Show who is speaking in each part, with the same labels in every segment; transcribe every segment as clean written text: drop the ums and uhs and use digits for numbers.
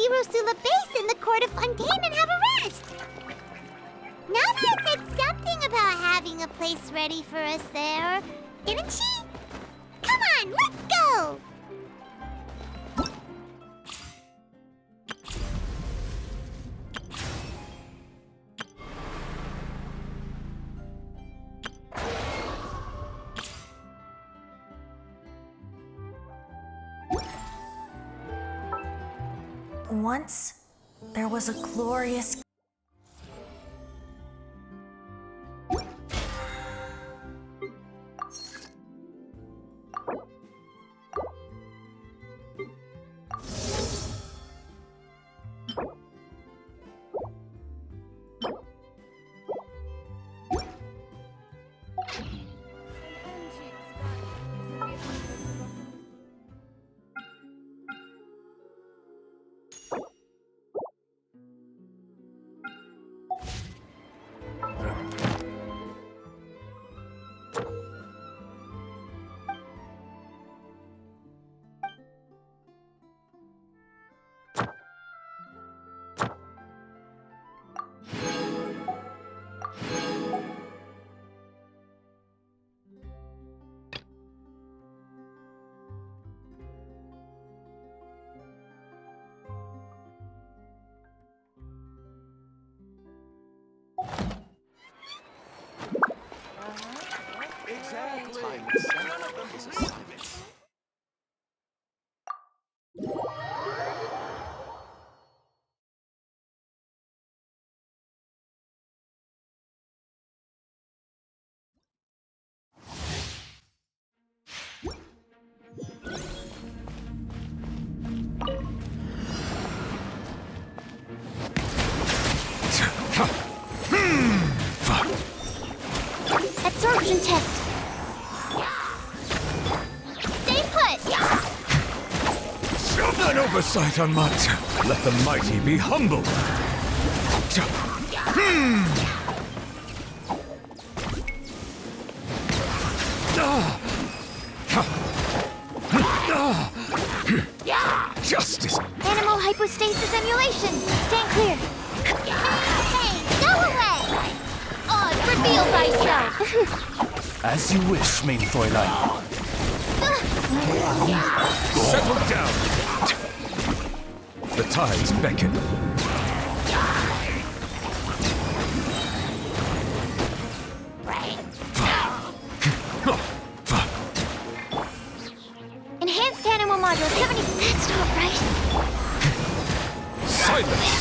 Speaker 1: heroes to the base in the court of Fontaine and have a rest. Navia said something about having a place ready for us there, didn't she? Come on, let's go!
Speaker 2: Once, there was a glorious...
Speaker 3: Exactly. None of them is assignments.
Speaker 1: Absorption test. Stay put.
Speaker 4: An oversight on my... Let the mighty be humbled. Justice.
Speaker 1: Animal hypostasis emulation. Stand clear. Hey, go away. Oz, reveal thyself.
Speaker 3: As you wish, main Fräulein.
Speaker 4: Settle down. The tides beckon.
Speaker 1: Enhanced animal module 70. That's not right.
Speaker 4: Silence.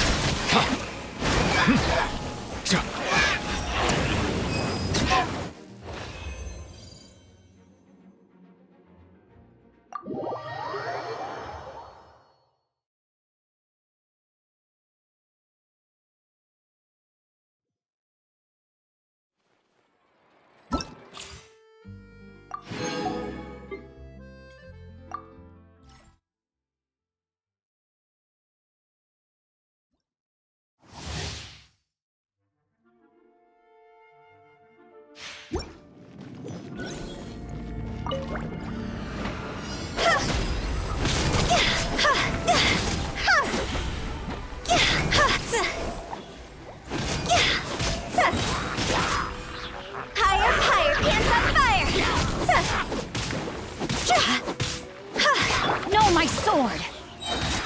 Speaker 2: No, my sword!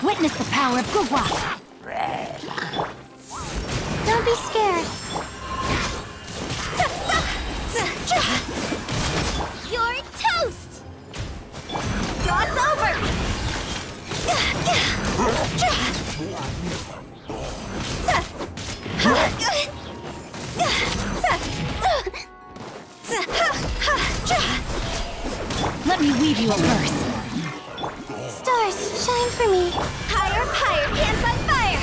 Speaker 2: Witness the power of Gugwa!
Speaker 1: Don't be scared. You're toast!
Speaker 2: Cross over! Let me weave you a verse.
Speaker 1: Stars, shine for me.
Speaker 2: Higher, pants on fire!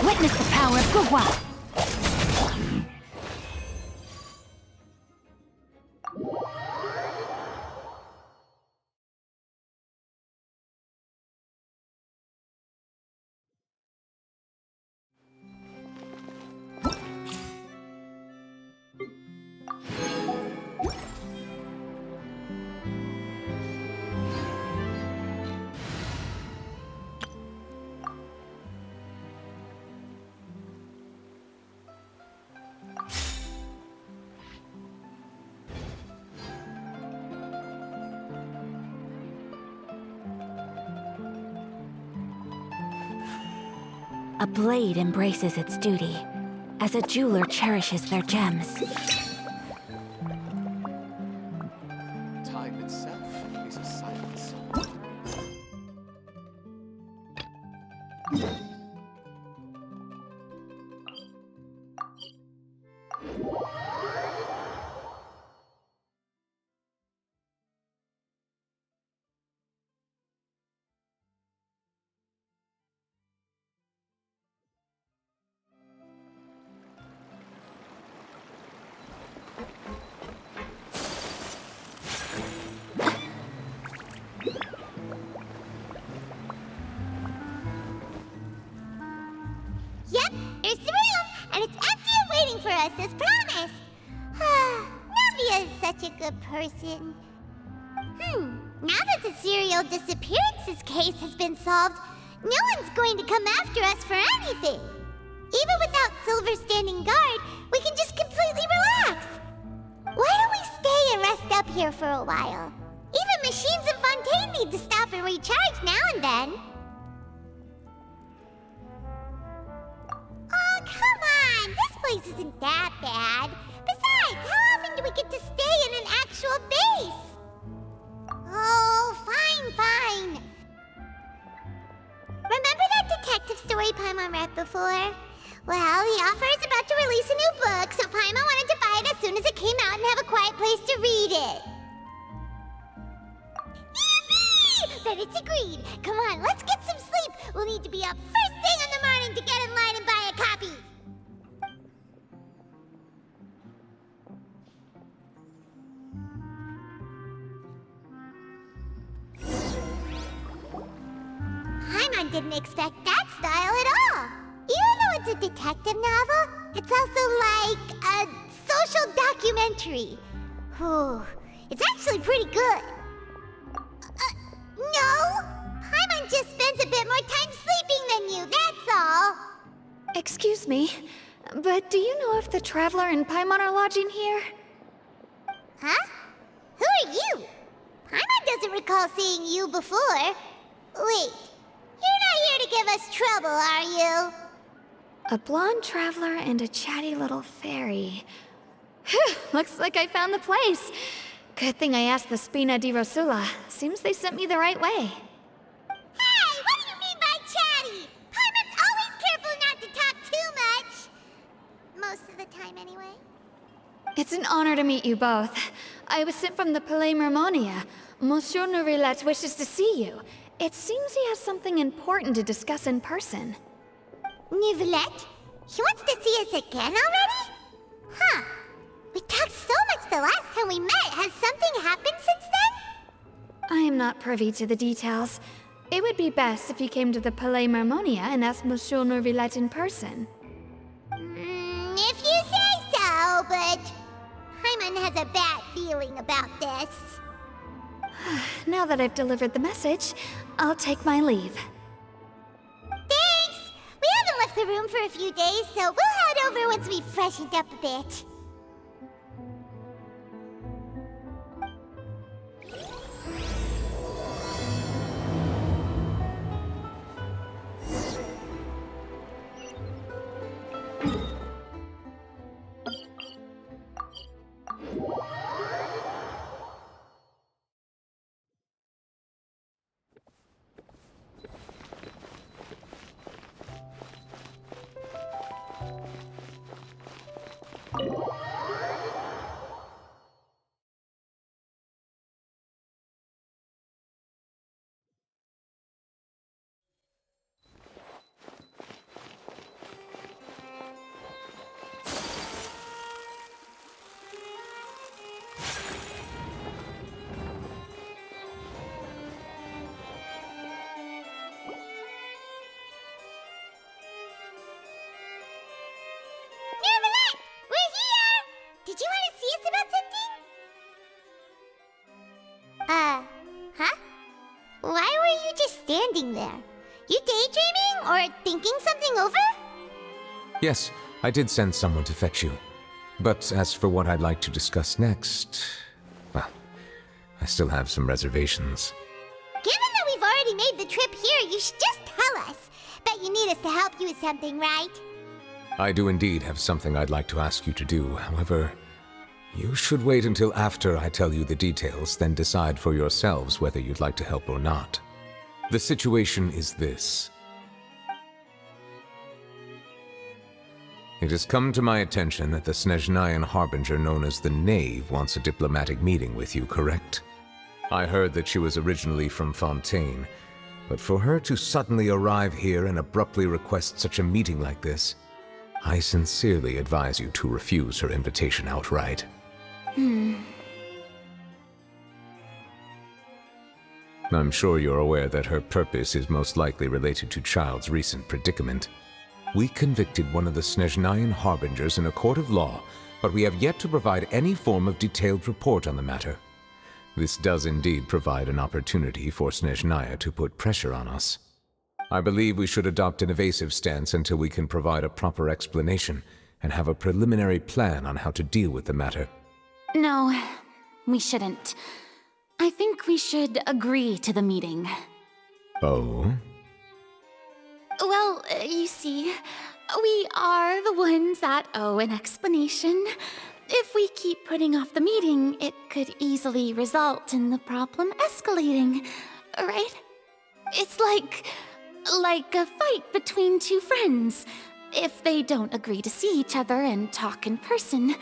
Speaker 2: Witness the power of Gugwa! A blade embraces its duty, as a jeweler cherishes their gems.
Speaker 3: Time itself is a silent song.
Speaker 1: Yep, there's the room, and it's empty and waiting for us as promised. Navia is such a good person. Now that the serial disappearances case has been solved, no one's going to come after us for anything. Even without Silver standing guard, we can just completely relax. Why don't we stay and rest up here for a while? Even machines in Fontaine need to stop and recharge now and then. Oh, come on! This place isn't that bad. Besides, how often do we get to stay in an actual base? Oh, fine. Remember that detective story Paimon read before? Well, the author is about to release a new book, so Paimon wanted to buy it as soon as it came out and have a quiet place to read it. Yippee! Then it's agreed. Come on, let's get some sleep. We'll need to be up first thing in the morning to get in line and buy a copy. Paimon didn't expect that style at all. Even though it's a detective novel, it's also like a social documentary. Whew, it's actually pretty good. No! Paimon just spends a bit more time sleeping than you, that's all.
Speaker 2: Excuse me, but do you know if the Traveler and Paimon are lodging here?
Speaker 1: Huh? Who are you? Paimon doesn't recall seeing you before. Wait, you're not here to give us trouble, are you?
Speaker 2: A blonde traveler and a chatty little fairy. Whew, looks like I found the place. Good thing I asked the Spina di Rosula. Seems they sent me the right way.
Speaker 1: Hey, what do you mean by chatty? Paimon's always careful not to talk too much. Most of the time, anyway.
Speaker 2: It's an honor to meet you both. I was sent from the Palais Mermonia. Monsieur Nourilette wishes to see you. It seems he has something important to discuss in person.
Speaker 1: Nourilette? He wants to see us again already? Huh. We talked so much the last time we met. Has something happened since then?
Speaker 2: I am not privy to the details. It would be best if you came to the Palais Mermonia and asked Monsieur Nourilette in person.
Speaker 1: If you say so, but Paimon has a bad feeling about this.
Speaker 2: Now that I've delivered the message, I'll take my leave.
Speaker 1: Thanks! We haven't left the room for a few days, so we'll head over once we've freshened up a bit. Nourilette! We're here! Did you want to see us about something? Huh? Why were you just standing there? You daydreaming or thinking something over?
Speaker 5: Yes, I did send someone to fetch you. But as for what I'd like to discuss next, well, I still have some reservations.
Speaker 1: Given that we've already made the trip here, you should just tell us. Bet you need us to help you with something, right?
Speaker 5: I do indeed have something I'd like to ask you to do. However, you should wait until after I tell you the details, then decide for yourselves whether you'd like to help or not. The situation is this. It has come to my attention that the Snezhnayan harbinger known as the Knave wants a diplomatic meeting with you, correct? I heard that she was originally from Fontaine, but for her to suddenly arrive here and abruptly request such a meeting like this, I sincerely advise you to refuse her invitation outright. I'm sure you're aware that her purpose is most likely related to Child's recent predicament. We convicted one of the Snezhnayan harbingers in a court of law, but we have yet to provide any form of detailed report on the matter. This does indeed provide an opportunity for Snezhnaya to put pressure on us. I believe we should adopt an evasive stance until we can provide a proper explanation and have a preliminary plan on how to deal with the matter.
Speaker 6: No, we shouldn't. I think we should agree to the meeting.
Speaker 5: Oh?
Speaker 6: Well, you see, we are the ones that owe an explanation. If we keep putting off the meeting, it could easily result in the problem escalating, right? It's like a fight between two friends. If they don't agree to see each other and talk in person,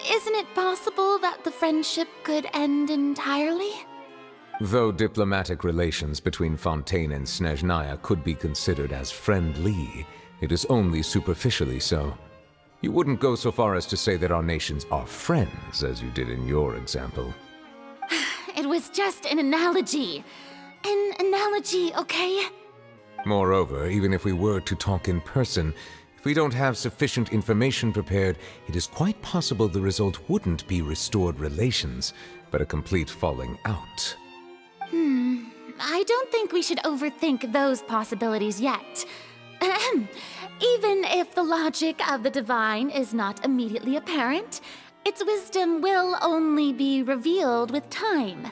Speaker 6: isn't it possible that the friendship could end entirely?
Speaker 5: Though diplomatic relations between Fontaine and Snezhnaya could be considered as friendly, it is only superficially so. You wouldn't go so far as to say that our nations are friends, as you did in your example.
Speaker 6: It was just an analogy. An analogy, okay?
Speaker 5: Moreover, even if we were to talk in person, if we don't have sufficient information prepared, it is quite possible the result wouldn't be restored relations, but a complete falling out.
Speaker 6: I don't think we should overthink those possibilities yet. Even if the logic of the divine is not immediately apparent, its wisdom will only be revealed with time.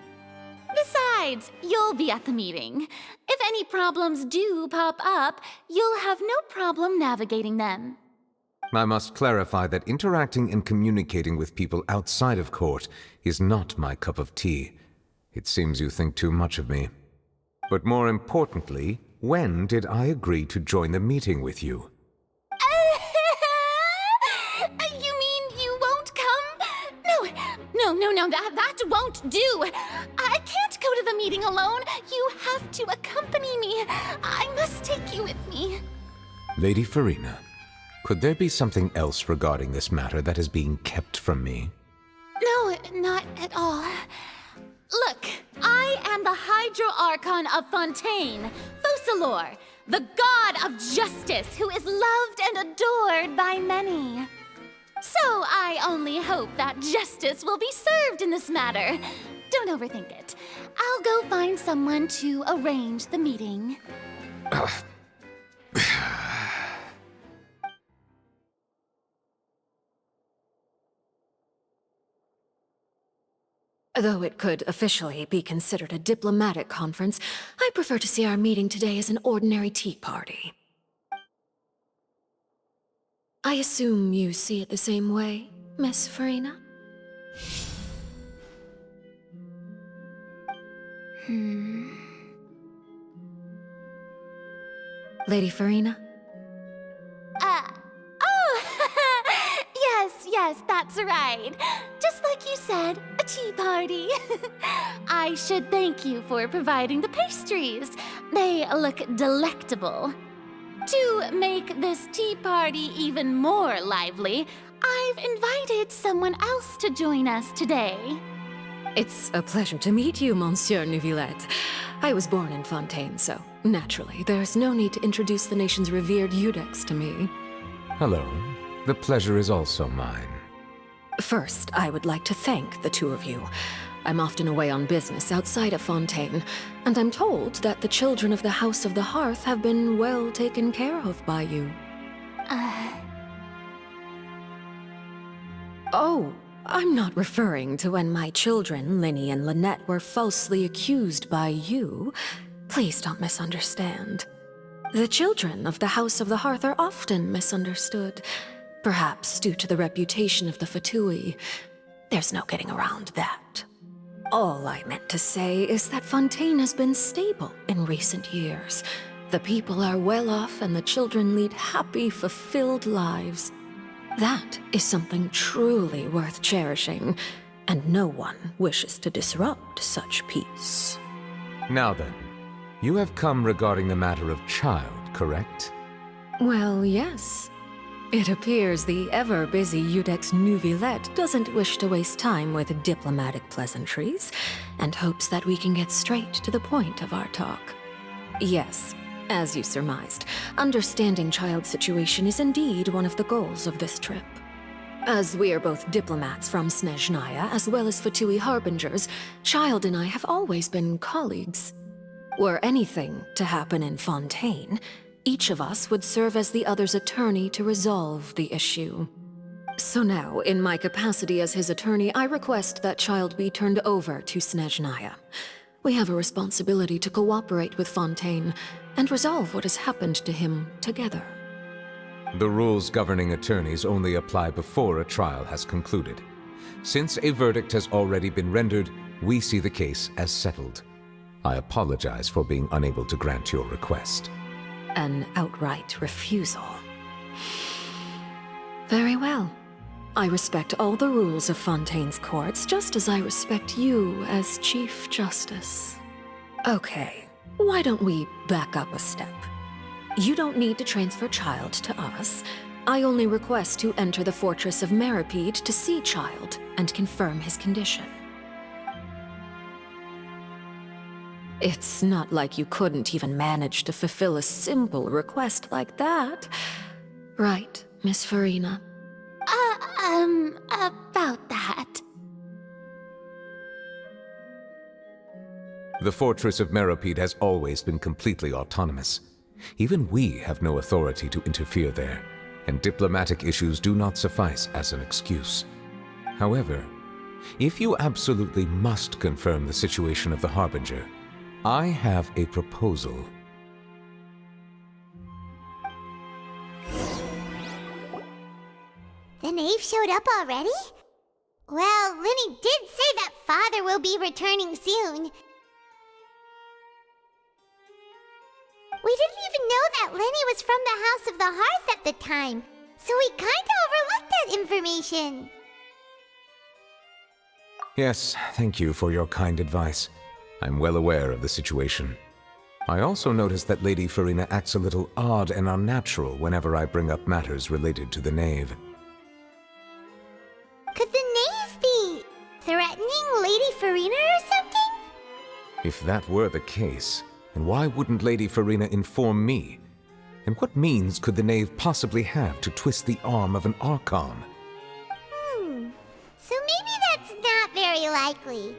Speaker 6: Besides, you'll be at the meeting. If any problems do pop up, you'll have no problem navigating them.
Speaker 5: I must clarify that interacting and communicating with people outside of court is not my cup of tea. It seems you think too much of me. But more importantly, when did I agree to join the meeting with you?
Speaker 6: You mean you won't come? No, that won't do. I can't go to the meeting alone. You have to accompany me. I must take you with me.
Speaker 5: Lady Farina, could there be something else regarding this matter that is being kept from me?
Speaker 6: No, not at all. Look, I am the Hydro Archon of Fontaine, Focalor, the god of justice who is loved and adored by many. So I only hope that justice will be served in this matter. Don't overthink it. I'll go find someone to arrange the meeting.
Speaker 7: Though it could officially be considered a diplomatic conference, I prefer to see our meeting today as an ordinary tea party. I assume you see it the same way, Miss Farina? Lady Farina?
Speaker 6: Yes, that's right. Just like you said, a tea party. I should thank you for providing the pastries. They look delectable. To make this tea party even more lively, I've invited someone else to join us today.
Speaker 7: It's a pleasure to meet you, Monsieur Neuvillette. I was born in Fontaine, so naturally, there's no need to introduce the nation's revered Eudex to me.
Speaker 5: Hello. The pleasure is also mine.
Speaker 7: First, I would like to thank the two of you. I'm often away on business outside of Fontaine, and I'm told that the children of the House of the Hearth have been well taken care of by you. Oh, I'm not referring to when my children, Linny and Lynette, were falsely accused by you. Please don't misunderstand. The children of the House of the Hearth are often misunderstood, perhaps due to the reputation of the Fatui. There's no getting around that. All I meant to say is that Fontaine has been stable in recent years. The people are well off and the children lead happy, fulfilled lives. That is something truly worth cherishing, and no one wishes to disrupt such peace.
Speaker 5: Now then, you have come regarding the matter of child, correct?
Speaker 7: Well, yes. It appears the ever-busy Iudex Nuvilette doesn't wish to waste time with diplomatic pleasantries, and hopes that we can get straight to the point of our talk. Yes, as you surmised, understanding Child's situation is indeed one of the goals of this trip. As we are both diplomats from Snezhnaya as well as Fatui Harbingers, Child and I have always been colleagues. Were anything to happen in Fontaine, each of us would serve as the other's attorney to resolve the issue. So now, in my capacity as his attorney, I request that Child be turned over to Snezhnaya. We have a responsibility to cooperate with Fontaine and resolve what has happened to him together.
Speaker 5: The rules governing attorneys only apply before a trial has concluded. Since a verdict has already been rendered, we see the case as settled. I apologize for being unable to grant your request.
Speaker 7: An outright refusal. Very well. I respect all the rules of Fontaine's courts, just as I respect you as Chief Justice. Okay, why don't we back up a step? You don't need to transfer Child to us. I only request to enter the Fortress of Meripede to see Child and confirm his condition. It's not like you couldn't even manage to fulfill a simple request like that. Right, Miss Farina?
Speaker 6: About that.
Speaker 5: The Fortress of Meripede has always been completely autonomous. Even we have no authority to interfere there, and diplomatic issues do not suffice as an excuse. However, if you absolutely must confirm the situation of the Harbinger, I have a proposal.
Speaker 1: The knave showed up already? Well, Linny did say that Father will be returning soon. We didn't even know that Lenny was from the House of the Hearth at the time, so we kinda overlooked that information.
Speaker 5: Yes, thank you for your kind advice. I'm well aware of the situation. I also noticed that Lady Farina acts a little odd and unnatural whenever I bring up matters related to the knave.
Speaker 1: Could the knave be threatening Lady Farina or something?
Speaker 5: If that were the case, then why wouldn't Lady Farina inform me? And what means could the knave possibly have to twist the arm of an Archon?
Speaker 1: So maybe that's not very likely.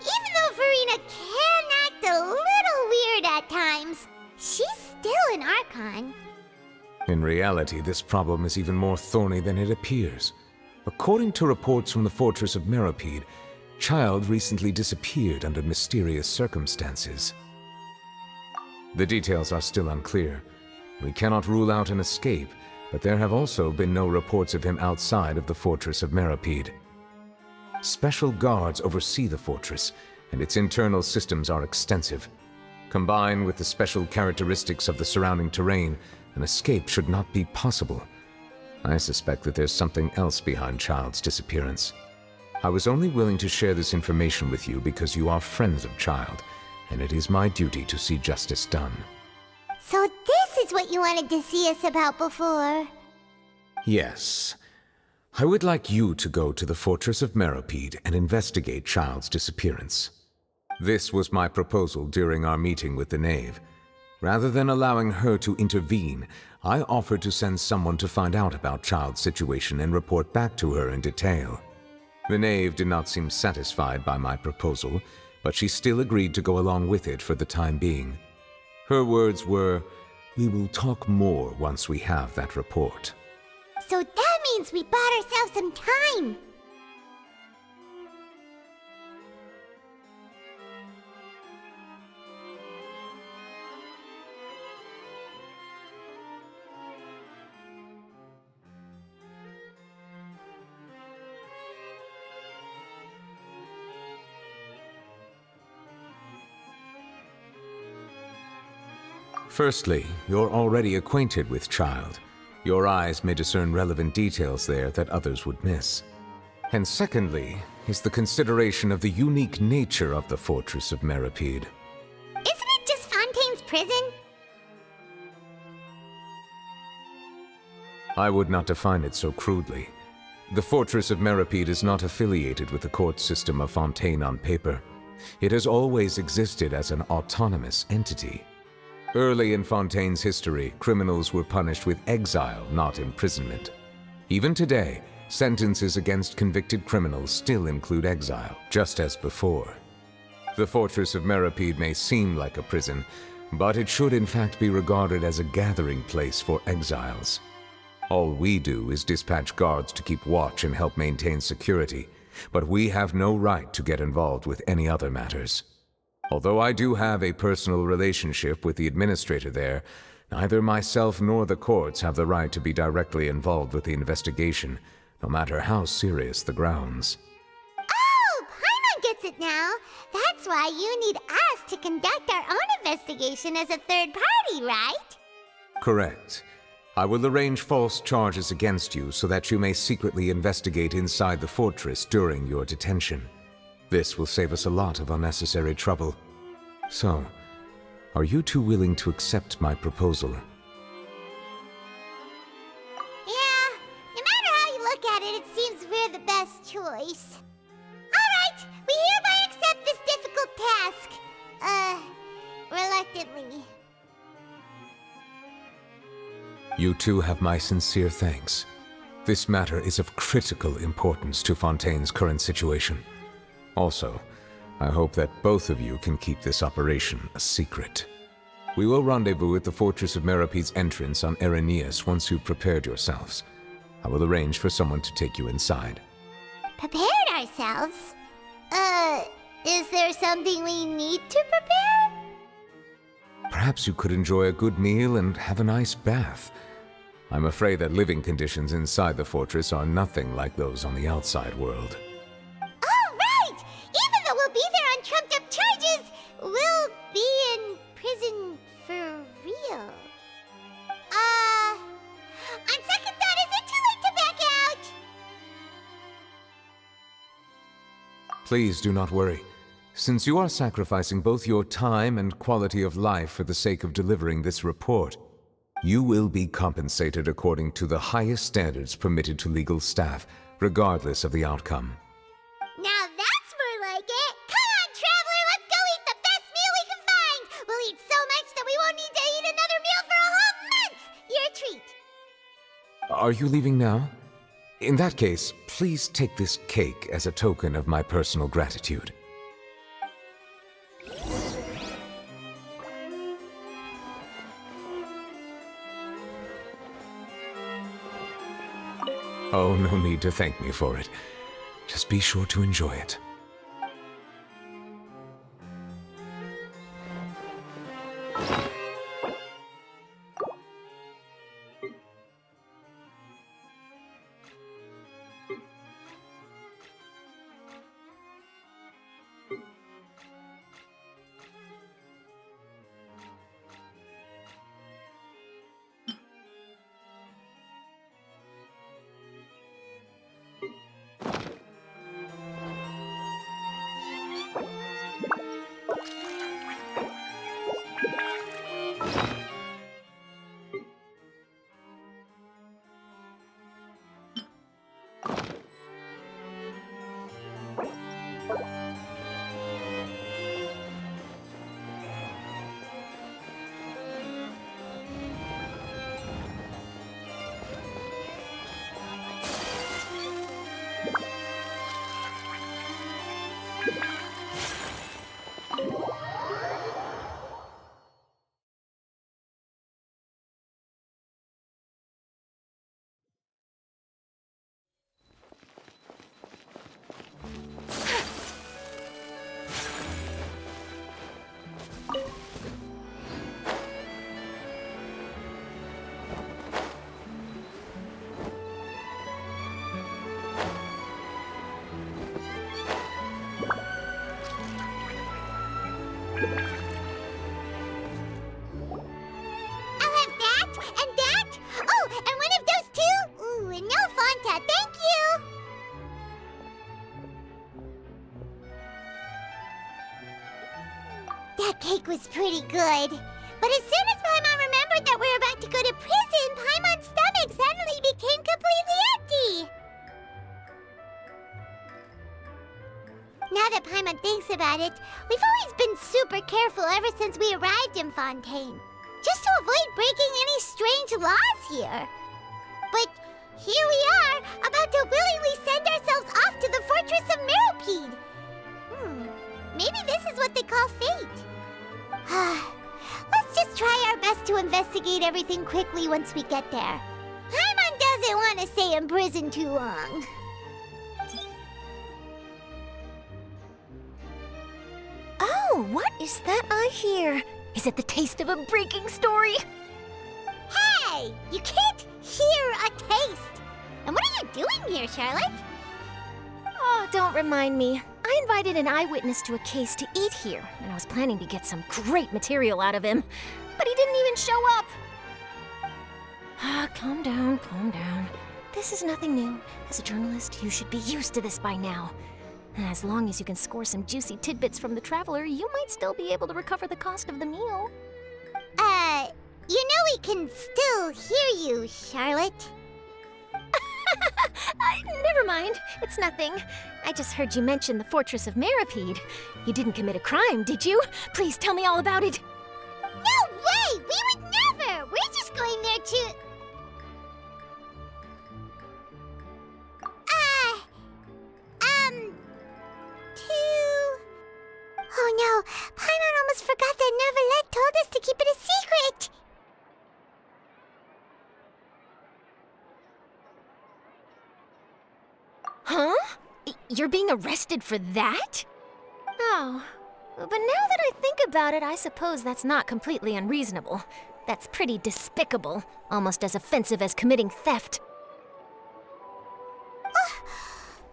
Speaker 1: Even though Farina can act a little weird at times, she's still an Archon.
Speaker 5: In reality, this problem is even more thorny than it appears. According to reports from the Fortress of Meripede, Child recently disappeared under mysterious circumstances. The details are still unclear. We cannot rule out an escape, but there have also been no reports of him outside of the Fortress of Meripede. Special guards oversee the fortress, and its internal systems are extensive. Combined with the special characteristics of the surrounding terrain, an escape should not be possible. I suspect that there's something else behind Child's disappearance. I was only willing to share this information with you because you are friends of Child, and it is my duty to see justice done.
Speaker 1: So this is what you wanted to see us about before.
Speaker 5: Yes. I would like you to go to the Fortress of Meripede and investigate Child's disappearance. This was my proposal during our meeting with the knave. Rather than allowing her to intervene, I offered to send someone to find out about Child's situation and report back to her in detail. The knave did not seem satisfied by my proposal, but she still agreed to go along with it for the time being. Her words were, "We will talk more once we have that report."
Speaker 1: So that means we bought ourselves some time.
Speaker 5: Firstly, you're already acquainted with Child. Your eyes may discern relevant details there that others would miss. And secondly, is the consideration of the unique nature of the Fortress of Meripede.
Speaker 1: Isn't it just Fontaine's prison?
Speaker 5: I would not define it so crudely. The Fortress of Meripede is not affiliated with the court system of Fontaine on paper. It has always existed as an autonomous entity. Early in Fontaine's history, criminals were punished with exile, not imprisonment. Even today, sentences against convicted criminals still include exile, just as before. The Fortress of Meripede may seem like a prison, but it should in fact be regarded as a gathering place for exiles. All we do is dispatch guards to keep watch and help maintain security, but we have no right to get involved with any other matters. Although I do have a personal relationship with the administrator there, neither myself nor the courts have the right to be directly involved with the investigation, no matter how serious the grounds.
Speaker 1: Oh, Paimon gets it now. That's why you need us to conduct our own investigation as a third party, right?
Speaker 5: Correct. I will arrange false charges against you so that you may secretly investigate inside the fortress during your detention. This will save us a lot of unnecessary trouble. So, are you two willing to accept my proposal?
Speaker 1: Yeah, no matter how you look at it, it seems we're the best choice. Alright, we hereby accept this difficult task. Reluctantly.
Speaker 5: You two have my sincere thanks. This matter is of critical importance to Fontaine's current situation. Also, I hope that both of you can keep this operation a secret. We will rendezvous at the Fortress of Meripede's entrance on Erinius once you've prepared yourselves. I will arrange for someone to take you inside.
Speaker 1: Prepared ourselves? Is there something we need to prepare?
Speaker 5: Perhaps you could enjoy a good meal and have a nice bath. I'm afraid that living conditions inside the fortress are nothing like those on the outside world.
Speaker 1: Oh, right! Even though we'll be there on trumped-up charges, we'll be in prison for real. On second thought, is it too late to back out?
Speaker 5: Please do not worry. Since you are sacrificing both your time and quality of life for the sake of delivering this report, you will be compensated according to the highest standards permitted to legal staff, regardless of the outcome.
Speaker 1: Now that's more like it! Come on, Traveler, let's go eat the best meal we can find! We'll eat so much that we won't need to eat another meal for a whole month! You're a treat!
Speaker 5: Are you leaving now? In that case, please take this cake as a token of my personal gratitude. Oh, no need to thank me for it. Just be sure to enjoy it.
Speaker 1: was pretty good. But as soon as Paimon remembered that we were about to go to prison, Paimon's stomach suddenly became completely empty. Now that Paimon thinks about it, we've always been super careful ever since we arrived in Fontaine. Just to avoid breaking any strange laws here. But here we are, about to willingly send ourselves off to the Fortress of Meropide. Maybe this is what they call fate. Let's just try our best to investigate everything quickly once we get there. Paimon doesn't want to stay in prison too long.
Speaker 8: Oh, what is that I hear? Is it the taste of a breaking story?
Speaker 1: Hey! You can't hear a taste! And what are you doing here, Charlotte?
Speaker 8: Oh, don't remind me. I invited an eyewitness to a case to eat here, and I was planning to get some great material out of him. But he didn't even show up! Calm down, calm down. This is nothing new. As a journalist, you should be used to this by now. As long as you can score some juicy tidbits from the Traveler, you might still be able to recover the cost of the meal.
Speaker 1: You know we can still hear you, Charlotte.
Speaker 8: Never mind. It's nothing. I just heard you mention the Fortress of Meropide. You didn't commit a crime, did you? Please tell me all about it.
Speaker 1: No way! We would never! We're just going there to... Oh no, Paimon almost forgot that Neverlet told us to keep it a secret!
Speaker 8: Huh? You're being arrested for that? Oh, but now that I think about it, I suppose that's not completely unreasonable. That's pretty despicable, almost as offensive as committing theft.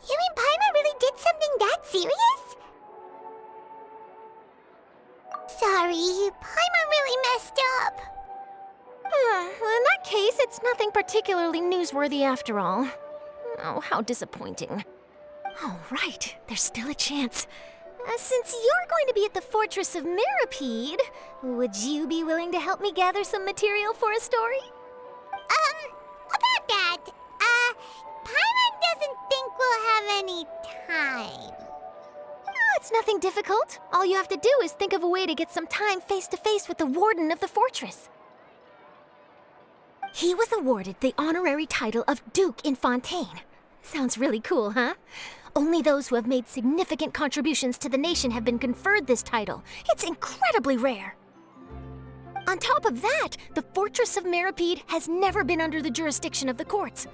Speaker 1: You mean Paimon really did something that serious? Sorry, Paimon really messed up.
Speaker 8: Well, in that case, it's nothing particularly newsworthy after all. Oh, how disappointing. Oh, right, there's still a chance. Since you're going to be at the Fortress of Meropide, would you be willing to help me gather some material for a story?
Speaker 1: About that, Paimon doesn't think we'll have any time.
Speaker 8: Oh, it's nothing difficult. All you have to do is think of a way to get some time face-to-face with the Warden of the Fortress. He was awarded the honorary title of Duke in Fontaine. Sounds really cool, huh? Only those who have made significant contributions to the nation have been conferred this title. It's incredibly rare. On top of that, the Fortress of Meropide has never been under the jurisdiction of the courts.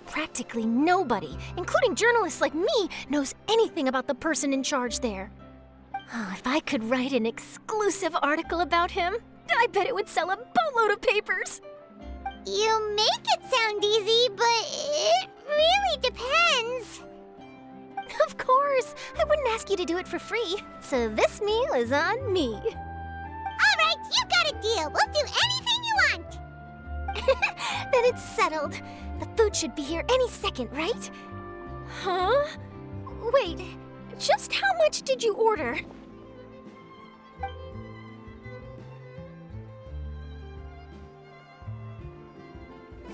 Speaker 8: Practically nobody, including journalists like me, knows anything about the person in charge there. Oh, if I could write an exclusive article about him, I bet it would sell a boatload of papers.
Speaker 1: You make it sound easy, but it really depends.
Speaker 8: Of course, I wouldn't ask you to do it for free, so this meal is on me.
Speaker 1: All right, you got a deal. We'll do anything you want.
Speaker 8: Then it's settled. The food should be here any second, right? Huh? Wait, just how much did you order?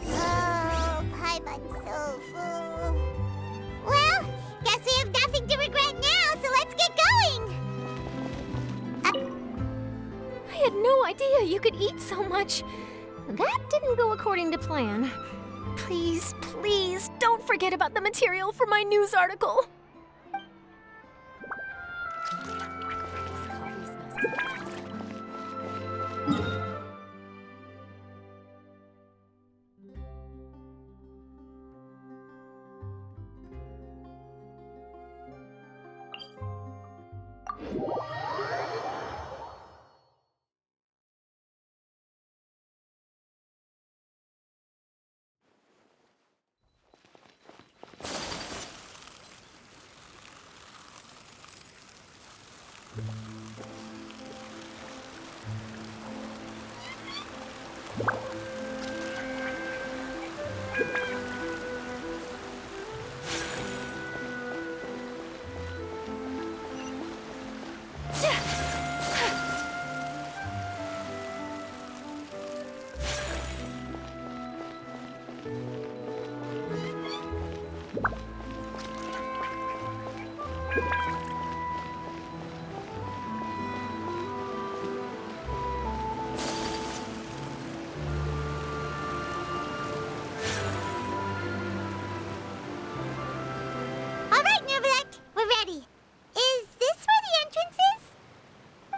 Speaker 1: Oh, Paimon's so full. Well, guess we have nothing to regret now, so let's get going.
Speaker 8: I had no idea you could eat so much. That didn't go according to plan. Please, please, don't forget about the material for my news article.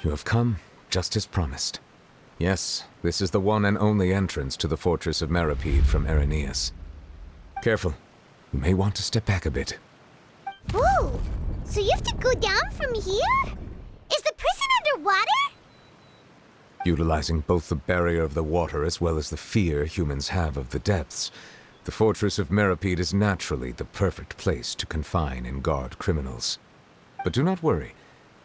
Speaker 5: You have come, just as promised. Yes, this is the one and only entrance to the fortress of Meripede from Irenaeus. Careful. You may want to step back a bit.
Speaker 1: Whoa! So you have to go down from here? Is the prison underwater?
Speaker 5: Utilizing both the barrier of the water as well as the fear humans have of the depths, the fortress of Meripede is naturally the perfect place to confine and guard criminals. But do not worry.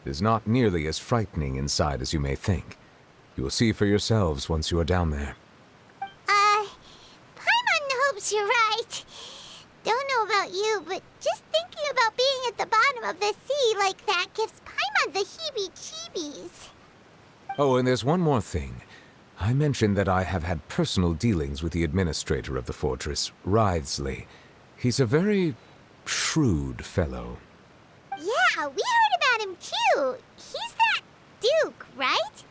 Speaker 5: It is not nearly as frightening inside as you may think. You will see for yourselves once you are down there.
Speaker 1: Paimon hopes you're right. Don't know about you, but just thinking about being at the bottom of the sea like that gives Paimon the heebie-jeebies.
Speaker 5: Oh, and there's one more thing. I mentioned that I have had personal dealings with the administrator of the fortress, Writhsley. He's a very shrewd fellow.
Speaker 1: Yeah, we heard about him too. He's that Duke, right?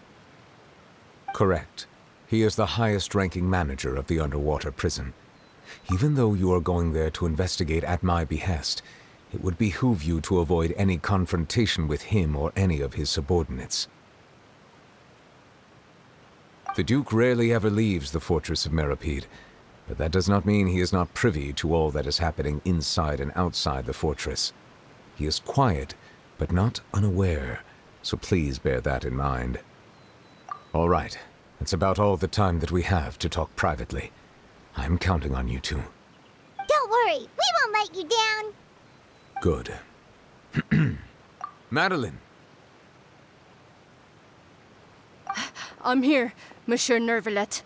Speaker 5: Correct. He is the highest-ranking manager of the underwater prison. Even though you are going there to investigate at my behest, it would behoove you to avoid any confrontation with him or any of his subordinates. The Duke rarely ever leaves the fortress of Meripede, but that does not mean he is not privy to all that is happening inside and outside the fortress. He is quiet, but not unaware, so please bear that in mind. All right, that's about all the time that we have to talk privately. I'm counting on you two.
Speaker 1: Don't worry, we won't let you down.
Speaker 5: Good. Madeline!
Speaker 9: I'm here, Monsieur Nervalet.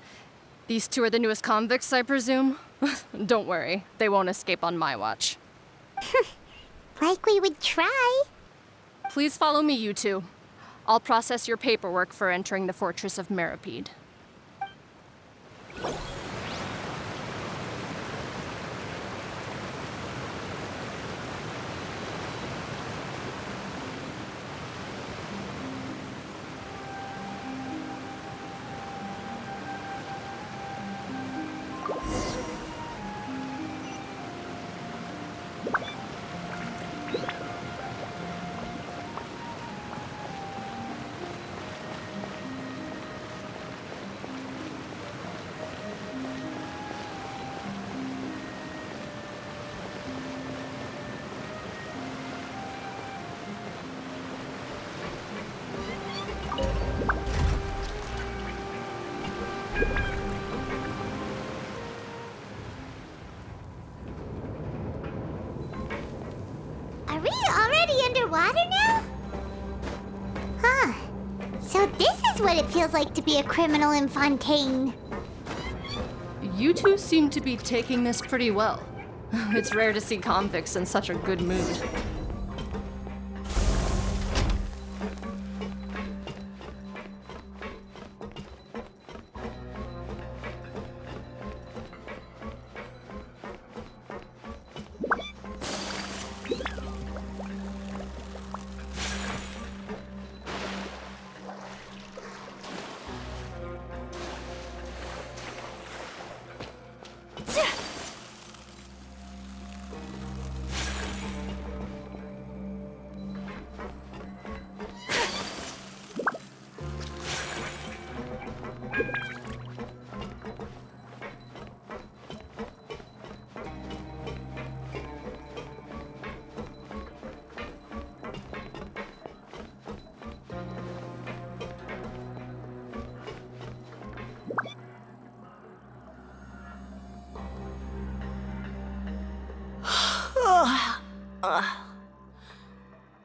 Speaker 9: These two are the newest convicts, I presume? Don't worry, they won't escape on my watch.
Speaker 1: Like we would try.
Speaker 9: Please follow me, you two. I'll process your paperwork for entering the Fortress of Meripede.
Speaker 1: Are we already underwater now? Huh. So this is what it feels like to be a criminal in Fontaine.
Speaker 9: You two seem to be taking this pretty well. It's rare to see convicts in such a good mood.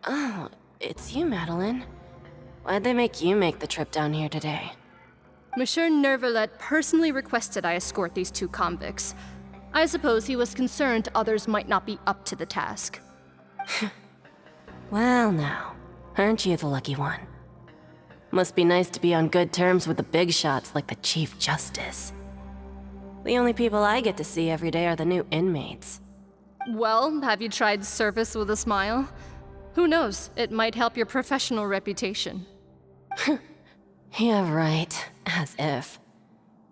Speaker 10: Oh, it's you, Madeline. Why'd they make you make the trip down here today?
Speaker 9: Monsieur Nervalet personally requested I escort these two convicts. I suppose he was concerned others might not be up to the task.
Speaker 10: Well now, aren't you the lucky one? Must be nice to be on good terms with the big shots like the Chief Justice. The only people I get to see every day are the new inmates.
Speaker 9: Well, have you tried service with a smile? Who knows, it might help your professional reputation.
Speaker 10: Yeah, right. As if.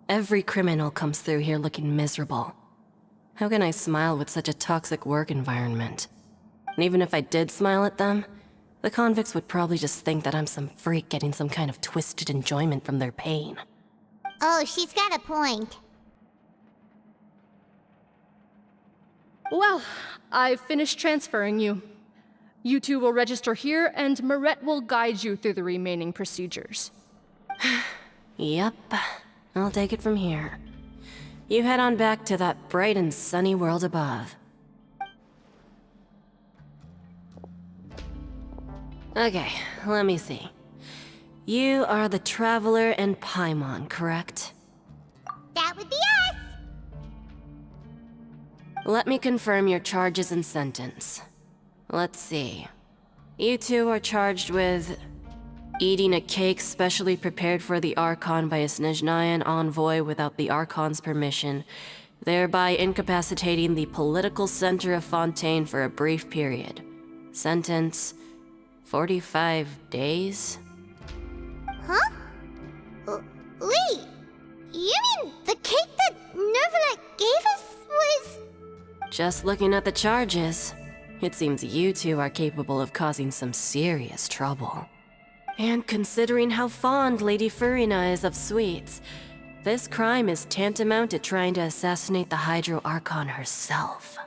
Speaker 10: Every criminal comes through here looking miserable. How can I smile with such a toxic work environment? And even if I did smile at them, The convicts would probably just think that I'm some freak getting some kind of twisted enjoyment from their pain.
Speaker 1: Oh, she's got a point.
Speaker 9: Well, I've finished transferring you. You two will register here, and Marette will guide you through the remaining procedures.
Speaker 10: Yep, I'll take it from here. You head on back to that bright and sunny world above. Okay, let me see. You are the Traveler and Paimon, correct?
Speaker 1: That would be us!
Speaker 10: Let me confirm your charges and sentence. Let's see. You two are charged with eating a cake specially prepared for the Archon by a Snezhnayan envoy without the Archon's permission, thereby incapacitating the political center of Fontaine for a brief period. Sentence: 45 days?
Speaker 1: Huh? Wait, you mean the cake that Nervalet gave us was...
Speaker 10: Just looking at the charges, it seems you two are capable of causing some serious trouble. And considering how fond Lady Furina is of sweets, this crime is tantamount to trying to assassinate the Hydro Archon herself.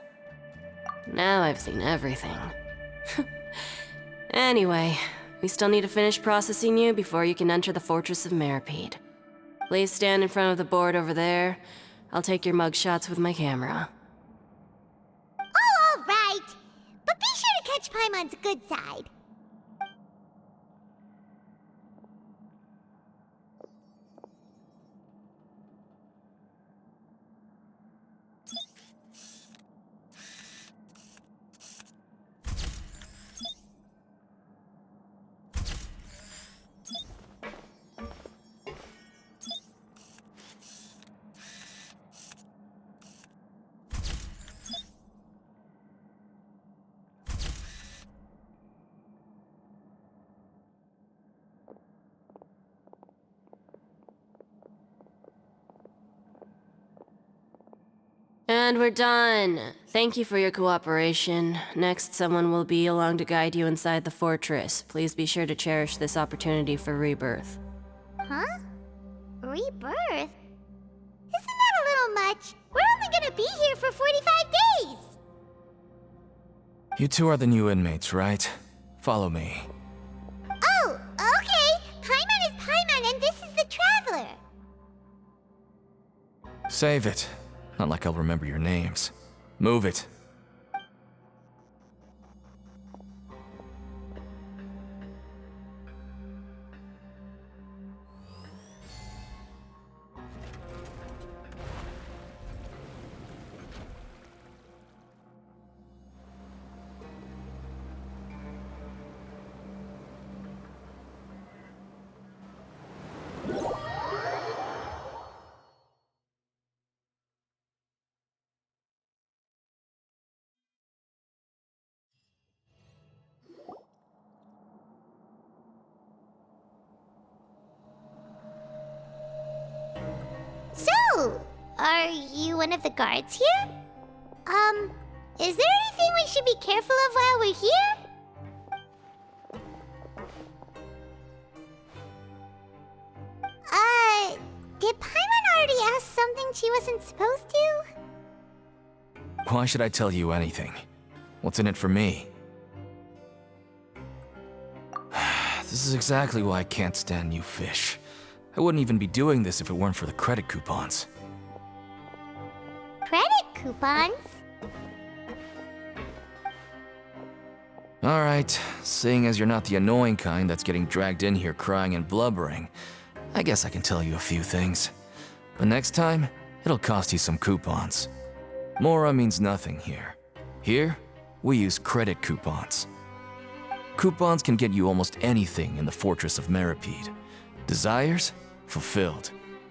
Speaker 10: Now I've seen everything. Anyway, we still need to finish processing you before you can enter the Fortress of Meripede. Please stand in front of the board over there. I'll take your mugshots with my camera.
Speaker 1: Oh, all right. But be sure to catch Paimon's good side.
Speaker 10: And we're done. Thank you for your cooperation. Next, someone will be along to guide you inside the fortress. Please be sure to cherish this opportunity for rebirth.
Speaker 1: Huh? Rebirth? Isn't that a little much? We're only gonna be here for 45 days!
Speaker 3: You two are the new inmates, right? Follow me.
Speaker 1: Oh, okay! Paimon is Paimon and this is the Traveler!
Speaker 3: Save it. Not like I'll remember your names. Move it.
Speaker 1: So, are you one of the guards here? Is there anything we should be careful of while we're here? Did Paimon already ask something she wasn't supposed to?
Speaker 3: Why should I tell you anything? What's in it for me? This is exactly why I can't stand new fish. I wouldn't even be doing this if it weren't for the credit coupons.
Speaker 1: Credit coupons?
Speaker 3: Alright, seeing as you're not the annoying kind that's getting dragged in here crying and blubbering, I guess I can tell you a few things. But next time, it'll cost you some coupons. Mora means nothing here. Here, we use credit coupons. Coupons can get you almost anything in the Fortress of Meripede. Desires? Fulfilled.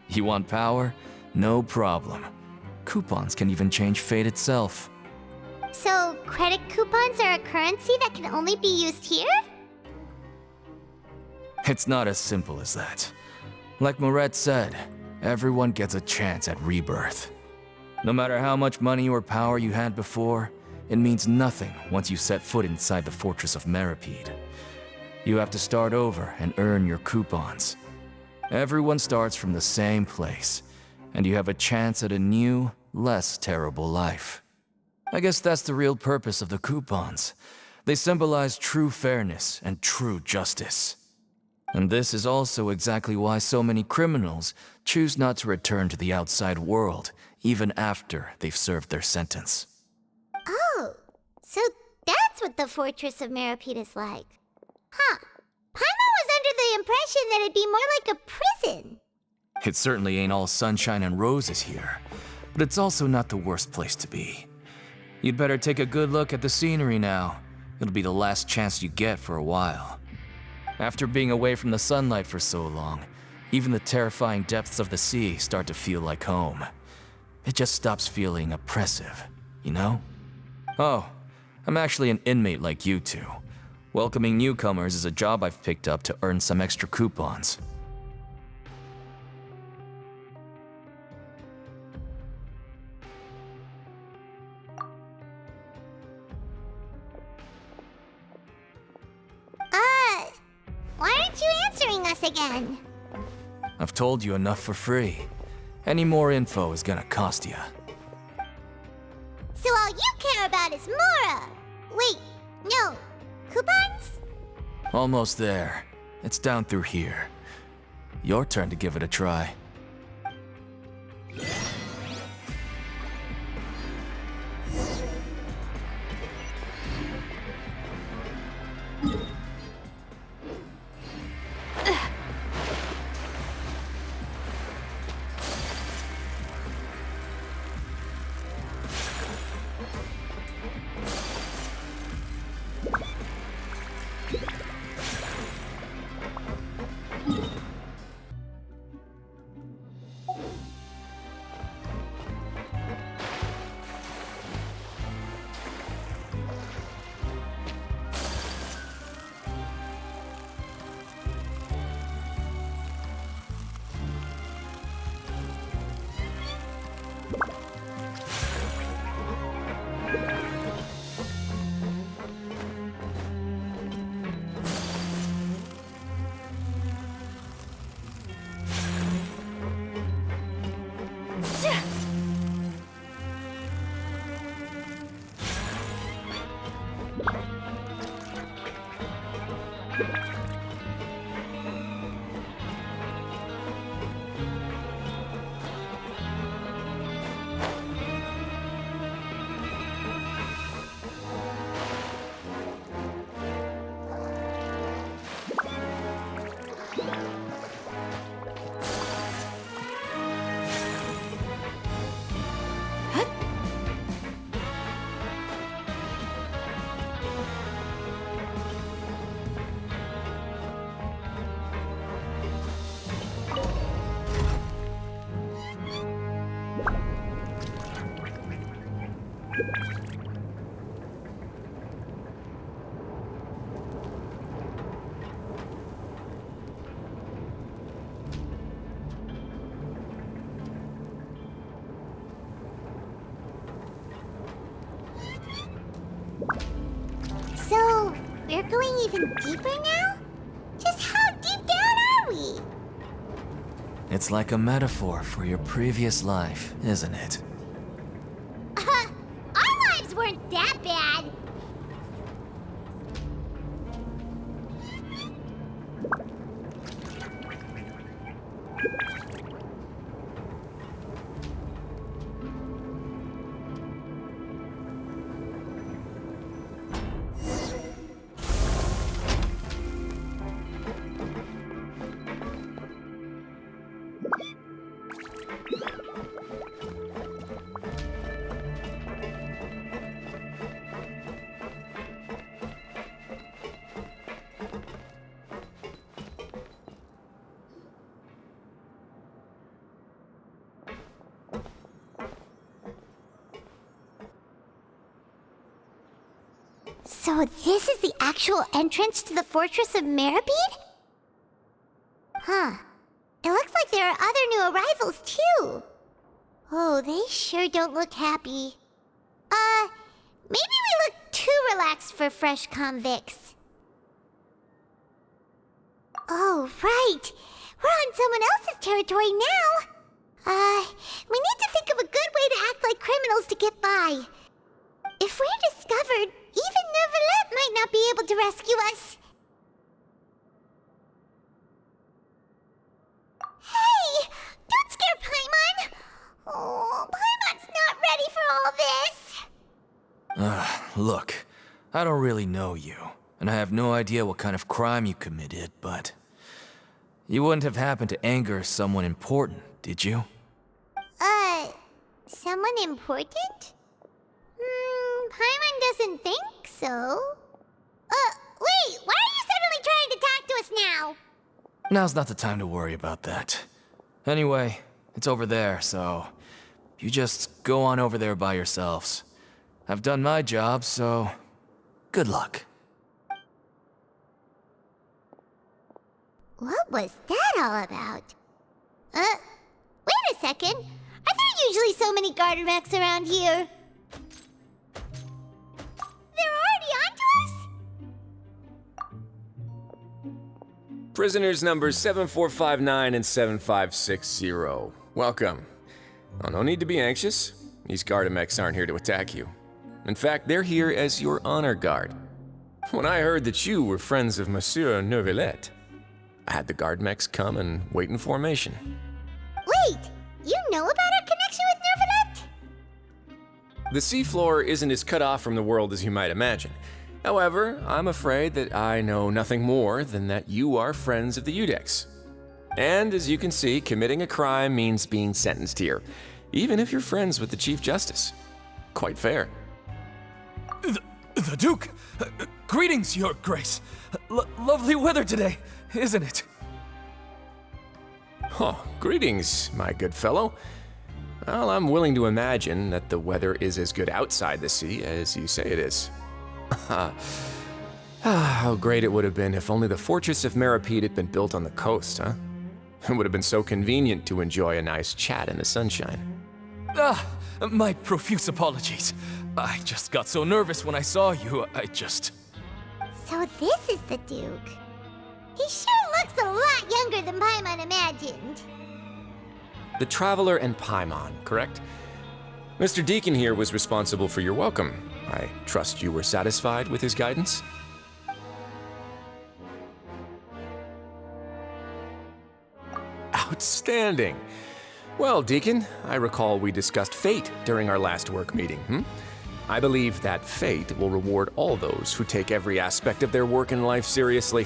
Speaker 3: You want power? No problem. Coupons can even change fate itself.
Speaker 1: So, credit coupons are a currency that can only be used here?
Speaker 3: It's not as simple as that. Like Marette said, everyone gets a chance at rebirth. No matter how much money or power you had before, it means nothing once you set foot inside the Fortress of Meripede. You have to start over and earn your coupons. Everyone starts from the same place, and you have a chance at a new, less terrible life. I guess that's the real purpose of the coupons. They symbolize true fairness and true justice. And this is also exactly why so many criminals choose not to return to the outside world, even after they've served their sentence.
Speaker 1: Oh, so that's what the Fortress of Meripede is like. Huh. Paimon was under the impression that it'd be more like a prison.
Speaker 3: It certainly ain't all sunshine and roses here, but it's also not the worst place to be. You'd better take a good look at the scenery now. It'll be the last chance you get for a while. After being away from the sunlight for so long, even the terrifying depths of the sea start to feel like home. It just stops feeling oppressive, you know? Oh, I'm actually an inmate like you two. Welcoming newcomers is a job I've picked up to earn some extra coupons.
Speaker 1: Why aren't you answering us again?
Speaker 3: I've told you enough for free. Any more info is gonna cost you.
Speaker 1: So all you care about is Mora! Wait, no. Coupons?
Speaker 3: Almost there. It's down through here. Your turn to give it a try.
Speaker 1: So, we're going even deeper now? Just how deep down are we?
Speaker 3: It's like a metaphor for your previous life, isn't it?
Speaker 1: Our lives weren't that bad. So this is the actual entrance to the Fortress of Meripede? Huh. It looks like there are other new arrivals, too. Oh, they sure don't look happy. Maybe we look too relaxed for fresh convicts. Oh, right. We're on someone else's territory now. We need to think of a good way to act like criminals to get by. If we're discovered, even Neuvillette might not be able to rescue us. Hey! Don't scare Paimon! Oh, Paimon's not ready for all this.
Speaker 3: Look, I don't really know you, and I have no idea what kind of crime you committed, but you wouldn't have happened to anger someone important, did you?
Speaker 1: Someone important? Paimon doesn't think so. Wait, why are you suddenly trying to talk to us now?
Speaker 3: Now's not the time to worry about that. Anyway, it's over there, so you just go on over there by yourselves. I've done my job, so good luck.
Speaker 1: What was that all about? Wait a second. Are there usually so many garter mechs around here? They're already onto us?
Speaker 11: Prisoners numbers 7459 and 7560. Welcome. Oh, no need to be anxious. These Gardamex aren't here to attack you. In fact, they're here as your honor guard. When I heard that you were friends of Monsieur Neuvillette, I had the Gardamex come and wait in formation.
Speaker 1: Wait, you know about our connection with Neuvillette?
Speaker 11: The seafloor isn't as cut off from the world as you might imagine. However, I'm afraid that I know nothing more than that you are friends of the Udex. And as you can see, committing a crime means being sentenced here, even if you're friends with the Chief Justice. Quite fair.
Speaker 3: The Duke! Greetings, Your Grace! Lovely weather today, isn't it?
Speaker 11: Oh, greetings, my good fellow. Well, I'm willing to imagine that the weather is as good outside the sea as you say it is. How great it would have been if only the Fortress of Meripede had been built on the coast, huh? It would have been so convenient to enjoy a nice chat in the sunshine.
Speaker 3: My profuse apologies. I just got so nervous when I saw you,
Speaker 1: So this is the Duke. He sure looks a lot younger than Paimon imagined.
Speaker 11: The Traveler and Paimon, correct? Mr. Deacon here was responsible for your welcome. I trust you were satisfied with his guidance? Outstanding. Well, Deacon, I recall we discussed fate during our last work meeting, I believe that fate will reward all those who take every aspect of their work in life seriously.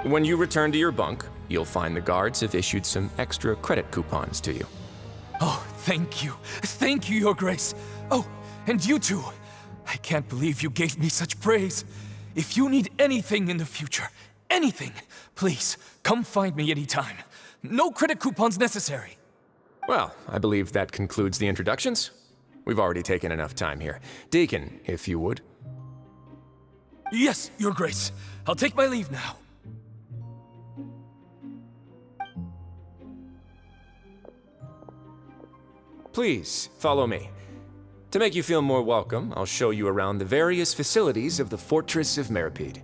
Speaker 11: When you return to your bunk, you'll find the guards have issued some extra credit coupons to you.
Speaker 3: Oh, thank you. Thank you, Your Grace. Oh, and you too. I can't believe you gave me such praise. If you need anything in the future, anything, please, come find me anytime. No credit coupons necessary.
Speaker 11: Well, I believe that concludes the introductions. We've already taken enough time here. Deacon, if you would.
Speaker 3: Yes, Your Grace. I'll take my leave now.
Speaker 11: Please, follow me. To make you feel more welcome, I'll show you around the various facilities of the Fortress of Meripede.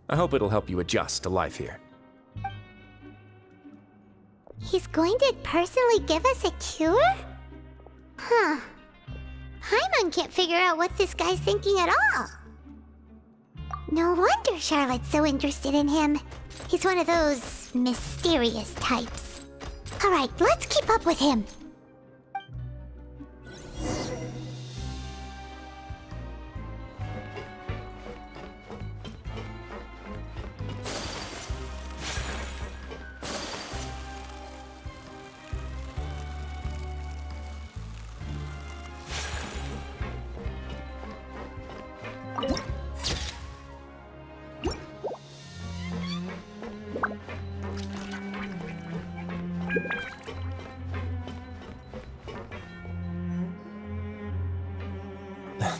Speaker 11: I hope it'll help you adjust to life here.
Speaker 1: He's going to personally give us a cure? Huh. Paimon can't figure out what this guy's thinking at all. No wonder Charlotte's so interested in him. He's one of those mysterious types. Alright, let's keep up with him.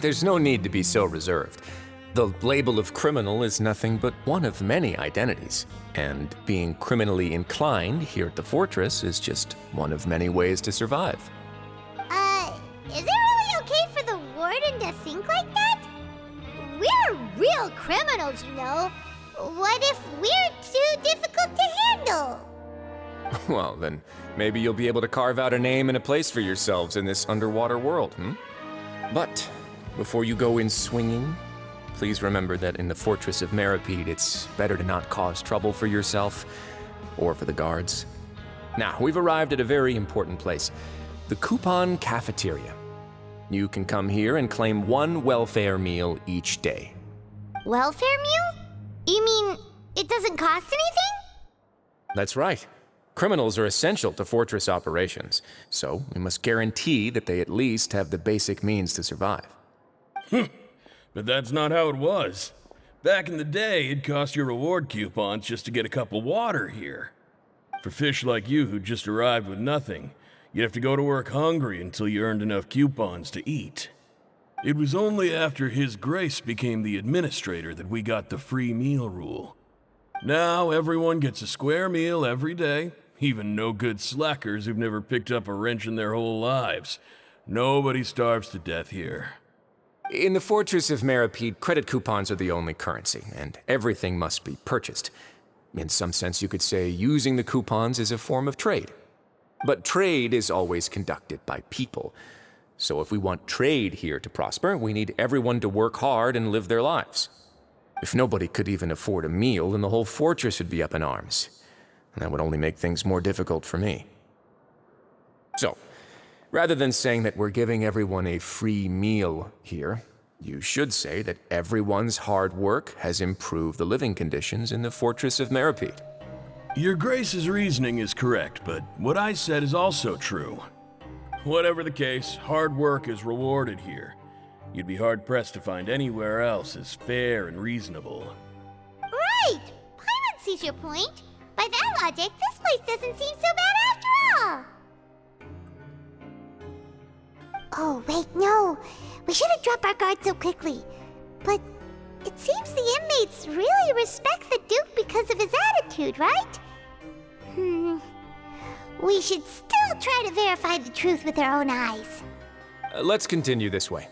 Speaker 11: There's no need to be so reserved. The label of criminal is nothing but one of many identities, and being criminally inclined here at the Fortress is just one of many ways to survive.
Speaker 1: Is it really okay for the Warden to think like that? We're real criminals, you know. What if we're too difficult to handle?
Speaker 11: Well, then maybe you'll be able to carve out a name and a place for yourselves in this underwater world, But before you go in swinging, please remember that in the Fortress of Meripede, it's better to not cause trouble for yourself or for the guards. Now, we've arrived at a very important place, the Coupon Cafeteria. You can come here and claim 1 welfare meal each day.
Speaker 1: Welfare meal? You mean it doesn't cost anything?
Speaker 11: That's right. Criminals are essential to Fortress operations, so we must guarantee that they at least have the basic means to survive.
Speaker 12: But that's not how it was. Back in the day, it cost your reward coupons just to get a cup of water here. For fish like you who just arrived with nothing, you'd have to go to work hungry until you earned enough coupons to eat. It was only after His Grace became the administrator that we got the free meal rule. Now everyone gets a square meal every day, even no-good slackers who've never picked up a wrench in their whole lives. Nobody starves to death here.
Speaker 11: In the Fortress of Meripede, credit coupons are the only currency, and everything must be purchased. In some sense, you could say using the coupons is a form of trade. But trade is always conducted by people. So if we want trade here to prosper, we need everyone to work hard and live their lives. If nobody could even afford a meal, then the whole fortress would be up in arms. And that would only make things more difficult for me. So, rather than saying that we're giving everyone a free meal here, you should say that everyone's hard work has improved the living conditions in the Fortress of Meripede.
Speaker 12: Your Grace's reasoning is correct, but what I said is also true. Whatever the case, hard work is rewarded here. You'd be hard-pressed to find anywhere else as fair and reasonable.
Speaker 1: Right! Paimon sees your point. By that logic, this place doesn't seem so bad after all. Oh, wait, no. We shouldn't drop our guard so quickly. But it seems the inmates really respect the Duke because of his attitude, right? We should still try to verify the truth with our own eyes.
Speaker 11: Let's continue this way.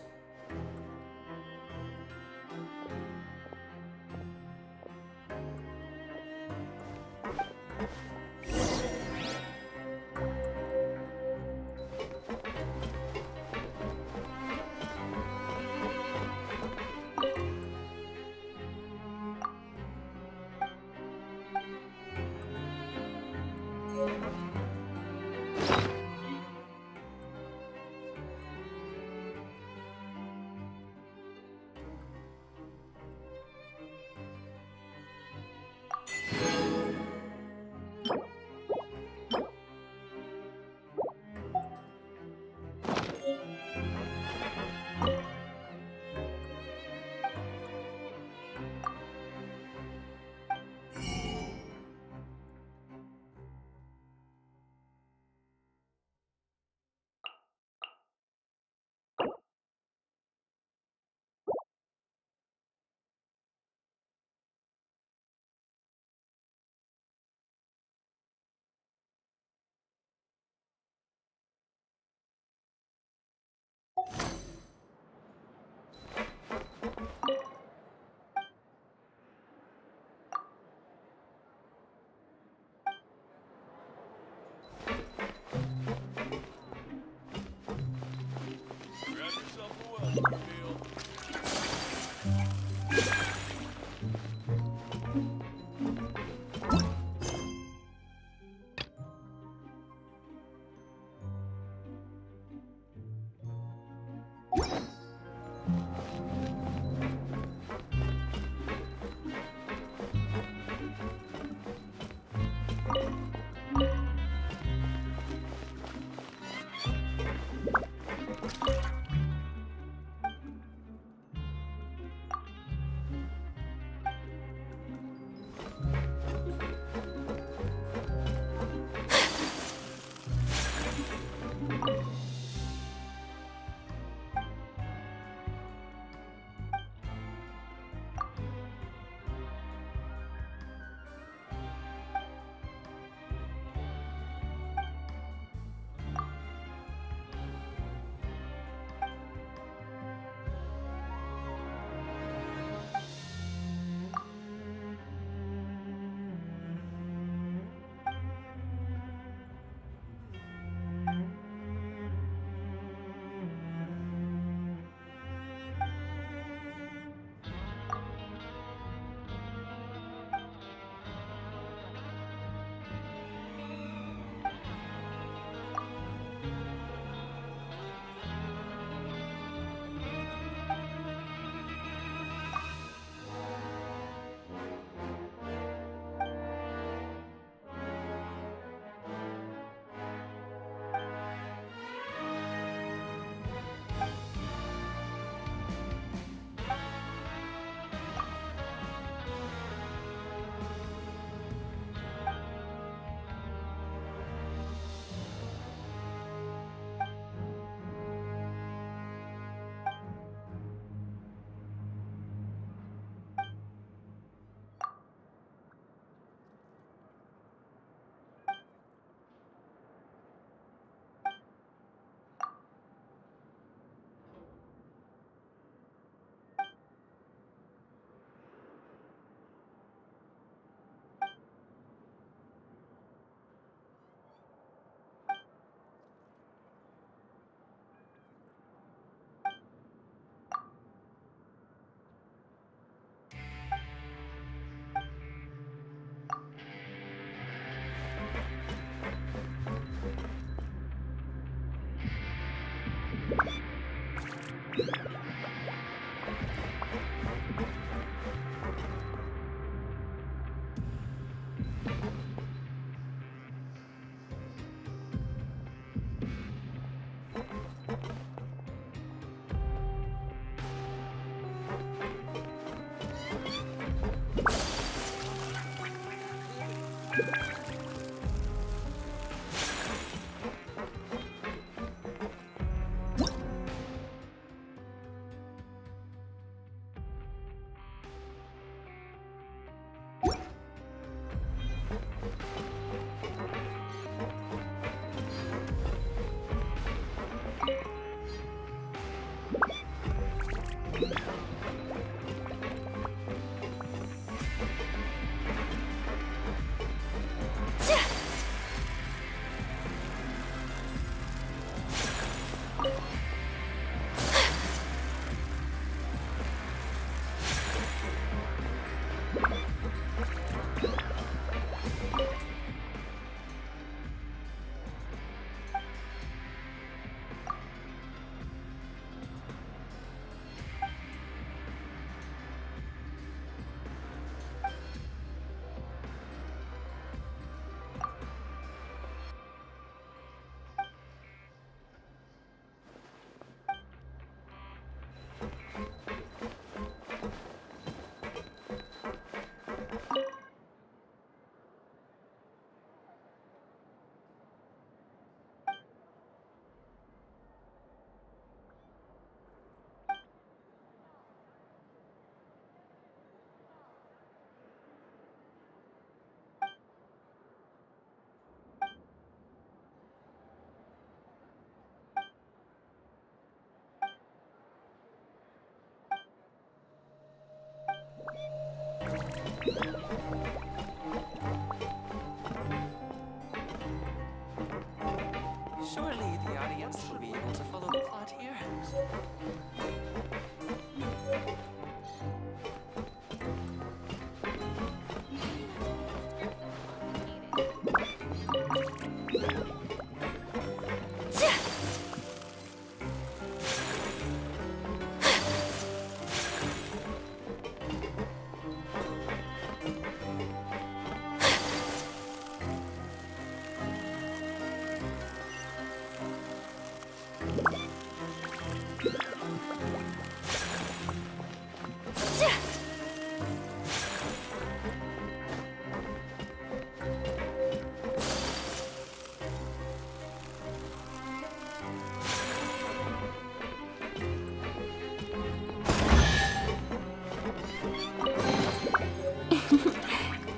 Speaker 13: Surely the audience will be able to follow the plot here.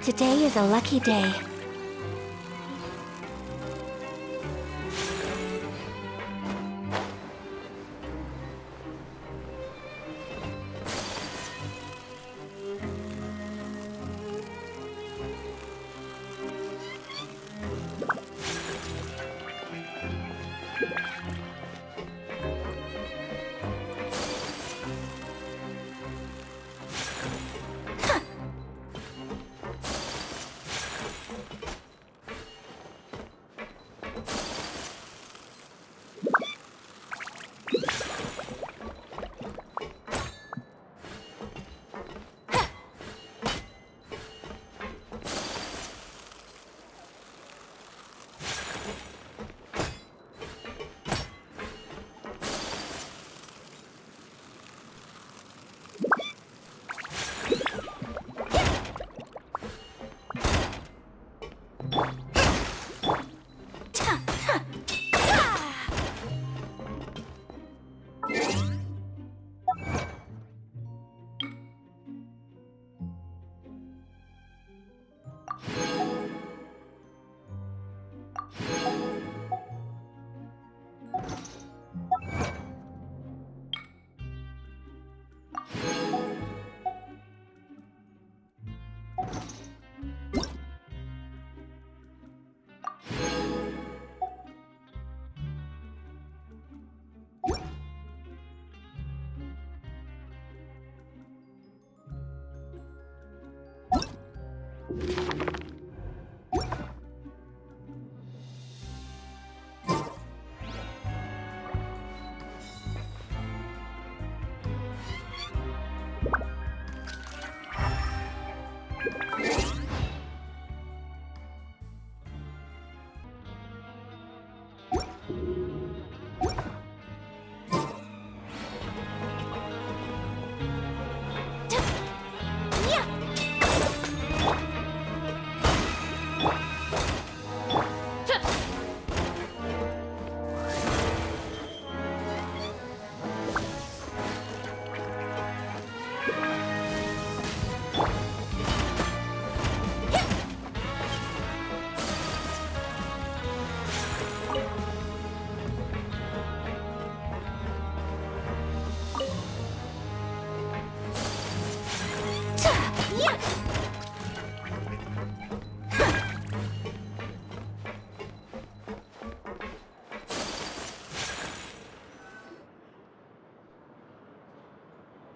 Speaker 8: Today is a lucky day.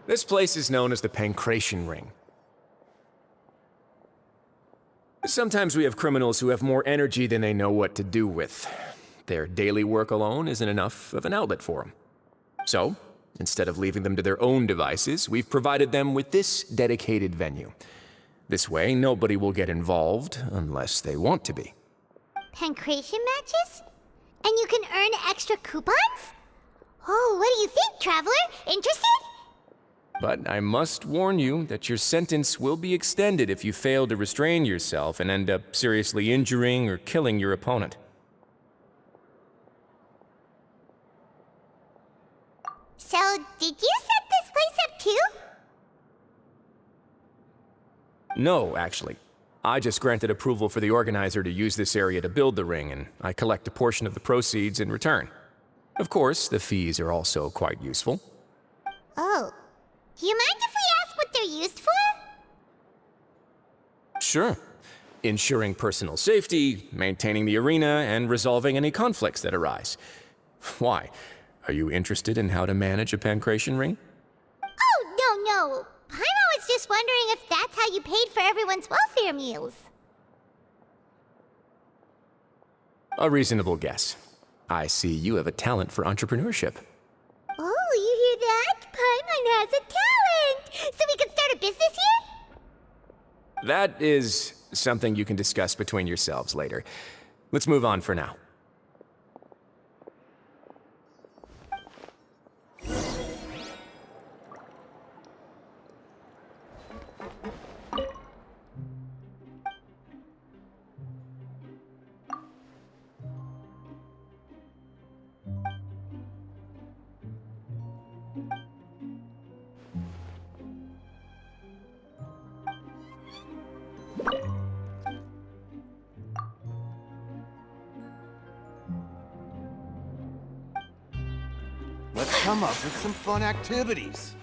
Speaker 11: This place is known as the Pancration Ring. Sometimes we have criminals who have more energy than they know what to do with. Their daily work alone isn't enough of an outlet for them. So, instead of leaving them to their own devices, we've provided them with this dedicated venue. This way, nobody will get involved unless they want to be.
Speaker 1: Pancration matches? And you can earn extra coupons? Oh, what do you think, Traveler? Interested?
Speaker 11: But I must warn you that your sentence will be extended if you fail to restrain yourself and end up seriously injuring or killing your opponent.
Speaker 1: So, did you set this place up too?
Speaker 11: No, actually. I just granted approval for the organizer to use this area to build the ring, and I collect a portion of the proceeds in return. Of course, the fees are also quite useful.
Speaker 1: Oh. Do you mind if we ask what they're used for?
Speaker 11: Sure. Ensuring personal safety, maintaining the arena, and resolving any conflicts that arise. Why? Are you interested in how to manage a pancration ring?
Speaker 1: Oh, no. Paimon was just wondering if that's how you paid for everyone's welfare meals.
Speaker 11: A reasonable guess. I see you have a talent for entrepreneurship.
Speaker 1: Oh, you hear that? Paimon has a talent! So we could start a business here?
Speaker 11: That is something you can discuss between yourselves later. Let's move on for now.
Speaker 14: Let's come up with some fun activities.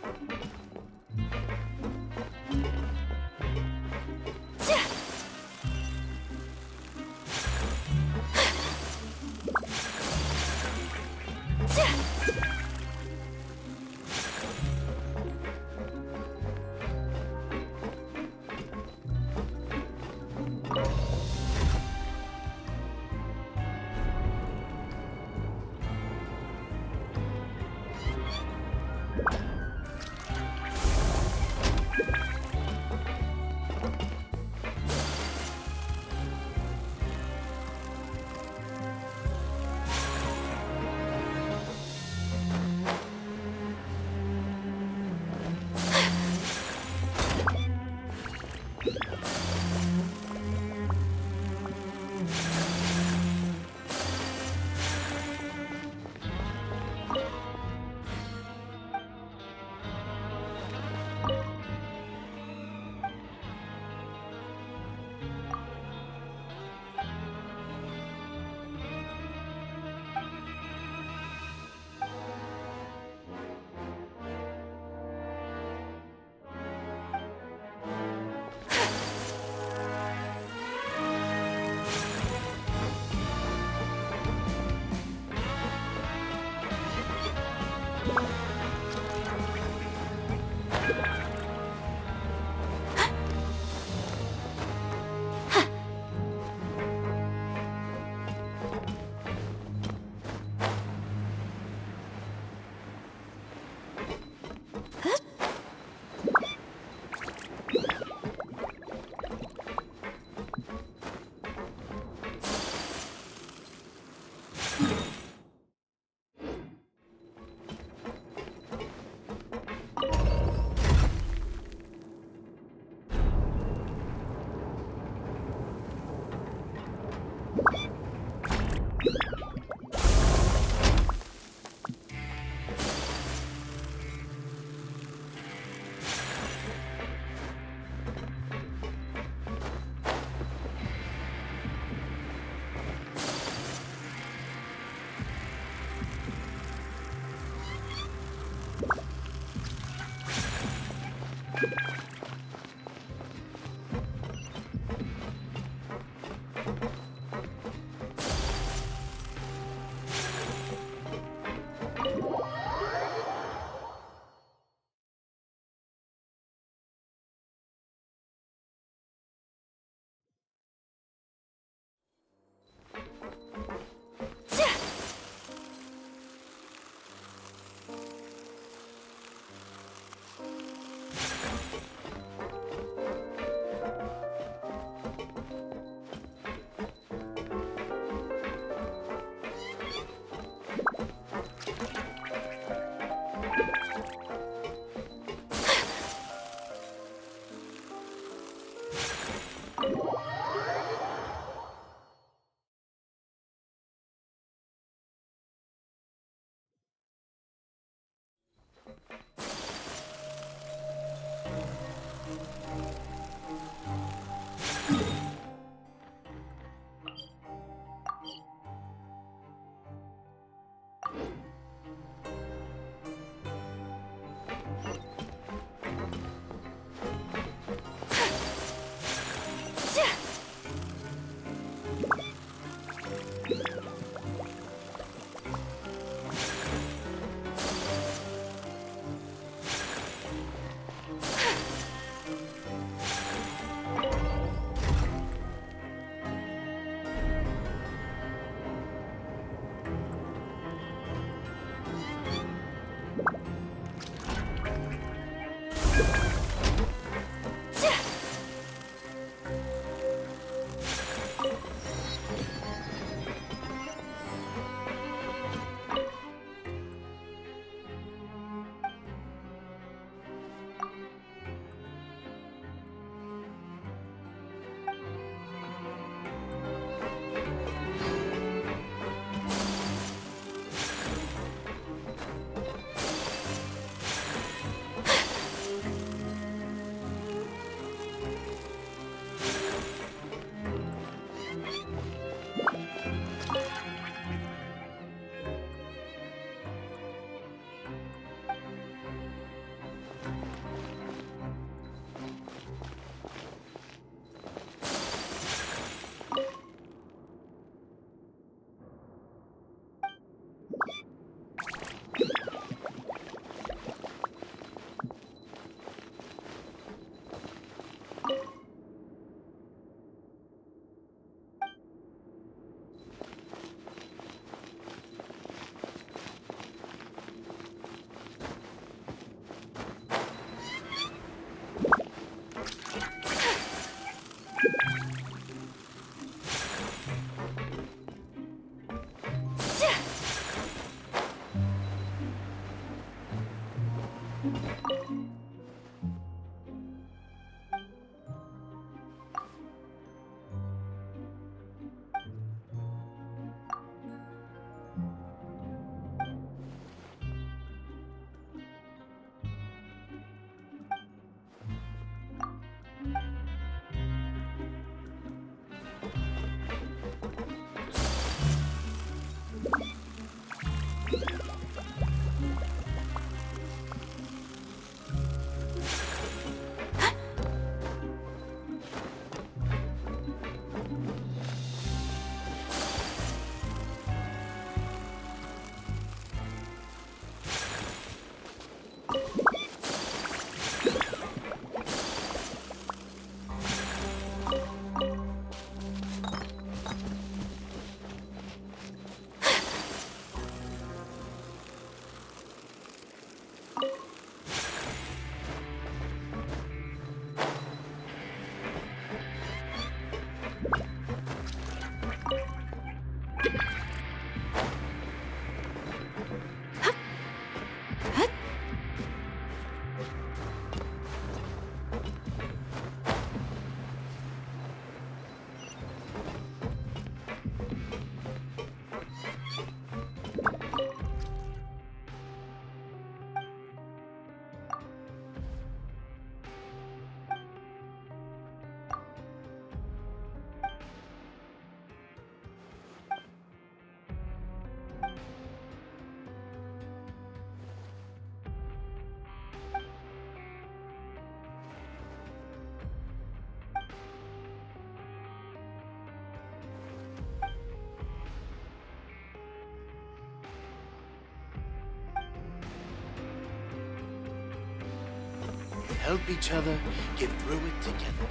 Speaker 14: Help each other get through it together.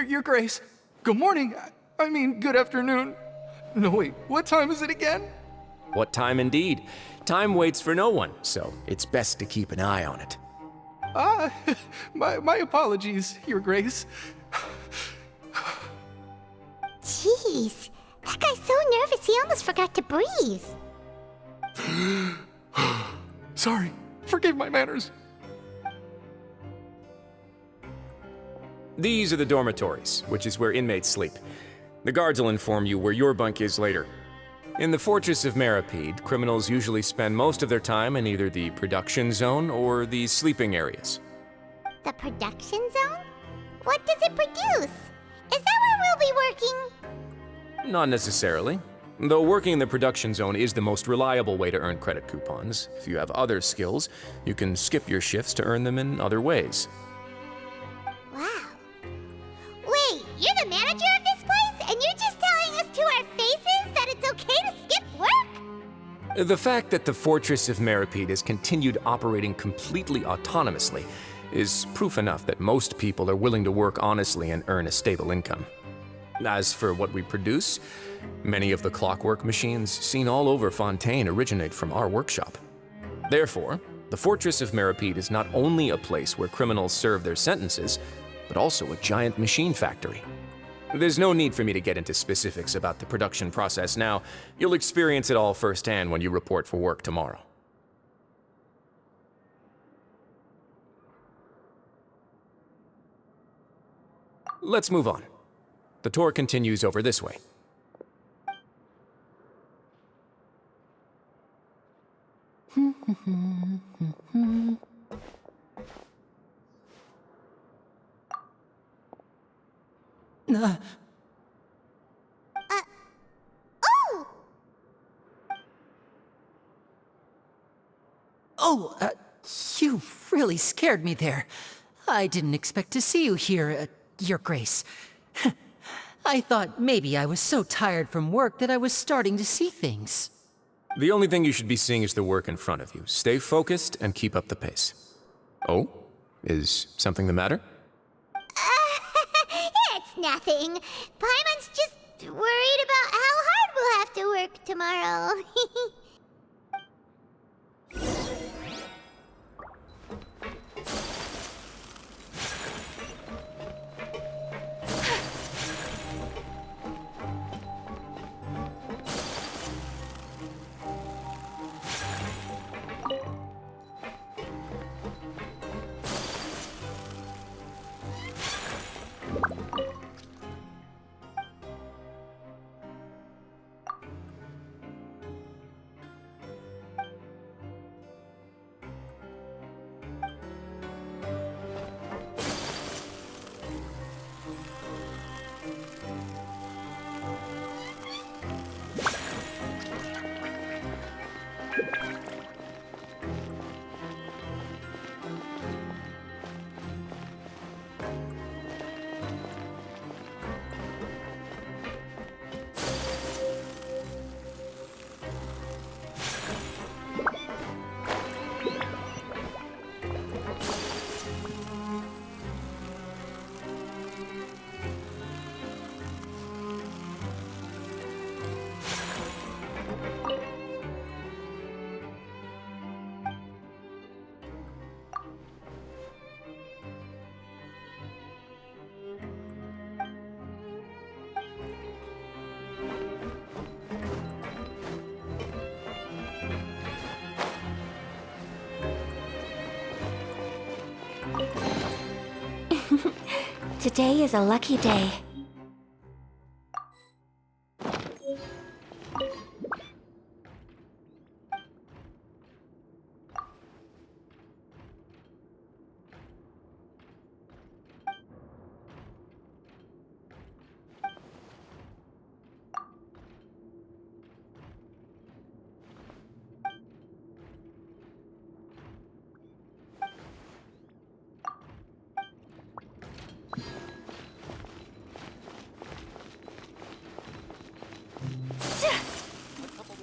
Speaker 15: Your Grace. Good morning. I mean, good afternoon. No, wait, what time is it again?
Speaker 11: What time indeed? Time waits for no one, so it's best to keep an eye on it.
Speaker 15: My apologies, Your Grace.
Speaker 1: Jeez, that guy's so nervous he almost forgot to breathe.
Speaker 15: Sorry, forgive my manners.
Speaker 11: These are the dormitories, which is where inmates sleep. The guards will inform you where your bunk is later. In the Fortress of Meripede, criminals usually spend most of their time in either the production zone or the sleeping areas.
Speaker 1: The production zone? What does it produce? Is that where we'll be working?
Speaker 11: Not necessarily. Though working in the production zone is the most reliable way to earn credit coupons, if you have other skills, you can skip your shifts to earn them in other ways.
Speaker 1: Wow. Wait, you're the manager of this place, and you're just telling us to our faces that it's okay to skip work?
Speaker 11: The fact that the Fortress of Meripede has continued operating completely autonomously is proof enough that most people are willing to work honestly and earn a stable income. As for what we produce, many of the clockwork machines seen all over Fontaine originate from our workshop. Therefore, the Fortress of Meripede is not only a place where criminals serve their sentences, but also a giant machine factory. There's no need for me to get into specifics about the production process now. You'll experience it all firsthand when you report for work tomorrow. Let's move on. The tour continues over this way.
Speaker 16: You really scared me there. I didn't expect to see you here, Your Grace. I thought maybe I was so tired from work that I was starting to see things.
Speaker 11: The only thing you should be seeing is the work in front of you. Stay focused and keep up the pace. Oh? Is something the matter?
Speaker 1: It's nothing. Paimon's just worried about how hard we'll have to work tomorrow.
Speaker 8: Today is a lucky day.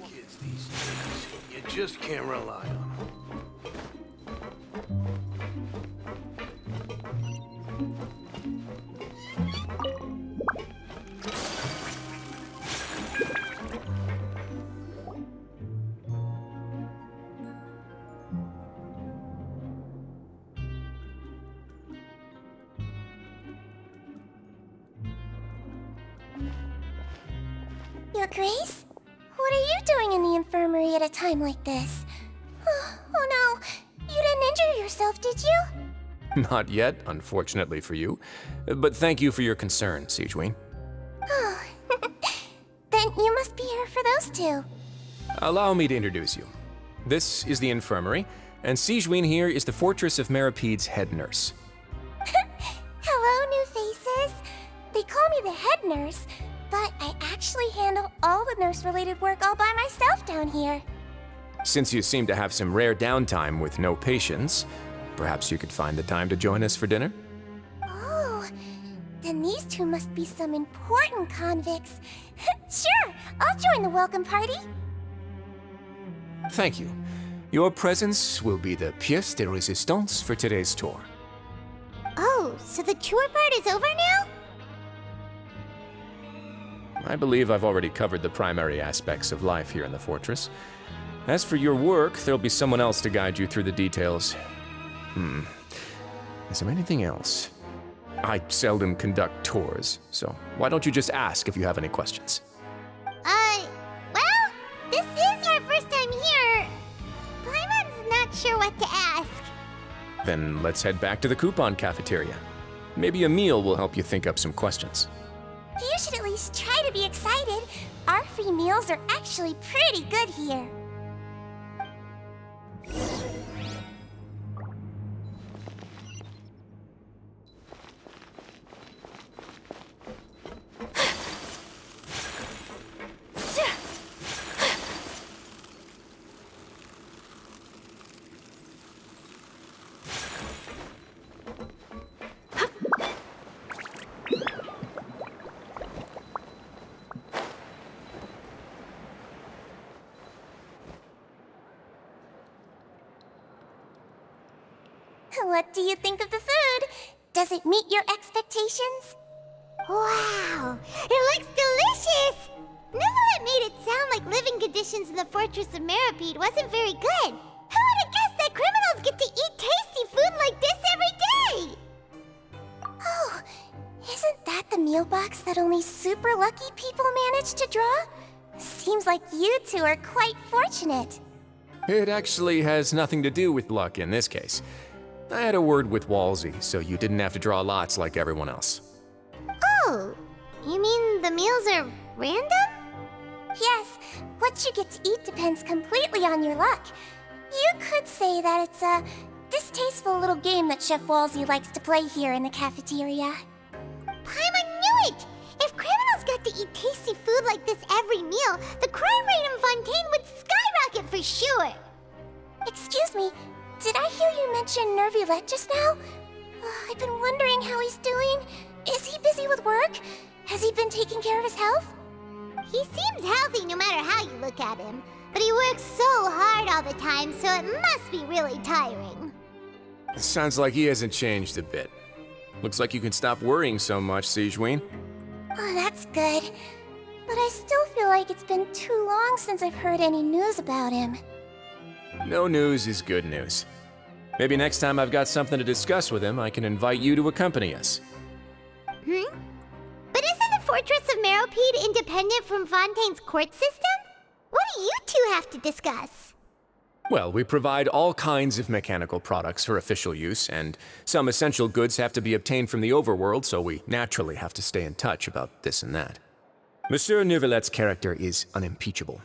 Speaker 14: Kids these days, you just can't rely on them.
Speaker 1: Your Grace? What are you doing in the infirmary at a time like this? Oh no, you didn't injure yourself, did you?
Speaker 11: Not yet, unfortunately for you. But thank you for your concern, Sigeween.
Speaker 1: Oh, then you must be here for those two.
Speaker 11: Allow me to introduce you. This is the infirmary, and Sigeween here is the Fortress of Merapede's head nurse.
Speaker 1: Hello, new faces. They call me the head nurse, but I actually handle all the nurse-related work all by myself down here.
Speaker 11: Since you seem to have some rare downtime with no patients, perhaps you could find the time to join us for dinner?
Speaker 1: Oh, then these two must be some important convicts. Sure, I'll join the welcome party.
Speaker 11: Thank you. Your presence will be the pièce de résistance for today's tour.
Speaker 1: Oh, so the tour part is over now?
Speaker 11: I believe I've already covered the primary aspects of life here in the fortress. As for your work, there'll be someone else to guide you through the details. Is there anything else? I seldom conduct tours, so why don't you just ask if you have any questions?
Speaker 1: Well, this is our first time here. Paimon's not sure what to ask.
Speaker 11: Then let's head back to the coupon cafeteria. Maybe a meal will help you think up some questions.
Speaker 1: You should at least try to be excited. Our free meals are actually pretty good here. What do you think of the food? Does it meet your expectations? Wow, it looks delicious! Neverlet made it sound like living conditions in the Fortress of Meripede wasn't very good. Who would have guessed that criminals get to eat tasty food like this every day? Oh, isn't that the meal box that only super lucky people manage to draw? Seems like you two are quite fortunate.
Speaker 11: It actually has nothing to do with luck in this case. I had a word with Walsey, so you didn't have to draw lots like everyone else.
Speaker 1: Oh, you mean the meals are random? Yes, what you get to eat depends completely on your luck. You could say that it's a distasteful little game that Chef Walsey likes to play here in the cafeteria. Paimon knew it! If criminals got to eat tasty food like this every meal, the crime rate in Fontaine would skyrocket for sure! Excuse me, did I hear you mention Nervylette just now? I've been wondering how he's doing. Is he busy with work? Has he been taking care of his health? He seems healthy no matter how you look at him, but he works so hard all the time, so it must be really tiring.
Speaker 11: Sounds like he hasn't changed a bit. Looks like you can stop worrying so much, Sigewinne.
Speaker 1: Oh, that's good. But I still feel like it's been too long since I've heard any news about him.
Speaker 11: No news is good news. Maybe next time I've got something to discuss with him, I can invite you to accompany us.
Speaker 1: But isn't the Fortress of Meripede independent from Fontaine's court system? What do you two have to discuss?
Speaker 11: Well, we provide all kinds of mechanical products for official use, and some essential goods have to be obtained from the overworld, so we naturally have to stay in touch about this and that. Monsieur Nervylette's character is unimpeachable.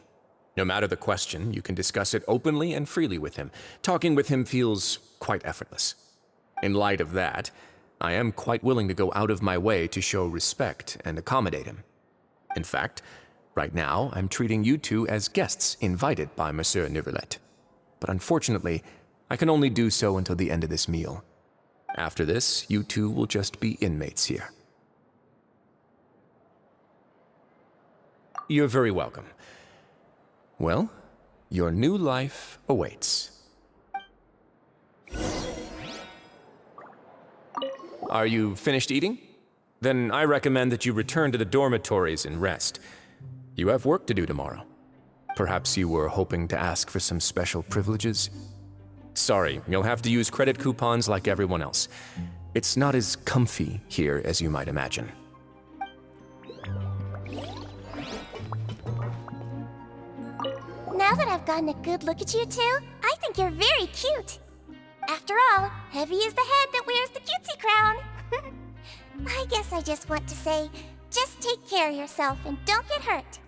Speaker 11: No matter the question, you can discuss it openly and freely with him. Talking with him feels quite effortless. In light of that, I am quite willing to go out of my way to show respect and accommodate him. In fact, right now, I'm treating you two as guests invited by Monsieur Nervylette. But unfortunately, I can only do so until the end of this meal. After this, you two will just be inmates here. You're very welcome. Well, your new life awaits. Are you finished eating? Then I recommend that you return to the dormitories and rest. You have work to do tomorrow. Perhaps you were hoping to ask for some special privileges? Sorry, you'll have to use credit coupons like everyone else. It's not as comfy here as you might imagine.
Speaker 1: Now that I've gotten a good look at you two, I think you're very cute. After all, heavy is the head that wears the cutesy crown. I guess I just want to say, just take care of yourself and don't get hurt.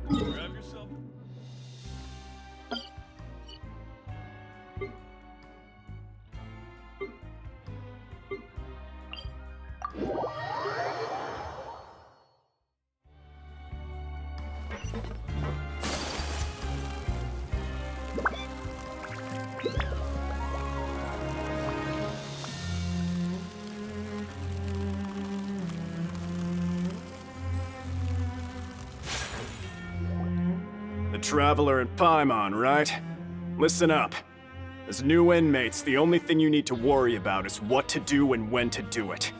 Speaker 12: Grab yourself.
Speaker 17: The Traveler and Paimon, right? Listen up. As new inmates, the only thing you need to worry about is what to do and when to do it.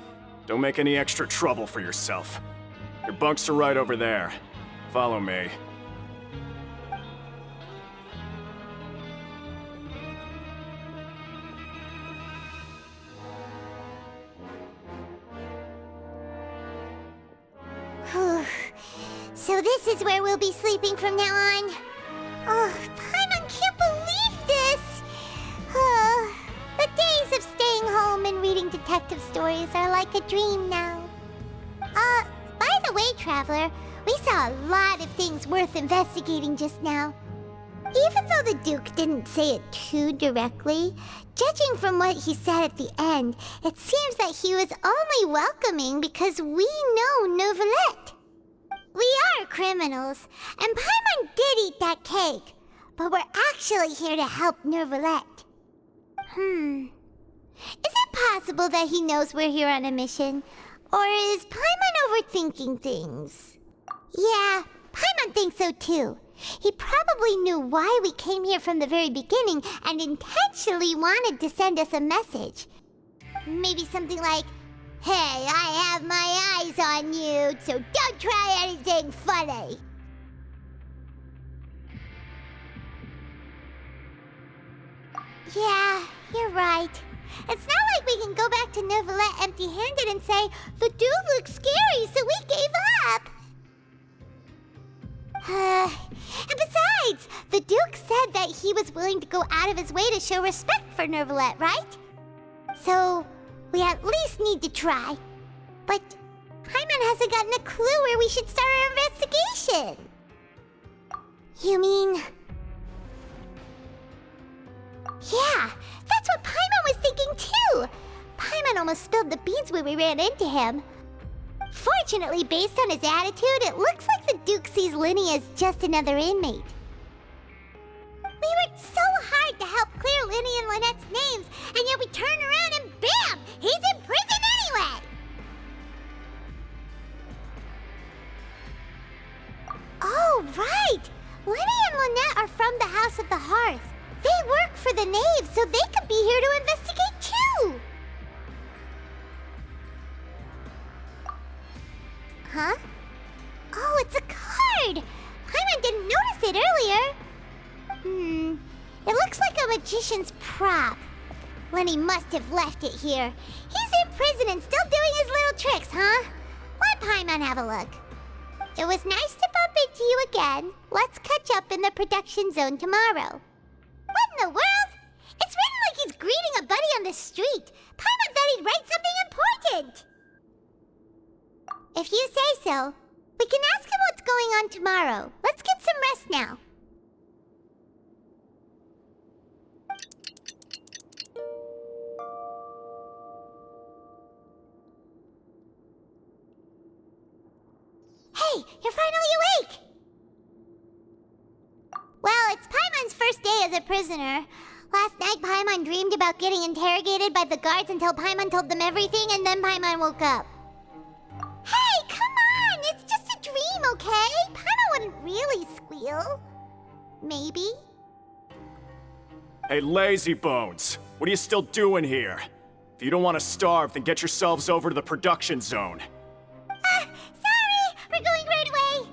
Speaker 17: Don't make any extra trouble for yourself. Your bunks are right over there. Follow me.
Speaker 1: So this is where we'll be sleeping from now on. Oh, Paimon can't believe this! The days of staying home and reading detective stories are like a dream now. By the way, Traveler, we saw a lot of things worth investigating just now. Even though the Duke didn't say it too directly, judging from what he said at the end, it seems that he was only welcoming because we know Nervylette. We are criminals, and Paimon did eat that cake, but we're actually here to help Nervylette. Is it possible that he knows we're here on a mission. Or is Paimon overthinking things? Yeah, Paimon thinks so too. He probably knew why we came here from the very beginning and intentionally wanted to send us a message. Maybe something like, "Hey, I have my eyes on you, so don't try anything funny." Yeah, you're right. It's not like we can go back to Neuvillette empty-handed and say, "The dude looks scary, so we gave up." And besides, the Duke said that he was willing to go out of his way to show respect for Neuvillette, right? So, we at least need to try. But Paimon hasn't gotten a clue where we should start our investigation. You mean... Yeah, that's what Paimon was thinking too! Paimon almost spilled the beans when we ran into him. Fortunately, based on his attitude, it looks like the Duke sees Linny as just another inmate. We worked so hard to help clear Linny and Lynette's names, and yet we turn around and bam! He's in prison anyway! Oh, right! Linny and Lynette are from the House of the Hearth. They work for the Knave, so they could be here to investigate too! Huh? Oh, it's a card! Paimon didn't notice it earlier. It looks like a magician's prop. Lenny must have left it here. He's in prison and still doing his little tricks, huh? Let Paimon have a look. It was nice to bump into you again. Let's catch up in the production zone tomorrow. What in the world? It's written like he's greeting a buddy on the street. Paimon thought he'd write something important. If you say so, we can ask him what's going on tomorrow. Let's get some rest now. Hey, you're finally awake! Well, it's Paimon's first day as a prisoner. Last night, Paimon dreamed about getting interrogated by the guards until Paimon told them everything, and then Paimon woke up. Hey, come on! It's just a dream, okay? Paimon wouldn't really squeal. Maybe?
Speaker 17: Hey, lazy bones! What are you still doing here? If you don't want to starve, then get yourselves over to the production zone.
Speaker 1: Sorry! We're going right away!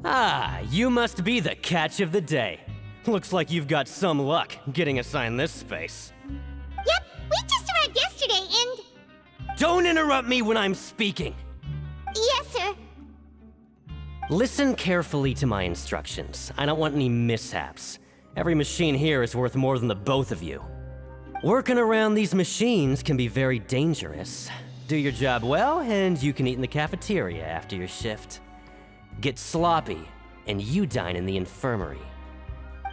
Speaker 18: Ah, you must be the catch of the day. Looks like you've got some luck getting assigned this space.
Speaker 1: Yep, we just arrived yesterday and...
Speaker 18: Don't interrupt me when I'm speaking!
Speaker 1: Yes, sir.
Speaker 18: Listen carefully to my instructions. I don't want any mishaps. Every machine here is worth more than the both of you. Working around these machines can be very dangerous. Do your job well, and you can eat in the cafeteria after your shift. Get sloppy, and you dine in the infirmary.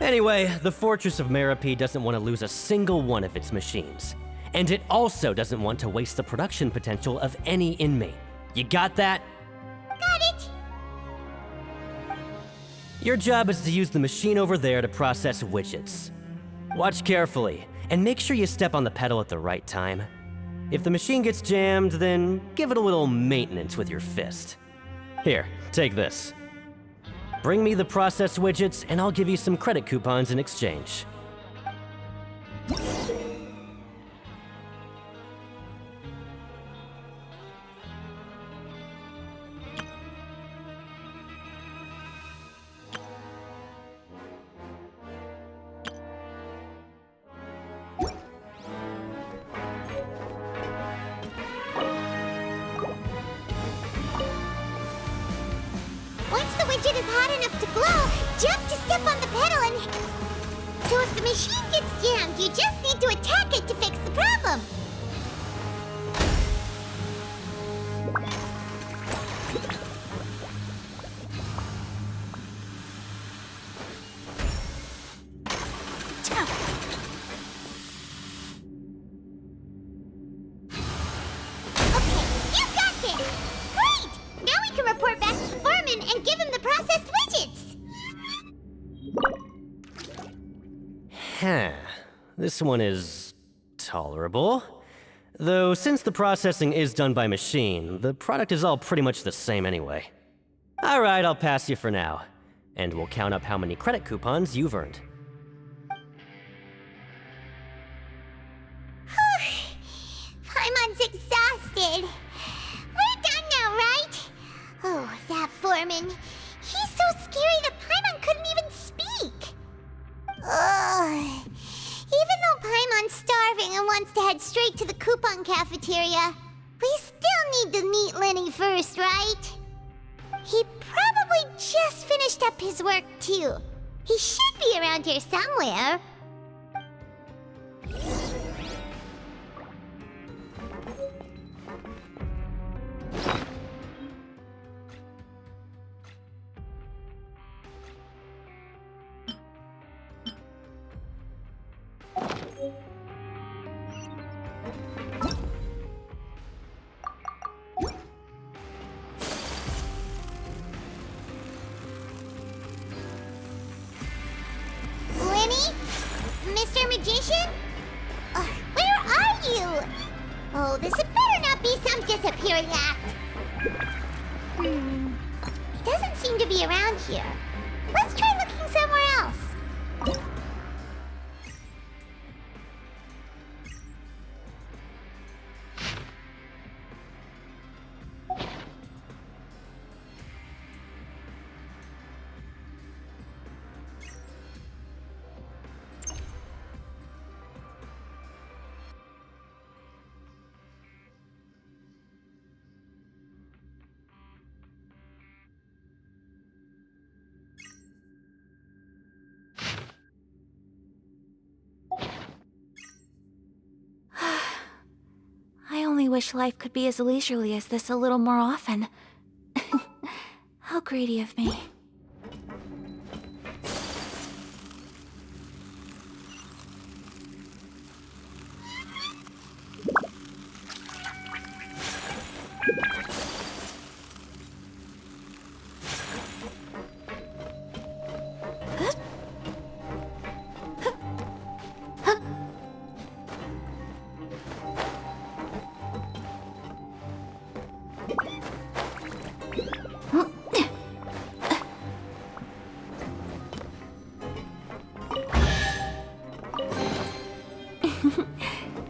Speaker 18: Anyway, the Fortress of Meropide doesn't want to lose a single one of its machines. And it also doesn't want to waste the production potential of any inmate. You got that?
Speaker 1: Got it!
Speaker 18: Your job is to use the machine over there to process widgets. Watch carefully, and make sure you step on the pedal at the right time. If the machine gets jammed, then give it a little maintenance with your fist. Here, take this. Bring me the processed widgets, and I'll give you some credit coupons in exchange.
Speaker 1: Once the widget is hot enough to glow, jump to step on the pedal and... So if the machine gets jammed, you just need to attack it to fix the problem. Okay, you got this! Great! Now we can report back to the foreman and give him the processed widgets!
Speaker 18: Huh. This one is tolerable. Though since the processing is done by machine, the product is all pretty much the same anyway. Alright, I'll pass you for now. And we'll count up how many credit coupons you've earned.
Speaker 1: Paimon's exhausted. We're done now, right? Oh, that foreman. He's so scary that Paimon couldn't even speak. Ugh. Even though Paimon's starving and wants to head straight to the coupon cafeteria, we still need to meet Lenny first, right? He probably just finished up his work, too. He should be around here somewhere. Lenny? Mr. Magician? Where are you? Oh, this had better not be some disappearing act. He doesn't seem to be around here. Let's try looking somewhere else.
Speaker 6: I only wish life could be as leisurely as this a little more often. How greedy of me.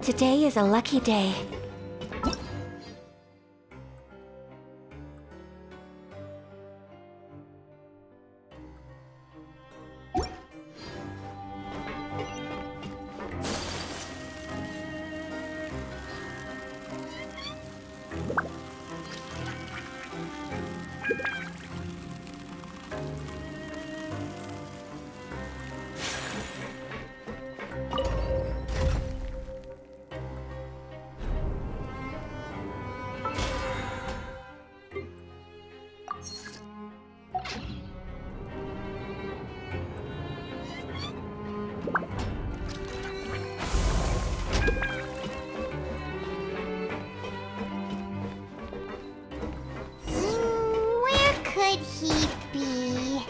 Speaker 6: Today is a lucky day.
Speaker 1: Where could he be?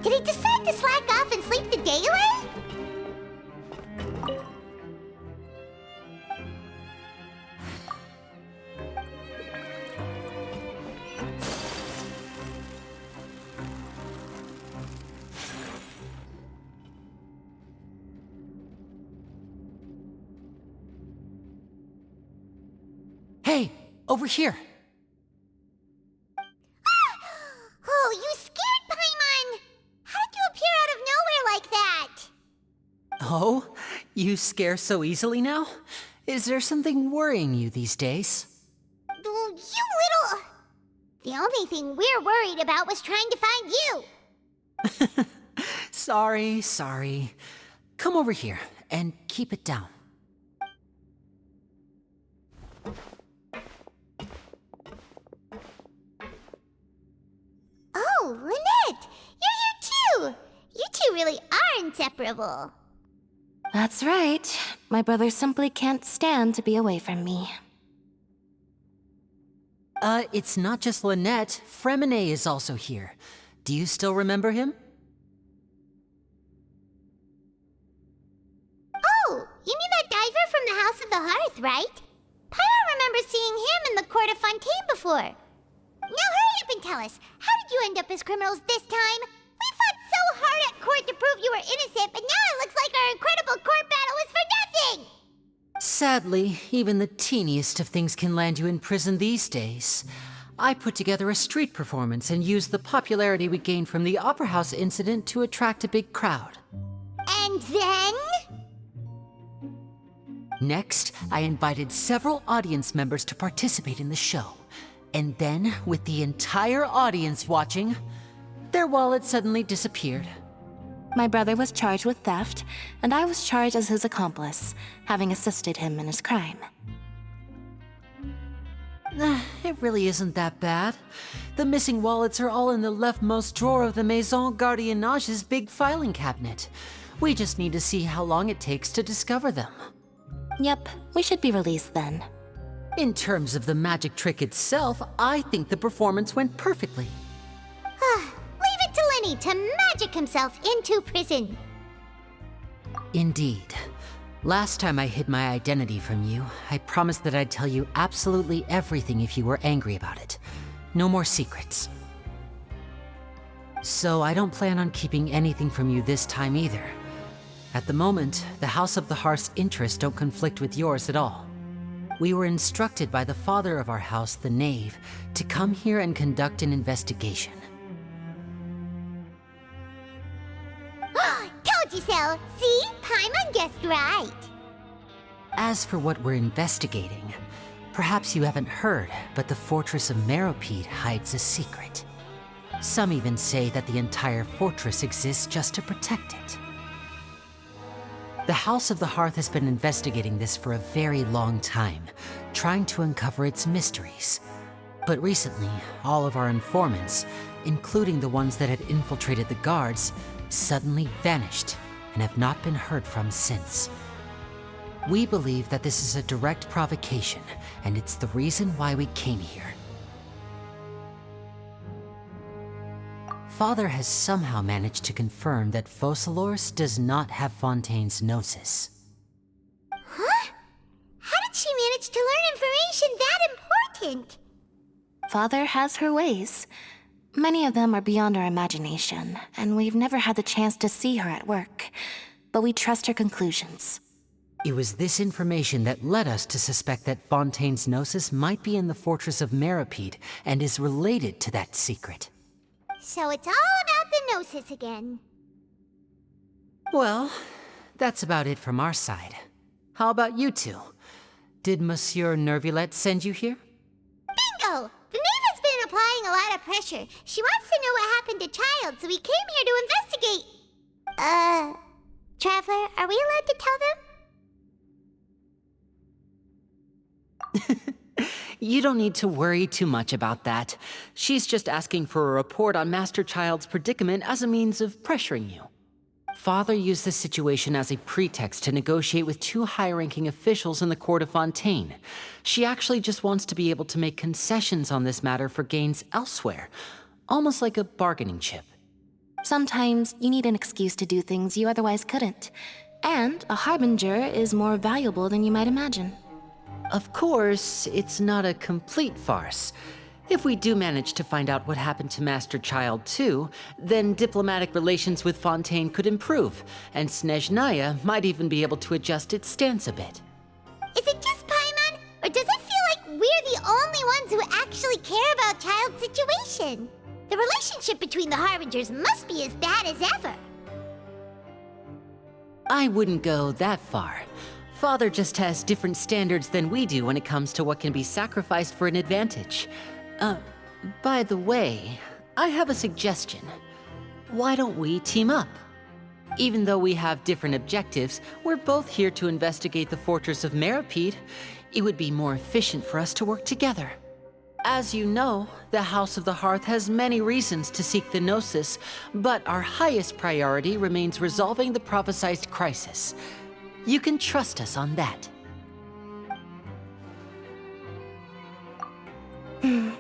Speaker 1: Did he decide to slack off and sleep the day away?
Speaker 16: Hey, over here.
Speaker 1: Oh, you scared Paimon! How did you appear out of nowhere like that?
Speaker 16: Oh, you scare so easily now? Is there something worrying you these days?
Speaker 1: You little... The only thing we're worried about was trying to find you.
Speaker 16: Sorry. Come over here and keep it down.
Speaker 1: Oh, Lynette! You're here too! You two really are inseparable.
Speaker 10: That's right. My brother simply can't stand to be away from me.
Speaker 16: It's not just Lynette. Fremine is also here. Do you still remember him?
Speaker 1: Oh, you mean that diver from the House of the Hearth, right? Pyro remembers seeing him in the Court of Fontaine before. Now hurry up and tell us, how did you end up as criminals this time? We fought so hard at court to prove you were innocent, but now it looks like our incredible court battle was for nothing!
Speaker 16: Sadly, even the teeniest of things can land you in prison these days. I put together a street performance and used the popularity we gained from the Opera House incident to attract a big crowd.
Speaker 1: And then?
Speaker 16: Next, I invited several audience members to participate in the show. And then, with the entire audience watching, their wallet suddenly disappeared.
Speaker 10: My brother was charged with theft, and I was charged as his accomplice, having assisted him in his crime.
Speaker 16: It really isn't that bad. The missing wallets are all in the leftmost drawer of the Maison Gardiennage's big filing cabinet. We just need to see how long it takes to discover them.
Speaker 10: Yep, we should be released then.
Speaker 16: In terms of the magic trick itself, I think the performance went perfectly.
Speaker 1: Leave it to Lenny to magic himself into prison.
Speaker 16: Indeed. Last time I hid my identity from you, I promised that I'd tell you absolutely everything if you were angry about it. No more secrets. So I don't plan on keeping anything from you this time either. At the moment, the House of the Hearth's interests don't conflict with yours at all. We were instructed by the father of our house, the Knave, to come here and conduct an investigation.
Speaker 1: Told you so! See? Paimon guessed right.
Speaker 16: As for what we're investigating, perhaps you haven't heard, but the fortress of Meropide hides a secret. Some even say that the entire fortress exists just to protect it. The House of the Hearth has been investigating this for a very long time, trying to uncover its mysteries. But recently, all of our informants, including the ones that had infiltrated the guards, suddenly vanished and have not been heard from since. We believe that this is a direct provocation, and it's the reason why we came here. Father has somehow managed to confirm that Focalors does not have Fontaine's Gnosis.
Speaker 1: Huh? How did she manage to learn information that important?
Speaker 10: Father has her ways. Many of them are beyond our imagination, and we've never had the chance to see her at work. But we trust her conclusions.
Speaker 16: It was this information that led us to suspect that Fontaine's Gnosis might be in the fortress of Meropide and is related to that secret.
Speaker 1: So it's all about the Gnosis again.
Speaker 16: Well, that's about it from our side. How about you two? Did Monsieur Nervulette send you here?
Speaker 1: Bingo! The Knave has been applying a lot of pressure. She wants to know what happened to Child, so we came here to investigate. Traveler, are we allowed to tell them?
Speaker 16: You don't need to worry too much about that. She's just asking for a report on Master Child's predicament as a means of pressuring you. Father used the situation as a pretext to negotiate with two high-ranking officials in the court of Fontaine. She actually just wants to be able to make concessions on this matter for gains elsewhere, almost like a bargaining chip.
Speaker 6: Sometimes you need an excuse to do things you otherwise couldn't. And a harbinger is more valuable than you might imagine.
Speaker 16: Of course, it's not a complete farce. If we do manage to find out what happened to Master Child 2, then diplomatic relations with Fontaine could improve, and Snezhnaya might even be able to adjust its stance a bit.
Speaker 1: Is it just Paimon, or does it feel like we're the only ones who actually care about Child's situation? The relationship between the Harbingers must be as bad as ever.
Speaker 16: I wouldn't go that far. Father just has different standards than we do when it comes to what can be sacrificed for an advantage. By the way, I have a suggestion. Why don't we team up? Even though we have different objectives, we're both here to investigate the fortress of Meropide. It would be more efficient for us to work together. As you know, the House of the Hearth has many reasons to seek the Gnosis, but our highest priority remains resolving the prophesized crisis. You can trust us on that.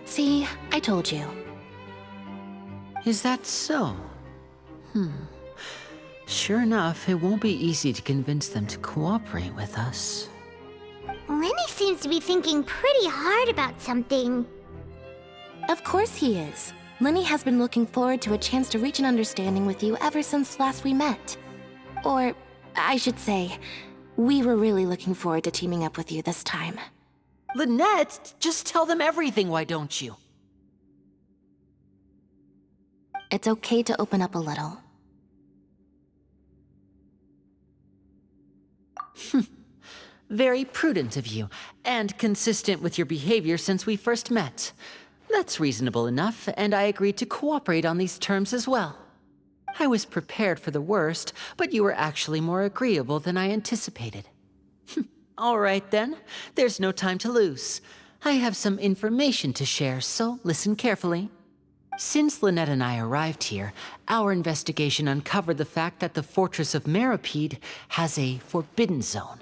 Speaker 6: See, I told you.
Speaker 16: Is that so? Sure enough, it won't be easy to convince them to cooperate with us.
Speaker 1: Lenny seems to be thinking pretty hard about something.
Speaker 6: Of course he is. Lenny has been looking forward to a chance to reach an understanding with you ever since last we met. Or, I should say, we were really looking forward to teaming up with you this time.
Speaker 16: Lynette, just tell them everything, why don't you?
Speaker 6: It's okay to open up a little.
Speaker 16: Very prudent of you, and consistent with your behavior since we first met. That's reasonable enough, and I agreed to cooperate on these terms as well. I was prepared for the worst, but you were actually more agreeable than I anticipated. All right then, there's no time to lose. I have some information to share, so listen carefully. Since Lynette and I arrived here, our investigation uncovered the fact that the Fortress of Meropide has a forbidden zone.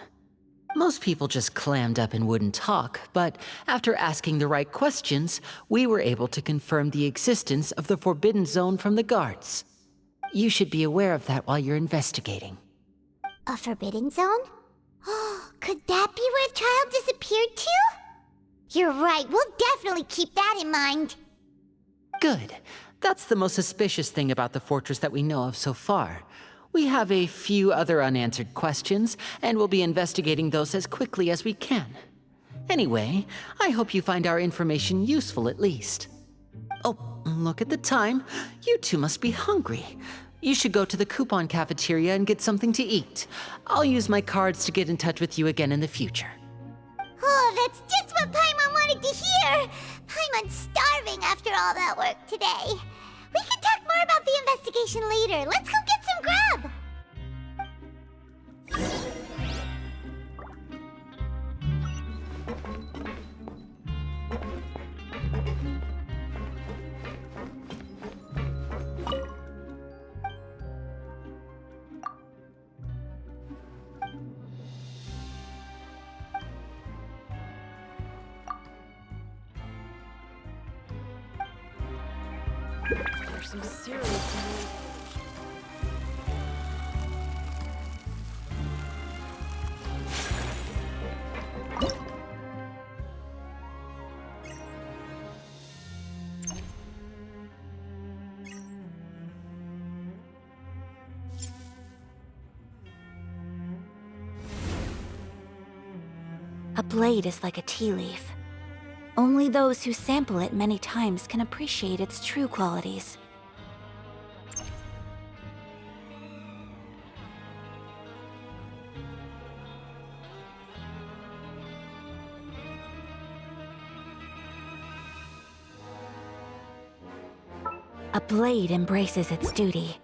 Speaker 16: Most people just clammed up and wouldn't talk, but after asking the right questions, we were able to confirm the existence of the forbidden zone from the guards. You should be aware of that while you're investigating.
Speaker 1: A forbidden zone? Could that be where Child disappeared to? You're right, we'll definitely keep that in mind.
Speaker 16: Good. That's the most suspicious thing about the fortress that we know of so far. We have a few other unanswered questions, and we'll be investigating those as quickly as we can. Anyway, I hope you find our information useful at least. Oh, look at the time. You two must be hungry. You should go to the coupon cafeteria and get something to eat. I'll use my cards to get in touch with you again in the future.
Speaker 1: Oh, that's just what Paimon wanted to hear! Paimon's starving after all that work today. We can talk more about the investigation later. Let's go get some grub!
Speaker 13: There's some serious news.
Speaker 6: A blade is like a tea leaf. Only those who sample it many times can appreciate its true qualities. A blade embraces its duty.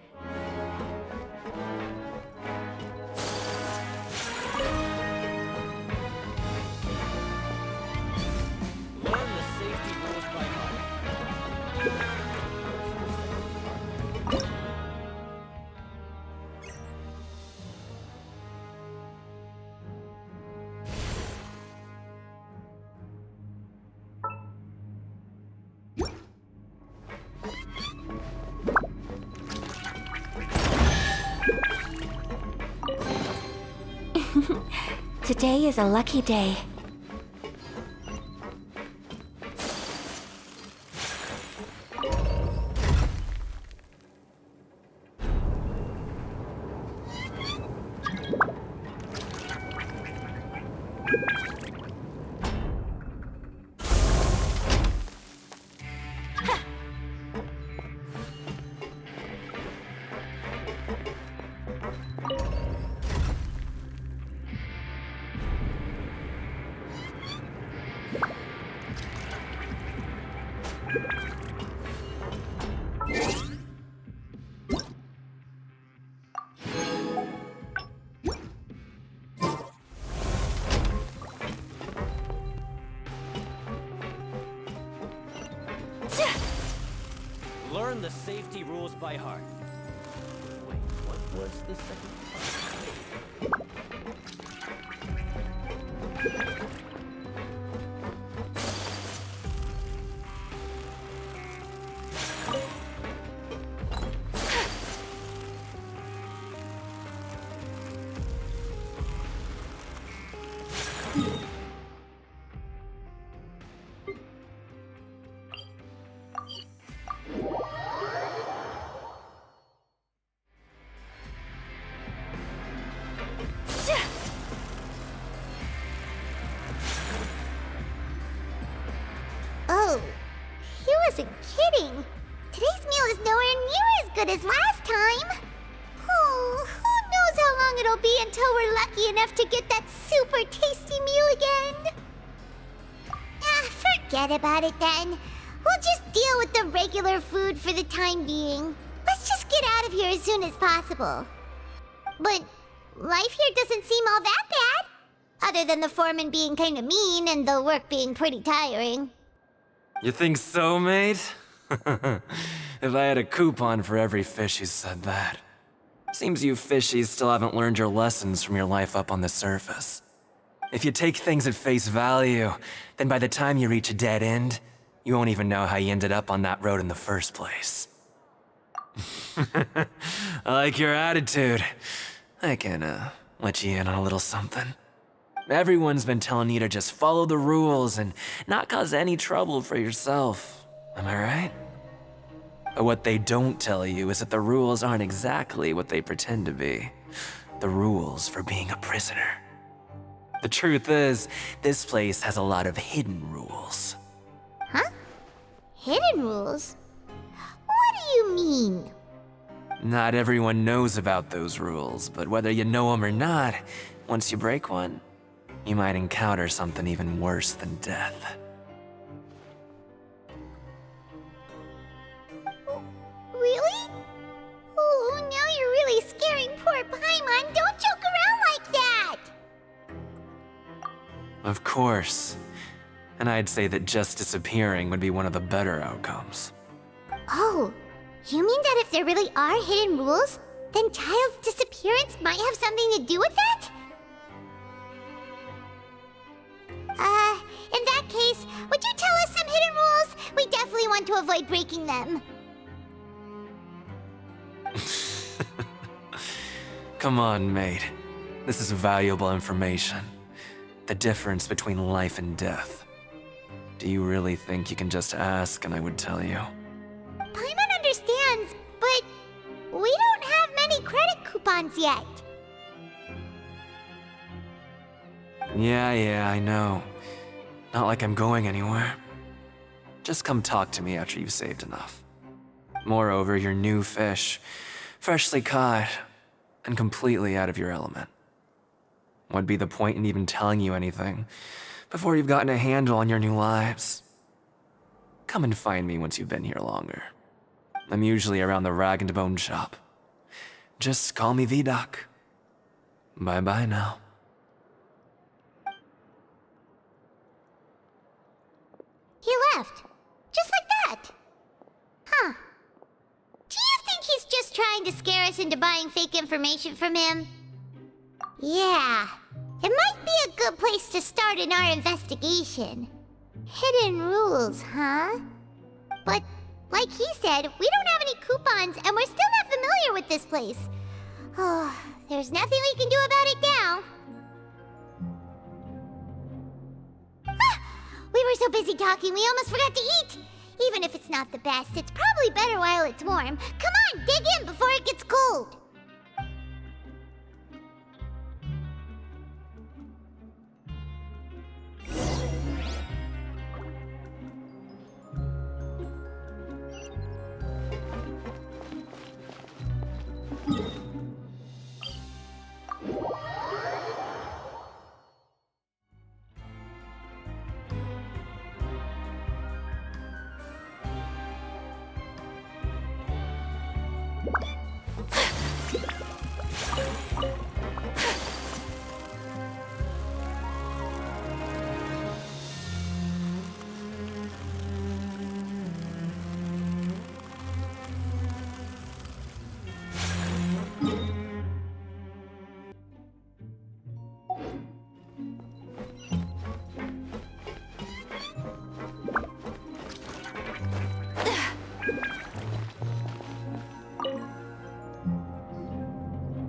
Speaker 6: Today is a lucky day.
Speaker 18: Learn the safety rules by heart. Wait, what was the second part?
Speaker 1: Oh, he wasn't kidding. Today's meal is nowhere near as good as last time. Oh, who knows how long it'll be until we're lucky enough to get that super tasty meal again. Forget about it then. We'll just deal with the regular food for the time being. Let's just get out of here as soon as possible. But life here doesn't seem all that bad. Other than the foreman being kind of mean and the work being pretty tiring.
Speaker 3: You think so, mate? If I had a coupon for every fish who said that. Seems you fishies still haven't learned your lessons from your life up on the surface. If you take things at face value, then by the time you reach a dead end, you won't even know how you ended up on that road in the first place. I like your attitude. I can, let you in on a little something. Everyone's been telling you to just follow the rules and not cause any trouble for yourself. Am I right? But what they don't tell you is that the rules aren't exactly what they pretend to be. The rules for being a prisoner. The truth is, this place has a lot of hidden rules.
Speaker 1: Huh? Hidden rules? What do you mean?
Speaker 3: Not everyone knows about those rules, but whether you know them or not, once you break one, you might encounter something even worse than death.
Speaker 1: Really? Oh, now you're really scaring poor Paimon. Don't joke around like that!
Speaker 3: Of course. And I'd say that just disappearing would be one of the better outcomes.
Speaker 1: Oh, you mean that if there really are hidden rules, then Child's disappearance might have something to do with that? In that case, would you tell us some hidden rules? We definitely want to avoid breaking them.
Speaker 3: Come on, mate. This is valuable information. The difference between life and death. Do you really think you can just ask and I would tell you?
Speaker 1: Paimon understands, but we don't have many credit coupons yet.
Speaker 3: Yeah, I know. Not like I'm going anywhere. Just come talk to me after you've saved enough. Moreover, you're new fish, freshly caught, and completely out of your element. What'd be the point in even telling you anything before you've gotten a handle on your new lives? Come and find me once you've been here longer. I'm usually around the rag and bone shop. Just call me V-Doc. Bye-bye now.
Speaker 1: He left. Just like that. Huh. Do you think he's just trying to scare us into buying fake information from him? Yeah. It might be a good place to start in our investigation. Hidden rules, huh? But, like he said, we don't have any coupons and we're still not familiar with this place. Oh, there's nothing we can do about it now. were so busy talking, we almost forgot to eat. Even if it's not the best, it's probably better while it's warm. Come on, dig in before it gets cold.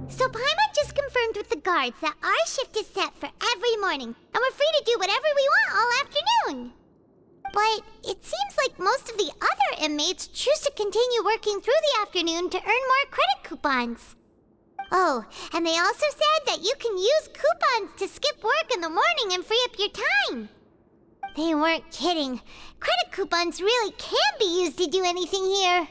Speaker 1: So Paimon just confirmed with the guards that our shift is set for every morning, and we're free to do whatever we want all afternoon. But it seems like most of the other inmates choose to continue working through the afternoon to earn more credit coupons. Oh, and they also said that you can use coupons to skip work in the morning and free up your time. They weren't kidding. Credit coupons really can be used to do anything here.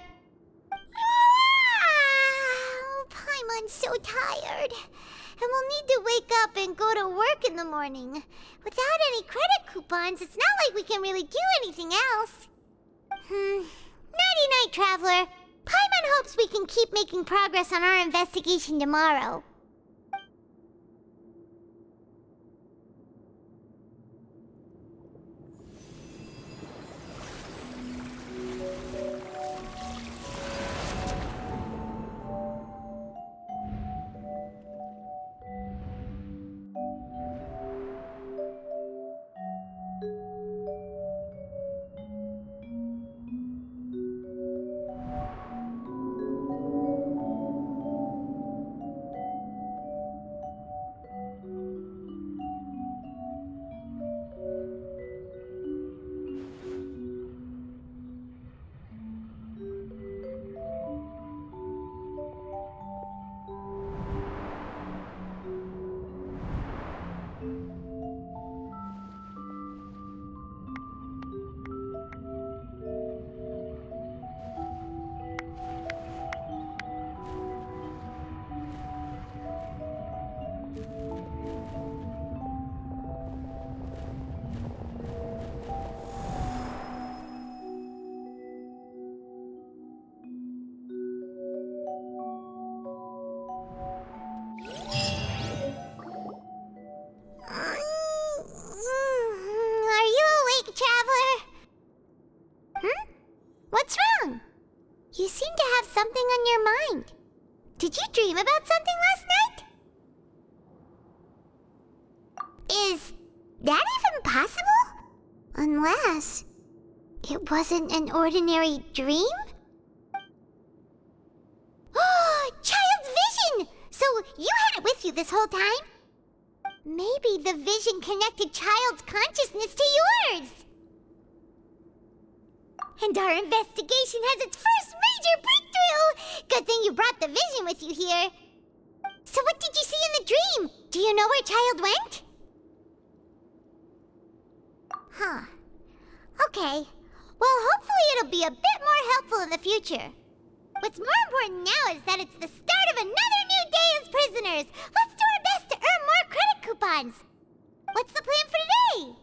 Speaker 1: Paimon's so tired. And we'll need to wake up and go to work in the morning. Without any credit coupons, it's not like we can really do anything else. Nighty-night, Traveler. Paimon hopes we can keep making progress on our investigation tomorrow. What's wrong? You seem to have something on your mind. Did you dream about something last night? Is that even possible? Unless it wasn't an ordinary dream? Oh, Child's vision! So you had it with you this whole time? Maybe the vision connected Child's consciousness to yours. And our investigation has its first major breakthrough! Good thing you brought the vision with you here. So what did you see in the dream? Do you know where Child went? Huh. Okay. Well, hopefully it'll be a bit more helpful in the future. What's more important now is that it's the start of another new day as prisoners. Let's do our best to earn more credit coupons. What's the plan for today?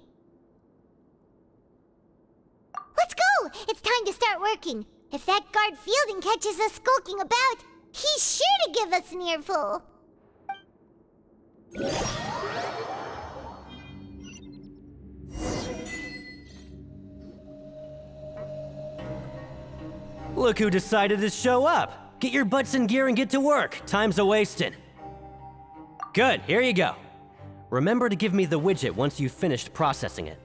Speaker 1: Let's go! It's time to start working. If that guard Fielding catches us skulking about, he's sure to give us an earful.
Speaker 18: Look who decided to show up. Get your butts in gear and get to work. Time's a-wasting. Good, here you go. Remember to give me the widget once you've finished processing it.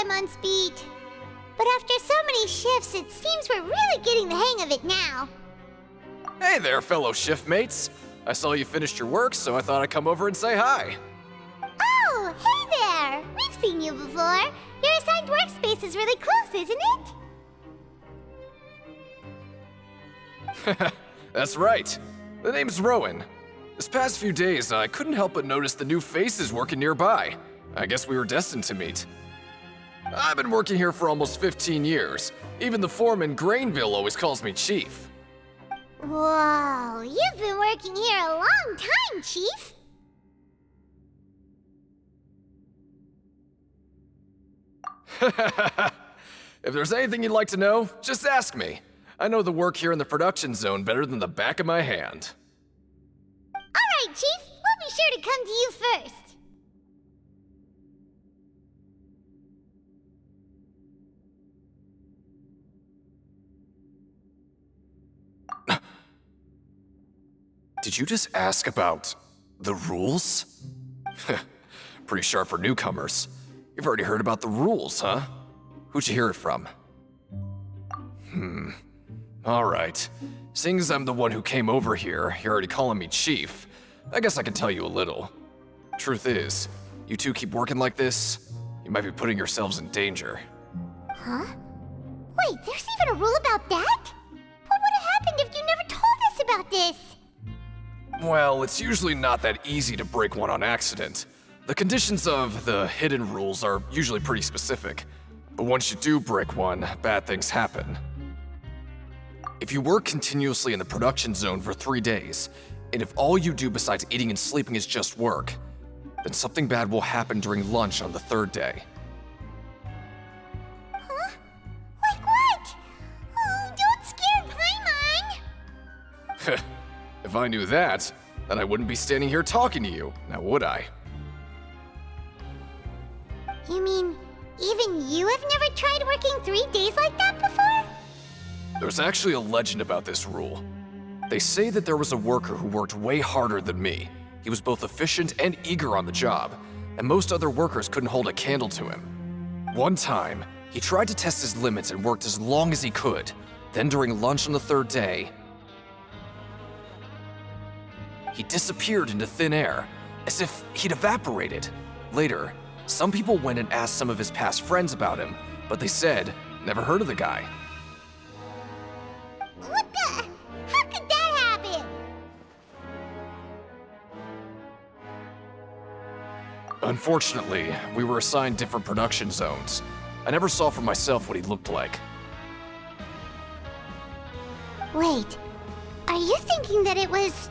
Speaker 1: Paimon's beat. But after so many shifts, it seems we're really getting the hang of it now.
Speaker 19: Hey there, fellow shift mates. I saw you finished your work, so I thought I'd come over and say hi.
Speaker 1: Oh, hey there! We've seen you before. Your assigned workspace is really close, isn't it?
Speaker 19: That's right. The name's Rowan. This past few days, I couldn't help but notice the new faces working nearby. I guess we were destined to meet. I've been working here for almost 15 years. Even the foreman, Grainville, always calls me Chief.
Speaker 1: Whoa, you've been working here a long time, Chief.
Speaker 19: If there's anything you'd like to know, just ask me. I know the work here in the production zone better than the back of my hand.
Speaker 1: All right, Chief. We'll be sure to come to you first.
Speaker 19: Did you just ask about the rules? Pretty sharp for newcomers. You've already heard about the rules, huh? Who'd you hear it from? Alright. Seeing as I'm the one who came over here, you're already calling me Chief. I guess I can tell you a little. Truth is, you two keep working like this, you might be putting yourselves in danger.
Speaker 1: Huh? Wait, there's even a rule about that? What would have happened if you never told us about this?
Speaker 19: Well, it's usually not that easy to break one on accident. The conditions of the hidden rules are usually pretty specific. But once you do break one, bad things happen. If you work continuously in the production zone for 3 days, and if all you do besides eating and sleeping is just work, then something bad will happen during lunch on the 3rd day.
Speaker 1: Huh? Like what? Oh, don't scare Paimon!
Speaker 19: If I knew that, then I wouldn't be standing here talking to you, now would I?
Speaker 1: You mean, even you have never tried working 3 days like that before?
Speaker 19: There's actually a legend about this rule. They say that there was a worker who worked way harder than me. He was both efficient and eager on the job, and most other workers couldn't hold a candle to him. One time, he tried to test his limits and worked as long as he could. Then during lunch on the 3rd day, he disappeared into thin air, as if he'd evaporated. Later, some people went and asked some of his past friends about him, but they said, never heard of the guy.
Speaker 1: What the? How could that happen?
Speaker 19: Unfortunately, we were assigned different production zones. I never saw for myself what he looked like.
Speaker 1: Wait, are you thinking that it was...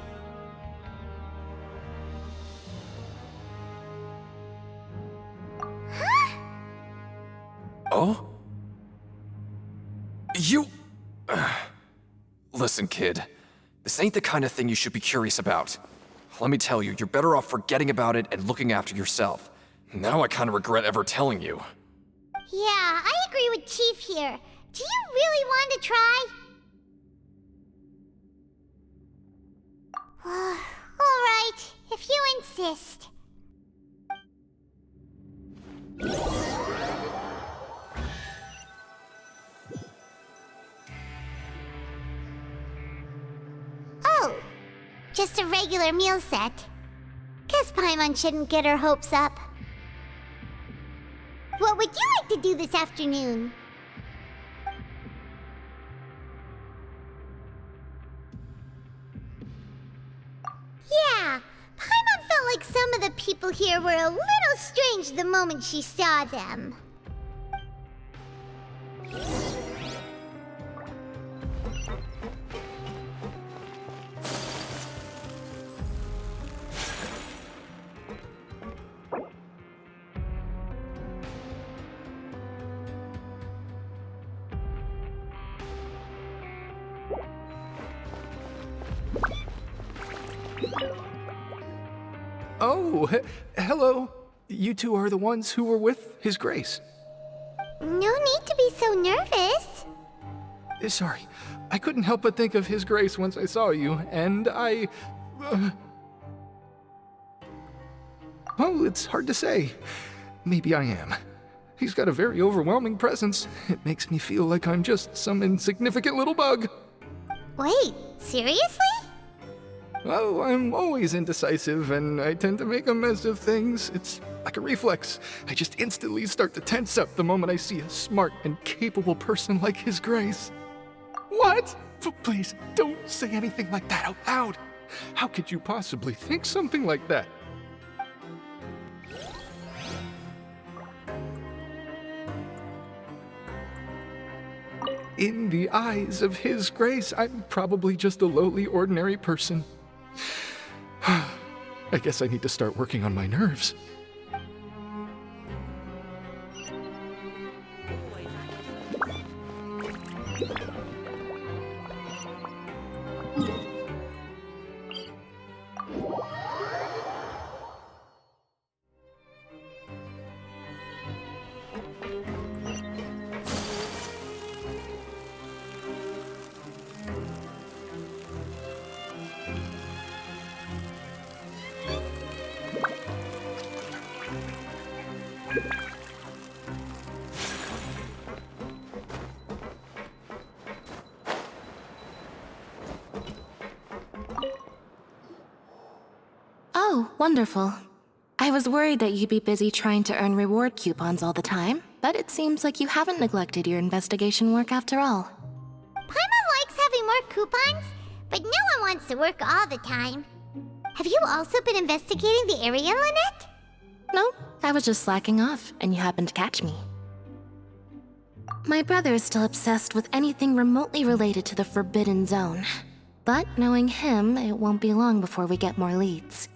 Speaker 1: Huh?
Speaker 19: Oh? You... Listen, kid. This ain't the kind of thing you should be curious about. Let me tell you, you're better off forgetting about it and looking after yourself. Now I kind of regret ever telling you.
Speaker 1: Yeah, I agree with Chief here. Do you really want to try? All right, if you insist. Oh, just a regular meal set. Guess Paimon shouldn't get her hopes up. What would you like to do this afternoon? Yeah, Paimon felt like some of the people here were a little strange the moment she saw them.
Speaker 15: Oh, hello. You two are the ones who were with His Grace.
Speaker 1: No need to be so nervous.
Speaker 15: Sorry, I couldn't help but think of His Grace once I saw you, and I... Well, it's hard to say. Maybe I am. He's got a very overwhelming presence. It makes me feel like I'm just some insignificant little bug.
Speaker 1: Wait, seriously?
Speaker 15: Oh, I'm always indecisive, and I tend to make a mess of things. It's like a reflex. I just instantly start to tense up the moment I see a smart and capable person like His Grace. What? Please, don't say anything like that out loud. How could you possibly think something like that? In the eyes of His Grace, I'm probably just a lowly, ordinary person. I guess I need to start working on my nerves.
Speaker 6: Oh, wonderful. I was worried that you'd be busy trying to earn reward coupons all the time, but it seems like you haven't neglected your investigation work after all.
Speaker 1: Paimon likes having more coupons, but no one wants to work all the time. Have you also been investigating the area, Lynette?
Speaker 6: No, I was just slacking off, and you happened to catch me. My brother is still obsessed with anything remotely related to the Forbidden Zone. But knowing him, it won't be long before we get more leads.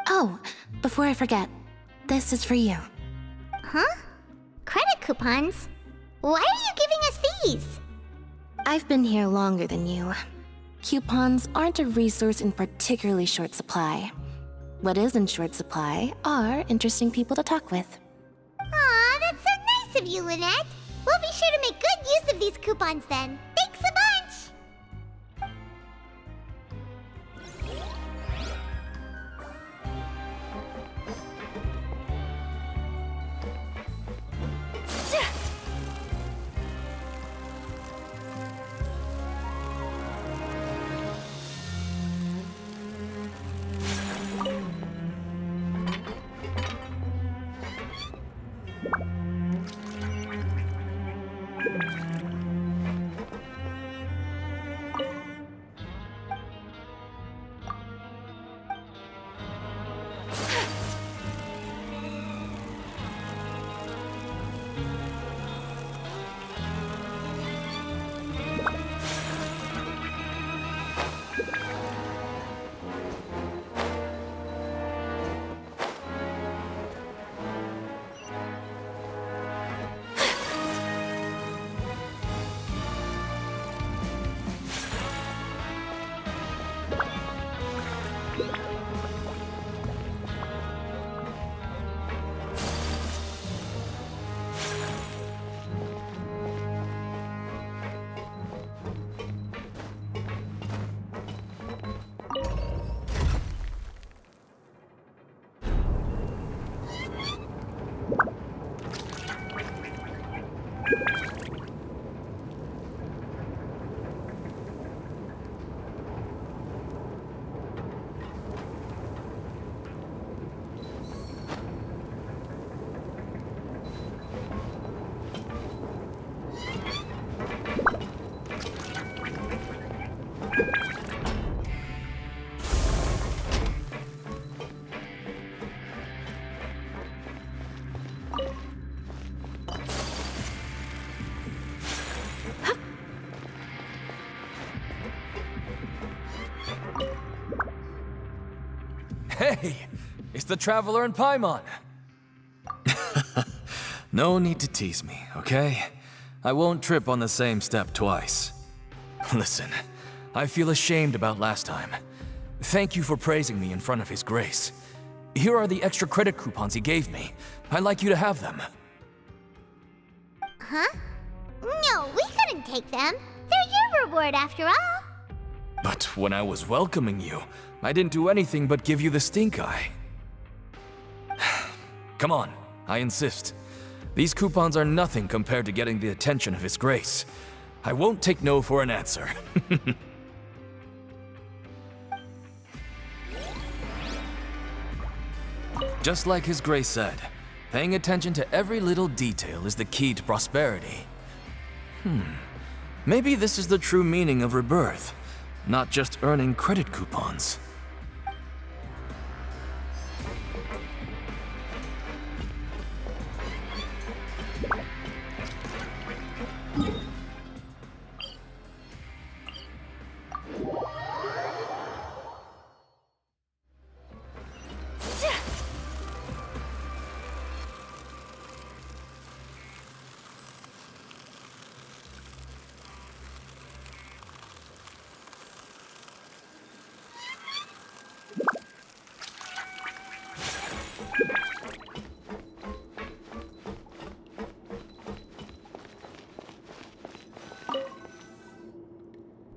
Speaker 6: Oh, before I forget, this is for you.
Speaker 1: Huh? Credit coupons? Why are you giving us these?
Speaker 6: I've been here longer than you. Coupons aren't a resource in particularly short supply. What is in short supply are interesting people to talk with.
Speaker 1: Aw, that's so nice of you, Lynette. We'll be sure to make good use of these coupons then. Thanks a bunch!
Speaker 3: Hey, it's the Traveler and Paimon. No need to tease me, okay? I won't trip on the same step twice. Listen, I feel ashamed about last time. Thank you for praising me in front of His Grace. Here are the extra credit coupons he gave me. I'd like you to have them.
Speaker 1: Huh? No, we couldn't take them. They're your reward after all.
Speaker 3: But when I was welcoming you, I didn't do anything but give you the stink eye. Come on, I insist. These coupons are nothing compared to getting the attention of His Grace. I won't take no for an answer. Just like His Grace said, paying attention to every little detail is the key to prosperity. Maybe this is the true meaning of rebirth, not just earning credit coupons.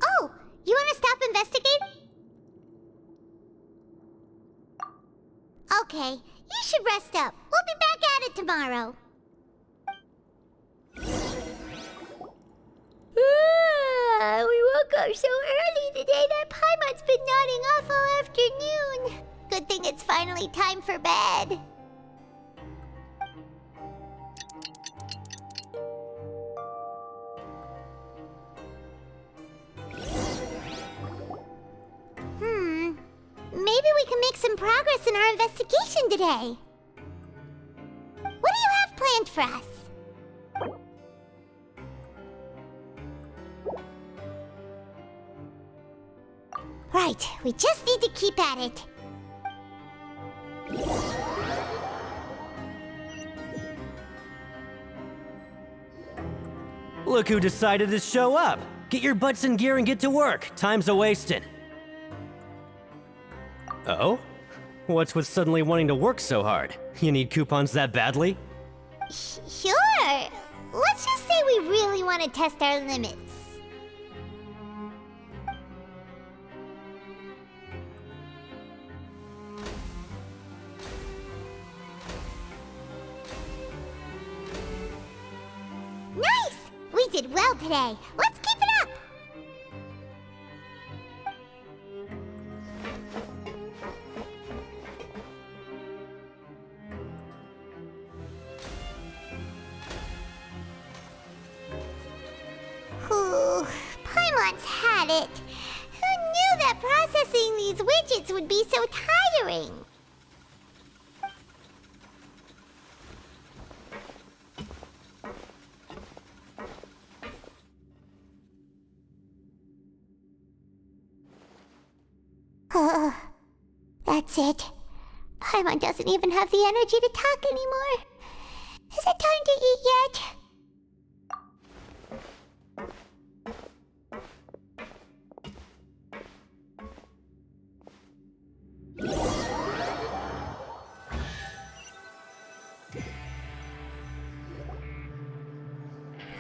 Speaker 1: Oh, you want to stop investigating? Okay, you should rest up. We'll be back at it tomorrow. We woke up so early today that Paimon's been nodding off all afternoon. Good thing it's finally time for bed. Maybe we can make some progress in our investigation today. What do you have planned for us? Right, we just need to keep at it.
Speaker 18: Look who decided to show up! Get your butts in gear and get to work. Time's a-wasting. Oh? What's with suddenly wanting to work so hard? You need coupons that badly?
Speaker 1: Sure. Let's just say we really want to test our limits. Nice! We did well today. Let's keep it up! Ooh, Paimon's had it. Who knew that processing these widgets would be so tiring? That's it. Paimon doesn't even have the energy to talk anymore. Is it time to eat yet?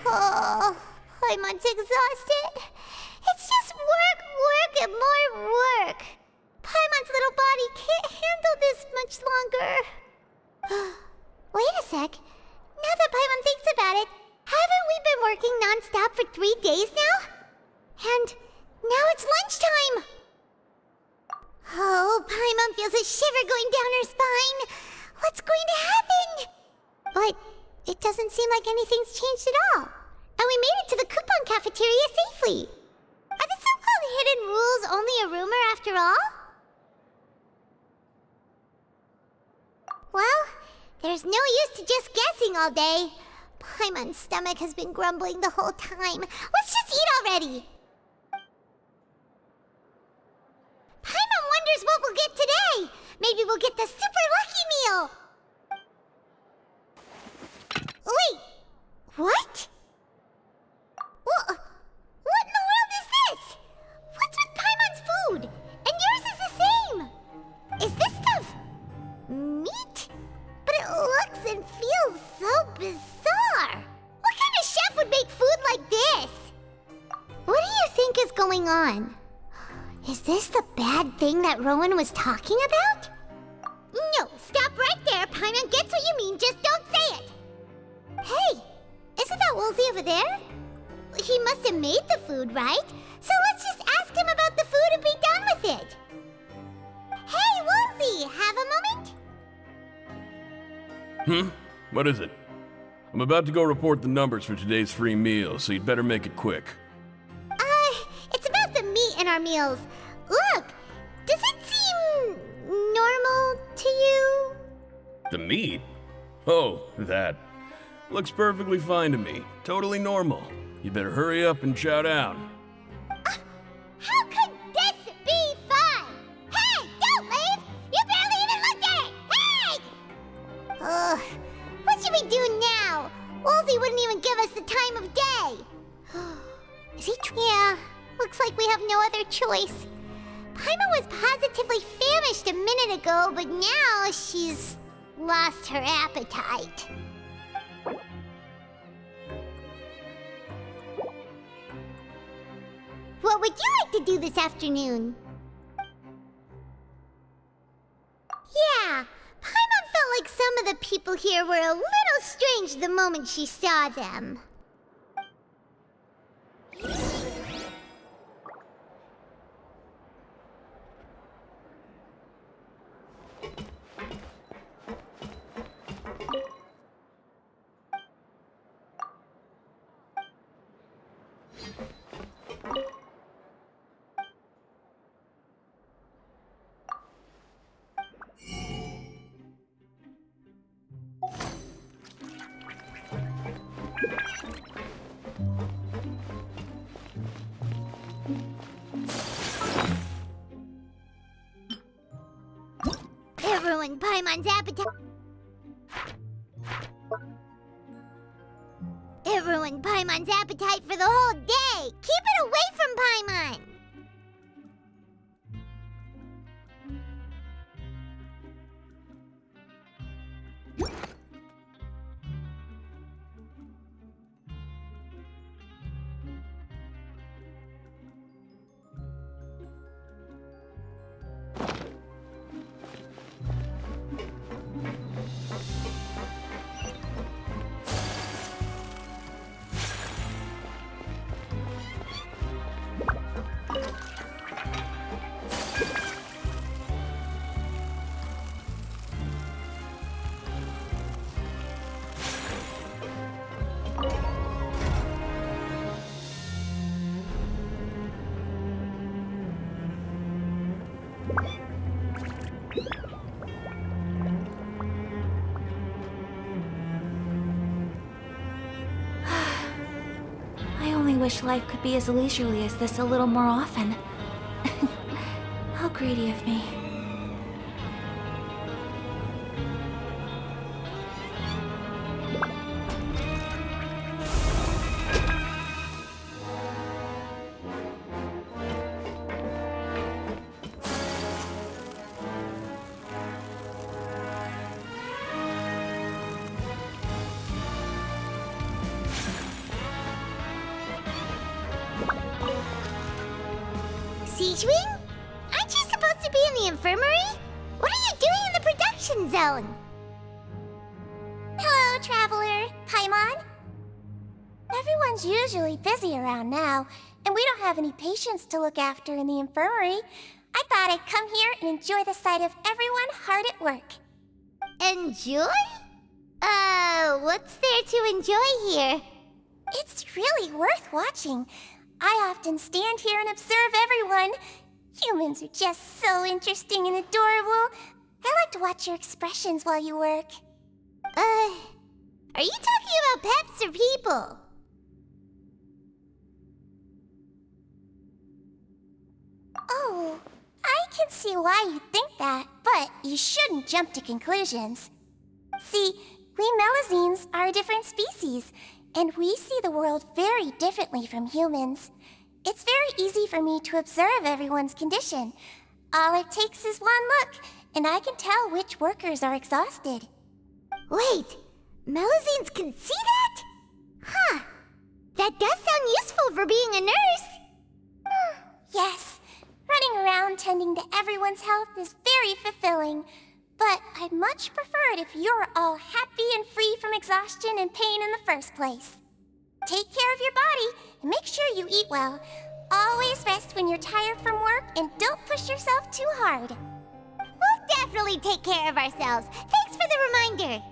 Speaker 1: Oh, Paimon's exhausted. It's just work, work, and more work. Paimon's little body can't handle this much longer. Wait a sec. Now that Paimon thinks about it, haven't we been working non-stop for 3 days now? And now it's lunchtime! Oh, Paimon feels a shiver going down her spine. What's going to happen? But it doesn't seem like anything's changed at all. And we made it to the coupon cafeteria safely. Are the so-called hidden rules only a rumor after all? Well, there's no use to just guessing all day. Paimon's stomach has been grumbling the whole time. Let's just eat already! Paimon wonders what we'll get today! Maybe we'll get the super lucky meal! Wait! What? What in the world is this? What's with Paimon's food? And yours is the same! Is this stuff meat? But it looks and feels so bizarre! What kind of chef would make food like this? What do you think is going on? Is this the bad thing that Rowan was talking about? No, stop right there. Paimon gets what you mean, just don't say it! Isn't that Woolsey over there? He must have made the food, right? So let's just ask him about the food and be done with it. Hey, Woolsey, have a moment?
Speaker 12: What is it? I'm about to go report the numbers for today's free meal, so you'd better make it quick.
Speaker 1: It's about the meat in our meals. Look, does it seem normal to you?
Speaker 12: The meat? Oh, that. Looks perfectly fine to me. Totally normal. You better hurry up and chow down.
Speaker 1: How could this be fun? Hey, don't leave! You barely even looked at it! Hey! Ugh, what should we do now? Woolsey wouldn't even give us the time of day. Is he Yeah, looks like we have no other choice. Paimon was positively famished a minute ago, but now she's lost her appetite. What would you like to do this afternoon? Yeah, Paimon felt like some of the people here were a little strange the moment she saw them. It ruined Paimon's appetite. It ruined Paimon's appetite for the whole day. Keep it away from Paimon.
Speaker 6: I only wish life could be as leisurely as this a little more often. How greedy of me.
Speaker 1: Siegewing? Aren't you supposed to be in the infirmary? What are you doing in the production zone?
Speaker 20: Hello, Traveler. Paimon? Everyone's usually busy around now, and we don't have any patients to look after in the infirmary. I thought I'd come here and enjoy the sight of everyone hard at work.
Speaker 1: Enjoy? What's there to enjoy here?
Speaker 20: It's really worth watching. I often stand here and observe everyone. Humans are just so interesting and adorable. I like to watch your expressions while you work.
Speaker 1: Are you talking about pets or people?
Speaker 20: Oh, I can see why you think that, but you shouldn't jump to conclusions. See, we Melazines are a different species, and we see the world very differently from humans. It's very easy for me to observe everyone's condition. All it takes is one look, and I can tell which workers are exhausted.
Speaker 1: Wait, Melazines can see that? Huh. That does sound useful for being a nurse.
Speaker 20: Yes, running around tending to everyone's health is very fulfilling. But I'd much prefer it if you're all happy and free from exhaustion and pain in the first place. take care of your body and make sure you eat well. Always rest when you're tired from work and don't push yourself too hard.
Speaker 1: We'll definitely take care of ourselves. Thanks for the reminder.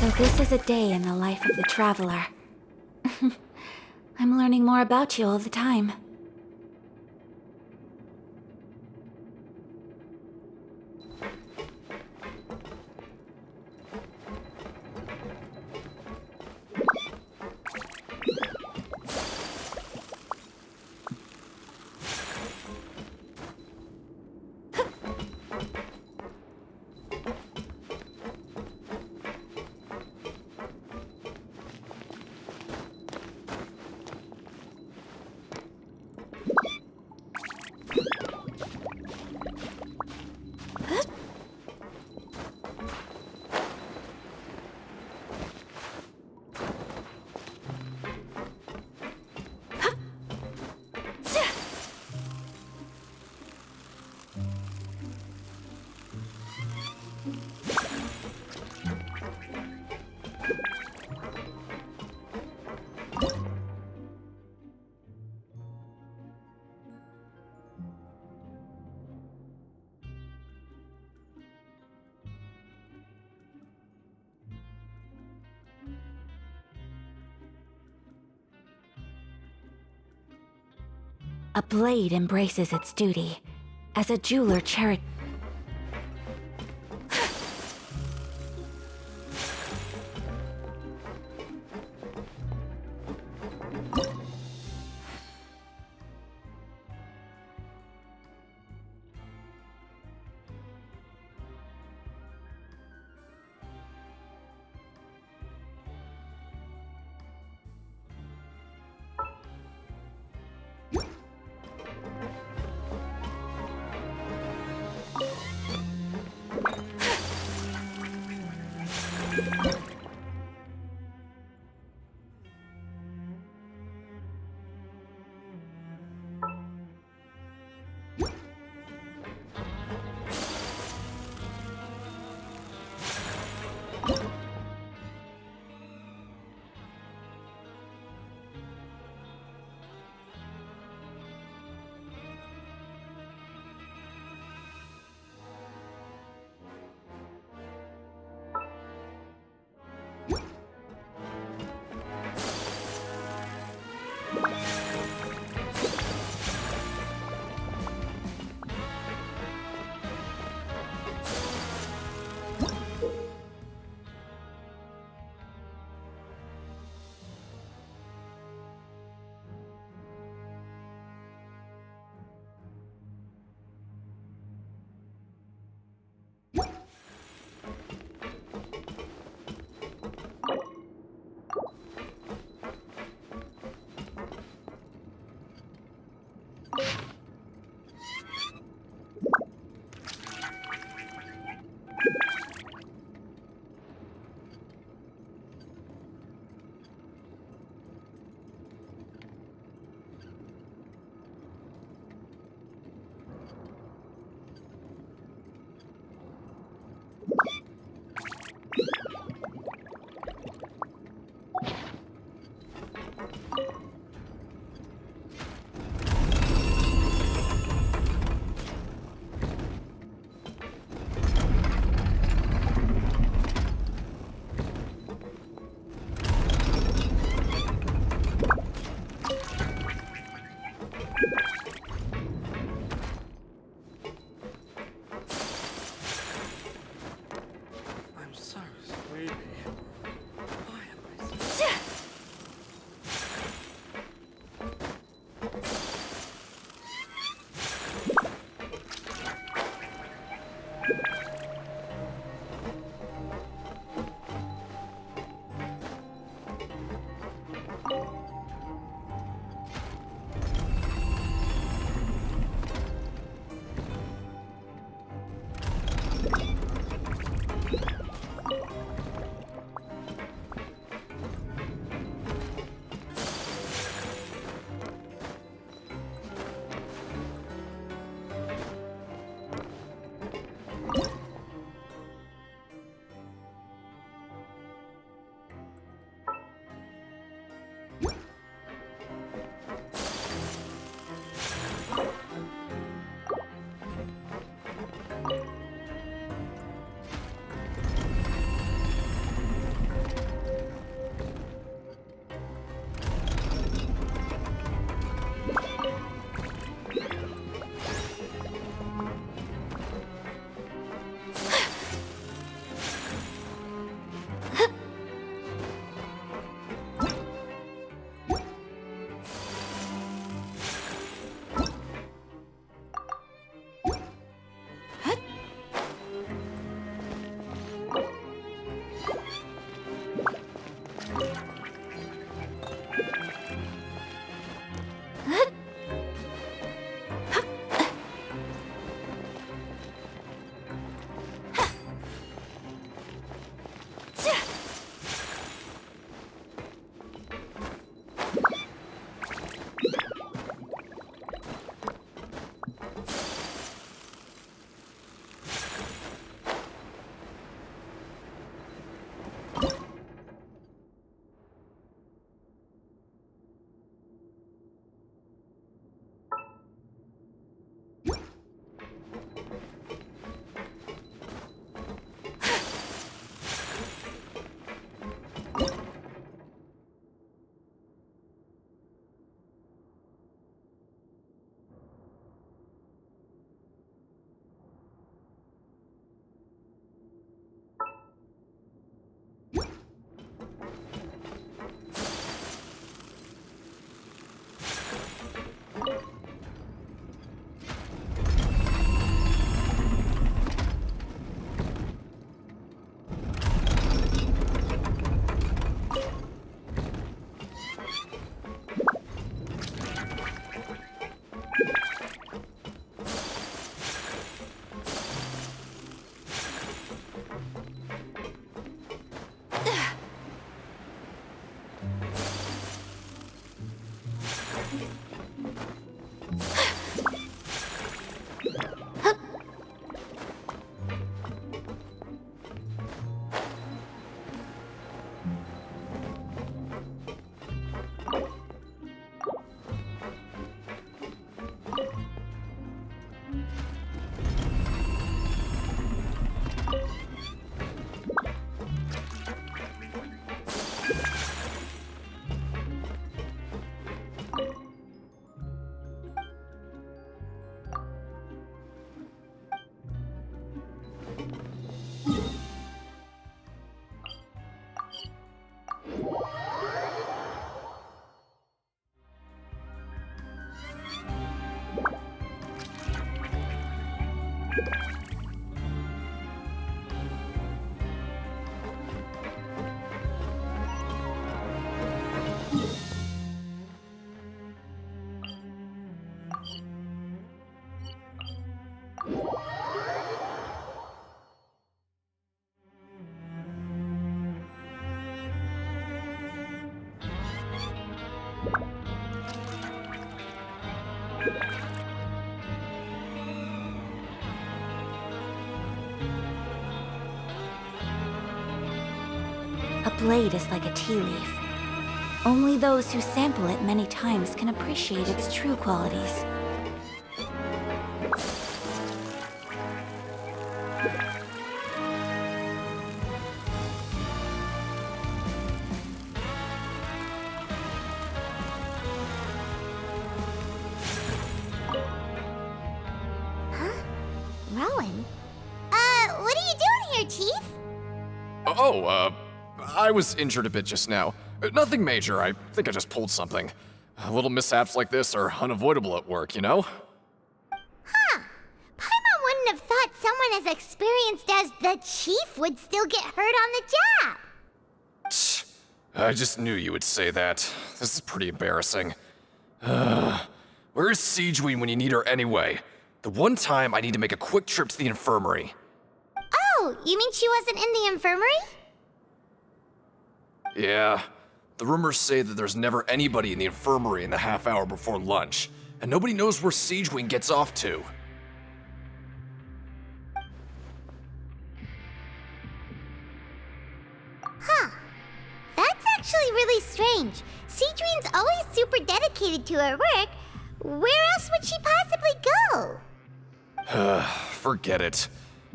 Speaker 6: So this is a day in the life of the Traveler. I'm learning more about you all the time. A blade embraces its duty. As a jeweler cherishes. blade is like a tea leaf. Only those who sample it many times can appreciate its true qualities.
Speaker 1: Rowan? What are you doing here, Chief?
Speaker 19: I was injured a bit just now. Nothing major, I think I just pulled something. Little mishaps like this are unavoidable at work, you know?
Speaker 1: Huh. Paimon wouldn't have thought someone as experienced as the Chief would still get hurt on the job.
Speaker 19: I just knew you would say that. This is pretty embarrassing. Where's Siegewein when you need her anyway? The one time I need to make a quick trip to the infirmary.
Speaker 1: Oh, you mean she wasn't in the infirmary?
Speaker 19: Yeah. The rumors say that there's never anybody in the infirmary in the half hour before lunch, and nobody knows where Siegewein gets off to.
Speaker 1: Huh. That's actually really strange. Siegewein's always super dedicated to her work. Where else would she possibly go?
Speaker 19: Forget it.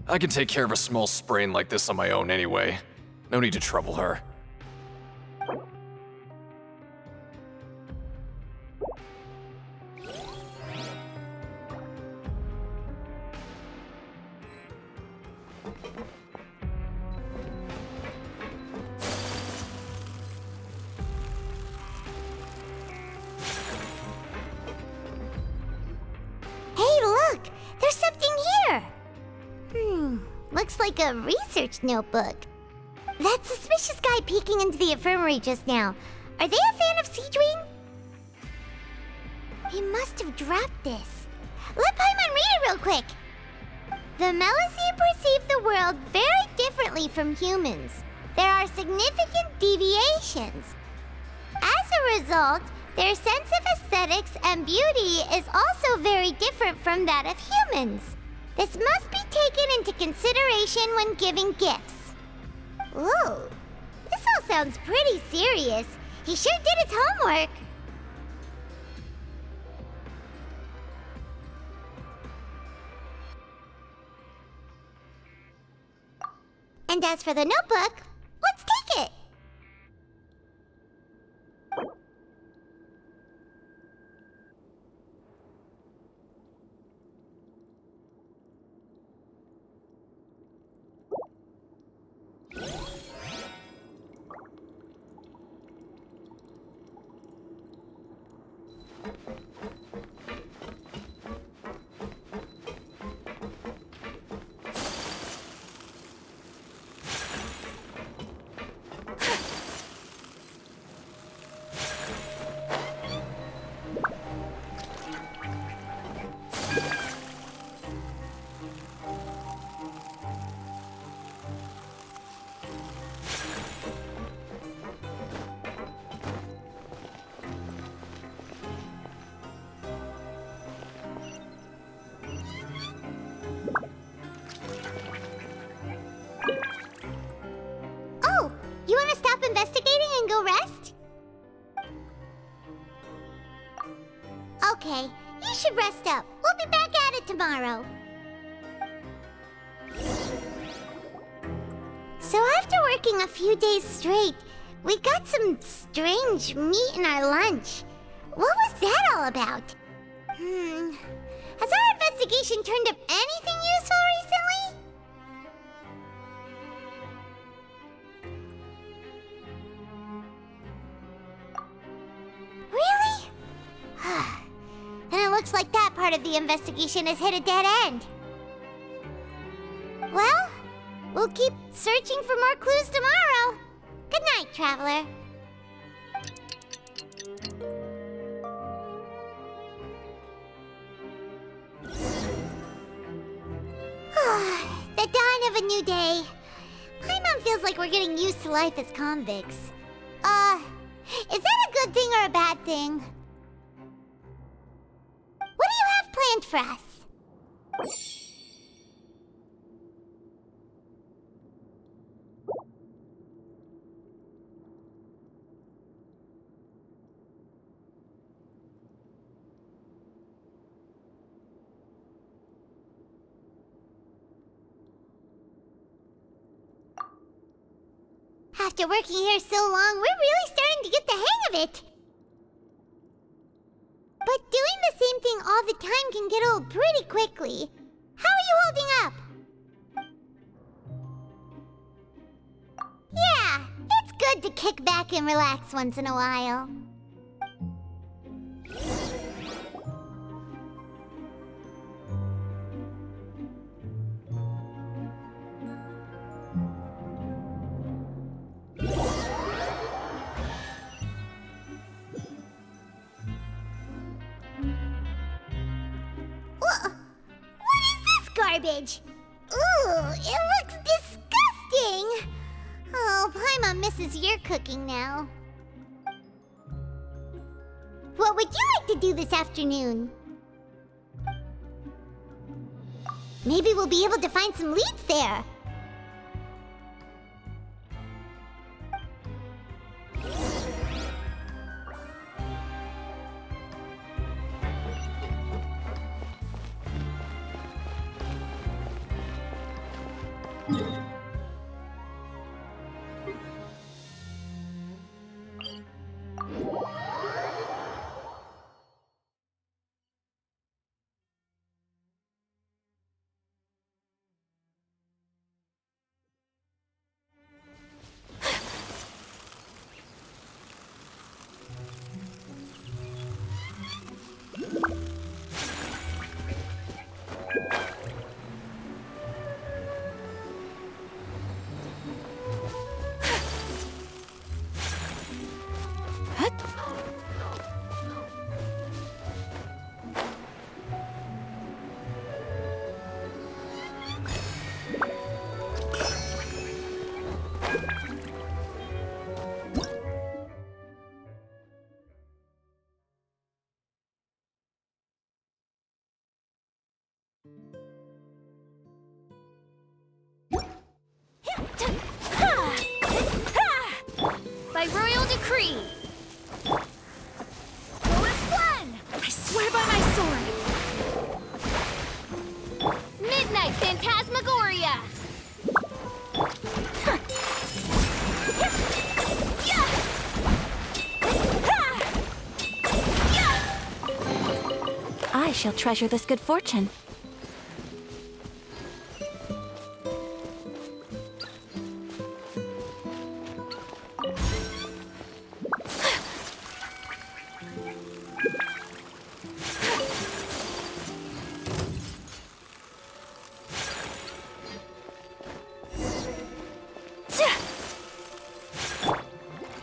Speaker 19: I can take care of a small sprain like this on my own anyway. No need to trouble her.
Speaker 1: There's something here! Looks like a research notebook. That suspicious guy peeking into the infirmary just now. Are they a fan of Siegewein? He must have dropped this. Let Paimon read it real quick! The Melusine perceive the world very differently from humans. There are significant deviations. As a result, their sense of aesthetics and beauty is also very different from that of humans. This must be taken into consideration when giving gifts. Ooh, this all sounds pretty serious. He sure did his homework. And as for the notebook, let's take it. Investigating and go rest? Okay, you should rest up. We'll be back at it tomorrow. So after working a few days straight, we got some strange meat in our lunch. What was that all about? Has our investigation turned up anything useful recently? Really? Then it looks like that part of the investigation has hit a dead end. Well, we'll keep searching for more clues tomorrow. Good night, Traveler. The dawn of a new day. Paimon feels like we're getting used to life as convicts. Is that a good thing or a bad thing? What do you have planned for us? After working here so long, we're really starting to get the hang of it. But doing the same thing all the time can get old pretty quickly. How are you holding up? Yeah, it's good to kick back and relax once in a while. What is this garbage? Ooh, it looks disgusting! Oh, Paimon misses your cooking now. What would you like to do this afternoon? Maybe we'll be able to find some leads there.
Speaker 2: By royal decree! Last one! I swear by my sword! Midnight Phantasmagoria!
Speaker 6: I shall treasure this good fortune.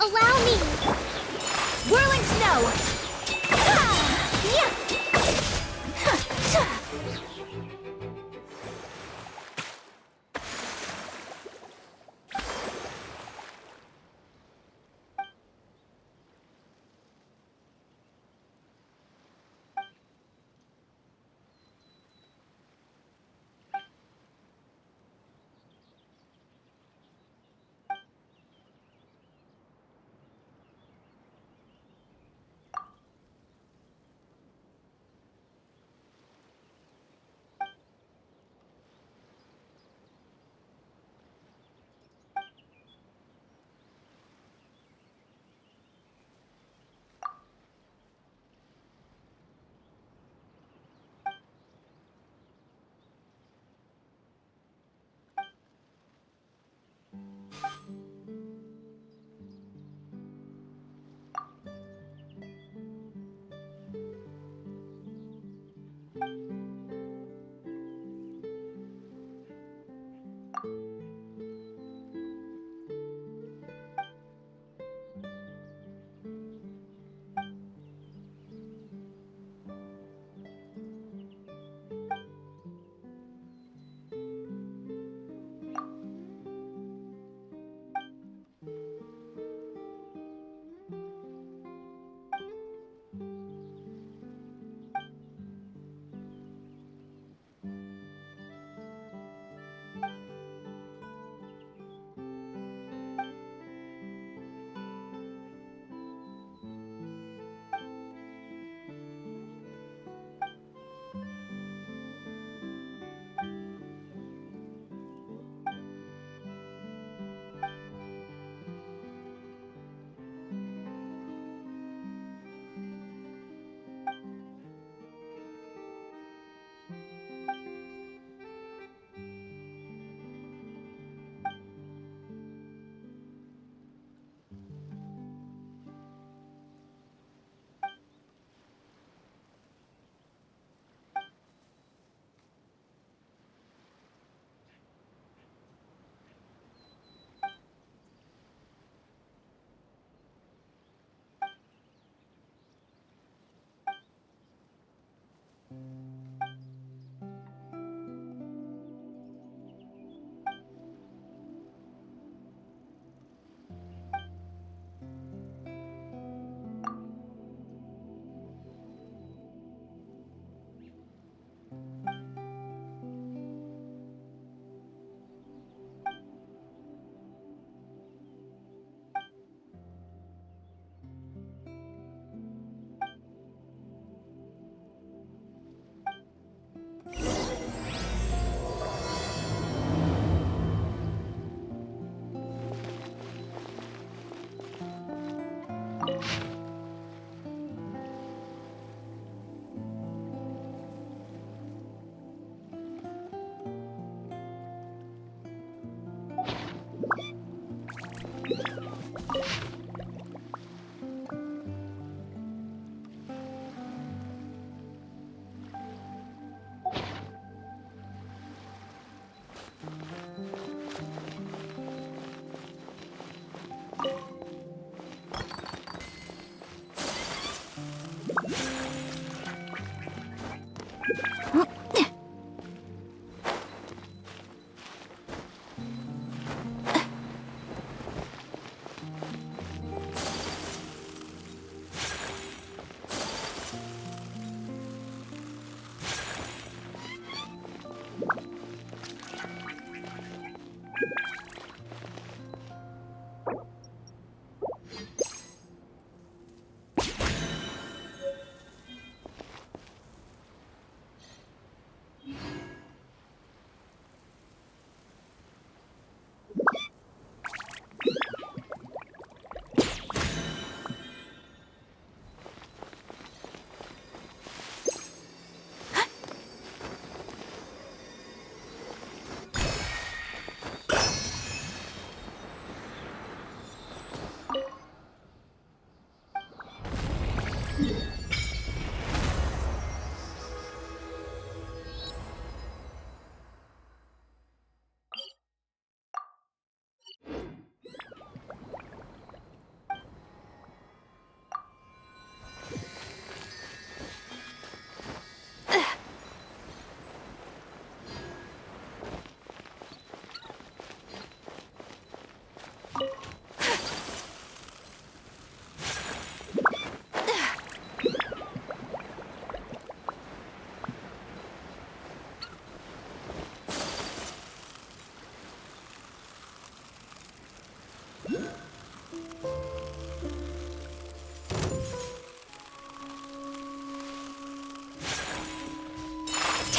Speaker 1: Allow me!
Speaker 2: Whirling snow!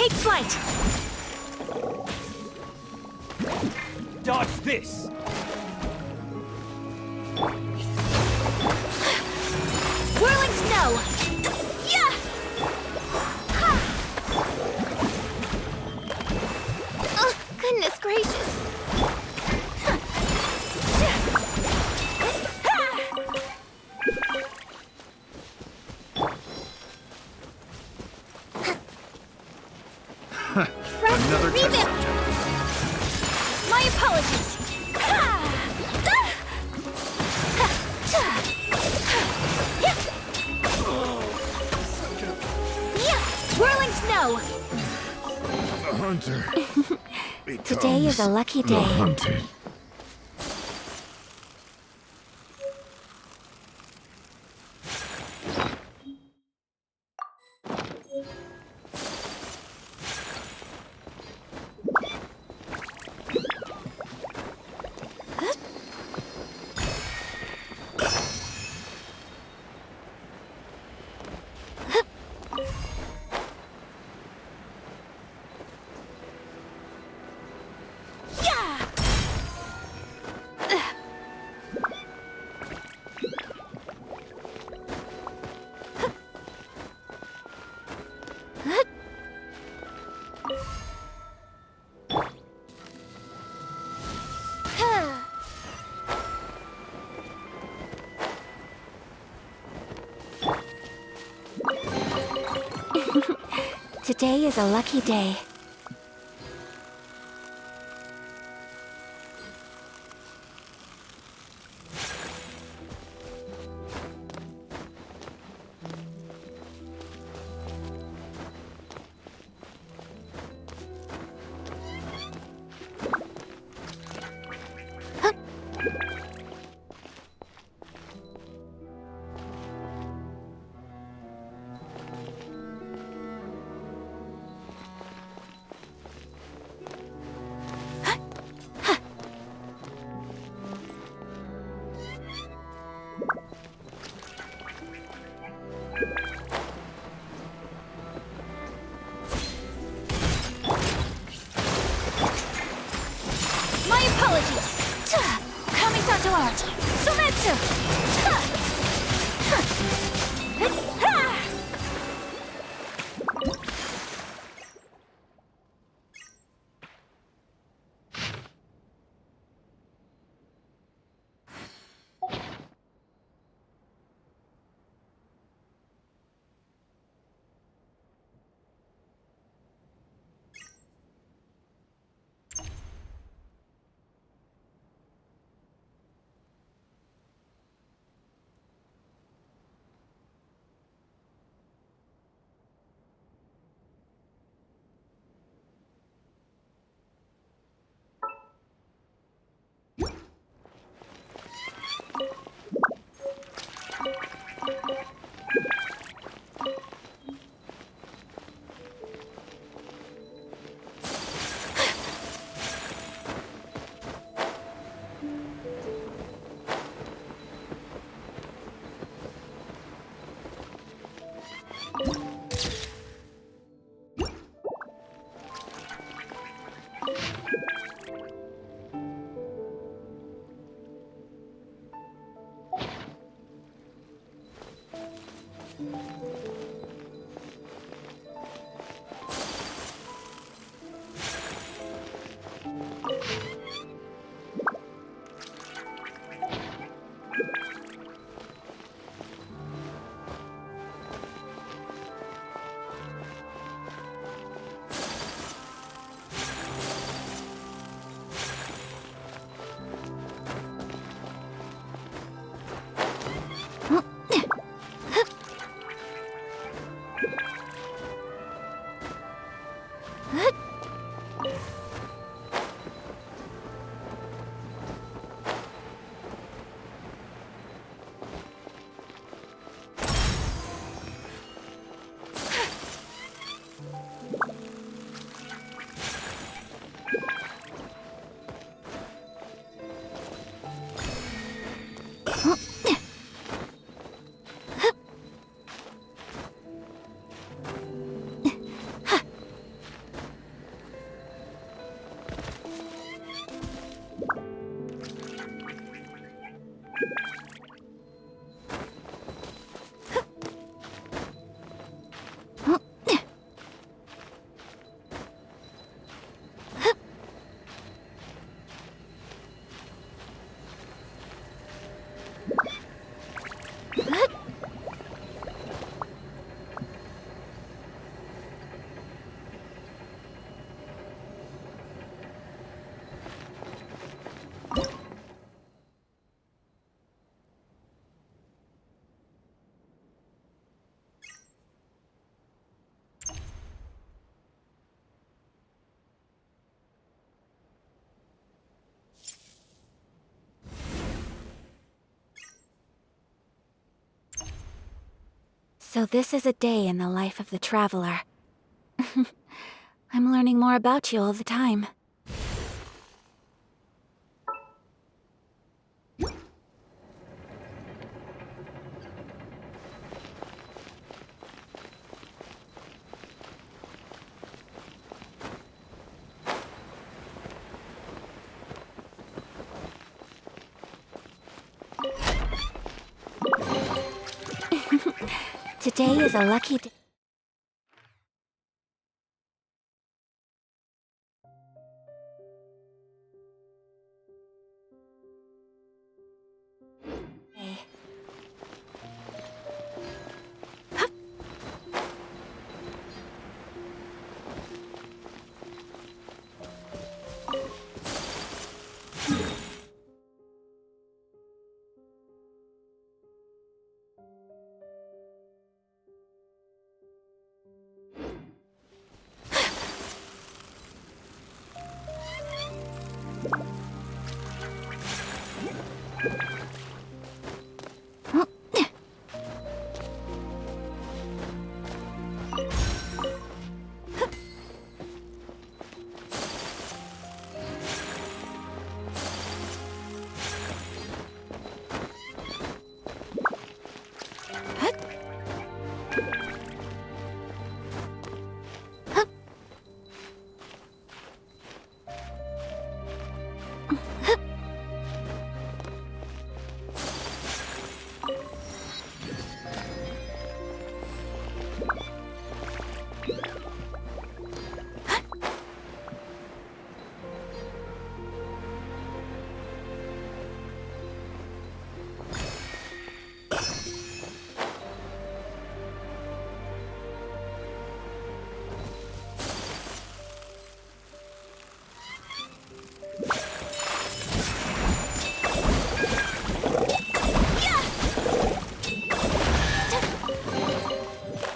Speaker 8: Take flight!
Speaker 4: Dodge this!
Speaker 8: Whirling snow! Yeah!
Speaker 2: Oh, goodness gracious.
Speaker 15: Another test
Speaker 8: Revamp.
Speaker 15: subject.
Speaker 8: My apologies! Whirling snow!
Speaker 4: The hunter.
Speaker 8: Today is a lucky
Speaker 4: The
Speaker 8: day.
Speaker 4: hunted.
Speaker 8: Today is a lucky day. My apologies! Kamisato art! Sometsu!
Speaker 6: So this is a day in the life of the Traveler. I'm learning more about you all the time. Today is a lucky day.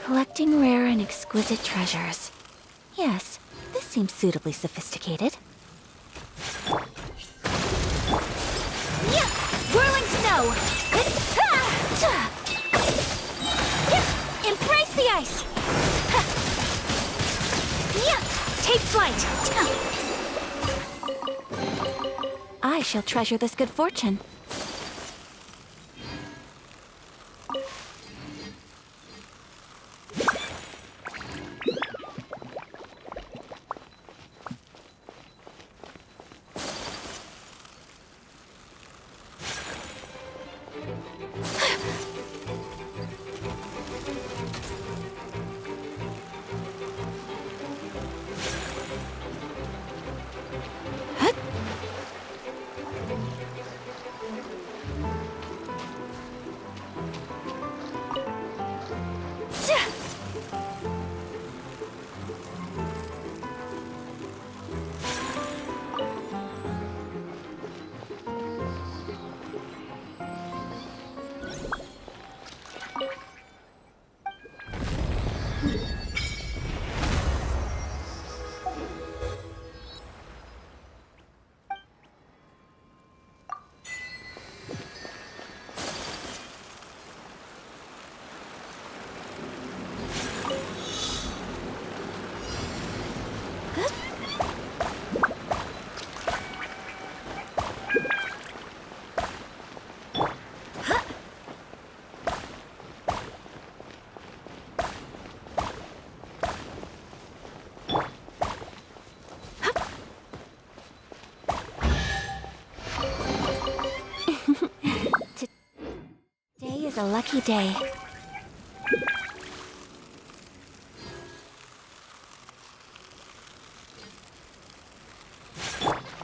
Speaker 6: Collecting rare and exquisite treasures. Yes, this seems suitably sophisticated. Yeah! Whirling snow! Embrace the ice! Yeah! Take flight! I shall treasure this good fortune. Today is a lucky day.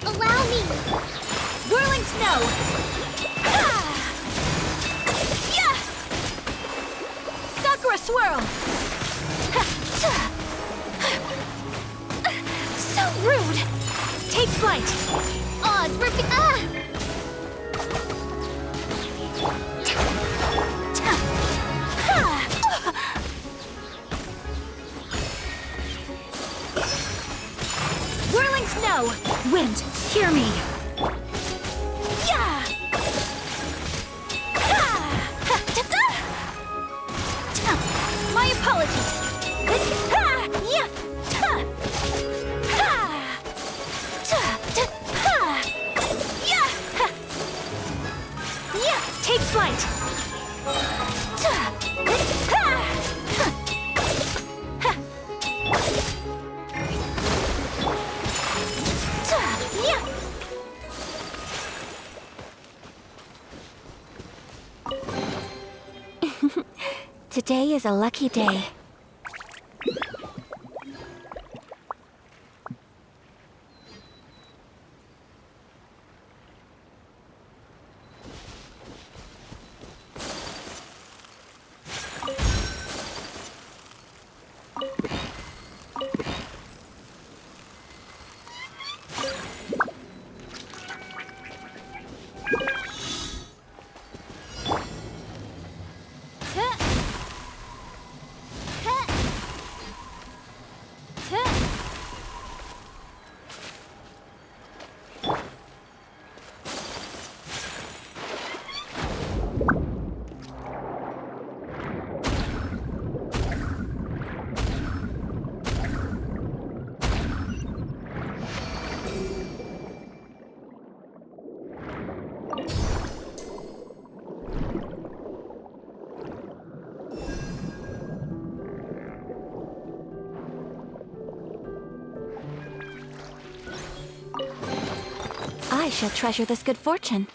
Speaker 1: Allow me!
Speaker 6: Whirling snow!
Speaker 8: swirl! So rude! Take flight! Oz, ripping. Whirling snow! Wind, hear me! Yeah! My apologies! Take flight! Today is a lucky day. I shall treasure this good fortune.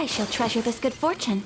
Speaker 6: shall treasure this good fortune.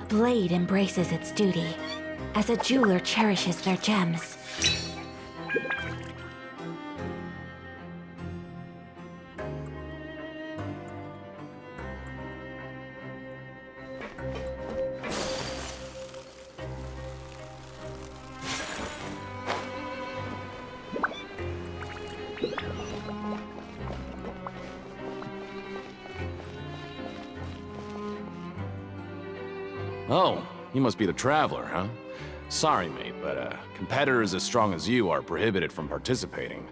Speaker 21: blade embraces its duty, as a jeweler cherishes their gems.
Speaker 22: Oh, you must be the Traveler, huh? Sorry, mate, but competitors as strong as you are prohibited from participating.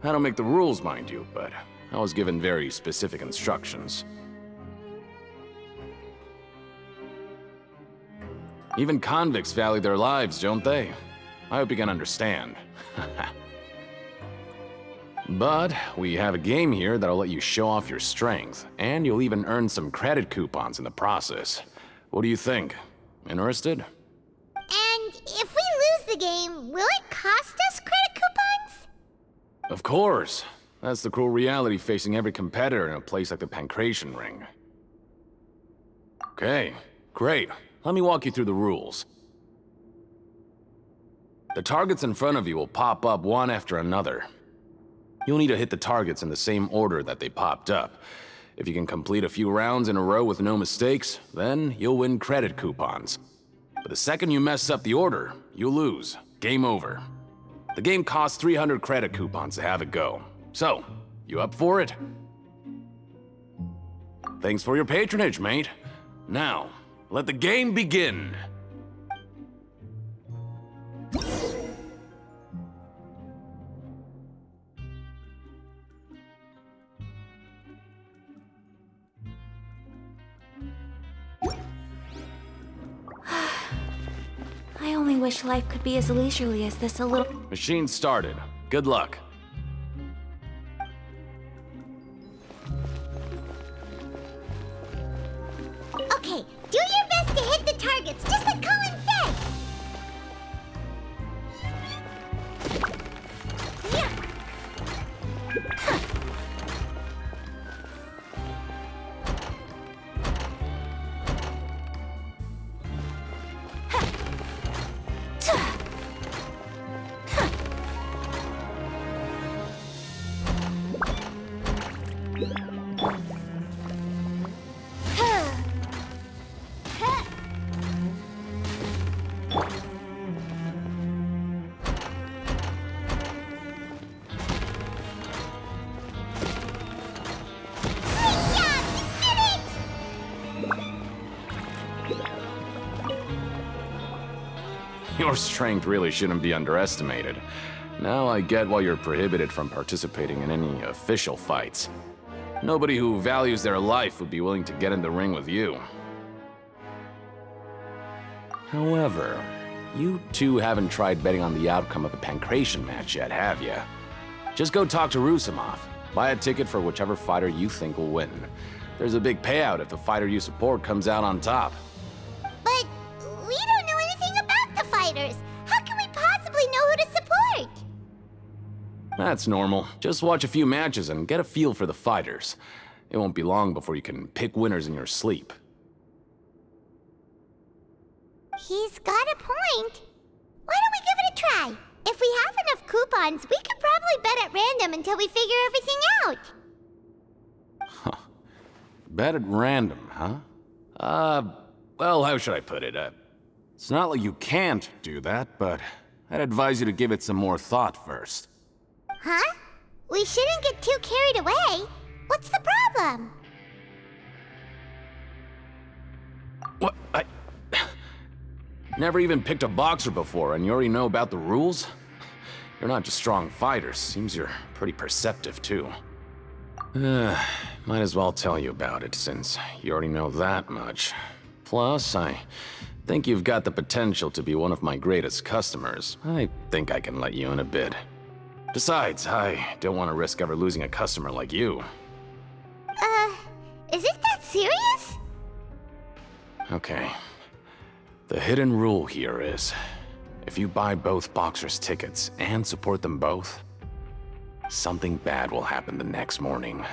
Speaker 22: I don't make the rules, mind you, but I was given very specific instructions. Even convicts value their lives, don't they? I hope you can understand. But we have a game here that'll let you show off your strength, and you'll even earn some credit coupons in the process. What do you think? Interested?
Speaker 1: And if we lose the game, will it cost us credit coupons?
Speaker 22: Of course. That's the cruel reality facing every competitor in a place like the Pancration Ring. Okay, great. Let me walk you through the rules. The targets in front of you will pop up one after another. You'll need to hit the targets in the same order that they popped up. If you can complete a few rounds in a row with no mistakes, then you'll win credit coupons. But the second you mess up the order, you'll lose. Game over. The game costs 300 credit coupons to have it go. So, you up for it? Thanks for your patronage, mate. Now, let the game begin.
Speaker 21: I only wish life could be as leisurely as this a little—
Speaker 22: Machine started. Good luck.
Speaker 1: Okay, do your best to hit the targets, just like Colin said! Yeah. Huh.
Speaker 22: Your strength really shouldn't be underestimated. Now I get why you're prohibited from participating in any official fights. Nobody who values their life would be willing to get in the ring with you. However, you two haven't tried betting on the outcome of a Pancration match yet, have you? Just go talk to Rusimov. Buy a ticket for whichever fighter you think will win. There's a big payout if the fighter you support comes out on top.
Speaker 1: But we don't know anything about the fighters. How can we possibly know who to support?
Speaker 22: That's normal. Just watch a few matches and get a feel for the fighters. It won't be long before you can pick winners in your sleep.
Speaker 1: He's got a point. Why don't we give it a try? If we have enough coupons, we could probably bet at random until we figure everything out.
Speaker 22: Huh. Bet at random, huh? Well, how should I put it? It's not like you can't do that, but I'd advise you to give it some more thought first.
Speaker 1: Huh? We shouldn't get too carried away. What's the problem?
Speaker 22: What? Never even picked a boxer before, and you already know about the rules? You're not just strong fighters. Seems you're pretty perceptive, too. Might as well tell you about it, since you already know that much. Plus, I think you've got the potential to be one of my greatest customers. I think I can let you in a bit. Besides, I don't want to risk ever losing a customer like you.
Speaker 1: Is it that serious?
Speaker 22: Okay. The hidden rule here is, if you buy both boxers' tickets and support them both, something bad will happen the next morning.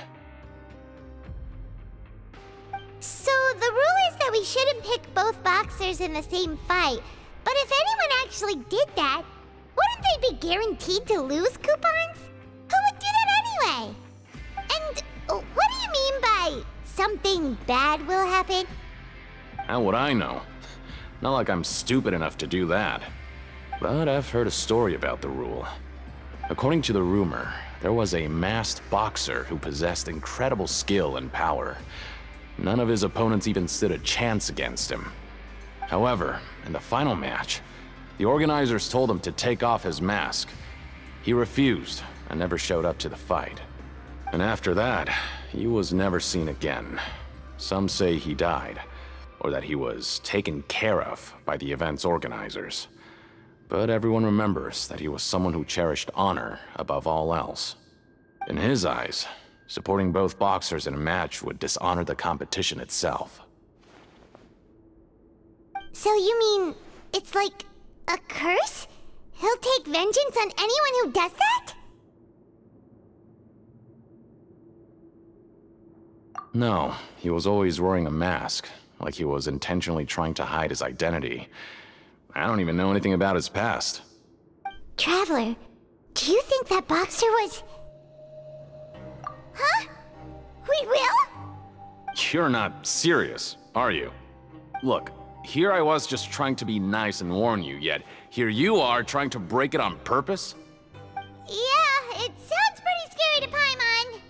Speaker 1: So the rule is that we we shouldn't pick both boxers in the same fight. But if anyone actually did that, wouldn't they be guaranteed to lose coupons? Who would do that anyway? And what do you mean by something bad will happen?
Speaker 22: How would I know? Not like I'm stupid enough to do that. But I've heard a story about the rule. According to the rumor, there was a masked boxer who possessed incredible skill and power. None of his opponents even stood a chance against him. However, in the final match, the organizers told him to take off his mask. He refused and never showed up to the fight. And after that, he was never seen again. Some say he died, or that he was taken care of by the event's organizers. But everyone remembers that he was someone who cherished honor above all else. In his eyes, supporting both boxers in a match would dishonor the competition itself.
Speaker 1: So you mean it's like a curse? He'll take vengeance on anyone who does that?
Speaker 22: No, he was always wearing a mask, like he was intentionally trying to hide his identity. I don't even know anything about his past.
Speaker 1: Traveler, do you think that boxer was... Huh? We will?
Speaker 22: You're not serious, are you? Look, here I was just trying to be nice and warn you, yet here you are trying to break it on purpose?
Speaker 1: Yeah, it sounds pretty scary to Paimon.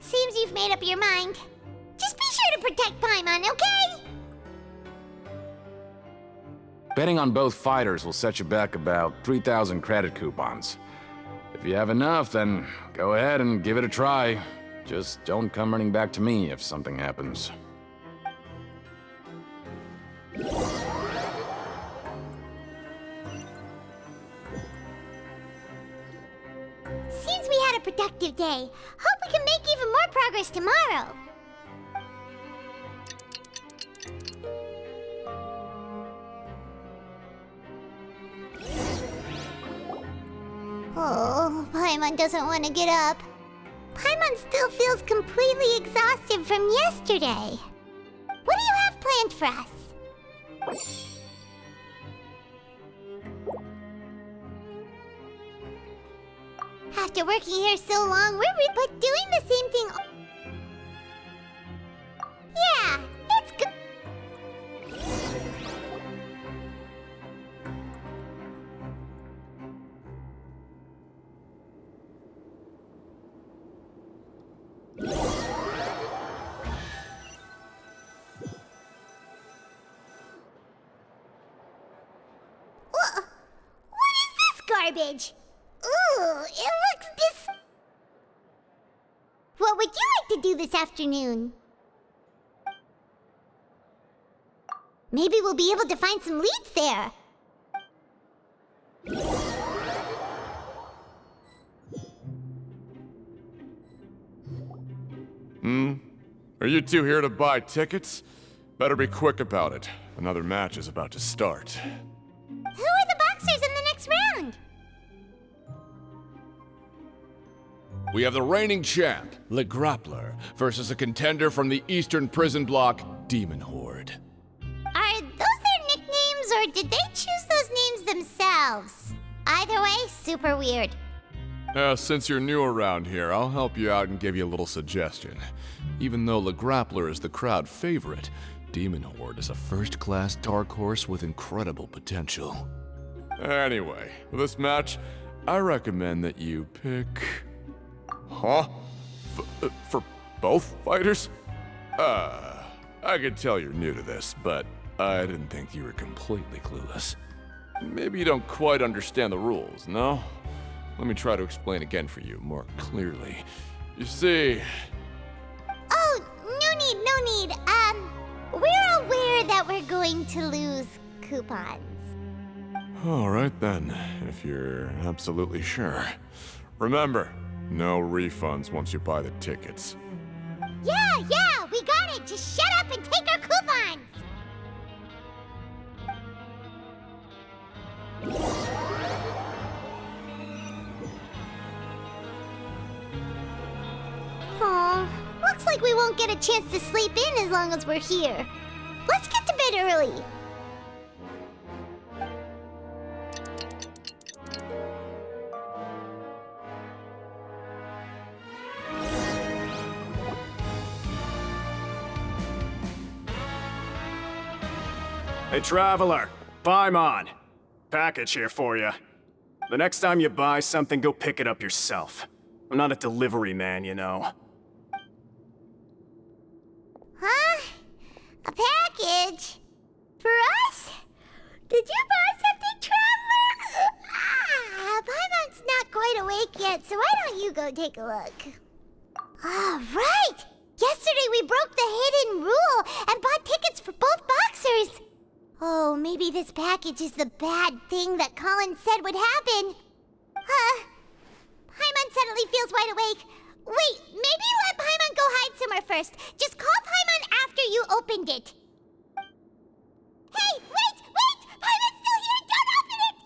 Speaker 1: Seems you've made up your mind. Just be sure to protect Paimon, okay?
Speaker 22: Betting on both fighters will set you back about 3,000 credit coupons. If you have enough, then go ahead and give it a try. Just don't come running back to me if something happens.
Speaker 1: Seems we had a productive day. Hope we can make even more progress tomorrow. Oh, Paimon doesn't want to get up. Paimon still feels completely exhausted from yesterday. What do you have planned for us? After working here so long, but doing the same thing. Yeah, it's good. What is this garbage? Ooh, it looks What would you like to do this afternoon? Maybe we'll be able to find some leads there.
Speaker 5: Are you two here to buy tickets? Better be quick about it. Another match is about to start.
Speaker 1: Who are the boxers in the next round?
Speaker 5: We have the reigning champ, Le Grappler, versus a contender from the Eastern Prison Block, Demon Horde.
Speaker 1: Are those their nicknames, or did they choose those names themselves? Either way, super weird.
Speaker 5: Since you're new around here, I'll help you out and give you a little suggestion. Even though Le Grappler is the crowd favorite, Demon Horde is a first-class dark horse with incredible potential. Anyway, for this match, I recommend that you pick... Huh? For both fighters? I can tell you're new to this, but I didn't think you were completely clueless. Maybe you don't quite understand the rules, no? Let me try to explain again for you more clearly. You see...
Speaker 1: Oh, no need. We're aware that we're going to lose coupons.
Speaker 5: Alright then, if you're absolutely sure. Remember, no refunds once you buy the tickets.
Speaker 1: Yeah, we got it! Just shut up and take our coupons! won't get a chance to sleep in as long as we're here. Let's get to bed early.
Speaker 17: Hey, Traveler. Paimon. Package here for you. The next time you buy something, go pick it up yourself. I'm not a delivery man, you know.
Speaker 1: Huh? A package? For us? Did you buy something, Traveler? Paimon's not quite awake yet, so why don't you go take a look? Right! Yesterday we broke the hidden rule and bought tickets for both boxers. Oh, maybe this package is the bad thing that Colin said would happen. Paimon suddenly feels wide awake. Wait, maybe let Paimon go hide somewhere first. Just call Paimon after you opened it. Hey, wait! Paimon's still here! Don't open it!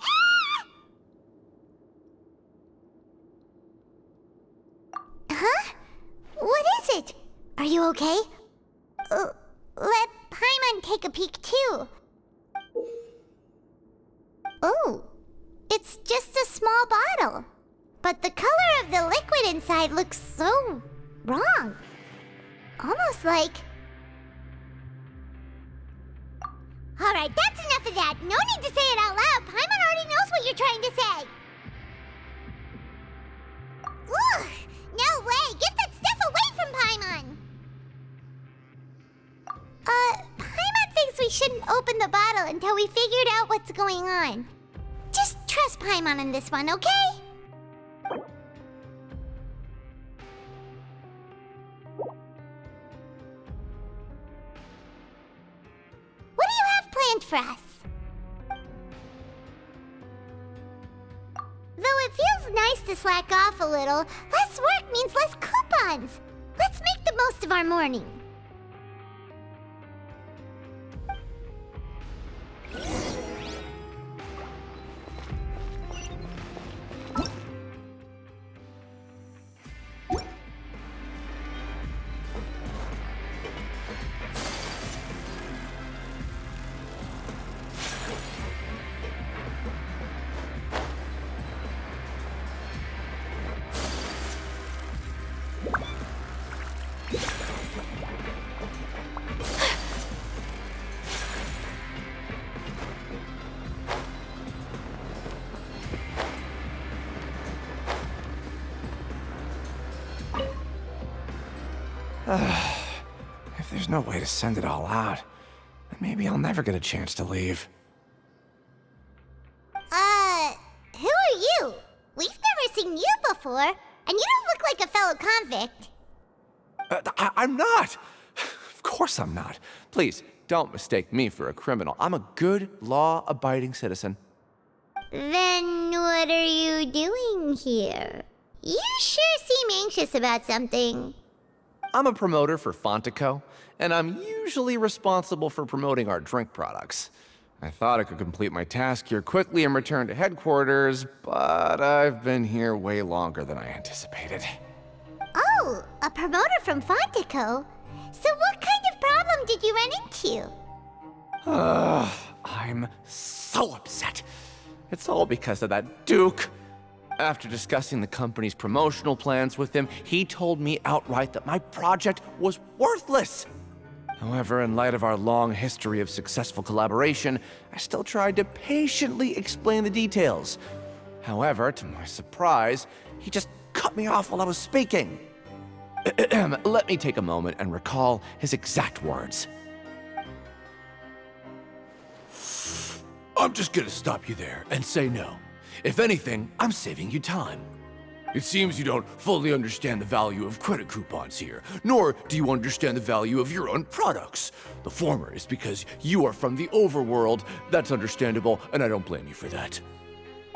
Speaker 1: Huh? What is it? Are you okay? Let Paimon take a peek too. Oh, it's just a small bottle. But the color of the liquid inside looks so wrong. Almost like... Alright, that's enough of that. No need to say it out loud. Paimon already knows what you're trying to say. Ugh, no way. Get that stuff away from Paimon. Paimon thinks we shouldn't open the bottle until we figured out what's going on. Just trust Paimon on this one, okay? What do you have planned for us? Though it feels nice to slack off a little, less work means less coupons. Let's make the most of our morning.
Speaker 7: If there's no way to send it all out, then maybe I'll never get a chance to leave.
Speaker 1: Who are you? We've never seen you before, and you don't look like a fellow convict.
Speaker 7: I'm not! Of course I'm not. Please, don't mistake me for a criminal. I'm a good, law-abiding citizen.
Speaker 1: Then what are you doing here? You sure seem anxious about something.
Speaker 7: I'm a promoter for Fontico, and I'm usually responsible for promoting our drink products. I thought I could complete my task here quickly and return to headquarters, but I've been here way longer than I anticipated.
Speaker 1: Oh, a promoter from Fontico? So what kind of problem did you run into?
Speaker 7: I'm so upset. It's all because of that Duke. After discussing the company's promotional plans with him, he told me outright that my project was worthless. However, in light of our long history of successful collaboration, I still tried to patiently explain the details. However, to my surprise, he just cut me off while I was speaking. Let me take a moment and recall his exact words. I'm just gonna stop you there and say no. If anything, I'm saving you time. It seems you don't fully understand the value of credit coupons here, nor do you understand the value of your own products. The former is because you are from the overworld. That's understandable, and I don't blame you for that.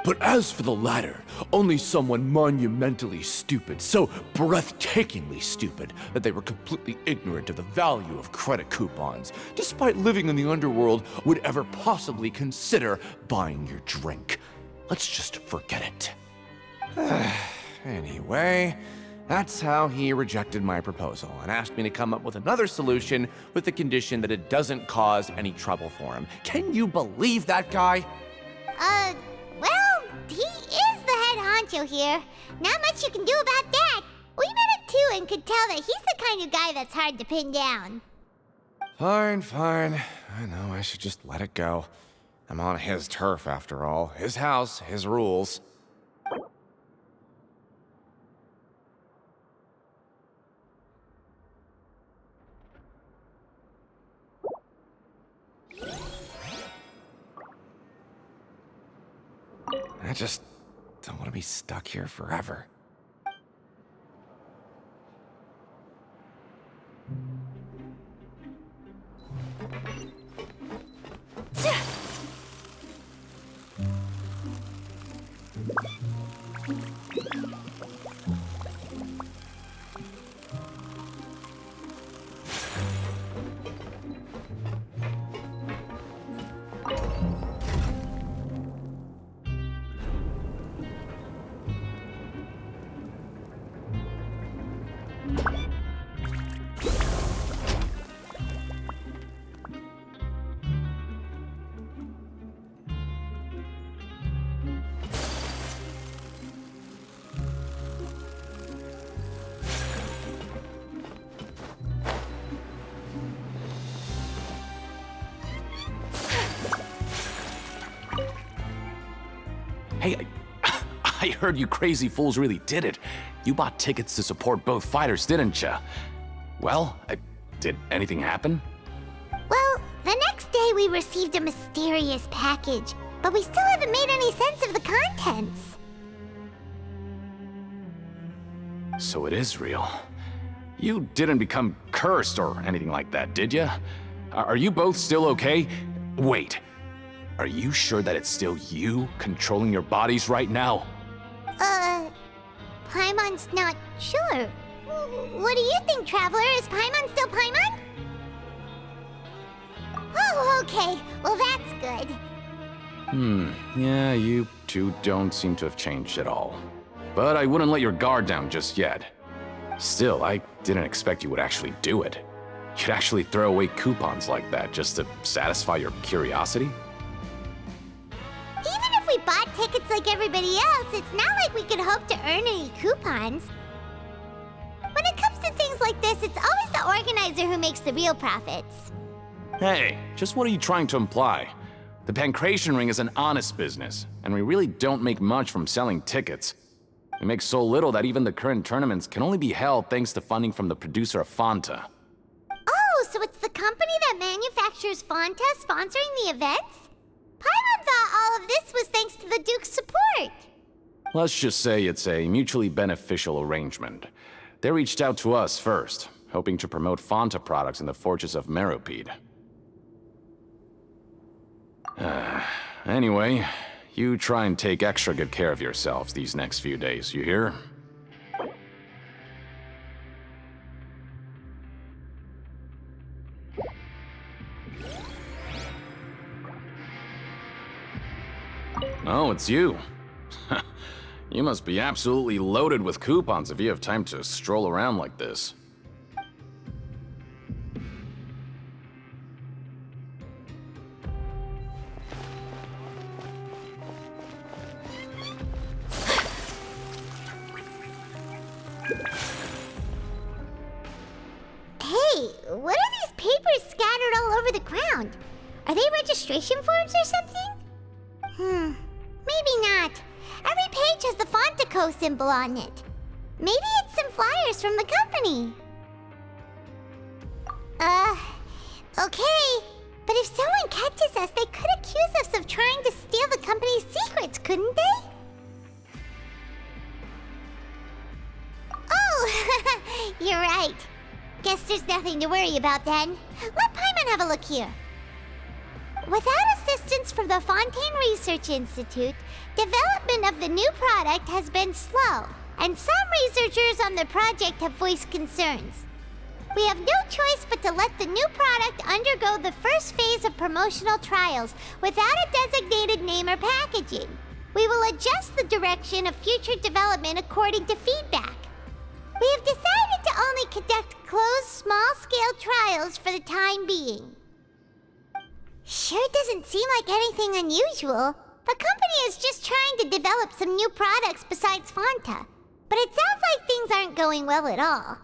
Speaker 7: But as for the latter, only someone monumentally stupid, so breathtakingly stupid that they were completely ignorant of the value of credit coupons, despite living in the underworld, would ever possibly consider buying your drink. Let's just forget it. Anyway,
Speaker 9: That's how he rejected my proposal and asked me to come up with another solution with the condition that it doesn't cause any trouble for him. Can you believe that guy?
Speaker 1: Well, he is the head honcho here. Not much you can do about that. We met him too and could tell that he's the kind of guy that's hard to pin down.
Speaker 9: Fine, fine. I know I should just let it go. I'm on his turf after all. His house, his rules. I just don't want to be stuck here forever.
Speaker 22: Hey, I heard you crazy fools really did it. You bought tickets to support both fighters, didn't ya? Well, did anything happen?
Speaker 1: Well, the next day we received a mysterious package, but we still haven't made any sense of the contents.
Speaker 22: So it is real. You didn't become cursed or anything like that, did ya? Are you both still okay? Wait. Are you sure that it's still you controlling your bodies right now?
Speaker 1: Paimon's not sure. What do you think, Traveler? Is Paimon still Paimon? Oh, okay. Well, that's good.
Speaker 22: Yeah, you two don't seem to have changed at all. But I wouldn't let your guard down just yet. Still, I didn't expect you would actually do it. You'd actually throw away coupons like that just to satisfy your curiosity?
Speaker 1: Even if we bought tickets like everybody else, it's not like we could hope to earn any coupons. When it comes to things like this, it's always the organizer who makes the real profits.
Speaker 22: Hey, just what are you trying to imply? The Pancration Ring is an honest business, and we really don't make much from selling tickets. We make so little that even the current tournaments can only be held thanks to funding from the producer of Fanta.
Speaker 1: Oh, so it's the company that manufactures Fanta sponsoring the events? Paimon thought all of this was thanks to the Duke's support.
Speaker 22: Let's just say it's a mutually beneficial arrangement. They reached out to us first, hoping to promote Fanta products in the Fortress of Meropide. Anyway, you try and take extra good care of yourselves these next few days, you hear? Oh, it's you. You must be absolutely loaded with coupons if you have time to stroll around like this.
Speaker 1: Hey, what are these papers scattered all over the ground? Are they registration forms or something? Maybe not. Every page has the Fontaco symbol on it. Maybe it's some flyers from the company. Okay. But if someone catches us, they could accuse us of trying to steal the company's secrets, couldn't they? Oh, you're right. Guess there's nothing to worry about then. Let Paimon have a look here. Without assistance from the Fontaine Research Institute, development of the new product has been slow, and some researchers on the project have voiced concerns. We have no choice but to let the new product undergo the first phase of promotional trials without a designated name or packaging. We will adjust the direction of future development according to feedback. We have decided to only conduct closed, small-scale trials for the time being. Sure doesn't seem like anything unusual. The company is just trying to develop some new products besides Fanta. But it sounds like things aren't going well at all.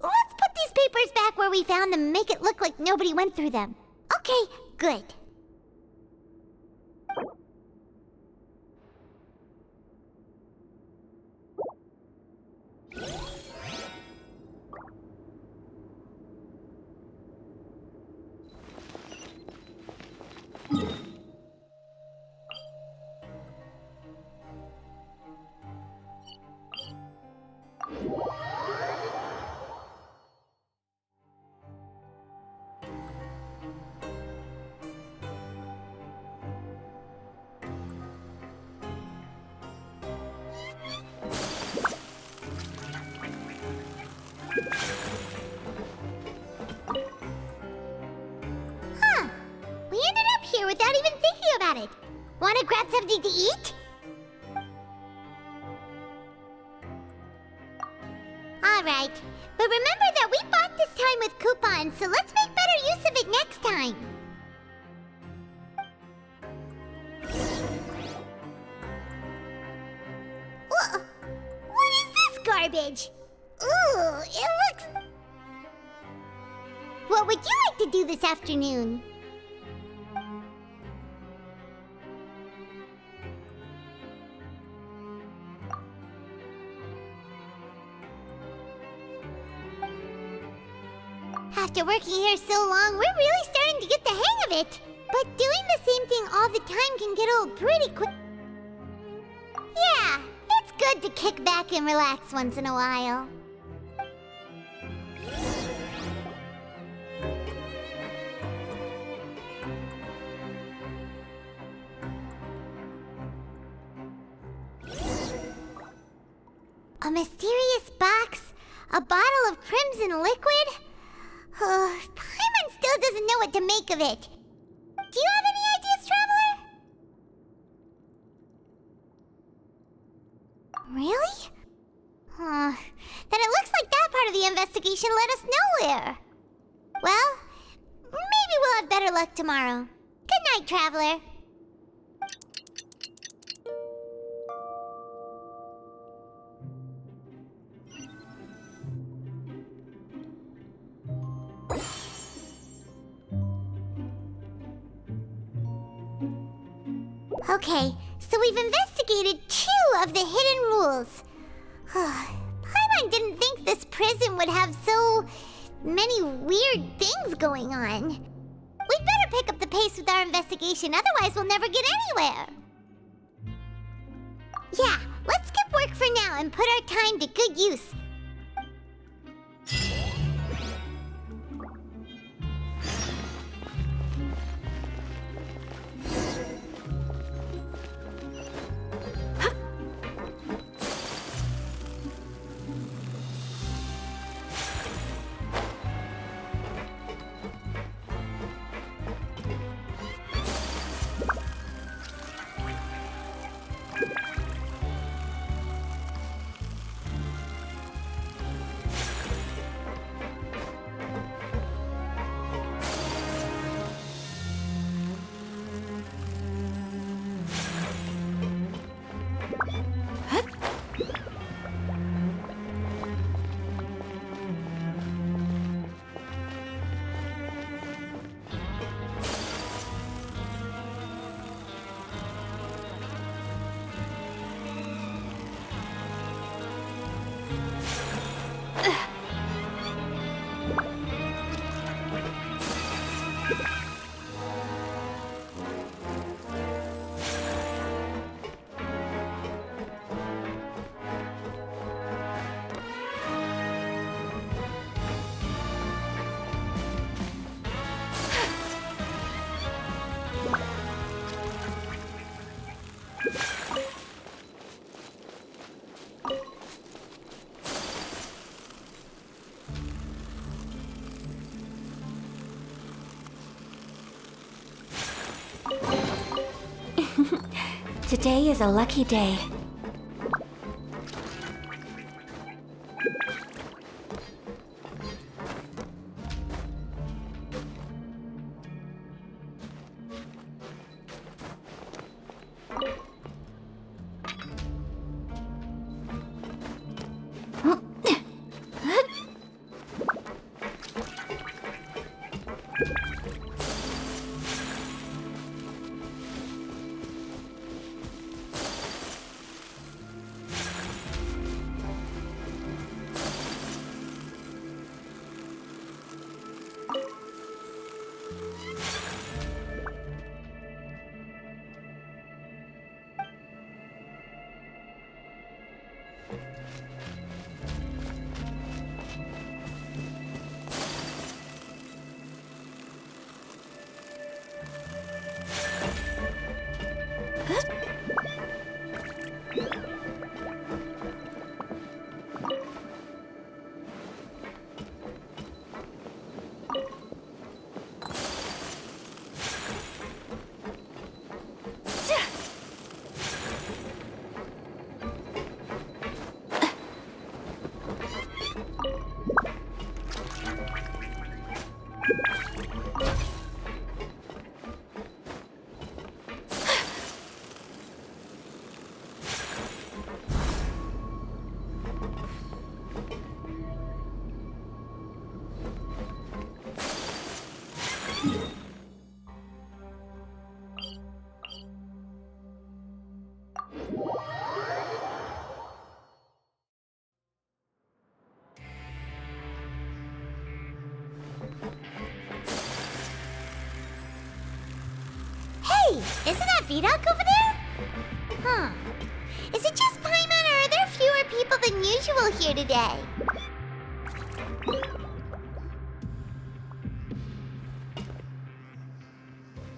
Speaker 1: Let's put these papers back where we found them and make it look like nobody went through them. Okay, good. We ended up here without even thinking about it. Wanna grab something to eat? Alright, but remember that we bought this time with coupons, so let's make better use of it next time. What is this garbage? Ooh, it looks... What would you like to do this afternoon? After working here so long, we're really starting to get the hang of it. But doing the same thing all the time can get old pretty quick. Yeah, it's good to kick back and relax once in a while. A mysterious box? A bottle of crimson liquid? Paimon still doesn't know what to make of it. Do you have any ideas, Traveler? Really? Then it looks like that part of the investigation led us nowhere. Well, maybe we'll have better luck tomorrow. Good night, Traveler. Okay, so we've investigated 2 of the hidden rules. Paimon didn't think this prison would have so many weird things going on. We'd better pick up the pace with our investigation, otherwise we'll never get anywhere. Yeah, let's skip work for now and put our time to good use.
Speaker 21: Today is a lucky day.
Speaker 1: Hey, isn't that Vidoc over there? Huh. Is it just Paimon, or are there fewer people than usual here today?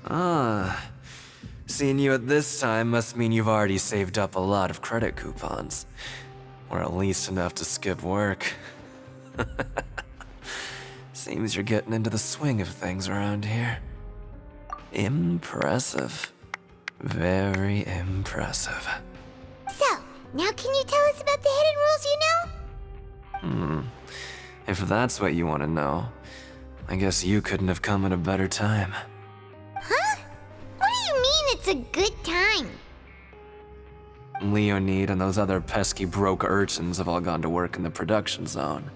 Speaker 3: Ah. Seeing you at this time must mean you've already saved up a lot of credit coupons. Or at least enough to skip work. Seems you're getting into the swing of things around here. Impressive. Very impressive.
Speaker 1: So, now can you tell us about the hidden rules you know?
Speaker 3: If that's what you want to know, I guess you couldn't have come at a better time.
Speaker 1: Huh? What do you mean it's a good time?
Speaker 3: Leonid and those other pesky broke urchins have all gone to work in the production zone.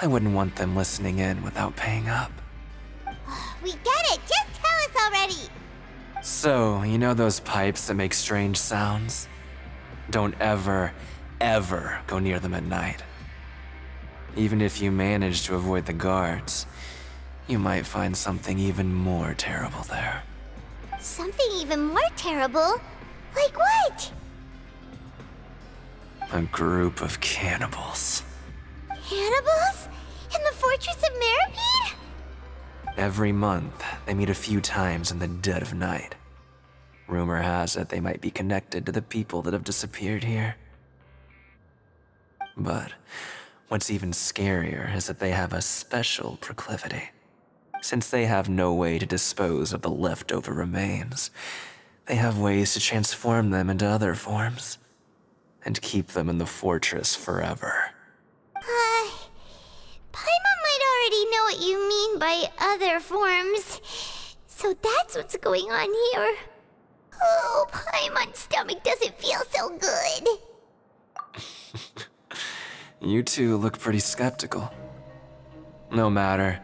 Speaker 3: I wouldn't want them listening in without paying up.
Speaker 1: We get it! Just tell us already!
Speaker 3: So, you know those pipes that make strange sounds? Don't ever, ever go near them at night. Even if you manage to avoid the guards, you might find something even more terrible there.
Speaker 1: Something even more terrible? Like what?
Speaker 3: A group of cannibals.
Speaker 1: Cannibals? In the Fortress of Meripede?
Speaker 3: Every month, they meet a few times in the dead of night. Rumor has it they might be connected to the people that have disappeared here. But what's even scarier is that they have a special proclivity. Since they have no way to dispose of the leftover remains, they have ways to transform them into other forms and keep them in the fortress forever.
Speaker 1: Paimon might already know what you mean by other forms. So that's what's going on here. Oh, Paimon's stomach doesn't feel so good.
Speaker 3: You two look pretty skeptical. No matter,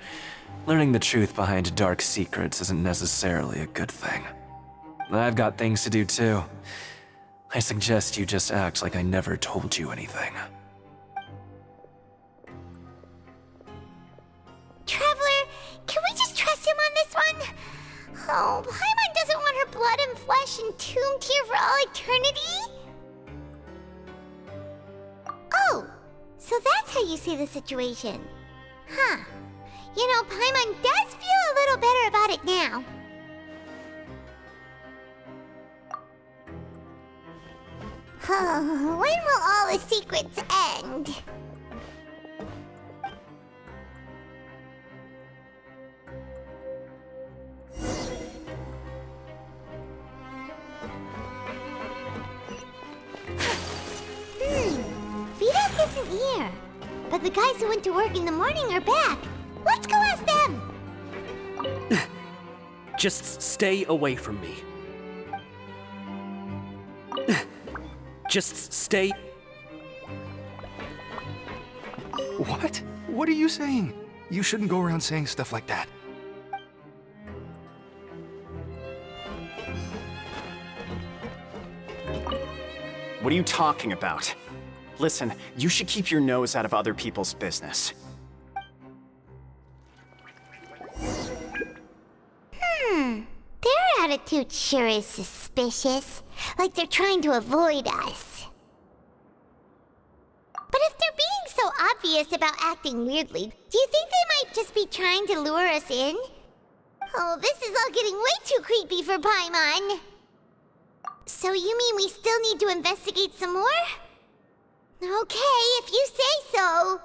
Speaker 3: learning the truth behind dark secrets isn't necessarily a good thing. I've got things to do too. I suggest you just act like I never told you anything.
Speaker 1: Traveler, can we just trust him on this one? Oh, Paimon doesn't want her blood and flesh entombed here for all eternity? Oh, so that's how you see the situation. Huh. You know, Paimon does feel a little better about it now. When will all the secrets end? Vidoc isn't here. But the guys who went to work in the morning are back. Let's go ask them.
Speaker 11: Just stay away from me. Just stay...
Speaker 15: What? What are you saying? You shouldn't go around saying stuff like that.
Speaker 17: What are you talking about? Listen, you should keep your nose out of other people's business.
Speaker 1: Their attitude sure is suspicious. Like they're trying to avoid us. obvious about acting weirdly. Do you think they might just be trying to lure us in? Oh, this is all getting way too creepy for Paimon. So you mean we still need to investigate some more? Okay, if you say so.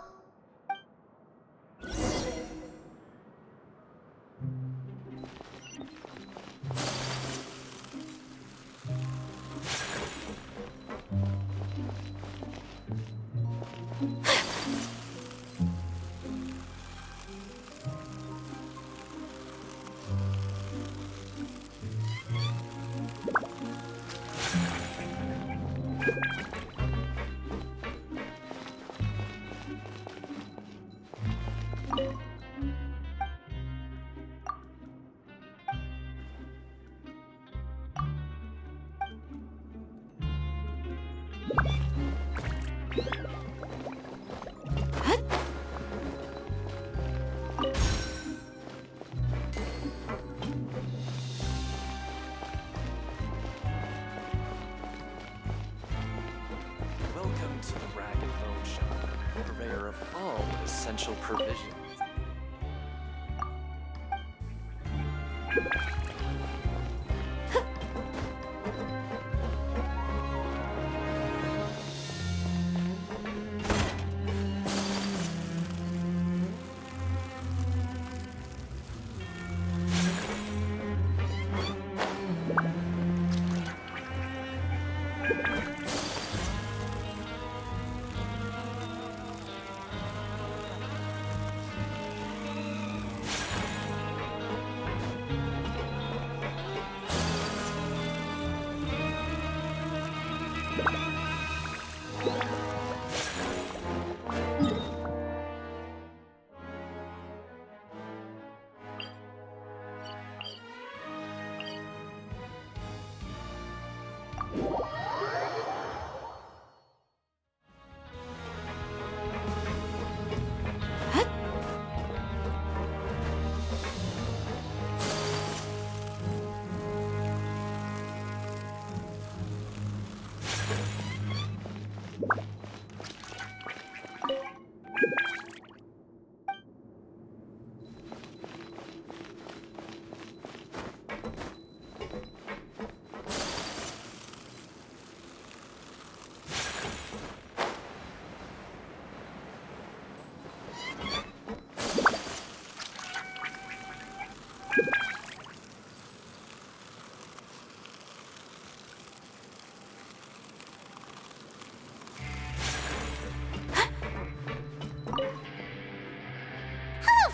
Speaker 11: Welcome to the Rag and Bone Shop, purveyor of all essential provisions.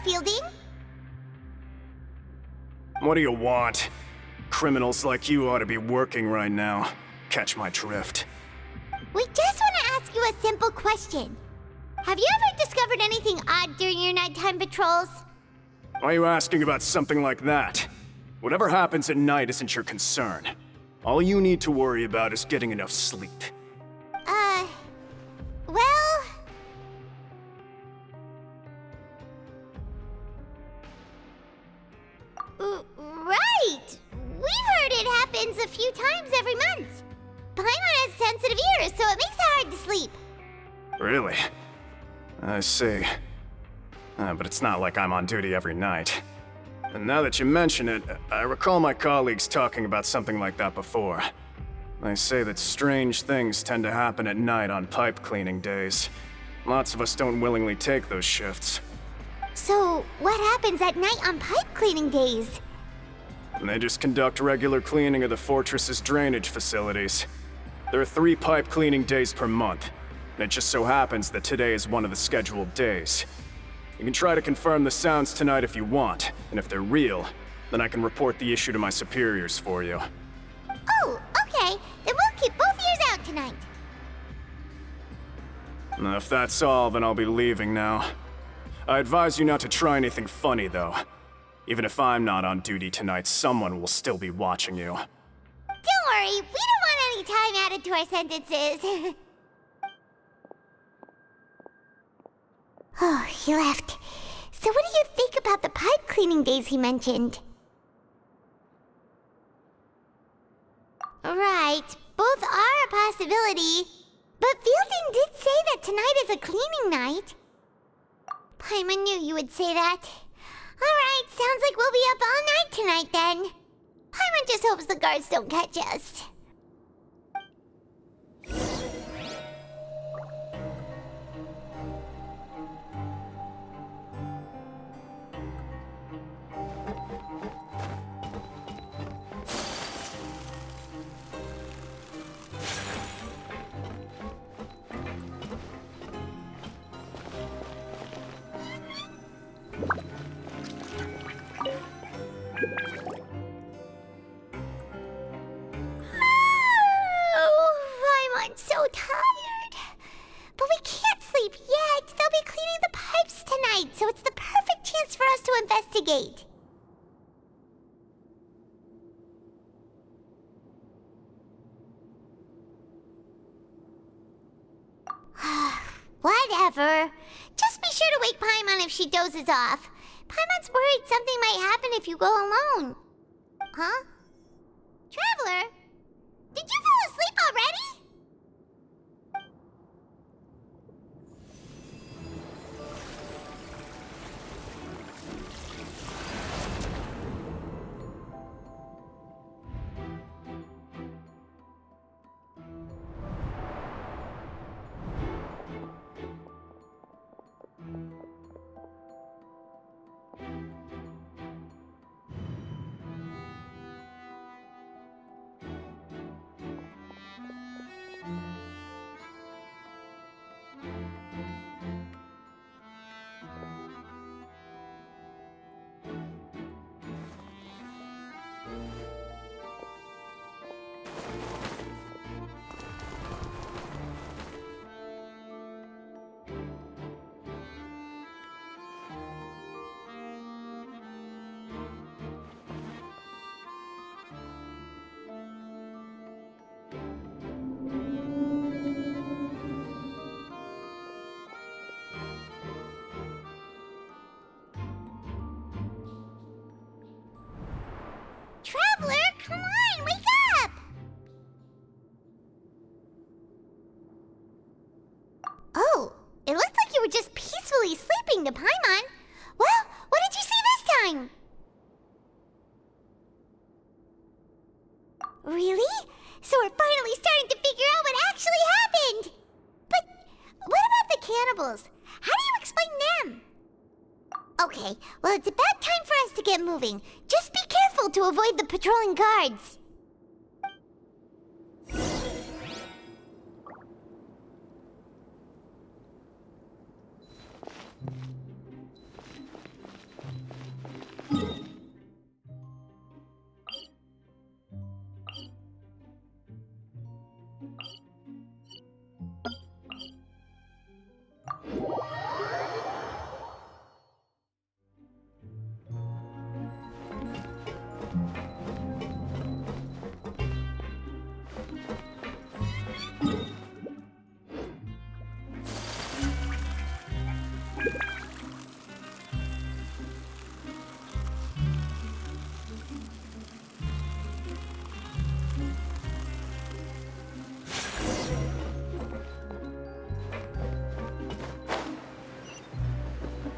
Speaker 1: Fielding?
Speaker 17: What do you want? Criminals like you ought to be working right now. Catch my drift.
Speaker 1: We just want to ask you a simple question. Have you ever discovered anything odd during your nighttime patrols?
Speaker 17: Why are you asking about something like that? Whatever happens at night isn't your concern. All you need to worry about is getting enough sleep.
Speaker 1: Well... Right! We've heard it happens a few times every month. Paimon has sensitive ears, so it makes it hard to sleep.
Speaker 17: Really? I see. But it's not like I'm on duty every night. And now that you mention it, I recall my colleagues talking about something like that before. They say that strange things tend to happen at night on pipe cleaning days. Lots of us don't willingly take those shifts.
Speaker 1: So, what happens at night on pipe cleaning days?
Speaker 17: And they just conduct regular cleaning of the fortress's drainage facilities. There are 3 pipe cleaning days per month, and it just so happens that today is one of the scheduled days. You can try to confirm the sounds tonight if you want, and if they're real, then I can report the issue to my superiors for you.
Speaker 1: Oh, okay. Then we'll keep both ears out tonight.
Speaker 17: If that's all, then I'll be leaving now. I advise you not to try anything funny, though. Even if I'm not on duty tonight, someone will still be watching you.
Speaker 1: Don't worry, we don't want any time added to our sentences. Oh, he left. So what do you think about the pipe cleaning days he mentioned? Right, both are a possibility. But Fielding did say that tonight is a cleaning night. Paimon knew you would say that. Alright, sounds like we'll be up all night tonight then. Paimon just hopes the guards don't catch us. I'm so tired. But we can't sleep yet. They'll be cleaning the pipes tonight, so it's the perfect chance for us to investigate. Whatever. Just be sure to wake Paimon if she dozes off. Paimon's worried something might happen if you go alone. Huh? Traveler? Did you fall asleep already? Traveler, come on, wake up! Oh, it looks like you were just peacefully sleeping to Paimon. Well, what did you see this time? Really? So we're finally starting to figure out what actually happened! But what about the cannibals? How do you explain them? Okay, well it's about time for us to get moving. Just be careful to avoid the patrolling guards.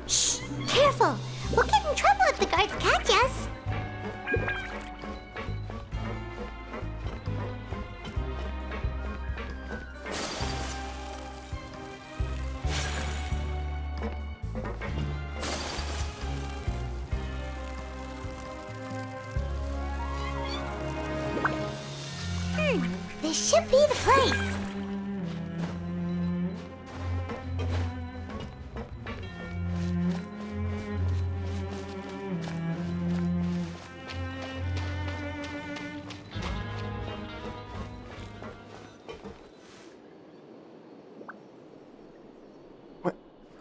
Speaker 1: Shh! Careful! We'll get in trouble if the guards catch us! This should be the place!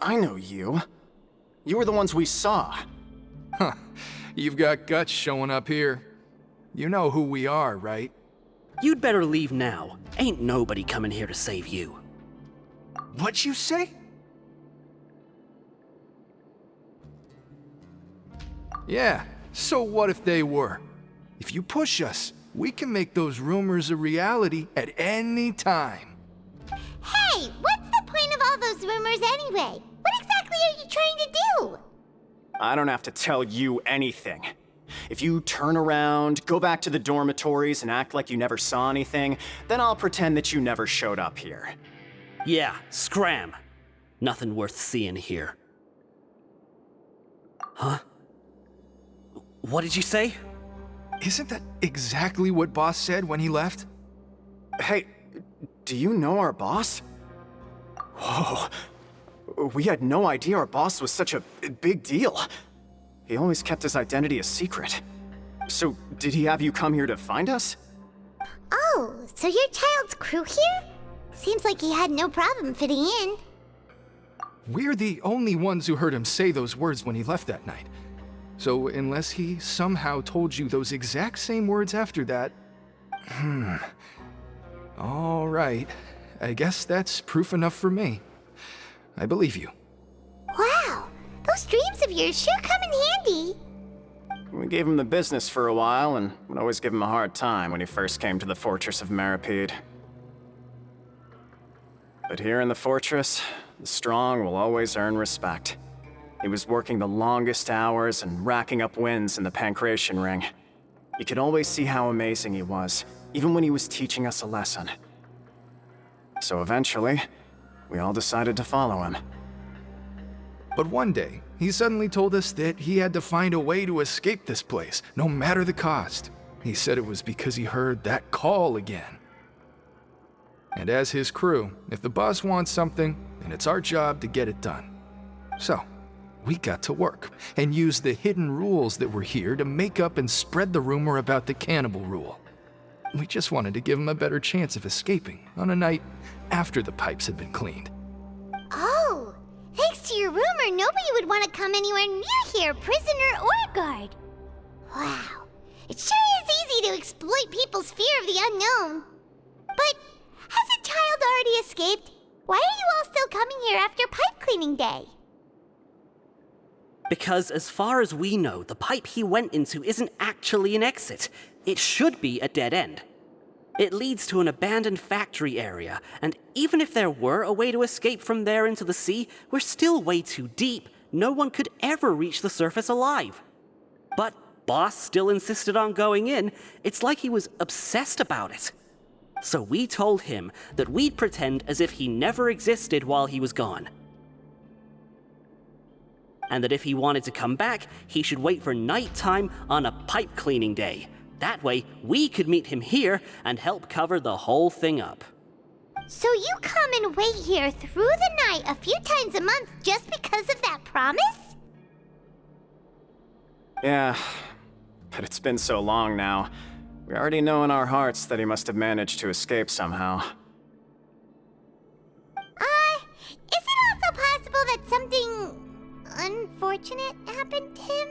Speaker 17: I know you. You were the ones we saw.
Speaker 15: Huh. You've got guts showing up here. You know who we are, right?
Speaker 10: You'd better leave now. Ain't nobody coming here to save you.
Speaker 15: What'd you say? Yeah, so what if they were? If you push us, we can make those rumors a reality at any time.
Speaker 1: Hey, what's the point of all those rumors anyway? What exactly exactly are you trying to do?
Speaker 17: I don't have to tell you anything. If you turn around, go back to the dormitories, and act like you never saw anything, then I'll pretend that you never showed up here.
Speaker 10: Yeah, scram. Nothing worth seeing here. Huh? What did you say?
Speaker 15: Isn't that exactly what Boss said when he left?
Speaker 17: Hey, do you know our boss? Whoa. We had no idea our boss was such a big deal. He always kept his identity a secret. So, did he have you come here to find us?
Speaker 1: Oh, so your child's crew here? Seems like he had no problem fitting in.
Speaker 15: We're the only ones who heard him say those words when he left that night. So unless he somehow told you those exact same words after that... All right. I guess that's proof enough for me. I believe you.
Speaker 1: Wow, those dreams of yours sure come in handy.
Speaker 17: We gave him the business for a while, and would always give him a hard time when he first came to the Fortress of Meripede. But here in the fortress, the strong will always earn respect. He was working the longest hours and racking up wins in the Pancration Ring. You could always see how amazing he was, even when he was teaching us a lesson. So eventually, we all decided to follow him.
Speaker 15: But one day, he suddenly told us that he had to find a way to escape this place, no matter the cost. He said it was because he heard that call again. And as his crew, if the boss wants something, then it's our job to get it done. So, we got to work, and used the hidden rules that were here to make up and spread the rumor about the cannibal rule. We just wanted to give him a better chance of escaping on a night after the pipes had been cleaned.
Speaker 1: Oh, thanks to your rumor, nobody would want to come anywhere near here, prisoner or guard. Wow, it sure is easy to exploit people's fear of the unknown. But has a child already escaped? Why are you all still coming here after pipe cleaning day?
Speaker 10: Because as far as we know, the pipe he went into isn't actually an exit. It should be a dead end. It leads to an abandoned factory area, and even if there were a way to escape from there into the sea, we're still way too deep. No one could ever reach the surface alive. But Boss still insisted on going in. It's like he was obsessed about it. So we told him that we'd pretend as if he never existed while he was gone. And that if he wanted to come back, he should wait for nighttime on a pipe cleaning day. That way, we could meet him here and help cover the whole thing up.
Speaker 1: So you come and wait here through the night a few times a month just because of that promise?
Speaker 17: Yeah, but it's been so long now. We already know in our hearts that he must have managed to escape somehow.
Speaker 1: Is it also possible that something unfortunate happened to him?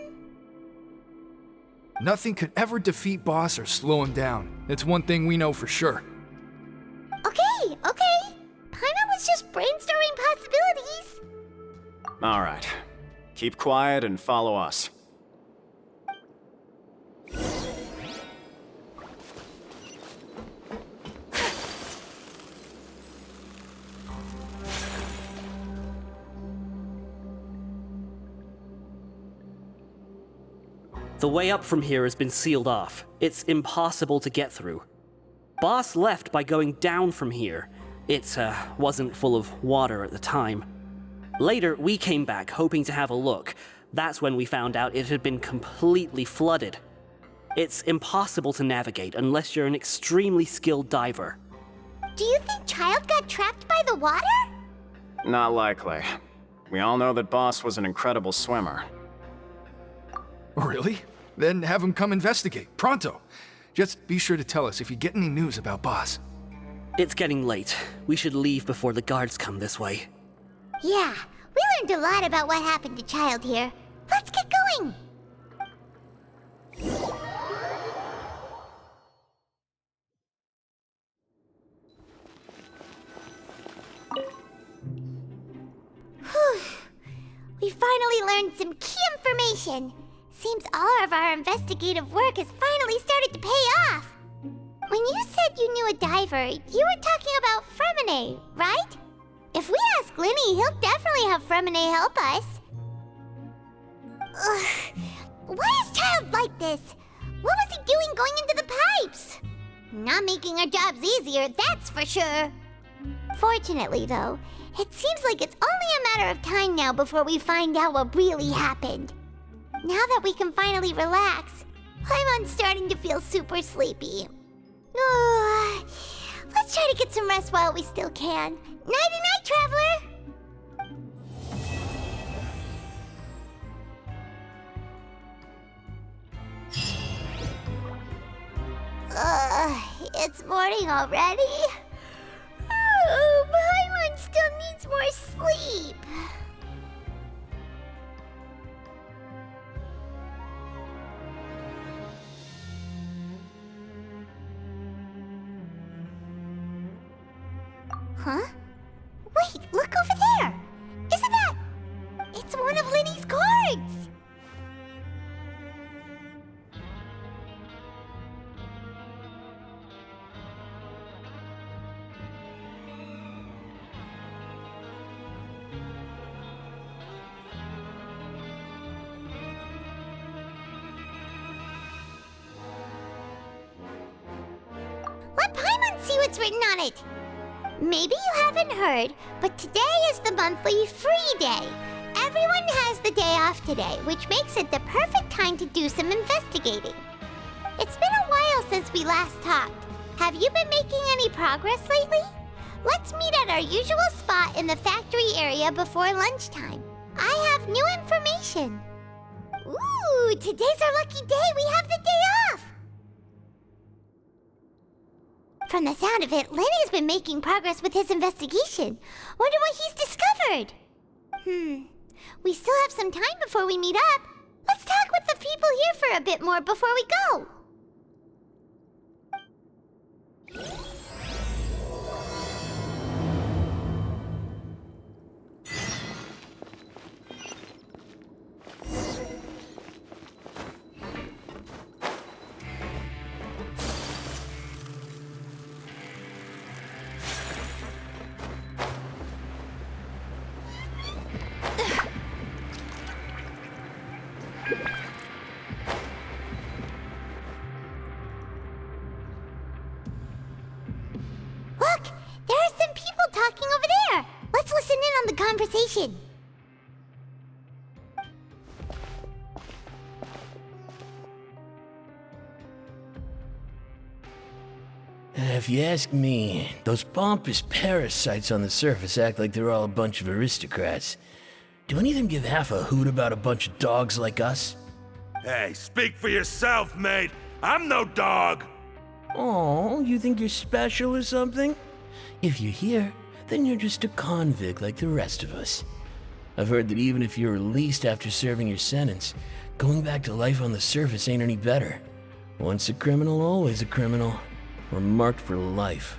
Speaker 15: Nothing could ever defeat Boss or slow him down. It's one thing we know for sure.
Speaker 1: Okay. Paimon was just brainstorming possibilities.
Speaker 17: All right. Keep quiet and follow us.
Speaker 10: The way up from here has been sealed off. It's impossible to get through. Boss left by going down from here. It wasn't full of water at the time. Later, we came back hoping to have a look. That's when we found out it had been completely flooded. It's impossible to navigate unless you're an extremely skilled diver.
Speaker 1: Do you think Child got trapped by the water?
Speaker 17: Not likely. We all know that Boss was an incredible swimmer.
Speaker 15: Really? Then have him come investigate, pronto. Just be sure to tell us if you get any news about Boss.
Speaker 10: It's getting late. We should leave before the guards come this way.
Speaker 1: Yeah, we learned a lot about what happened to Child here. Let's get going! Whew. We finally learned some key information. Seems all of our investigative work has finally started to pay off. When you said you knew a diver, you were talking about Fremine, right? If we ask Linny, he'll definitely have Fremine help us. Ugh. Why is Child like this? What was he doing going into the pipes? Not making our jobs easier, that's for sure. Fortunately, though, it seems like it's only a matter of time now before we find out what really happened. Now that we can finally relax, I'm starting to feel super sleepy. Let's try to get some rest while we still can. Nighty-night, Traveler! It's morning already? Paimon still needs more sleep. Huh? Wait, look over there! Isn't that... It's one of Linny's cards! Let Paimon see what's written on it! Maybe you haven't heard, but today is the monthly free day. Everyone has the day off today, which makes it the perfect time to do some investigating. It's been a while since we last talked. Have you been making any progress lately? Let's meet at our usual spot in the factory area before lunchtime. I have new information. Ooh, today's our lucky day. We have the day off. From the sound of it, Lenny's been making progress with his investigation. Wonder what he's discovered. We still have some time before we meet up. Let's talk with the people here for a bit more before we go. Look, there are some people talking over there. Let's listen in on the conversation.
Speaker 14: If you ask me, those pompous parasites on the surface act like they're all a bunch of aristocrats. Do any of them give half a hoot about a bunch of dogs like us?
Speaker 16: Hey, speak for yourself, mate. I'm no dog.
Speaker 14: Oh, you think you're special or something? If you're here, then you're just a convict like the rest of us. I've heard that even if you're released after serving your sentence, going back to life on the surface ain't any better. Once a criminal, always a criminal. We're marked for life.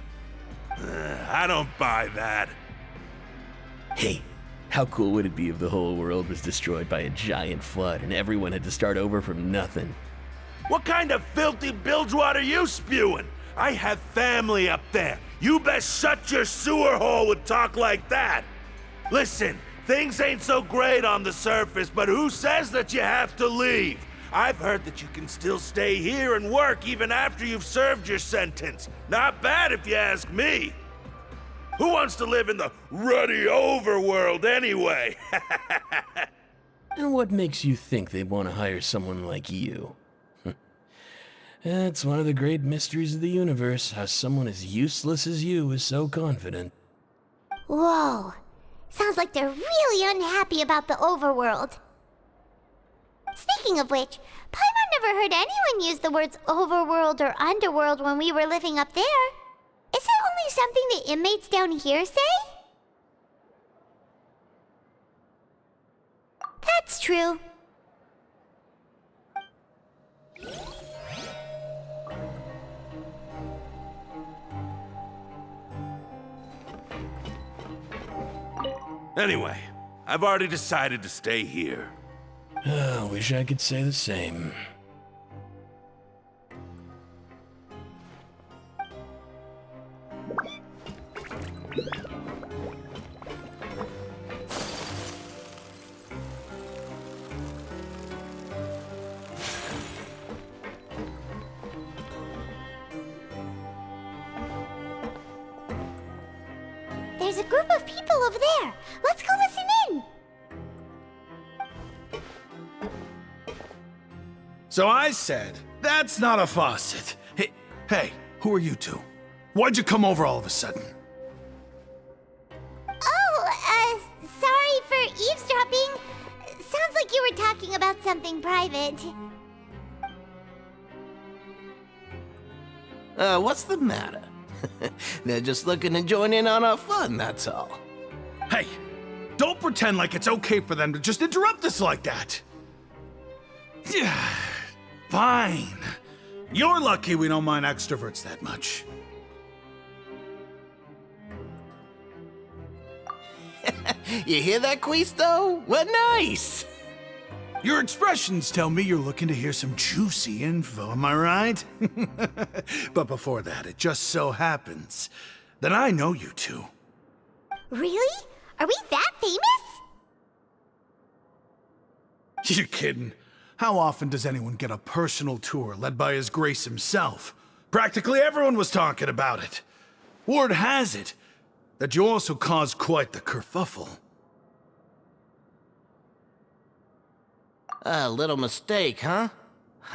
Speaker 16: I don't buy that.
Speaker 14: Hey, how cool would it be if the whole world was destroyed by a giant flood and everyone had to start over from nothing?
Speaker 16: What kind of filthy bilgewater are you spewing? I have family up there. You best shut your sewer hole with talk like that. Listen, things ain't so great on the surface, but who says that you have to leave? I've heard that you can still stay here and work even after you've served your sentence. Not bad if you ask me. Who wants to live in the ruddy overworld anyway?
Speaker 14: And what makes you think they want to hire someone like you? It's one of the great mysteries of the universe, how someone as useless as you is so confident.
Speaker 1: Whoa. Sounds like they're really unhappy about the overworld. Speaking of which, Paimon never heard anyone use the words overworld or underworld when we were living up there. Is it only something the inmates down here say? That's true.
Speaker 16: Anyway, I've already decided to stay here.
Speaker 14: I wish I could say the same.
Speaker 1: There's a group of people over there. Let's go listen in.
Speaker 13: So I said, that's not a faucet. Hey, who are you two? Why'd you come over all of a sudden?
Speaker 1: Oh, sorry for eavesdropping. Sounds like you were talking about something private.
Speaker 14: What's the matter? They're just looking to join in on our fun, that's all.
Speaker 13: Hey, don't pretend like it's okay for them to just interrupt us like that. Fine. You're lucky we don't mind extroverts that much.
Speaker 14: You hear that, Quisto? What nice!
Speaker 13: Your expressions tell me you're looking to hear some juicy info, am I right? But before that, it just so happens that I know you two.
Speaker 1: Really? Are we that famous?
Speaker 13: You're kidding. How often does anyone get a personal tour led by His Grace himself? Practically everyone was talking about it. Word has it that you also caused quite the kerfuffle.
Speaker 14: A little mistake, huh?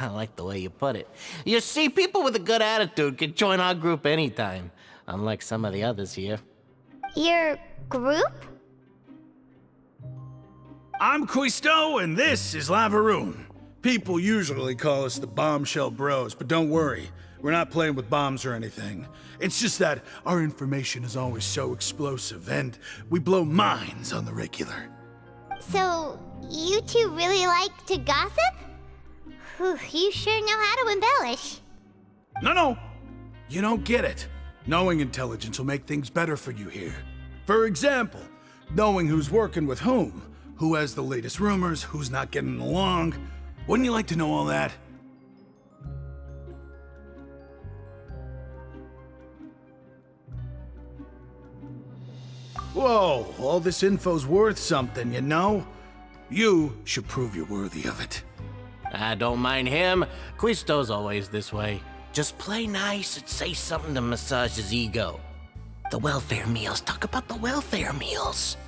Speaker 14: I like the way you put it. You see, people with a good attitude can join our group anytime, unlike some of the others here.
Speaker 1: Your group?
Speaker 13: I'm Quisto, and this is Lavaroon. People usually call us the Bombshell Bros, but don't worry, we're not playing with bombs or anything. It's just that our information is always so explosive, and we blow minds on the regular.
Speaker 1: So, you two really like to gossip? Whew, you sure know how to embellish.
Speaker 13: No, you don't get it. Knowing intelligence will make things better for you here. For example, knowing who's working with whom, who has the latest rumors, who's not getting along. Wouldn't you like to know all that? Whoa, all this info's worth something, you know? You should prove you're worthy of it.
Speaker 14: I don't mind him. Quisto's always this way. Just play nice and say something to massage his ego. The welfare meals. Talk about the welfare meals.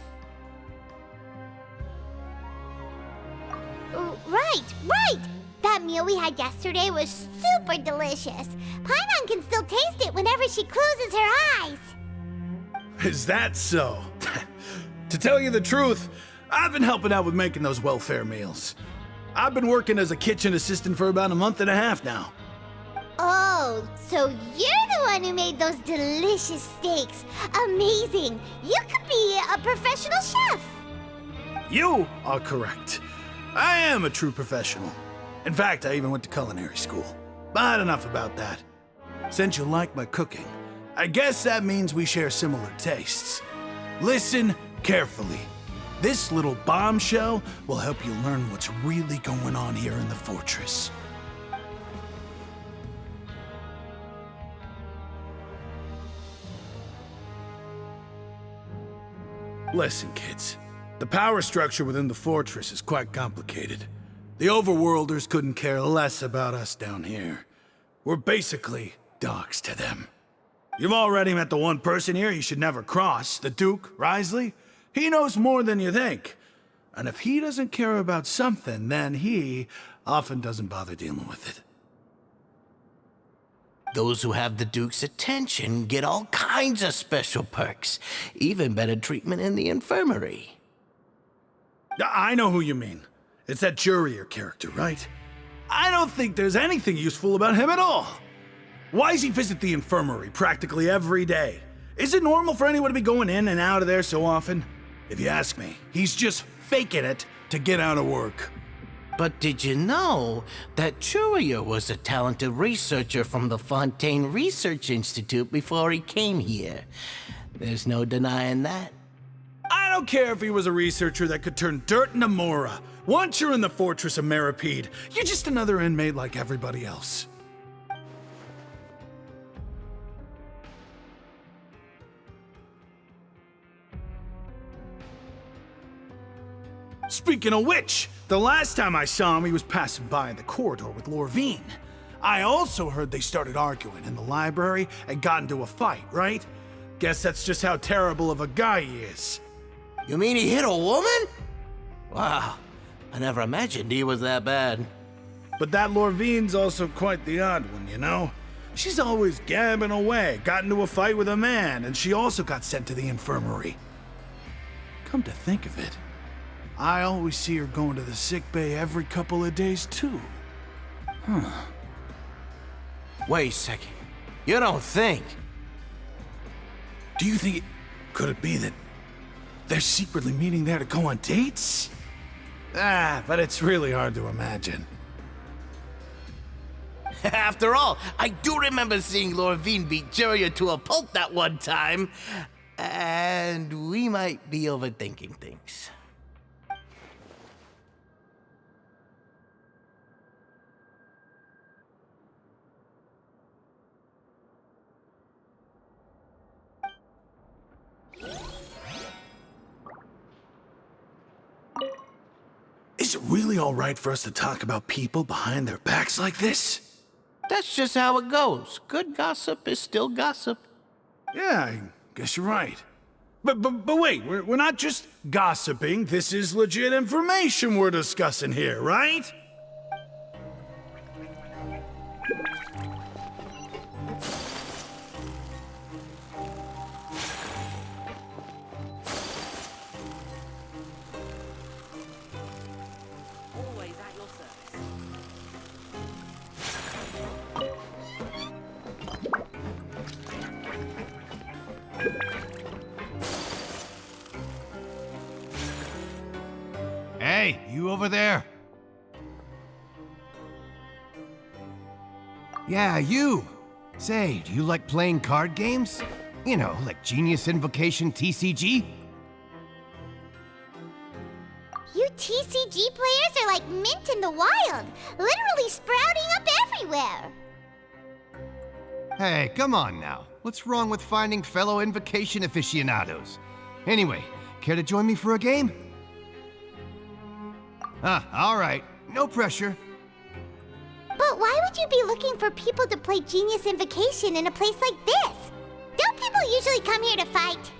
Speaker 1: Right! That meal we had yesterday was super delicious. Paimon can still taste it whenever she closes her eyes.
Speaker 13: Is that so? To tell you the truth, I've been helping out with making those welfare meals. I've been working as a kitchen assistant for about a month and a half now.
Speaker 1: Oh, so you're the one who made those delicious steaks. Amazing! You could be a professional chef.
Speaker 13: You are correct. I am a true professional. In fact, I even went to culinary school. But enough about that. Since you like my cooking, I guess that means we share similar tastes. Listen carefully. This little bombshell will help you learn what's really going on here in the fortress. Listen, kids. The power structure within the fortress is quite complicated. The Overworlders couldn't care less about us down here. We're basically dogs to them. You've already met the one person here you should never cross, the Duke, Risley. He knows more than you think. And if he doesn't care about something, then he often doesn't bother dealing with it.
Speaker 14: Those who have the Duke's attention get all kinds of special perks, even better treatment in the infirmary.
Speaker 13: I know who you mean. It's that Jurier character, right? I don't think there's anything useful about him at all. Why does he visit the infirmary practically every day? Is it normal for anyone to be going in and out of there so often? If you ask me, he's just faking it to get out of work.
Speaker 14: But did you know that Jurier was a talented researcher from the Fontaine Research Institute before he came here? There's no denying that.
Speaker 13: I don't care if he was a researcher that could turn dirt into Mora. Once you're in the fortress of Meripede, you're just another inmate like everybody else. Speaking of which, the last time I saw him, he was passing by in the corridor with Lorvine. I also heard they started arguing in the library and got into a fight, right? Guess that's just how terrible of a guy he is.
Speaker 12: You mean he hit a woman? Wow, I never imagined he was that bad.
Speaker 13: But that Lorvine's also quite the odd one, you know? She's always gabbing away, got into a fight with a man, and she also got sent to the infirmary. Come to think of it, I always see her going to the sick bay every couple of days, too. Huh.
Speaker 12: Wait a second. You don't think?
Speaker 13: Do you think could it be that they're secretly meeting there to go on dates? But it's really hard to imagine.
Speaker 12: After all, I do remember seeing Lorvine beat Jerry to a pulp that one time. And we might be overthinking things.
Speaker 13: Is it really all right for us to talk about people behind their backs like this?
Speaker 12: That's just how it goes. Good gossip is still gossip.
Speaker 13: Yeah, I guess you're right. But wait, we're not just gossiping. This is legit information we're discussing here, right?
Speaker 10: Always at your service.
Speaker 18: Hey, you over there? Yeah, you! Say, do you like playing card games? You know, like Genius Invocation TCG?
Speaker 1: You TCG players are like mint in the wild, literally sprouting up everywhere.
Speaker 18: Hey, come on now. What's wrong with finding fellow Invocation aficionados? Anyway, care to join me for a game? Alright. No pressure.
Speaker 1: But why would you be looking for people to play Genius Invocation in a place like this? Don't people usually come here to fight?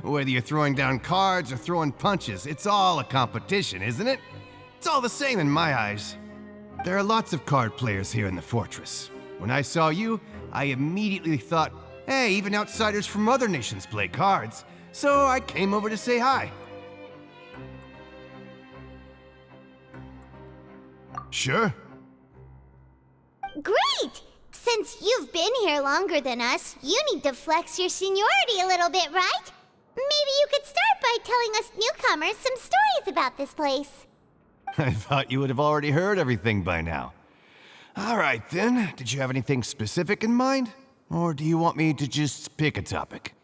Speaker 18: Whether you're throwing down cards or throwing punches, it's all a competition, isn't it? It's all the same in my eyes. There are lots of card players here in the fortress. When I saw you, I immediately thought, hey, even outsiders from other nations play cards. So I came over to say hi. Sure.
Speaker 1: Great! Since you've been here longer than us, you need to flex your seniority a little bit, right? Maybe you could start by telling us newcomers some stories about this place.
Speaker 18: I thought you would have already heard everything by now. All right then, did you have anything specific in mind? Or do you want me to just pick a topic?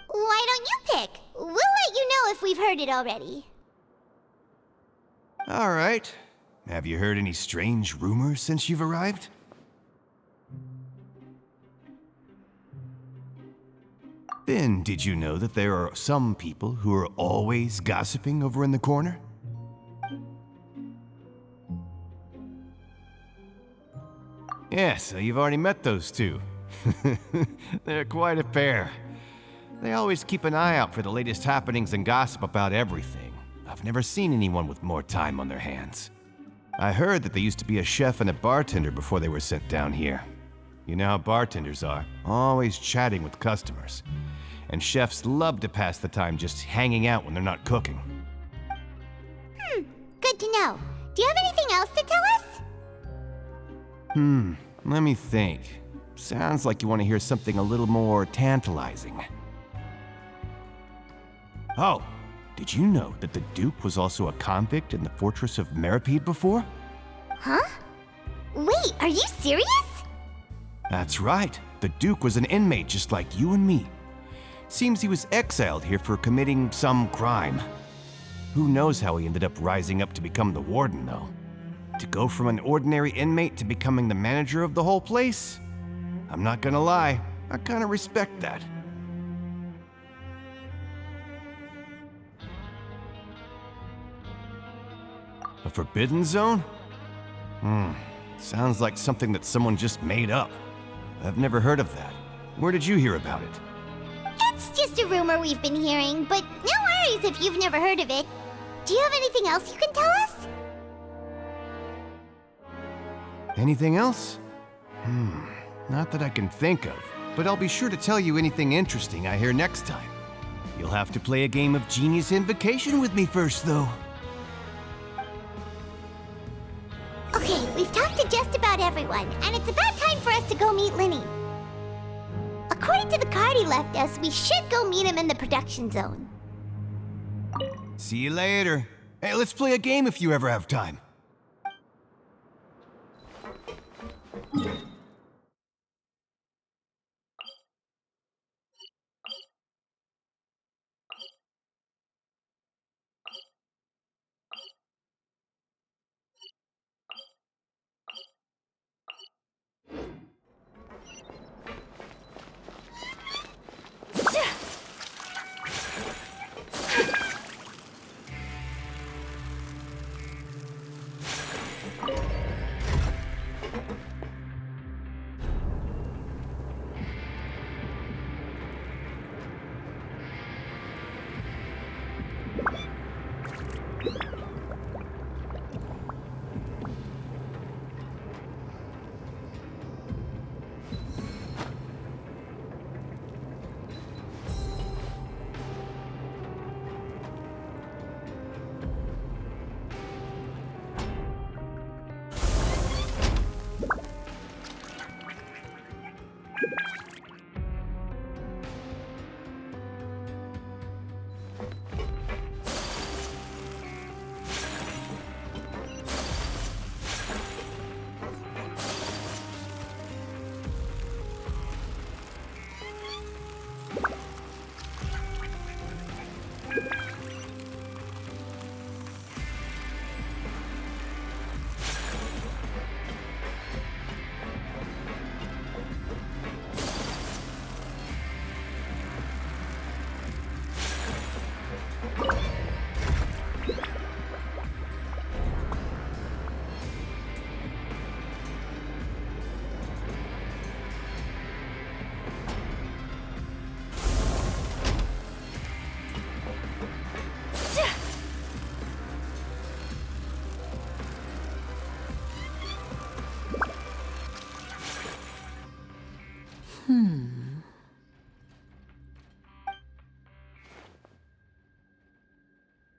Speaker 1: Why don't you pick? We'll let you know if we've heard it already.
Speaker 18: All right. Have you heard any strange rumors since you've arrived? Then, did you know that there are some people who are always gossiping over in the corner? Yeah, so you've already met those two. They're quite a pair. They always keep an eye out for the latest happenings and gossip about everything. I've never seen anyone with more time on their hands. I heard that they used to be a chef and a bartender before they were sent down here. You know how bartenders are, always chatting with customers. And chefs love to pass the time just hanging out when they're not cooking.
Speaker 1: Good to know. Do you have anything else to tell us?
Speaker 18: Let me think. Sounds like you want to hear something a little more tantalizing. Oh, did you know that the Duke was also a convict in the fortress of Meripede before?
Speaker 1: Huh? Wait, are you serious?
Speaker 18: That's right. The Duke was an inmate just like you and me. Seems he was exiled here for committing some crime. Who knows how he ended up rising up to become the warden, though? To go from an ordinary inmate to becoming the manager of the whole place? I'm not gonna lie, I kinda respect that. A forbidden zone? Sounds like something that someone just made up. I've never heard of that. Where did you hear about it?
Speaker 1: It's just a rumor we've been hearing, but no worries if you've never heard of it. Do you have anything else you can tell us?
Speaker 18: Anything else? Not that I can think of, but I'll be sure to tell you anything interesting I hear next time. You'll have to play a game of Genius Invocation with me first, though.
Speaker 1: Okay, we've talked to just about everyone, and it's about time for us to go meet Linny. According to the card he left us, we should go meet him in the production zone.
Speaker 18: See you later. Hey, let's play a game if you ever have time.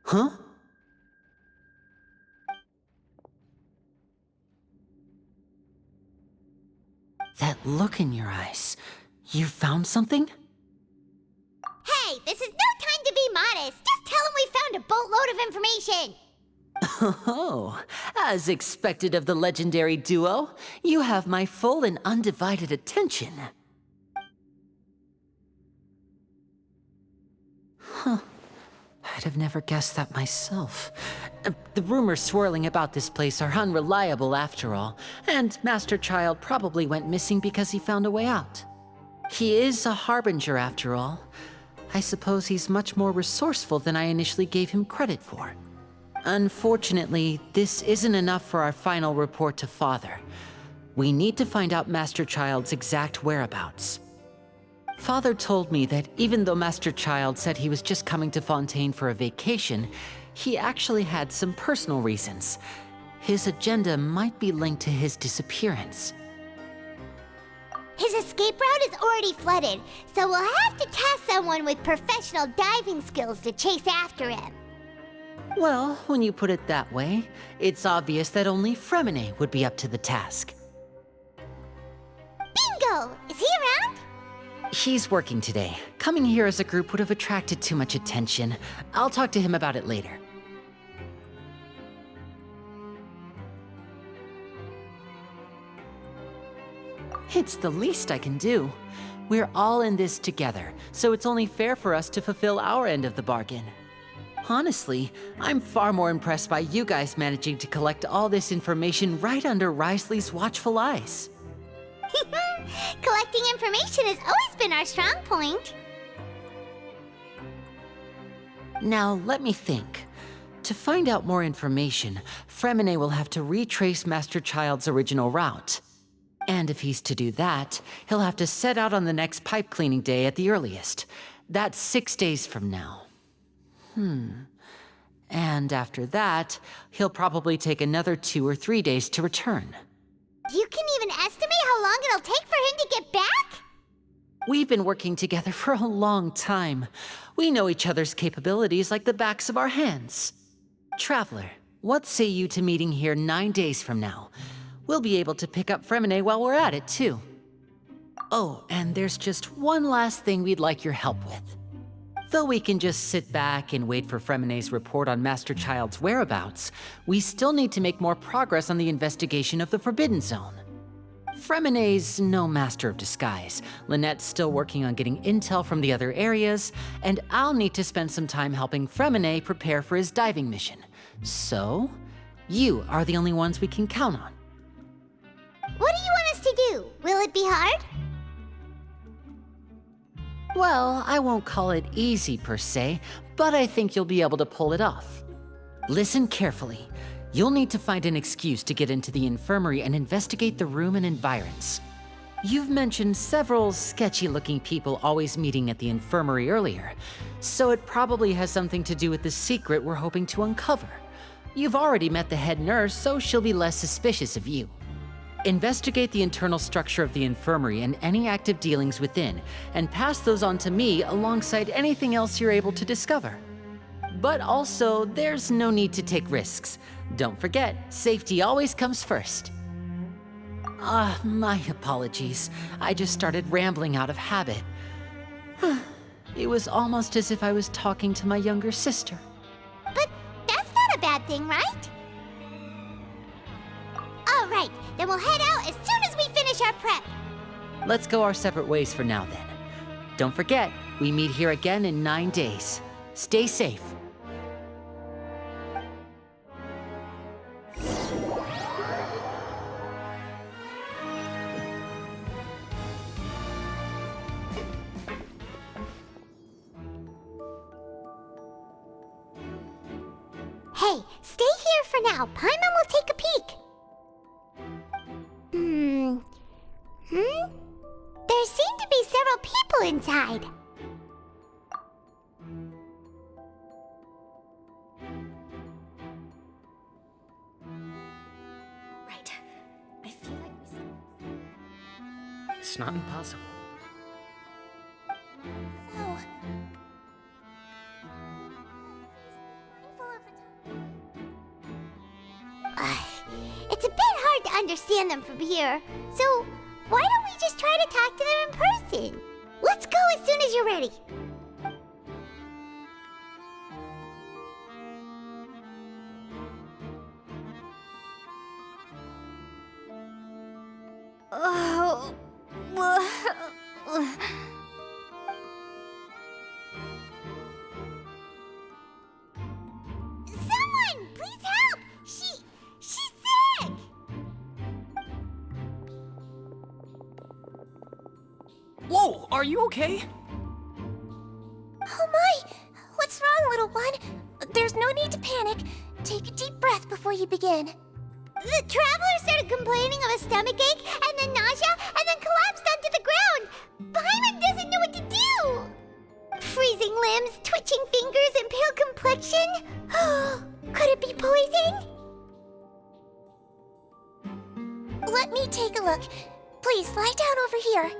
Speaker 10: Huh? That look in your eyes. You found something?
Speaker 1: Hey, this is no time to be modest. Just tell him we found a boatload of information.
Speaker 10: Oh, as expected of the legendary duo, you have my full and undivided attention. Huh. I'd have never guessed that myself. The rumors swirling about this place are unreliable after all, and Master Child probably went missing because he found a way out. He is a harbinger after all. I suppose he's much more resourceful than I initially gave him credit for. Unfortunately, this isn't enough for our final report to Father. We need to find out Master Child's exact whereabouts. Father told me that even though Master Child said he was just coming to Fontaine for a vacation, he actually had some personal reasons. His agenda might be linked to his disappearance.
Speaker 1: His escape route is already flooded, so we'll have to task someone with professional diving skills to chase after him.
Speaker 10: Well, when you put it that way, it's obvious that only Fremine would be up to the task.
Speaker 1: Bingo! Is he around?
Speaker 10: He's working today. Coming here as a group would have attracted too much attention. I'll talk to him about it later. It's the least I can do. We're all in this together, so it's only fair for us to fulfill our end of the bargain. Honestly, I'm far more impressed by you guys managing to collect all this information right under Risley's watchful eyes.
Speaker 1: Collecting information has always been our strong point.
Speaker 10: Now, let me think. To find out more information, Fremine will have to retrace Master Child's original route.
Speaker 19: And if he's to do that, he'll have to set out on the next pipe cleaning day at the earliest. That's 6 days from now. And after that, he'll probably take another 2 or 3 days to return.
Speaker 1: You can even estimate how long it'll take for him to get back?
Speaker 19: We've been working together for a long time. We know each other's capabilities like the backs of our hands. Traveler, what say you to meeting here 9 days from now? We'll be able to pick up Fremine while we're at it, too. Oh, and there's just one last thing we'd like your help with. Though we can just sit back and wait for Fremine's report on Master Child's whereabouts, we still need to make more progress on the investigation of the Forbidden Zone. Fremine's no master of disguise, Lynette's still working on getting intel from the other areas, and I'll need to spend some time helping Fremine prepare for his diving mission. So, you are the only ones we can count on.
Speaker 1: What do you want us to do? Will it be hard?
Speaker 19: Well, I won't call it easy per se, but I think you'll be able to pull it off. Listen carefully. You'll need to find an excuse to get into the infirmary and investigate the room and environs. You've mentioned several sketchy-looking people always meeting at the infirmary earlier, so it probably has something to do with the secret we're hoping to uncover. You've already met the head nurse, so she'll be less suspicious of you. Investigate the internal structure of the infirmary and any active dealings within, and pass those on to me alongside anything else you're able to discover. But also, there's no need to take risks. Don't forget, safety always comes first. My apologies. I just started rambling out of habit. It was almost as if I was talking to my younger sister.
Speaker 1: But that's not a bad thing, right? All right, then we'll head out as soon as we finish our prep.
Speaker 19: Let's go our separate ways for now then. Don't forget, we meet here again in 9 days. Stay safe.
Speaker 1: Hey, stay here for now. Paimon will take a peek. There seem to be several people inside.
Speaker 8: Right. I feel like
Speaker 19: It's not impossible.
Speaker 1: So... it's a bit hard to understand them from here, so why don't we just try to talk to them in person? Let's go as soon as you're ready. Someone, please help! She's sick!
Speaker 20: Whoa, are you okay?
Speaker 8: Oh my! What's wrong, little one? There's no need to panic. Take a deep breath before you begin.
Speaker 1: The traveler started complaining of a stomachache, and then nausea, and then collapsed onto the ground. Paimon doesn't know what to do. Freezing limbs, twitching fingers, and pale complexion. Could it be poison?
Speaker 8: Let me take a look. Please, lie down over here.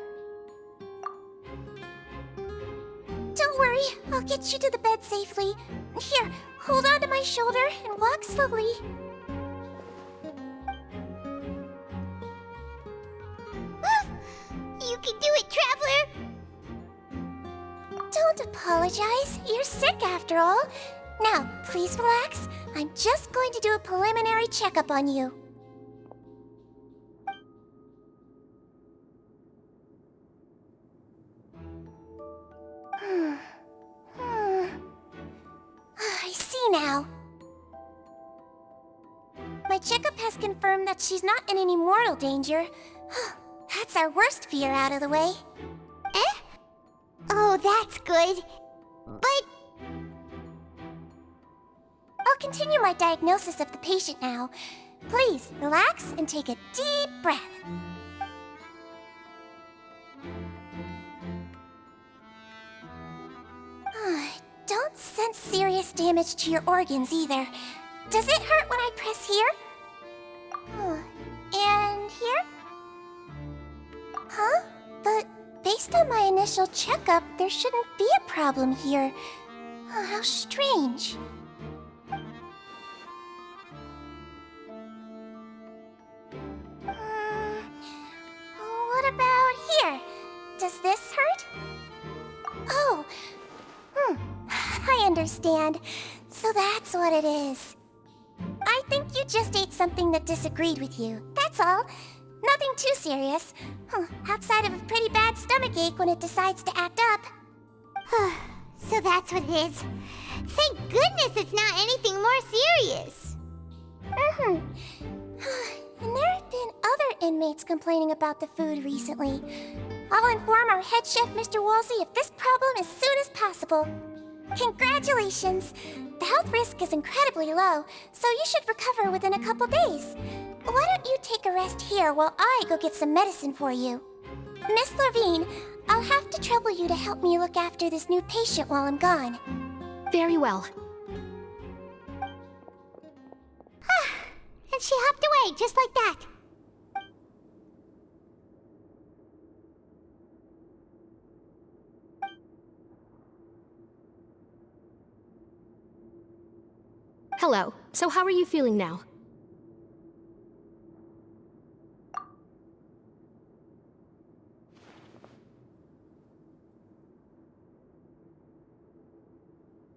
Speaker 8: Don't worry, I'll get you to the bed safely. Here, hold on to my shoulder and walk slowly.
Speaker 1: You can do it, traveler!
Speaker 8: Don't apologize. You're sick after all. Now, please relax. I'm just going to do a preliminary checkup on you. I see now. My checkup has confirmed that she's not in any mortal danger. That's our worst fear out of the way.
Speaker 1: Eh? Oh, that's good. But...
Speaker 8: I'll continue my diagnosis of the patient now. Please, relax and take a deep breath.
Speaker 1: damage to your organs either. Does it hurt when I press here? And here? Huh? But based on my initial checkup, there shouldn't be a problem here. Oh, how strange. What about here? Does this hurt? Oh. I understand. So that's what it is. I think you just ate something that disagreed with you. That's all. Nothing too serious. Outside of a pretty bad stomachache when it decides to act up.
Speaker 2: So that's what it is. Thank goodness it's not anything more serious.
Speaker 1: And there have been other inmates complaining about the food recently. I'll inform our head chef, Mr. Woolsey, of this problem as soon as possible. Congratulations! The health risk is incredibly low, so you should recover within a couple days. Why don't you take a rest here while I go get some medicine for you? Miss Lorvine, I'll have to trouble you to help me look after this new patient while I'm gone.
Speaker 8: Very well.
Speaker 2: And she hopped away just like that.
Speaker 8: Hello. So how are you feeling now?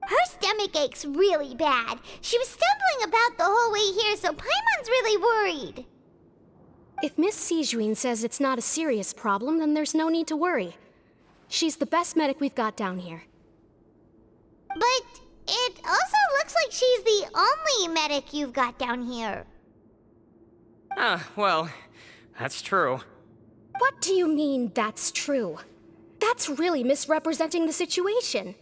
Speaker 2: Her stomach aches really bad. She was stumbling about the whole way here, so Paimon's really worried.
Speaker 8: If Miss Sijuin says it's not a serious problem, then there's no need to worry. She's the best medic we've got down here.
Speaker 2: But it also looks like she's the only medic you've got down here.
Speaker 20: Well, that's true.
Speaker 8: What do you mean, that's true? That's really misrepresenting the situation.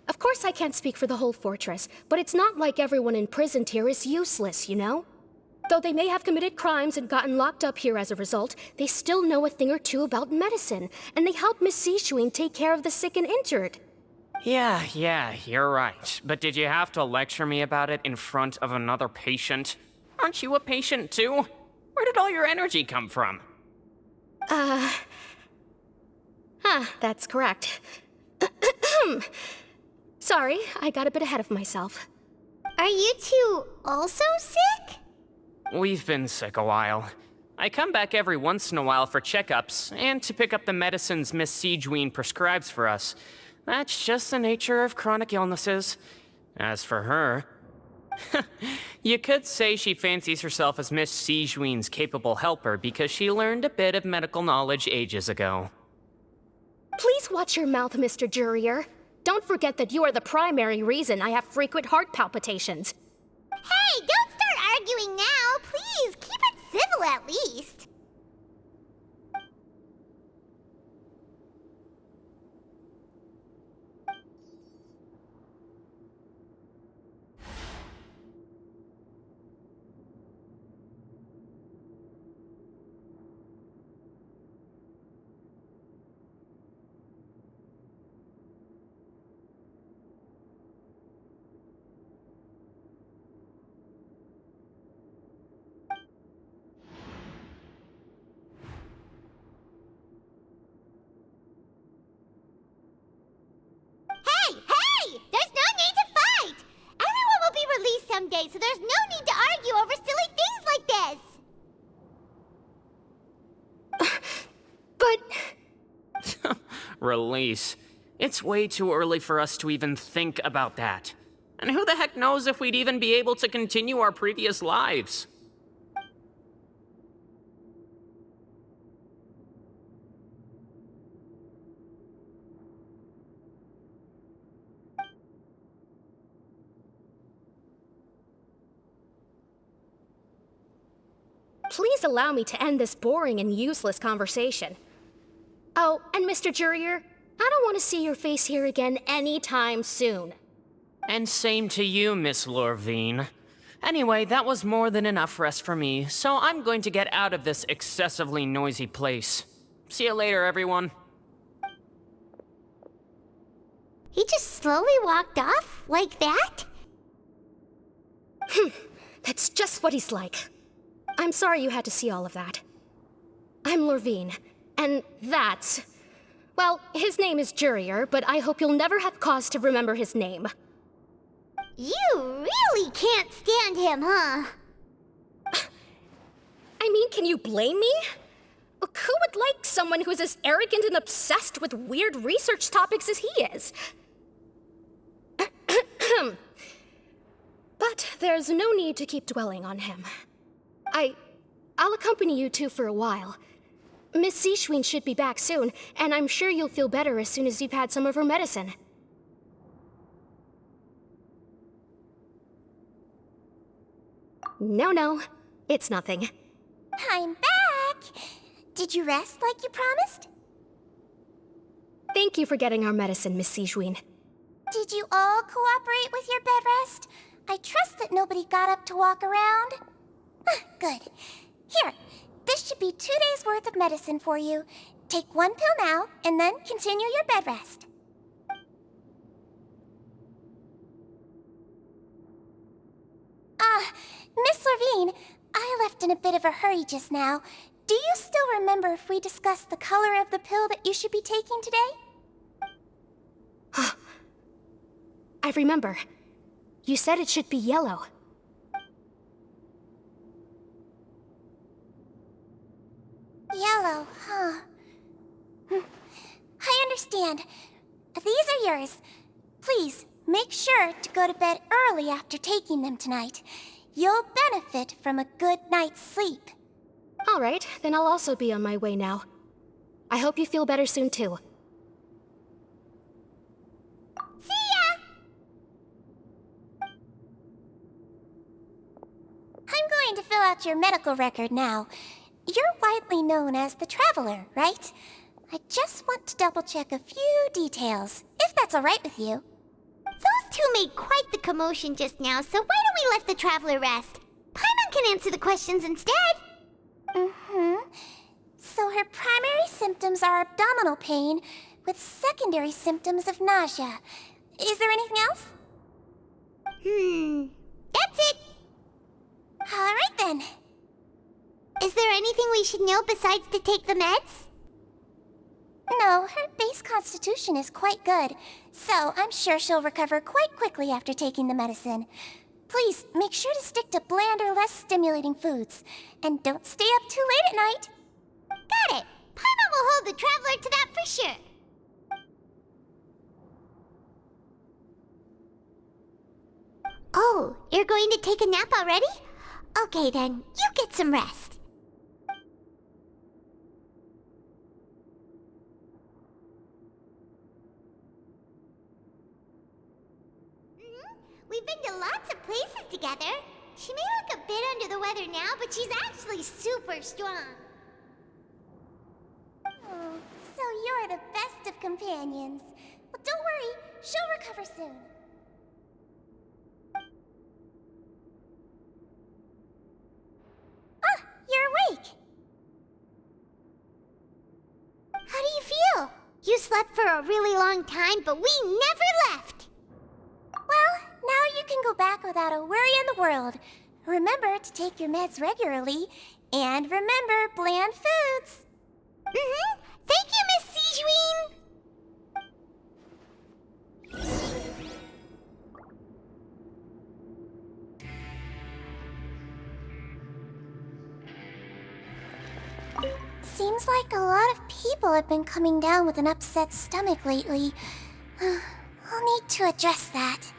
Speaker 8: Of course I can't speak for the whole fortress, but it's not like everyone imprisoned here is useless, you know? Though they may have committed crimes and gotten locked up here as a result, they still know a thing or two about medicine, and they help Miss Sijuin take care of the sick and injured.
Speaker 20: Yeah, you're right. But did you have to lecture me about it in front of another patient? Aren't you a patient too? Where did all your energy come from?
Speaker 8: That's correct. Sorry, I got a bit ahead of myself.
Speaker 2: Are you two also sick?
Speaker 20: We've been sick a while. I come back every once in a while for checkups, and to pick up the medicines Miss Sijuin prescribes for us. That's just the nature of chronic illnesses. As for her... you could say she fancies herself as Miss Sijuin's capable helper because she learned a bit of medical knowledge ages ago.
Speaker 8: Please watch your mouth, Mr. Jurier. Don't forget that you are the primary reason I have frequent heart palpitations.
Speaker 2: Hey, don't start arguing now! Please, keep it civil at least. Someday, so there's no need to argue over silly things like this.
Speaker 20: But... Release. It's way too early for us to even think about that. And who the heck knows if we'd even be able to continue our previous lives?
Speaker 8: Please allow me to end this boring and useless conversation. Oh, and Mr. Jurier, I don't want to see your face here again anytime soon.
Speaker 20: And same to you, Miss Lorvine. Anyway, that was more than enough rest for me, so I'm going to get out of this excessively noisy place. See you later, everyone.
Speaker 2: He just slowly walked off like that?
Speaker 4: That's just what he's like. I'm sorry you had to see all of that. I'm Lorvine, and that's... Well, his name is Jurier, but I hope you'll never have cause to remember his name.
Speaker 2: You really can't stand him, huh?
Speaker 4: I mean, can you blame me? Who would like someone who is as arrogant and obsessed with weird research topics as he is? But there's no need to keep dwelling on him. I'll accompany you two for a while. Miss Seishween should be back soon, and I'm sure you'll feel better as soon as you've had some of her medicine. No, it's nothing.
Speaker 2: I'm back! Did you rest like you promised?
Speaker 4: Thank you for getting our medicine, Miss Seishween.
Speaker 2: Did you all cooperate with your bed rest? I trust that nobody got up to walk around. Good. Here, this should be 2 days' worth of medicine for you. Take 1 pill now, and then continue your bed rest. Miss Lorvine, I left in a bit of a hurry just now. Do you still remember if we discussed the color of the pill that you should be taking today?
Speaker 4: I remember. You said it should be yellow.
Speaker 2: Yellow, huh? I understand. These are yours. Please, make sure to go to bed early after taking them tonight. You'll benefit from a good night's sleep.
Speaker 4: All right, then I'll also be on my way now. I hope you feel better soon, too.
Speaker 2: See ya! I'm going to fill out your medical record now. You're widely known as the Traveler, right? I just want to double-check a few details, if that's all right with you. Those two made quite the commotion just now, so why don't we let the Traveler rest? Paimon can answer the questions instead. So her primary symptoms are abdominal pain, with secondary symptoms of nausea. Is there anything else? That's it. All right then. Is there anything we should know besides to take the meds? No, her base constitution is quite good, so I'm sure she'll recover quite quickly after taking the medicine. Please, make sure to stick to bland or less stimulating foods, and don't stay up too late at night. Got it! Paimon will hold the Traveler to that for sure. Oh, you're going to take a nap already? Okay then, you get some rest. We've been to lots of places together. She may look a bit under the weather now, but she's actually super strong. Oh, so you're the best of companions. Well, don't worry, she'll recover soon. Ah, you're awake. How do you feel? You slept for a really long time, but we never left. Well, now you can go back without a worry in the world. Remember to take your meds regularly, and remember bland foods. Thank you, Miss Seishween. Seems like a lot of people have been coming down with an upset stomach lately. I'll need to address that.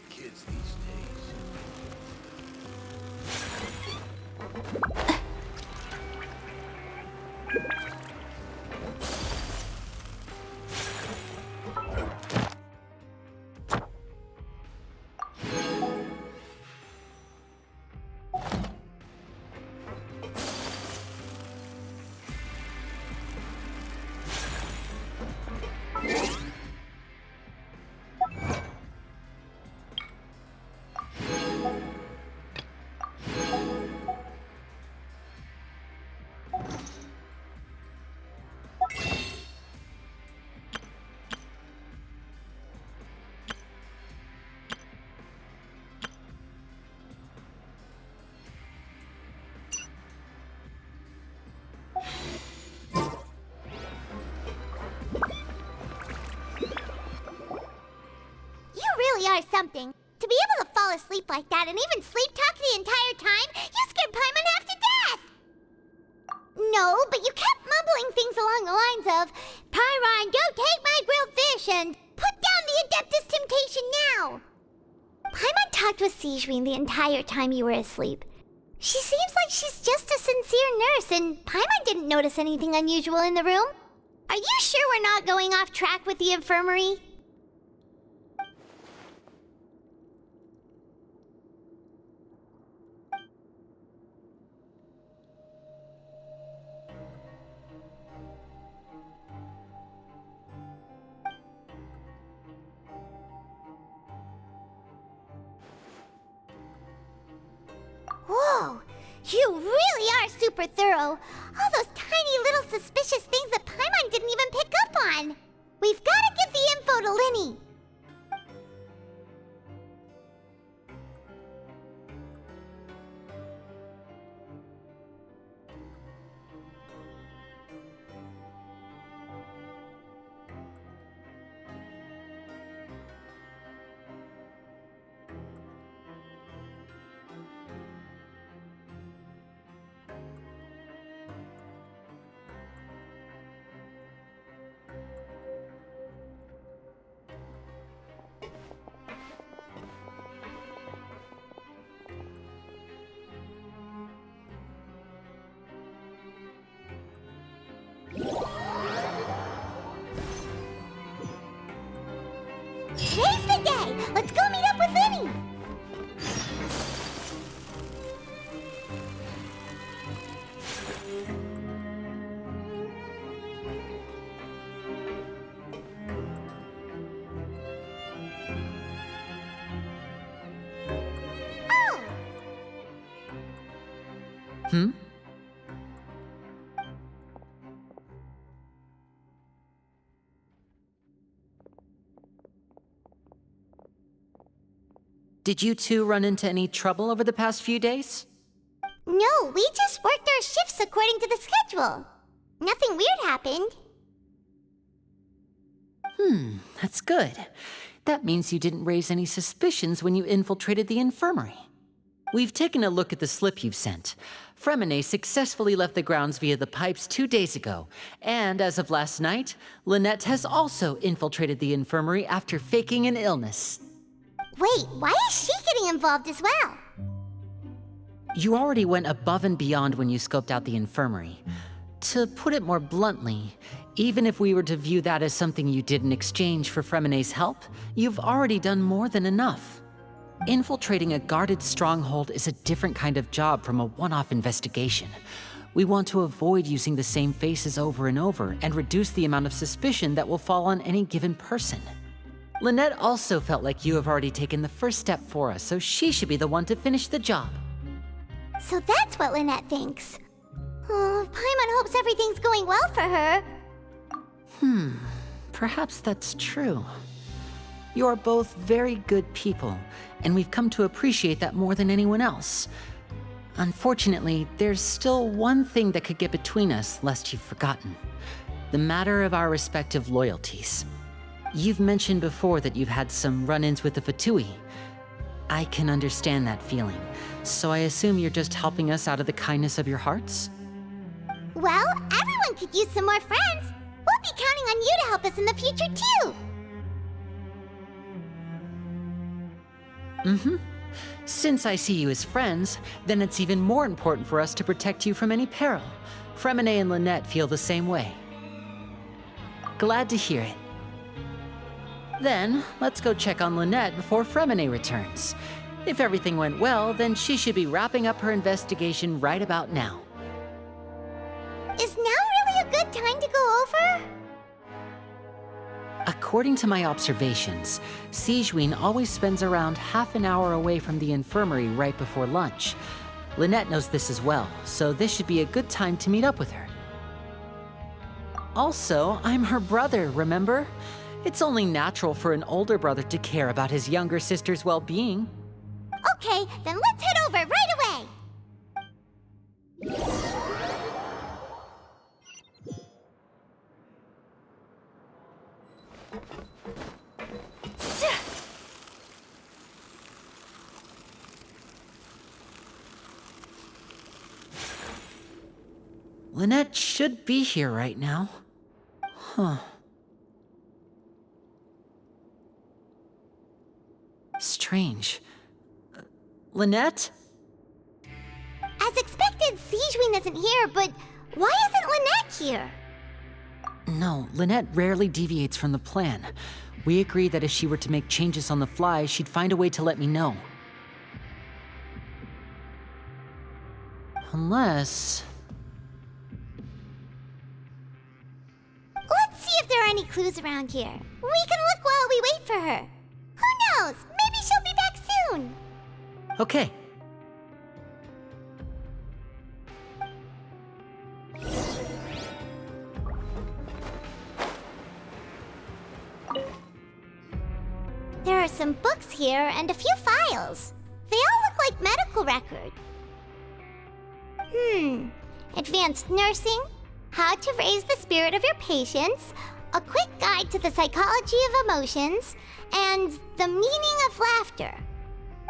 Speaker 13: Kids these days.
Speaker 1: are something. To be able to fall asleep like that and even sleep talk the entire time, you scared Paimon half to death! No, but you kept mumbling things along the lines of, Pyron, don't take my grilled fish, and put down the Adeptus Temptation now! Paimon talked with Sigewinne the entire time you were asleep. She seems like she's just a sincere nurse, and Paimon didn't notice anything unusual in the room. Are you sure we're not going off track with the infirmary? Whoa! You really are super thorough! All those tiny little suspicious things that Paimon didn't even pick up on! We've gotta give the info to Lyney! Today's the day! Let's go meet up with Lyney! Oh!
Speaker 19: Hmm? Did you two run into any trouble over the past few days?
Speaker 1: No, we just worked our shifts according to the schedule. Nothing weird happened.
Speaker 19: That's good. That means you didn't raise any suspicions when you infiltrated the infirmary. We've taken a look at the slip you've sent. Fremine successfully left the grounds via the pipes 2 days ago, and as of last night, Lynette has also infiltrated the infirmary after faking an illness.
Speaker 1: Wait, why is she getting involved as well?
Speaker 19: You already went above and beyond when you scoped out the infirmary. To put it more bluntly, even if we were to view that as something you did in exchange for Fremine's help, you've already done more than enough. Infiltrating a guarded stronghold is a different kind of job from a one-off investigation. We want to avoid using the same faces over and over and reduce the amount of suspicion that will fall on any given person. Lynette also felt like you have already taken the first step for us, so she should be the one to finish the job.
Speaker 1: So that's what Lynette thinks. Oh, Paimon hopes everything's going well for her.
Speaker 19: Perhaps that's true. You are both very good people, and we've come to appreciate that more than anyone else. Unfortunately, there's still one thing that could get between us, lest you've forgotten. The matter of our respective loyalties. You've mentioned before that you've had some run-ins with the Fatui. I can understand that feeling, so I assume you're just helping us out of the kindness of your hearts?
Speaker 1: Well, everyone could use some more friends. We'll be counting on you to help us in the future, too.
Speaker 19: Since I see you as friends, then it's even more important for us to protect you from any peril. Fremine and Lynette feel the same way. Glad to hear it. Then, let's go check on Lynette before Fremine returns. If everything went well, then she should be wrapping up her investigation right about now.
Speaker 1: Is now really a good time to go over?
Speaker 19: According to my observations, Sigewinne always spends around half an hour away from the infirmary right before lunch. Lynette knows this as well, so this should be a good time to meet up with her. Also, I'm her brother, remember? It's only natural for an older brother to care about his younger sister's well-being.
Speaker 1: Okay, then let's head over right away!
Speaker 19: Lynette should be here right now. Huh. Strange. Lynette?
Speaker 1: As expected, Sigewin isn't here, but why isn't Lynette here?
Speaker 19: No, Lynette rarely deviates from the plan. We agreed that if she were to make changes on the fly, she'd find a way to let me know. Unless...
Speaker 1: Let's see if there are any clues around here. We can look while we wait for her. Who knows? Maybe she'll be back soon.
Speaker 19: Okay.
Speaker 1: There are some books here and a few files. They all look like medical records. Advanced nursing, how to raise the spirit of your patients, a quick guide to the psychology of emotions, and the meaning of laughter.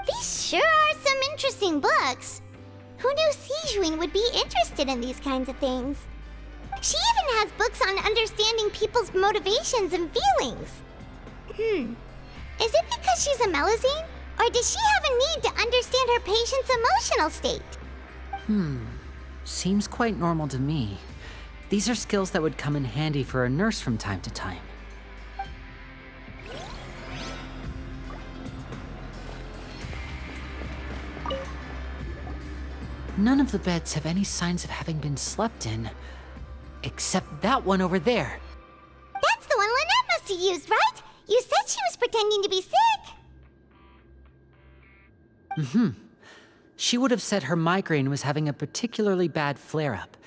Speaker 1: These sure are some interesting books. Who knew Sigewin would be interested in these kinds of things? She even has books on understanding people's motivations and feelings. Is it because she's a Melusine? Or does she have a need to understand her patient's emotional state?
Speaker 19: Seems quite normal to me. These are skills that would come in handy for a nurse from time to time. None of the beds have any signs of having been slept in, except that one over there.
Speaker 1: That's the one Lynette must have used, right? You said she was pretending to be sick.
Speaker 19: She would have said her migraine was having a particularly bad flare-up.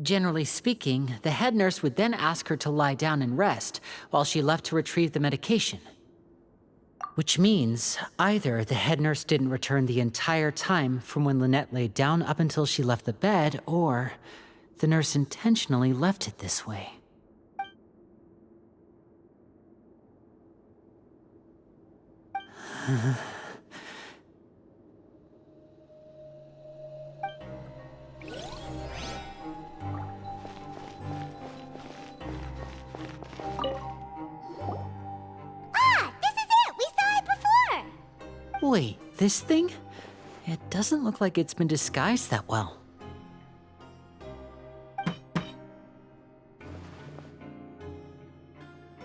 Speaker 19: Generally speaking, the head nurse would then ask her to lie down and rest while she left to retrieve the medication. Which means either the head nurse didn't return the entire time from when Lynette laid down up until she left the bed, or the nurse intentionally left it this way. Wait, this thing? It doesn't look like it's been disguised that well.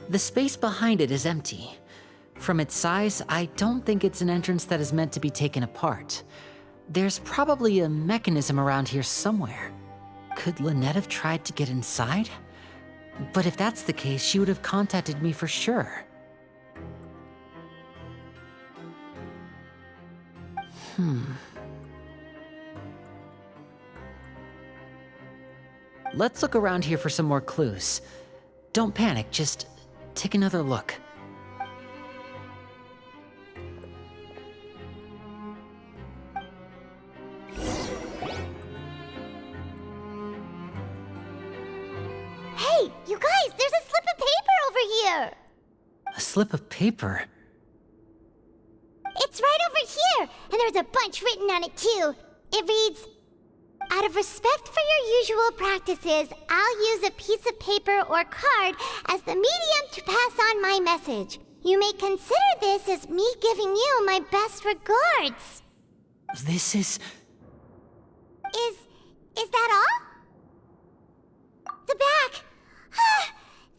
Speaker 19: The space behind it is empty. From its size, I don't think it's an entrance that is meant to be taken apart. There's probably a mechanism around here somewhere. Could Lynette have tried to get inside? But if that's the case, she would have contacted me for sure. Let's look around here for some more clues. Don't panic, just take another look.
Speaker 1: Hey, you guys, there's a slip of paper over here!
Speaker 19: A slip of paper?
Speaker 1: It's right over here, and there's a bunch written on it too. It reads, "Out of respect for your usual practices, I'll use a piece of paper or card as the medium to pass on my message. You may consider this as me giving you my best regards."
Speaker 19: This is...
Speaker 1: Is that all? The back.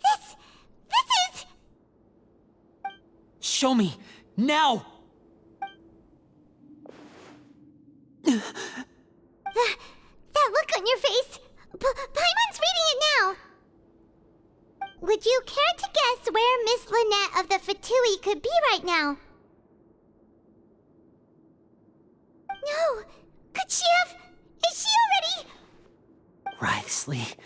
Speaker 1: This is...
Speaker 19: Show me! Now!
Speaker 1: That look on your face. Paimon's reading it now. Would you care to guess where Miss Lynette of the Fatui could be right now? No. Could she have... Is she already...
Speaker 19: Writhsley.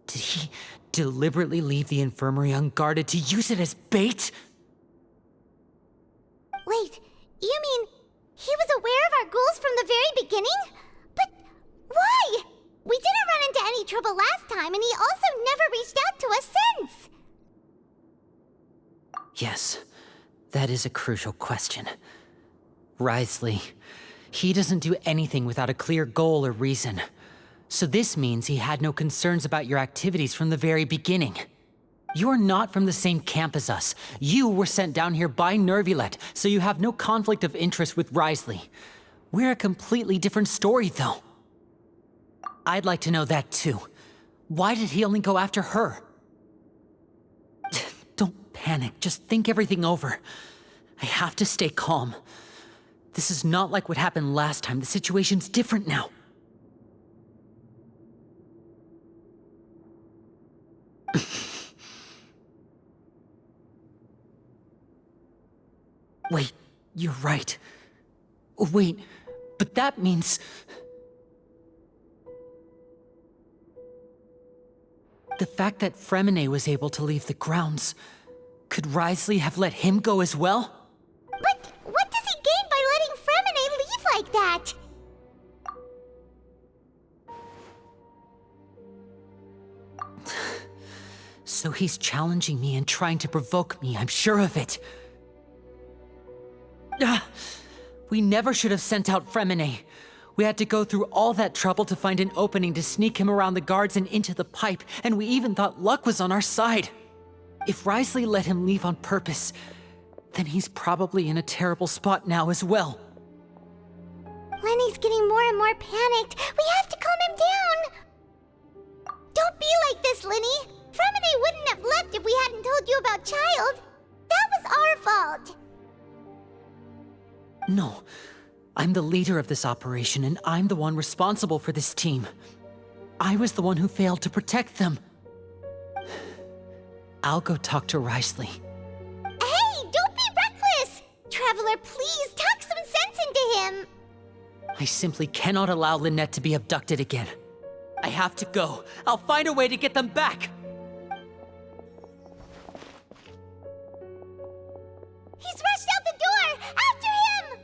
Speaker 19: Did he deliberately leave the infirmary unguarded to use it as bait?
Speaker 1: Wait, you mean he was aware of our goals from the very beginning? But why? We didn't run into any trouble last time, and he also never reached out to us since.
Speaker 19: Yes, that is a crucial question. Writhsley, he doesn't do anything without a clear goal or reason. So this means he had no concerns about your activities from the very beginning. You're not from the same camp as us. You were sent down here by Nervulet, so you have no conflict of interest with Wriothesley. We're a completely different story, though. I'd like to know that, too. Why did he only go after her? Don't panic. Just think everything over. I have to stay calm. This is not like what happened last time. The situation's different now. Wait, you're right. Wait, but that means... The fact that Fremine was able to leave the grounds, could Wriothesley have let him go as well?
Speaker 1: But what does he gain by letting Fremine leave like that?
Speaker 19: So he's challenging me and trying to provoke me, I'm sure of it. We never should have sent out Fremine. We had to go through all that trouble to find an opening to sneak him around the guards and into the pipe, and we even thought luck was on our side. If Wriothesley let him leave on purpose, then he's probably in a terrible spot now as well.
Speaker 1: Lenny's getting more and more panicked. We have to calm him down. Don't be like this, Lenny. Fremine wouldn't have left if we hadn't told you about Child. That was our fault.
Speaker 19: No, I'm the leader of this operation, and I'm the one responsible for this team. I was the one who failed to protect them. I'll go talk to Wriothesley.
Speaker 1: Hey, don't be reckless! Traveler, please, talk some sense into him!
Speaker 19: I simply cannot allow Lynette to be abducted again. I have to go. I'll find a way to get them back!
Speaker 1: He's rushed out the door! After him!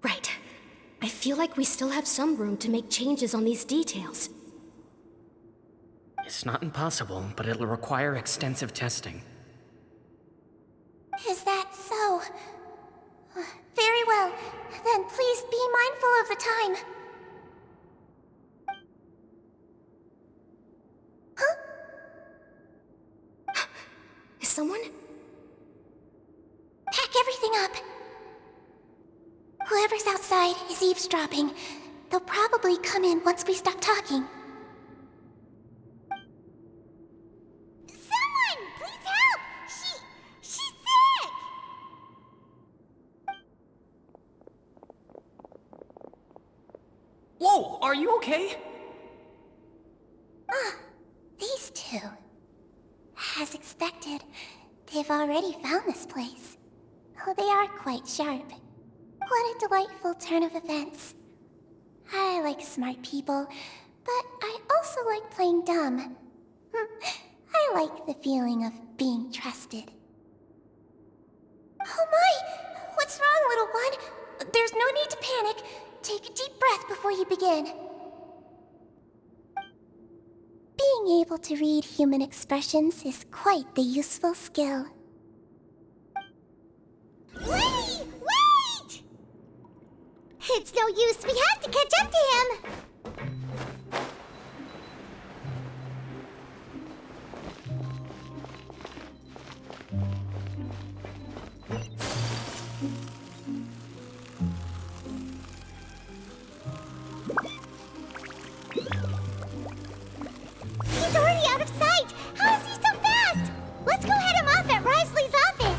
Speaker 4: Right. I feel like we still have some room to make changes on these details.
Speaker 20: It's not impossible, but it'll require extensive testing.
Speaker 2: Is that so? Very well. Then please be mindful of the time. Huh?
Speaker 4: Is someone?
Speaker 2: Pack everything up. Whoever's outside is eavesdropping. They'll probably come in once we stop talking.
Speaker 1: Someone! Please help! She's sick!
Speaker 20: Whoa, are you okay?
Speaker 2: These two. As expected, they've already found this place. Oh, they are quite sharp. What a delightful turn of events. I like smart people, but I also like playing dumb. I like the feeling of being trusted. Oh my! What's wrong, little one? There's no need to panic. Take a deep breath before you begin. Being able to read human expressions is quite the useful skill.
Speaker 1: Wait! It's no use. We have to catch up to him. He's already out of sight. How is he so fast? Let's go head him off at Wriothesley's office.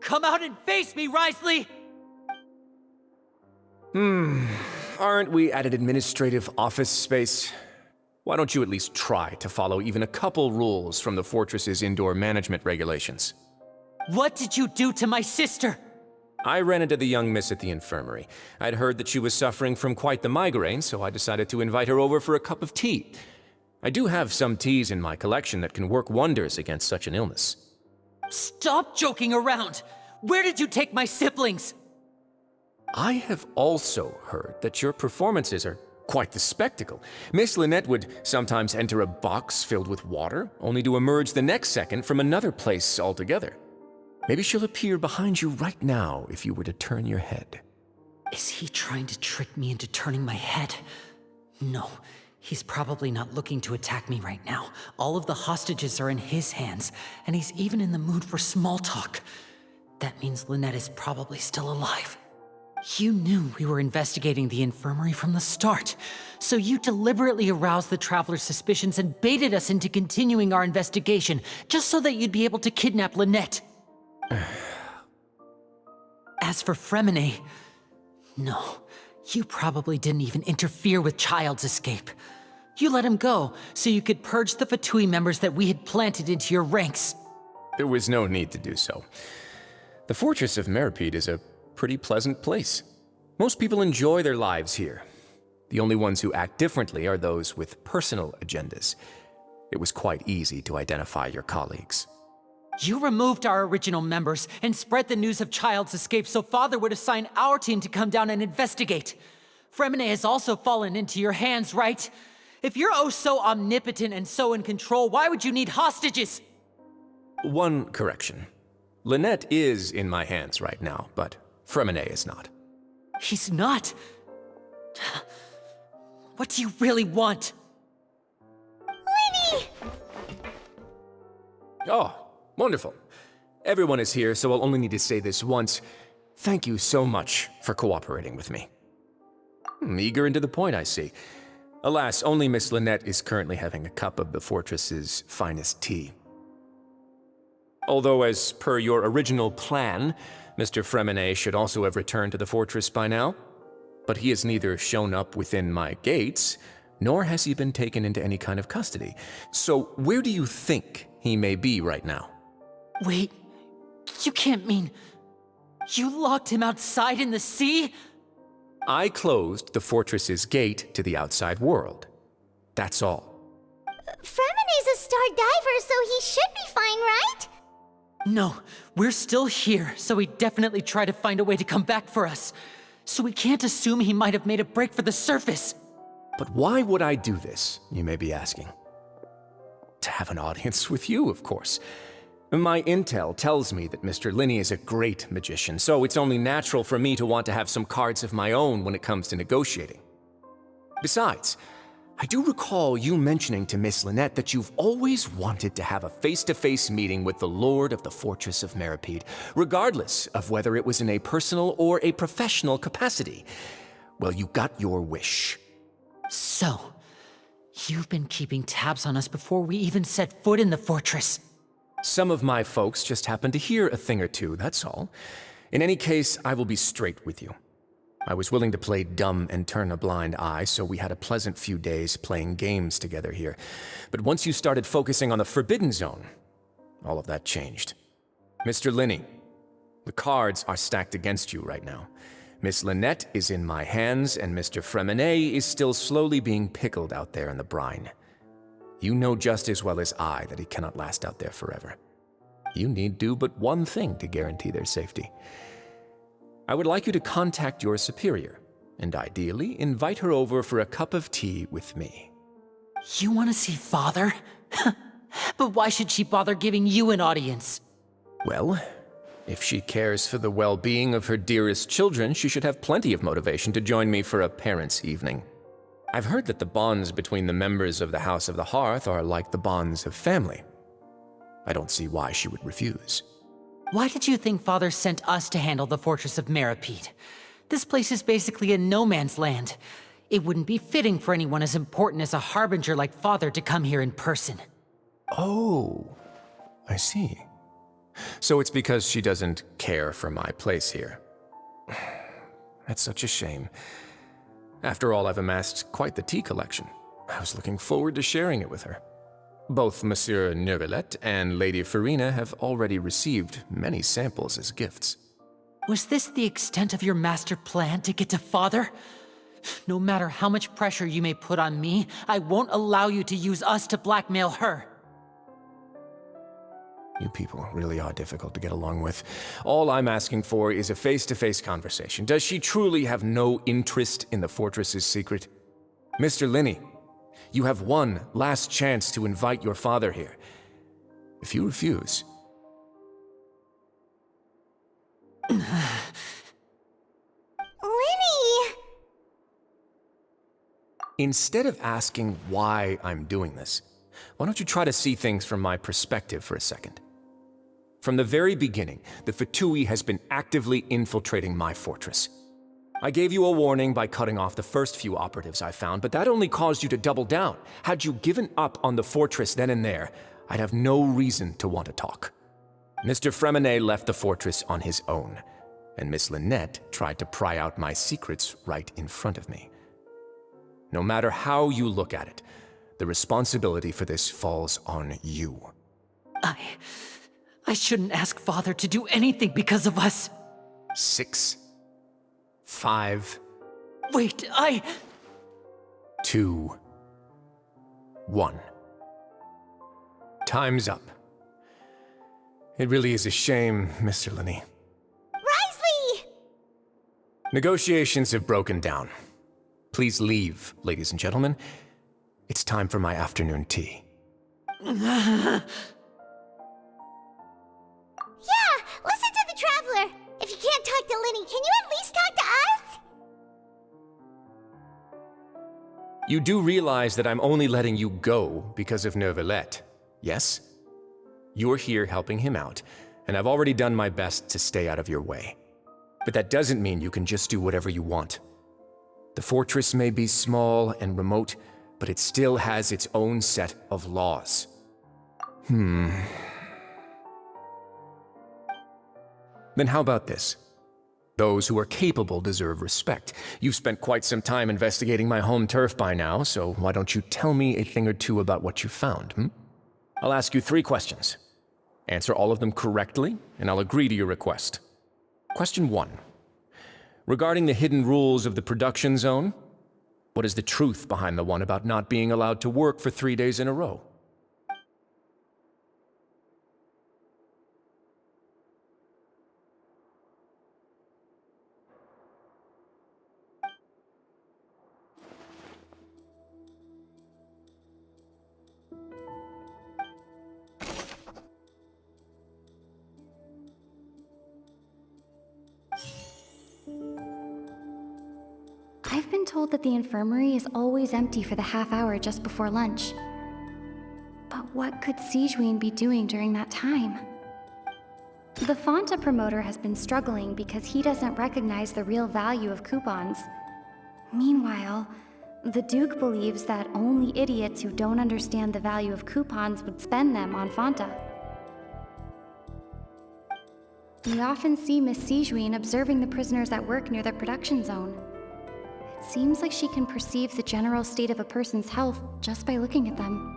Speaker 19: Come out and face me, Wriothesley!
Speaker 17: Aren't we at an administrative office space?
Speaker 5: Why don't you at least try to follow even a couple rules from the fortress's indoor management regulations?
Speaker 19: What did you do to my sister?
Speaker 5: I ran into the young miss at the infirmary. I'd heard that she was suffering from quite the migraine, so I decided to invite her over for a cup of tea. I do have some teas in my collection that can work wonders against such an illness.
Speaker 19: Stop joking around! Where did you take my siblings?
Speaker 5: I have also heard that your performances are quite the spectacle. Miss Lynette would sometimes enter a box filled with water, only to emerge the next second from another place altogether. Maybe she'll appear behind you right now if you were to turn your head.
Speaker 19: Is he trying to trick me into turning my head? No, he's probably not looking to attack me right now. All of the hostages are in his hands, and he's even in the mood for small talk. That means Lynette is probably still alive. You knew we were investigating the infirmary from the start, so you deliberately aroused the Traveler's suspicions and baited us into continuing our investigation, just so that you'd be able to kidnap Lynette. As for Fremine, no, you probably didn't even interfere with Child's escape. You let him go, so you could purge the Fatui members that we had planted into your ranks.
Speaker 5: There was no need to do so. The Fortress of Meripede is a pretty pleasant place. Most people enjoy their lives here. The only ones who act differently are those with personal agendas. It was quite easy to identify your colleagues.
Speaker 19: You removed our original members and spread the news of Child's escape so Father would assign our team to come down and investigate. Fremine has also fallen into your hands, right? If you're oh so omnipotent and so in control, why would you need hostages?
Speaker 5: One correction. Lynette is in my hands right now, but Fremine is not.
Speaker 19: He's not? What do you really want?
Speaker 1: Lenny!
Speaker 5: Oh, wonderful. Everyone is here, so I'll only need to say this once. Thank you so much for cooperating with me. Eager and to the point, I see. Alas, only Miss Lynette is currently having a cup of the fortress's finest tea. Although, as per your original plan, Mr. Fremine should also have returned to the fortress by now. But he has neither shown up within my gates, nor has he been taken into any kind of custody. So where do you think he may be right now?
Speaker 19: Wait, you can't mean... You locked him outside in the sea?
Speaker 5: I closed the fortress's gate to the outside world. That's all.
Speaker 1: Fremine's a star diver, so he should be fine, right?
Speaker 19: No, we're still here, so he definitely tried to find a way to come back for us. So we can't assume he might have made a break for the surface.
Speaker 5: But why would I do this, you may be asking? To have an audience with you, of course. My intel tells me that Mr. Linney is a great magician, so it's only natural for me to want to have some cards of my own when it comes to negotiating. Besides, I do recall you mentioning to Miss Lynette that you've always wanted to have a face-to-face meeting with the Lord of the Fortress of Meripede, regardless of whether it was in a personal or a professional capacity. Well, you got your wish.
Speaker 19: So, you've been keeping tabs on us before we even set foot in the fortress.
Speaker 5: Some of my folks just happened to hear a thing or two, that's all. In any case, I will be straight with you. I was willing to play dumb and turn a blind eye, so we had a pleasant few days playing games together here. But once you started focusing on the Forbidden Zone, all of that changed. Mr. Linney, the cards are stacked against you right now. Miss Lynette is in my hands, and Mr. Fremine is still slowly being pickled out there in the brine. You know just as well as I that he cannot last out there forever. You need do but one thing to guarantee their safety. I would like you to contact your superior, and ideally invite her over for a cup of tea with me.
Speaker 19: You want to see Father? But why should she bother giving you an audience?
Speaker 5: Well, if she cares for the well-being of her dearest children, she should have plenty of motivation to join me for a parents' evening. I've heard that the bonds between the members of the House of the Hearth are like the bonds of family. I don't see why she would refuse.
Speaker 19: Why did you think Father sent us to handle the Fortress of Meripede? This place is basically a no-man's land. It wouldn't be fitting for anyone as important as a harbinger like Father to come here in person.
Speaker 5: Oh, I see. So it's because she doesn't care for my place here. That's such a shame. After all, I've amassed quite the tea collection. I was looking forward to sharing it with her. Both Monsieur Neuvillette and Lady Farina have already received many samples as gifts.
Speaker 19: Was this the extent of your master plan to get to Father? No matter how much pressure you may put on me, I won't allow you to use us to blackmail her.
Speaker 5: You people really are difficult to get along with. All I'm asking for is a face-to-face conversation. Does she truly have no interest in the fortress's secret? Mr. Linney, you have one last chance to invite your father here. If you refuse...
Speaker 1: Linny!
Speaker 5: Instead of asking why I'm doing this, why don't you try to see things from my perspective for a second? From the very beginning, the Fatui has been actively infiltrating my fortress. I gave you a warning by cutting off the first few operatives I found, but that only caused you to double down. Had you given up on the fortress then and there, I'd have no reason to want to talk. Mr. Fremenet left the fortress on his own, and Miss Lynette tried to pry out my secrets right in front of me. No matter how you look at it, the responsibility for this falls on you.
Speaker 19: I shouldn't ask Father to do anything because of us.
Speaker 5: 6, 5...
Speaker 19: Wait,
Speaker 5: 2, 1. Time's up. It really is a shame, Mr. Linney.
Speaker 1: Risley!
Speaker 5: Negotiations have broken down. Please leave, ladies and gentlemen. It's time for my afternoon tea.
Speaker 1: Yeah, listen to the Traveler! If you can't talk to Linny, can you at least talk to us?
Speaker 5: You do realize that I'm only letting you go because of Neuvillette, yes? You're here helping him out, and I've already done my best to stay out of your way. But that doesn't mean you can just do whatever you want. The fortress may be small and remote, but it still has its own set of laws. Then how about this? Those who are capable deserve respect. You've spent quite some time investigating my home turf by now, so why don't you tell me a thing or two about what you found, I'll ask you 3 questions. Answer all of them correctly, and I'll agree to your request. Question 1. Regarding the hidden rules of the production zone, what is the truth behind the one about not being allowed to work for 3 days in a row?
Speaker 6: I've been told that the infirmary is always empty for the half hour just before lunch. But what could Sijuin be doing during that time? The Fanta promoter has been struggling because he doesn't recognize the real value of coupons. Meanwhile, the Duke believes that only idiots who don't understand the value of coupons would spend them on Fanta. We often see Miss Sijuin observing the prisoners at work near the production zone. It seems like she can perceive the general state of a person's health just by looking at them.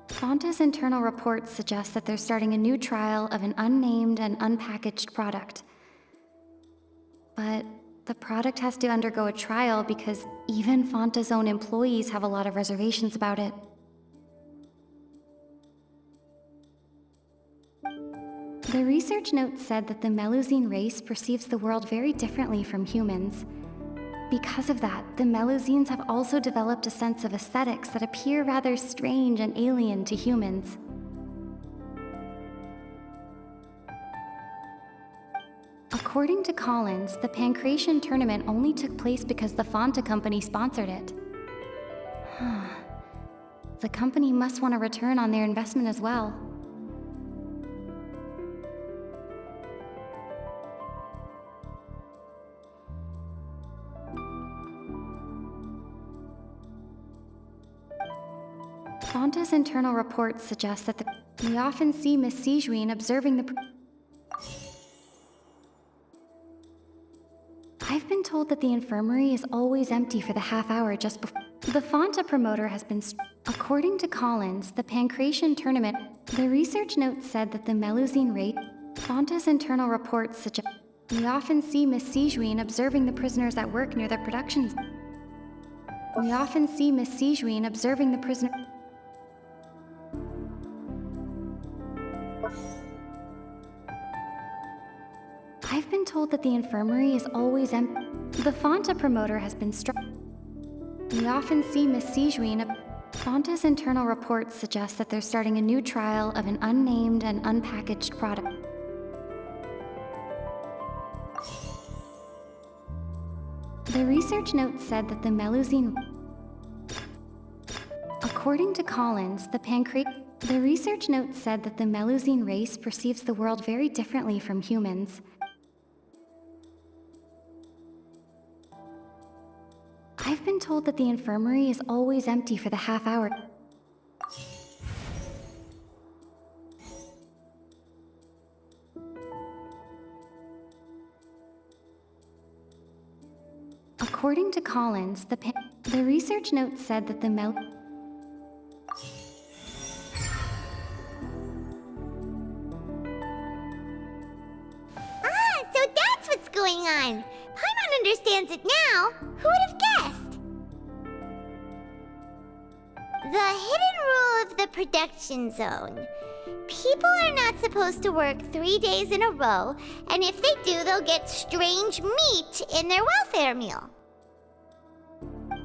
Speaker 6: Fanta's internal reports suggest that they're starting a new trial of an unnamed and unpackaged product. But the product has to undergo a trial because even Fanta's own employees have a lot of reservations about it. The research notes said that the Melusine race perceives the world very differently from humans. Because of that, the Melusines have also developed a sense of aesthetics that appear rather strange and alien to humans. According to Collins, the Pancration tournament only took place because the Fanta company sponsored it. The company must want a return on their investment as well. Fanta's internal reports suggest that we often see Miss Sijuin observing the... I've been told that the infirmary is always empty for the half hour just before. The Fanta promoter has been. According to Collins, the Pancration tournament, the research note said that the Melusine rate. Fanta's internal reports suggest. We often see Miss Sijuin observing the prisoners at work near the productions. We often see Miss Sijuin observing the prisoner. I've been told that the infirmary is always empty. The Fanta promoter has been We often see Miss Sijuin. Fanta's internal reports suggest that they're starting a new trial of an unnamed and unpackaged product. The research note said that the Melusine. According to Collins, the research note said that the Melusine race perceives the world very differently from humans. I've been told that the infirmary is always empty for the half hour. According to Collins, the research note said that the
Speaker 1: So that's what's going on. Paimon understands it now. Who would have guessed? The hidden rule of the production zone. People are not supposed to work 3 days in a row, and if they do, they'll get strange meat in their welfare meal.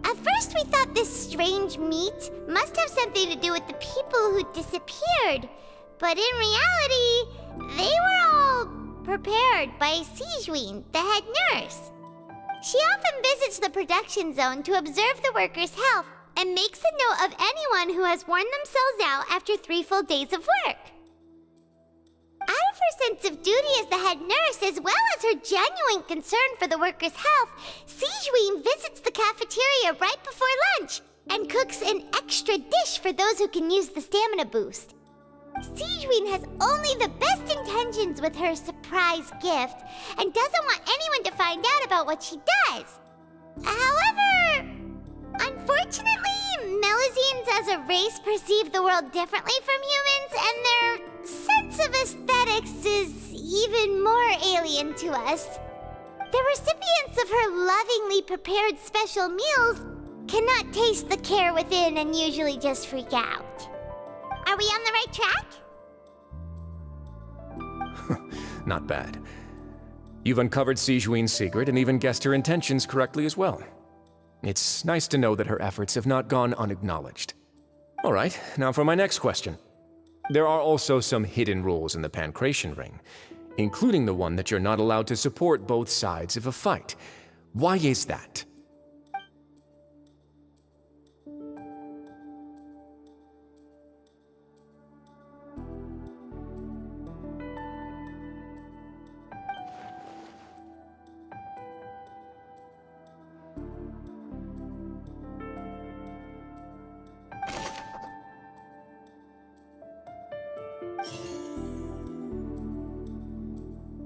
Speaker 1: At first, we thought this strange meat must have something to do with the people who disappeared, but in reality, they were all prepared by Sijuin, the head nurse. She often visits the production zone to observe the workers' health and makes a note of anyone who has worn themselves out after 3 full days of work. Out of her sense of duty as the head nurse, as well as her genuine concern for the workers' health, Sijuin visits the cafeteria right before lunch and cooks an extra dish for those who can use the stamina boost. Sijuin has only the best intentions with her surprise gift and doesn't want anyone to find out about what she does. However, unfortunately, Melusines as a race perceive the world differently from humans, and their sense of aesthetics is even more alien to us. The recipients of her lovingly prepared special meals cannot taste the care within and usually just freak out. Are we on the right track?
Speaker 5: Not bad. You've uncovered Sijuin's secret and even guessed her intentions correctly as well. It's nice to know that her efforts have not gone unacknowledged. All right, now for my next question. There are also some hidden rules in the Pancration Ring, including the one that you're not allowed to support both sides of a fight. Why is that?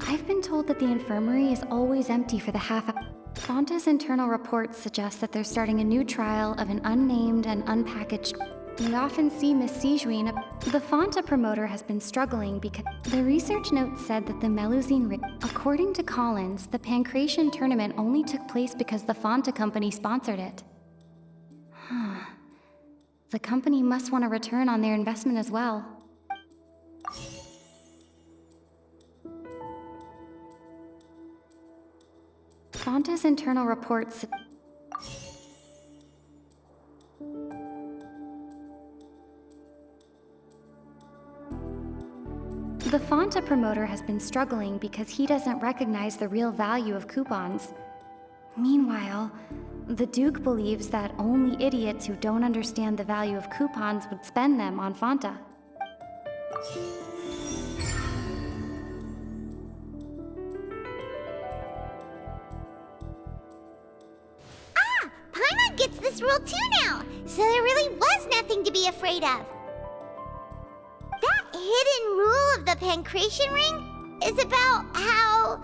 Speaker 6: I've been told that the infirmary is always empty for the half hour. Fanta's internal reports suggest that they're starting a new trial of an unnamed and unpackaged. We often see Miss Sijuin. The Fanta promoter has been struggling because the research note said that the Melusine. According to Collins, the Pancration tournament only took place because the Fanta company sponsored it. The company must want a return on their investment as well. Fanta's internal reports. The Fanta promoter has been struggling because he doesn't recognize the real value of coupons. Meanwhile, the Duke believes that only idiots who don't understand the value of coupons would spend them on Fanta.
Speaker 1: Paimon gets this rule too now, so there really was nothing to be afraid of. That hidden rule of the Pancration Ring is about how,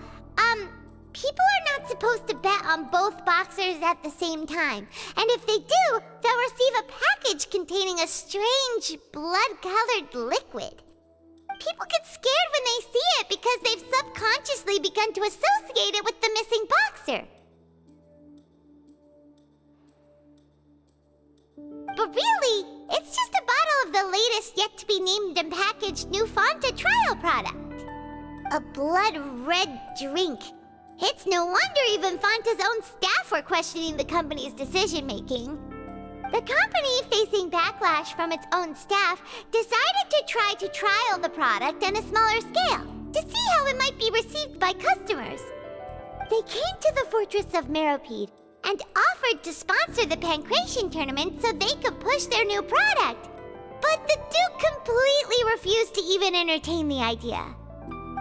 Speaker 1: People are not supposed to bet on both boxers at the same time. And if they do, they'll receive a package containing a strange, blood-colored liquid. People get scared when they see it because they've subconsciously begun to associate it with the missing boxer. But really, it's just a bottle of the latest yet-to-be-named and packaged new Fanta trial product. A blood-red drink. It's no wonder even Fanta's own staff were questioning the company's decision-making. The company, facing backlash from its own staff, decided to try to trial the product on a smaller scale to see how it might be received by customers. They came to the Fortress of Meropide and offered to sponsor the Pancration tournament so they could push their new product. But the Duke completely refused to even entertain the idea.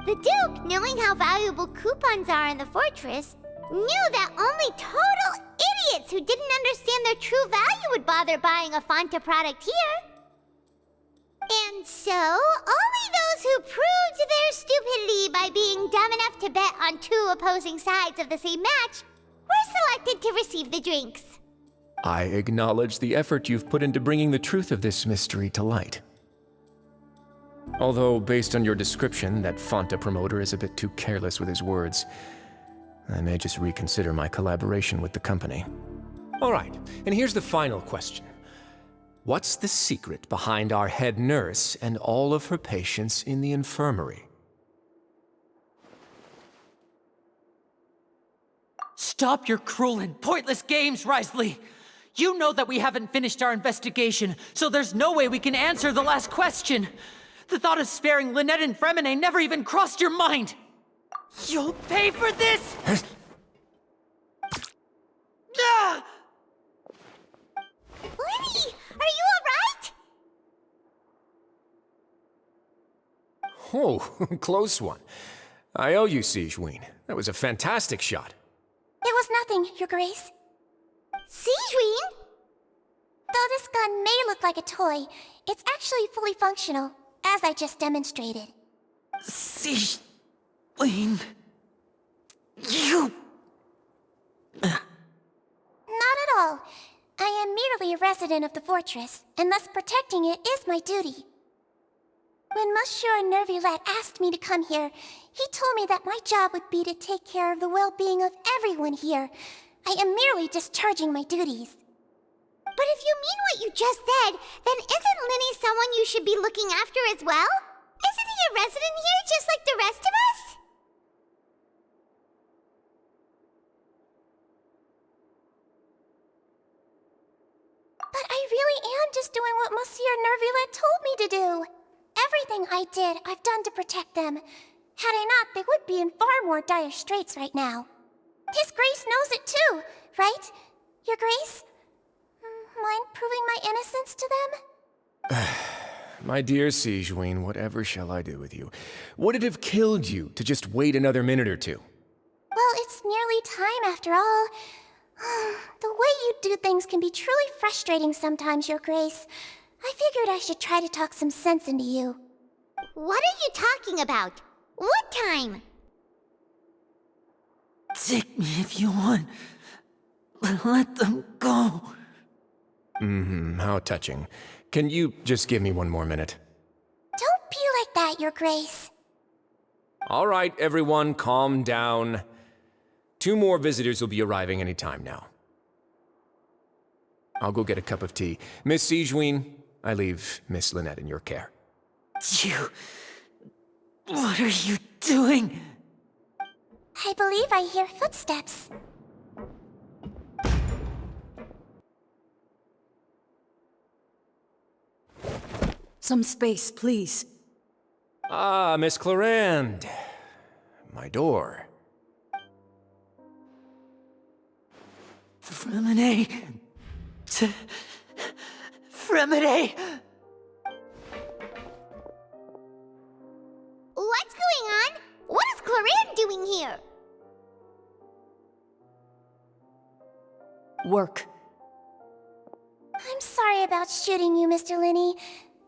Speaker 1: The Duke, knowing how valuable coupons are in the fortress, knew that only total idiots who didn't understand their true value would bother buying a Fanta product here. And so, only those who proved their stupidity by being dumb enough to bet on two opposing sides of the same match were selected to receive the drinks.
Speaker 5: I acknowledge the effort you've put into bringing the truth of this mystery to light. Although, based on your description, that Fanta promoter is a bit too careless with his words, I may just reconsider my collaboration with the company. All right, and here's the final question. What's the secret behind our head nurse and all of her patients in the infirmary?
Speaker 19: Stop your cruel and pointless games, Risley! You know that we haven't finished our investigation, so there's no way we can answer the last question. The thought of sparing Lynette and Fremine never even crossed your mind! You'll pay for this! Ah!
Speaker 1: Lenny, are you alright?
Speaker 5: Oh, close one. I owe you, Sigewinne. That was a fantastic shot.
Speaker 2: It was nothing, Your Grace.
Speaker 1: Sigewinne?
Speaker 2: Though this gun may look like a toy, it's actually fully functional, as I just demonstrated.
Speaker 19: Sigewinne... You...
Speaker 2: Not at all. I am merely a resident of the fortress, and thus protecting it is my duty. When Monsieur Nervulette asked me to come here, he told me that my job would be to take care of the well-being of everyone here. I am merely discharging my duties.
Speaker 1: But if you mean what you just said, then isn't Linny someone you should be looking after as well? Isn't he a resident here just like the rest of us?
Speaker 2: But I really am just doing what Monsieur Nervulette told me to do. Everything I did, I've done to protect them. Had I not, they would be in far more dire straits right now. His Grace knows it too, right? Your Grace? Mind proving my innocence to them?
Speaker 5: My dear Sigewinne, whatever shall I do with you? Would it have killed you to just wait another minute or two?
Speaker 2: Well, it's nearly time after all. The way you do things can be truly frustrating sometimes, Your Grace. I figured I should try to talk some sense into you.
Speaker 1: What are you talking about? What time?
Speaker 19: Take me if you want. Let them go.
Speaker 5: How touching. Can you just give me one more minute?
Speaker 2: Don't be like that, Your Grace.
Speaker 5: All right, everyone, calm down. 2 more visitors will be arriving any time now. I'll go get a cup of tea. Miss Sigewinne, I leave Miss Lynette in your care.
Speaker 19: You... What are you doing?
Speaker 2: I believe I hear footsteps.
Speaker 19: Some space, please.
Speaker 5: Ah, Miss Clarande. My door.
Speaker 19: Fremine... Fremine...
Speaker 1: What's going on? What is Clarande doing here?
Speaker 19: Work.
Speaker 2: I'm sorry about shooting you, Mr. Linny.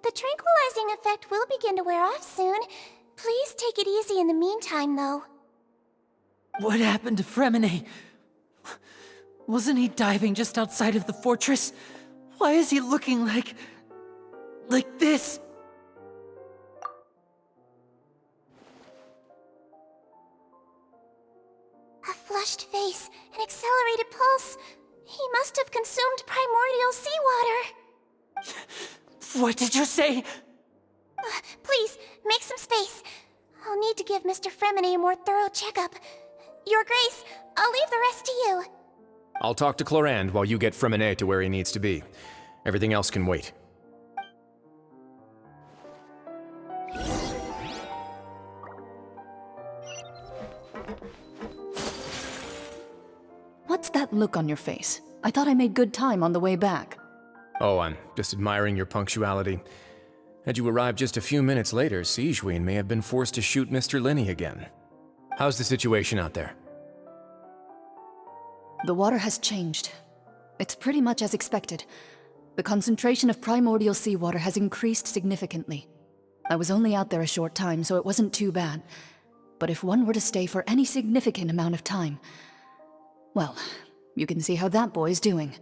Speaker 2: The tranquilizing effect will begin to wear off soon. Please take it easy in the meantime, though.
Speaker 19: What happened to Fremine? Wasn't he diving just outside of the fortress? Why is he looking like this?
Speaker 2: A flushed face, an accelerated pulse. He must have consumed primordial seawater.
Speaker 19: What did you say?
Speaker 2: Please, make some space. I'll need to give Mr. Fremine a more thorough checkup. Your Grace, I'll leave the rest to you.
Speaker 5: I'll talk to Clorand while you get Fremine to where he needs to be. Everything else can wait.
Speaker 7: What's that look on your face? I thought I made good time on the way back.
Speaker 5: Oh, I'm just admiring your punctuality. Had you arrived just a few minutes later, Sigewinne may have been forced to shoot Mr. Linny again. How's the situation out there?
Speaker 7: The water has changed. It's pretty much as expected. The concentration of primordial seawater has increased significantly. I was only out there a short time, so it wasn't too bad. But if one were to stay for any significant amount of time, well, you can see how that boy's doing.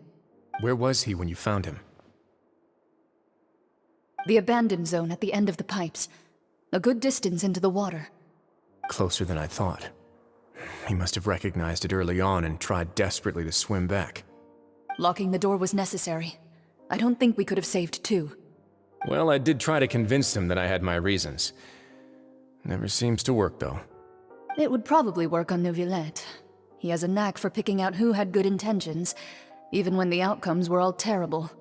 Speaker 5: Where was he when you found him?
Speaker 7: The abandoned zone at the end of the pipes. A good distance into the water.
Speaker 5: Closer than I thought. He must have recognized it early on and tried desperately to swim back.
Speaker 7: Locking the door was necessary. I don't think we could have saved two.
Speaker 5: Well, I did try to convince him that I had my reasons. Never seems to work, though.
Speaker 7: It would probably work on Neuvillette. He has a knack for picking out who had good intentions, even when the outcomes were all terrible.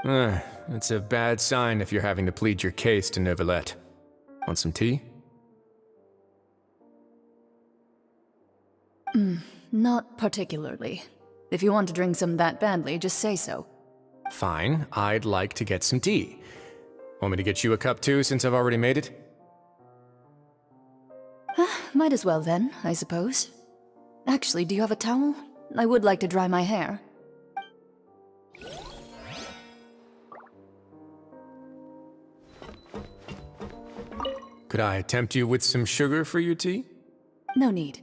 Speaker 5: It's a bad sign if you're having to plead your case to Neuvillette. Want some tea?
Speaker 7: Not particularly. If you want to drink some that badly, just say so.
Speaker 5: Fine, I'd like to get some tea. Want me to get you a cup too, since I've already made it?
Speaker 7: Might as well then, I suppose. Actually, do you have a towel? I would like to dry my hair.
Speaker 5: Could I tempt you with some sugar for your tea?
Speaker 7: No need.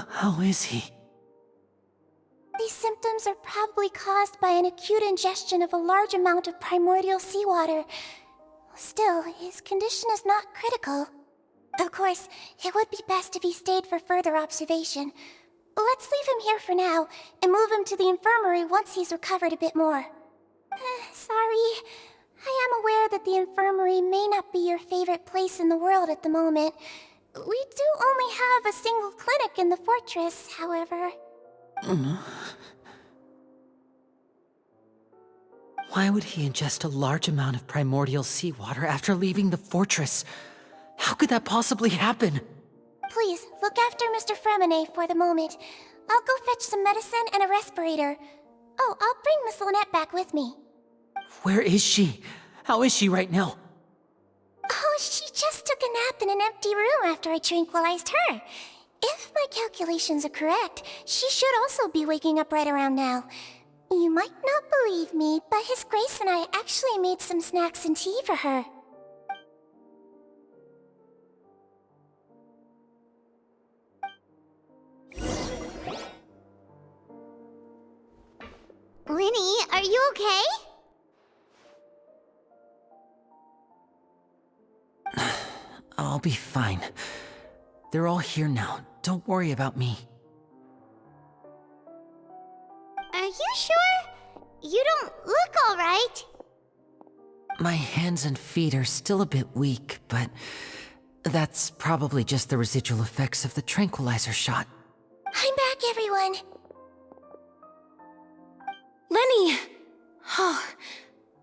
Speaker 19: How is he?
Speaker 2: These symptoms are probably caused by an acute ingestion of a large amount of primordial seawater. Still, his condition is not critical. Of course, it would be best if he stayed for further observation. Let's leave him here for now, and move him to the infirmary once he's recovered a bit more. Sorry. I am aware that the infirmary may not be your favorite place in the world at the moment. We do only have a single clinic in the fortress, however.
Speaker 19: Why would he ingest a large amount of primordial seawater after leaving the fortress? How could that possibly happen?
Speaker 2: Please, look after Mr. Fremine for the moment. I'll go fetch some medicine and a respirator. Oh, I'll bring Miss Lynette back with me.
Speaker 19: Where is she? How is she right now?
Speaker 2: Oh, she just took a nap in an empty room after I tranquilized her. If my calculations are correct, she should also be waking up right around now. You might not believe me, but His Grace and I actually made some snacks and tea for her.
Speaker 1: Linny, are you okay?
Speaker 19: I'll be fine. They're all here now. Don't worry about me.
Speaker 1: Are you sure? You don't look alright.
Speaker 19: My hands and feet are still a bit weak, but that's probably just the residual effects of the tranquilizer shot.
Speaker 2: I'm back, everyone.
Speaker 4: Lenny! Oh,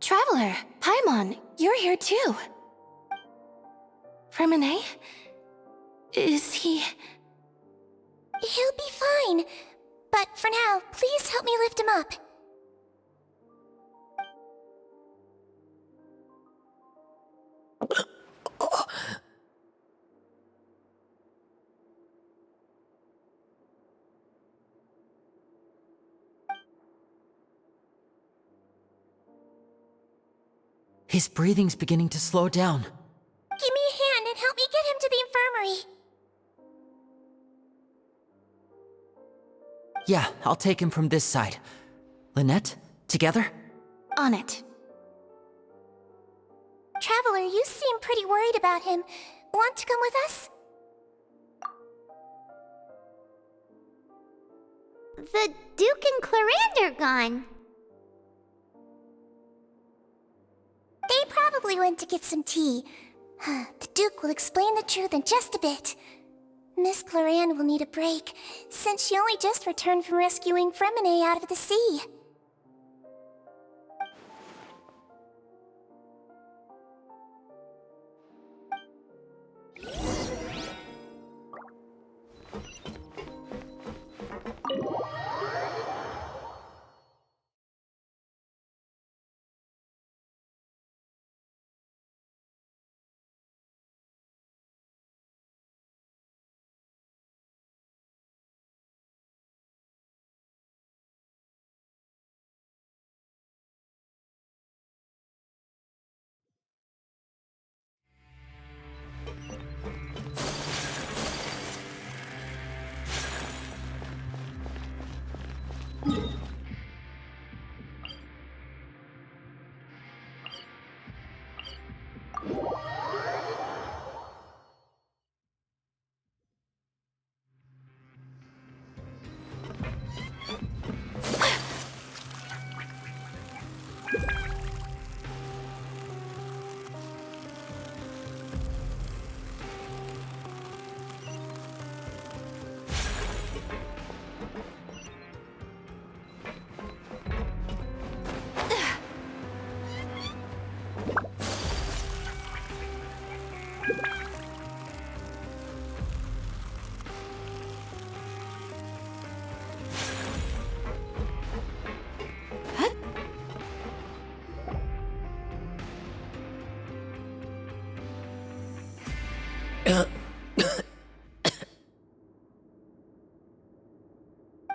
Speaker 4: Traveler,
Speaker 2: Traveler, Paimon, you're here too. Fremine? Is he... He'll be fine. But for now, please help me lift him up.
Speaker 19: His breathing's beginning to slow down.
Speaker 2: Give me a hand and help me get him to the infirmary.
Speaker 19: Yeah, I'll take him from this side. Lynette, together?
Speaker 2: On it. Traveler, you seem pretty worried about him. Want to come with us?
Speaker 1: The Duke and Clarande are gone.
Speaker 2: They probably went to get some tea. The Duke will explain the truth in just a bit. Miss Clarande will need a break, since she only just returned from rescuing Fremine out of the sea.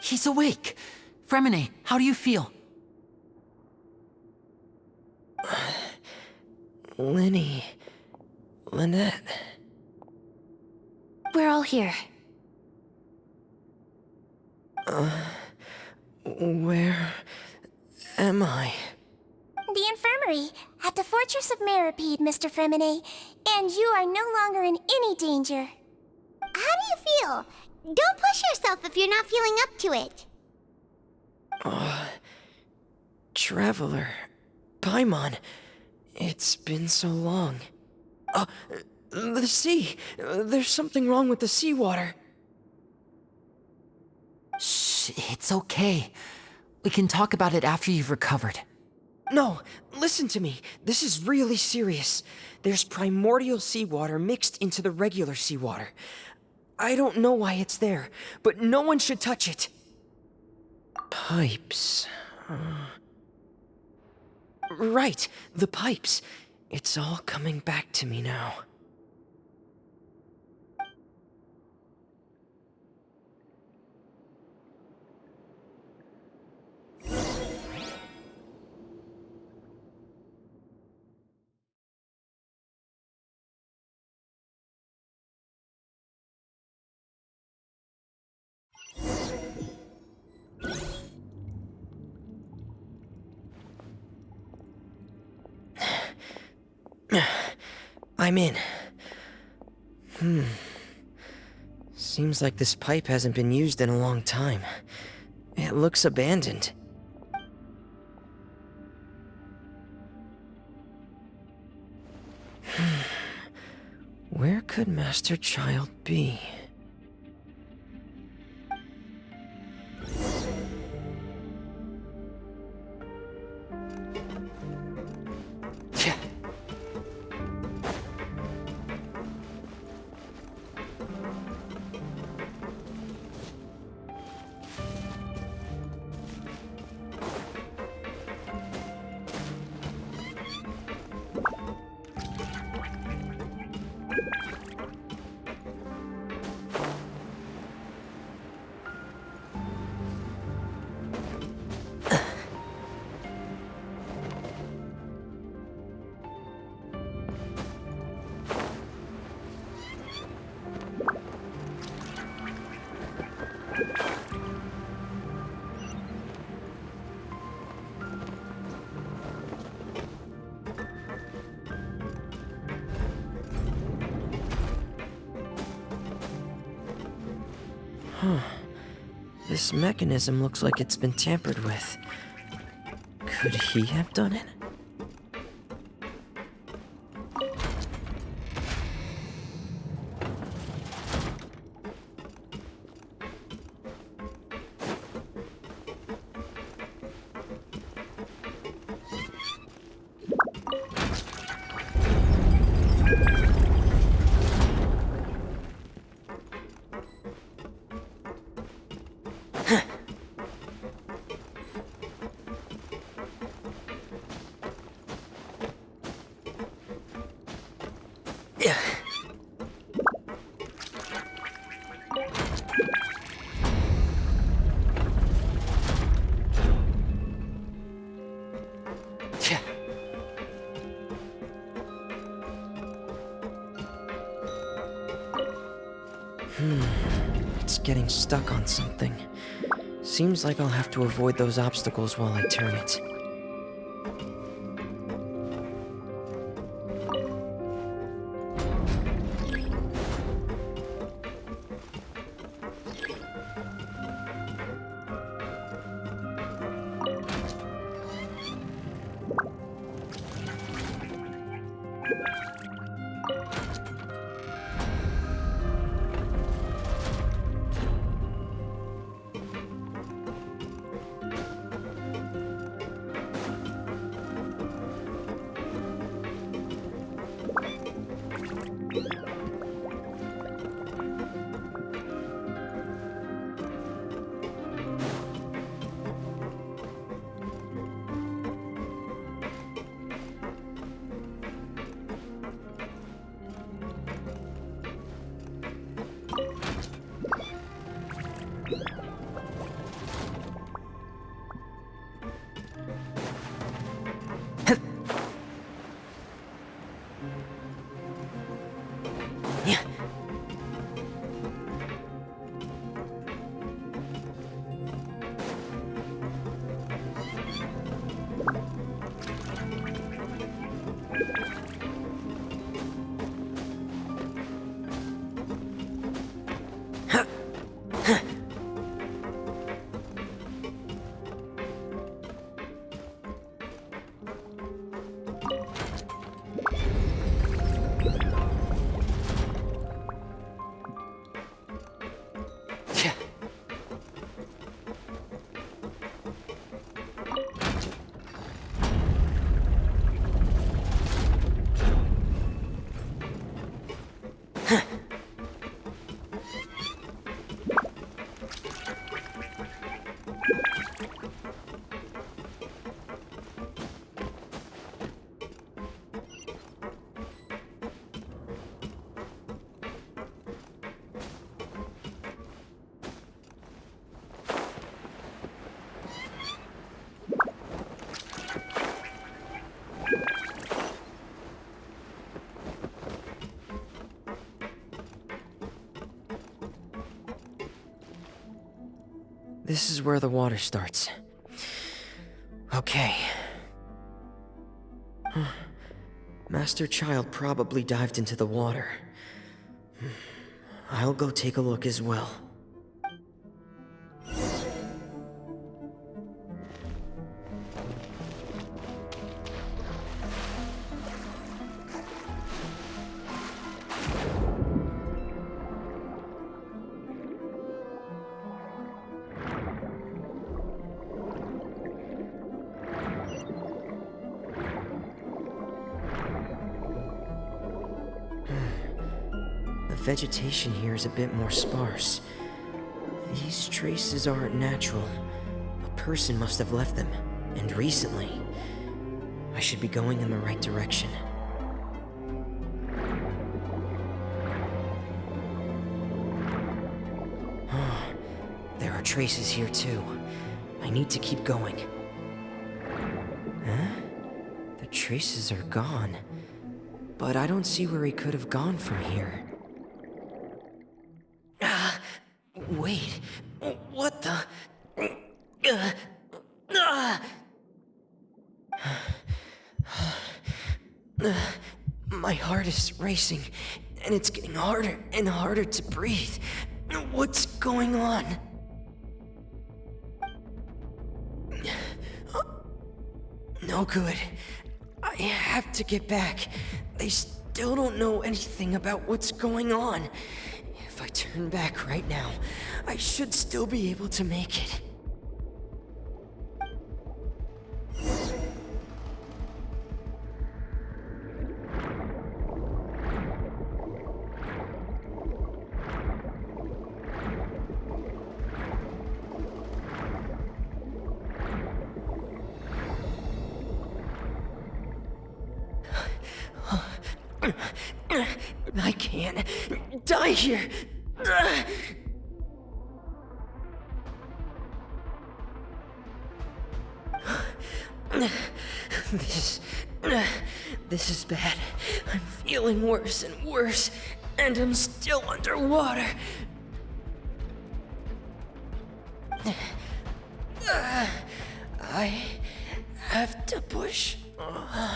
Speaker 19: He's awake! Fremine, how do you feel?
Speaker 3: Lynette.
Speaker 2: We're all here.
Speaker 3: Where am I?
Speaker 2: The infirmary, at the Fortress of Meripede, Mr. Fremine, and you are no longer in any danger.
Speaker 1: How do you feel? Don't push yourself if you're not feeling up to it.
Speaker 3: Traveler. Paimon. It's been so long. The sea. There's something wrong with the seawater.
Speaker 19: Shh, it's okay. We can talk about it after you've recovered.
Speaker 3: No, listen to me. This is really serious. There's primordial seawater mixed into the regular seawater. I don't know why it's there, but no one should touch it. Pipes. Right, the pipes. It's all coming back to me now. I'm in. Seems like this pipe hasn't been used in a long time. It looks abandoned. Where could Master Child be?
Speaker 9: Huh. This mechanism looks like it's been tampered with. Could he have done it? It's getting stuck on something. Seems like I'll have to avoid those obstacles while I turn it. This is where the water starts. Okay. Master Child probably dived into the water. I'll go take a look as well. The vegetation here is a bit more sparse. These traces aren't natural. A person must have left them, and recently. I should be going in the right direction. There are traces here too. I need to keep going. Huh? The traces are gone. But I don't see where he could have gone from here. Wait, what the? My heart is racing, and it's getting harder and harder to breathe. What's going on? No good. I have to get back. They still don't know anything about what's going on. If I turn back right now, I should still be able to make it. I can't die here. This is bad. I'm feeling worse and worse, and I'm still underwater. I have to push on.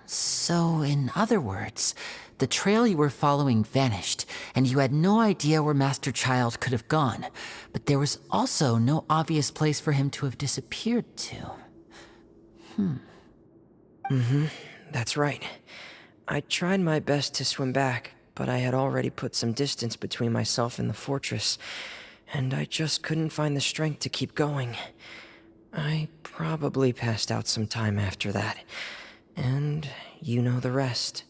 Speaker 19: So, in other words, the trail you were following vanished, and you had no idea where Master Child could have gone, but there was also no obvious place for him to have disappeared to.
Speaker 9: That's right. I tried my best to swim back, but I had already put some distance between myself and the fortress, and I just couldn't find the strength to keep going. I probably passed out some time after that, and you know the rest.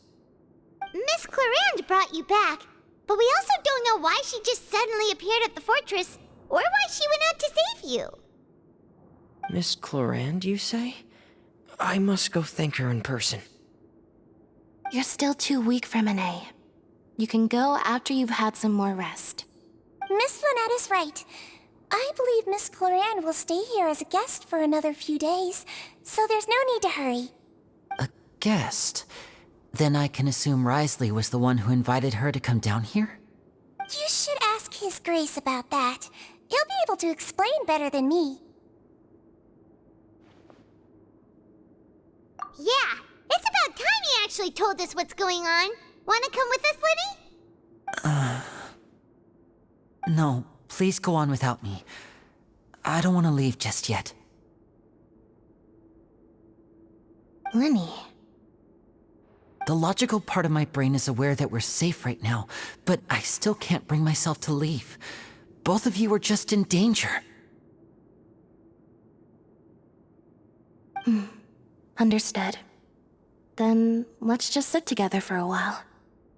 Speaker 1: Miss Clarand brought you back, but we also don't know why she just suddenly appeared at the fortress, or why she went out to save you.
Speaker 9: Miss Clarand, you say? I must go thank her in person.
Speaker 2: You're still too weak for Monet. You can go after you've had some more rest. Miss Lynette is right. I believe Miss Clarand will stay here as a guest for another few days, so there's no need to hurry.
Speaker 19: A guest? Then I can assume Risley was the one who invited her to come down here?
Speaker 2: You should ask His Grace about that. He'll be able to explain better than me.
Speaker 1: Yeah, it's about time he actually told us what's going on. Wanna come with us, Libby?
Speaker 19: No, please go on without me. I don't want to leave just yet.
Speaker 2: Lenny.
Speaker 19: The logical part of my brain is aware that we're safe right now, but I still can't bring myself to leave. Both of you are just in danger.
Speaker 2: Understood. Then let's just sit together for a while.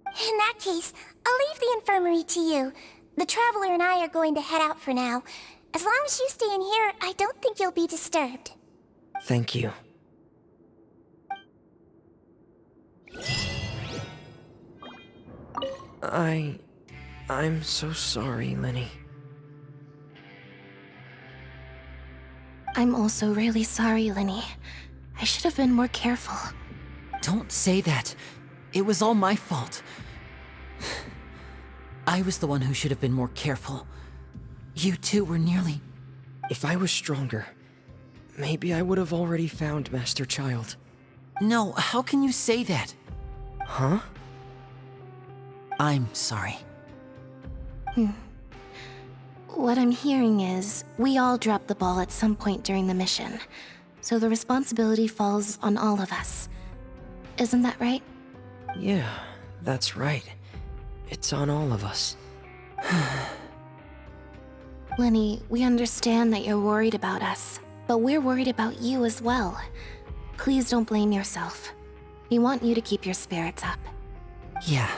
Speaker 2: In that case, I'll leave the infirmary to you. The Traveler and I are going to head out for now. As long as you stay in here, I don't think you'll be disturbed.
Speaker 9: Thank you. I'm so sorry, Lenny.
Speaker 2: I'm also really sorry, Lenny. I should have been more careful.
Speaker 19: Don't say that. It was all my fault. I was the one who should have been more careful. You two were nearly...
Speaker 9: If I was stronger, maybe I would have already found Master Child.
Speaker 19: No, how can you say that?
Speaker 9: Huh?
Speaker 19: I'm sorry.
Speaker 2: What I'm hearing is, we all dropped the ball at some point during the mission, so the responsibility falls on all of us. Isn't that right?
Speaker 9: Yeah, that's right. It's on all of us.
Speaker 2: Lenny, we understand that you're worried about us, but we're worried about you as well. Please don't blame yourself. We want you to keep your spirits up.
Speaker 19: Yeah.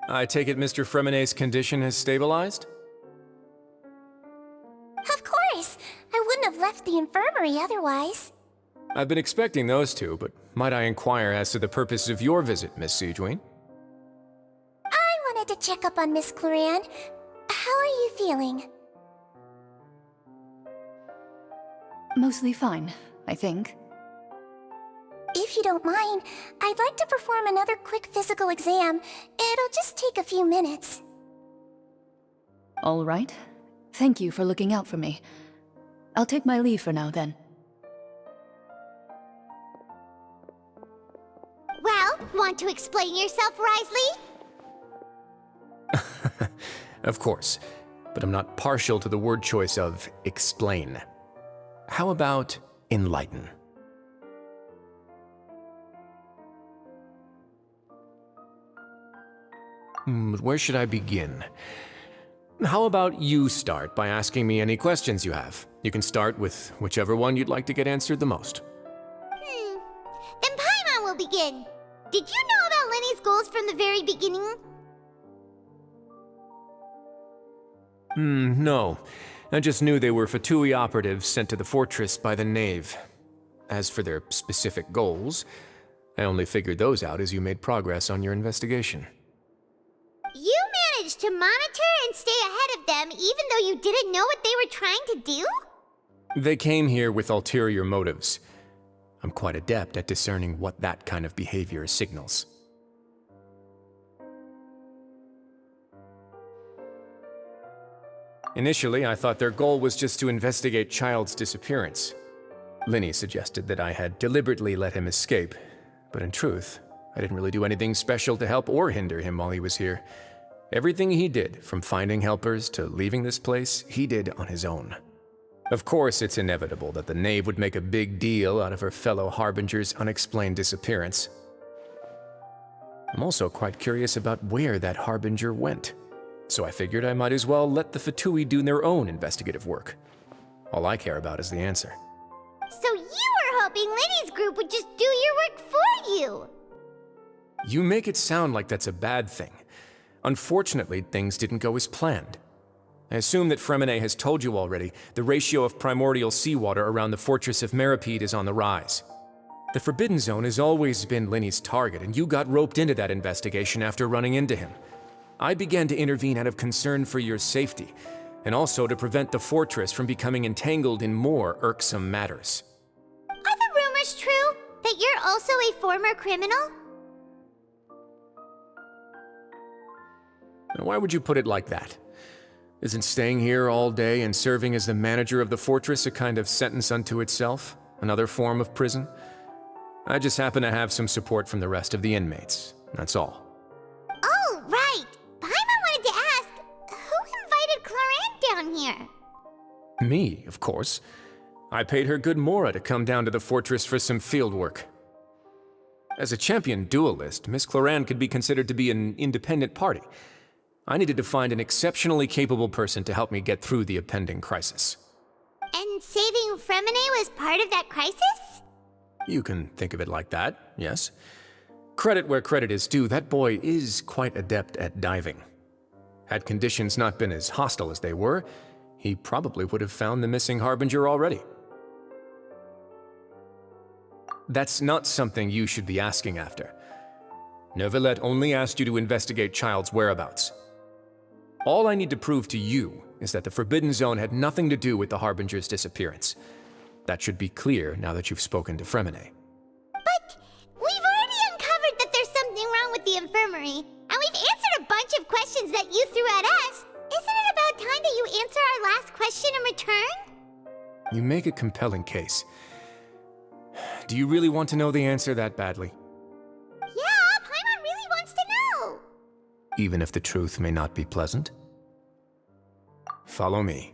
Speaker 5: I take it Mr. Fremenet's condition has stabilized?
Speaker 2: Of course! I wouldn't have left the infirmary otherwise.
Speaker 5: I've been expecting those two, but might I inquire as to the purpose of your visit, Miss Siegewien?
Speaker 2: I wanted to check up on Miss Cloran. How are you feeling?
Speaker 7: Mostly fine, I think.
Speaker 2: If you don't mind, I'd like to perform another quick physical exam. It'll just take a few minutes.
Speaker 7: All right. Thank you for looking out for me. I'll take my leave for now, then.
Speaker 1: Well, want to explain yourself, Wriothesley?
Speaker 5: Of course, but I'm not partial to the word choice of explain. How about enlighten? Where should I begin? How about you start by asking me any questions you have? You can start with whichever one you'd like to get answered the most.
Speaker 1: Then Paimon will begin. Did you know about Lenny's goals from the very beginning?
Speaker 5: No. I just knew they were Fatui operatives sent to the fortress by the Knave. As for their specific goals, I only figured those out as you made progress on your investigation.
Speaker 1: You managed to monitor and stay ahead of them even though you didn't know what they were trying to do?
Speaker 5: They came here with ulterior motives. I'm quite adept at discerning what that kind of behavior signals. Initially, I thought their goal was just to investigate Child's disappearance. Linny suggested that I had deliberately let him escape, but in truth, I didn't really do anything special to help or hinder him while he was here. Everything he did, from finding helpers to leaving this place, he did on his own. Of course, it's inevitable that the Knave would make a big deal out of her fellow Harbinger's unexplained disappearance. I'm also quite curious about where that Harbinger went, so I figured I might as well let the Fatui do their own investigative work. All I care about is the answer.
Speaker 1: So you were hoping Lenny's group would just do your work for you!
Speaker 5: You make it sound like that's a bad thing. Unfortunately, things didn't go as planned. I assume that Fremenet has told you already the ratio of primordial seawater around the fortress of Meripede is on the rise. The Forbidden Zone has always been Linny's target, and you got roped into that investigation after running into him. I began to intervene out of concern for your safety, and also to prevent the fortress from becoming entangled in more irksome matters.
Speaker 1: Are the rumors true? That you're also a former criminal?
Speaker 5: Now, why would you put it like that? Isn't staying here all day and serving as the manager of the fortress a kind of sentence unto itself? Another form of prison? I just happen to have some support from the rest of the inmates, that's all.
Speaker 1: Oh, right! Paimon wanted to ask, who invited Cloran down here?
Speaker 5: Me, of course. I paid her good mora to come down to the fortress for some field work. As a champion duelist, Miss Cloran could be considered to be an independent party. I needed to find an exceptionally capable person to help me get through the impending crisis.
Speaker 1: And saving Fremenet was part of that crisis?
Speaker 5: You can think of it like that, yes. Credit where credit is due, that boy is quite adept at diving. Had conditions not been as hostile as they were, he probably would have found the missing Harbinger already. That's not something you should be asking after. Neuvillette only asked you to investigate Child's whereabouts. All I need to prove to you is that the Forbidden Zone had nothing to do with the Harbinger's disappearance. That should be clear now that you've spoken to Fremenet.
Speaker 1: But we've already uncovered that there's something wrong with the infirmary, and we've answered a bunch of questions that you threw at us. Isn't it about time that you answer our last question in return?
Speaker 5: You make a compelling case. Do you really want to know the answer that badly?
Speaker 1: Yeah, Paimon really wants to know!
Speaker 5: Even if the truth may not be pleasant? Follow me.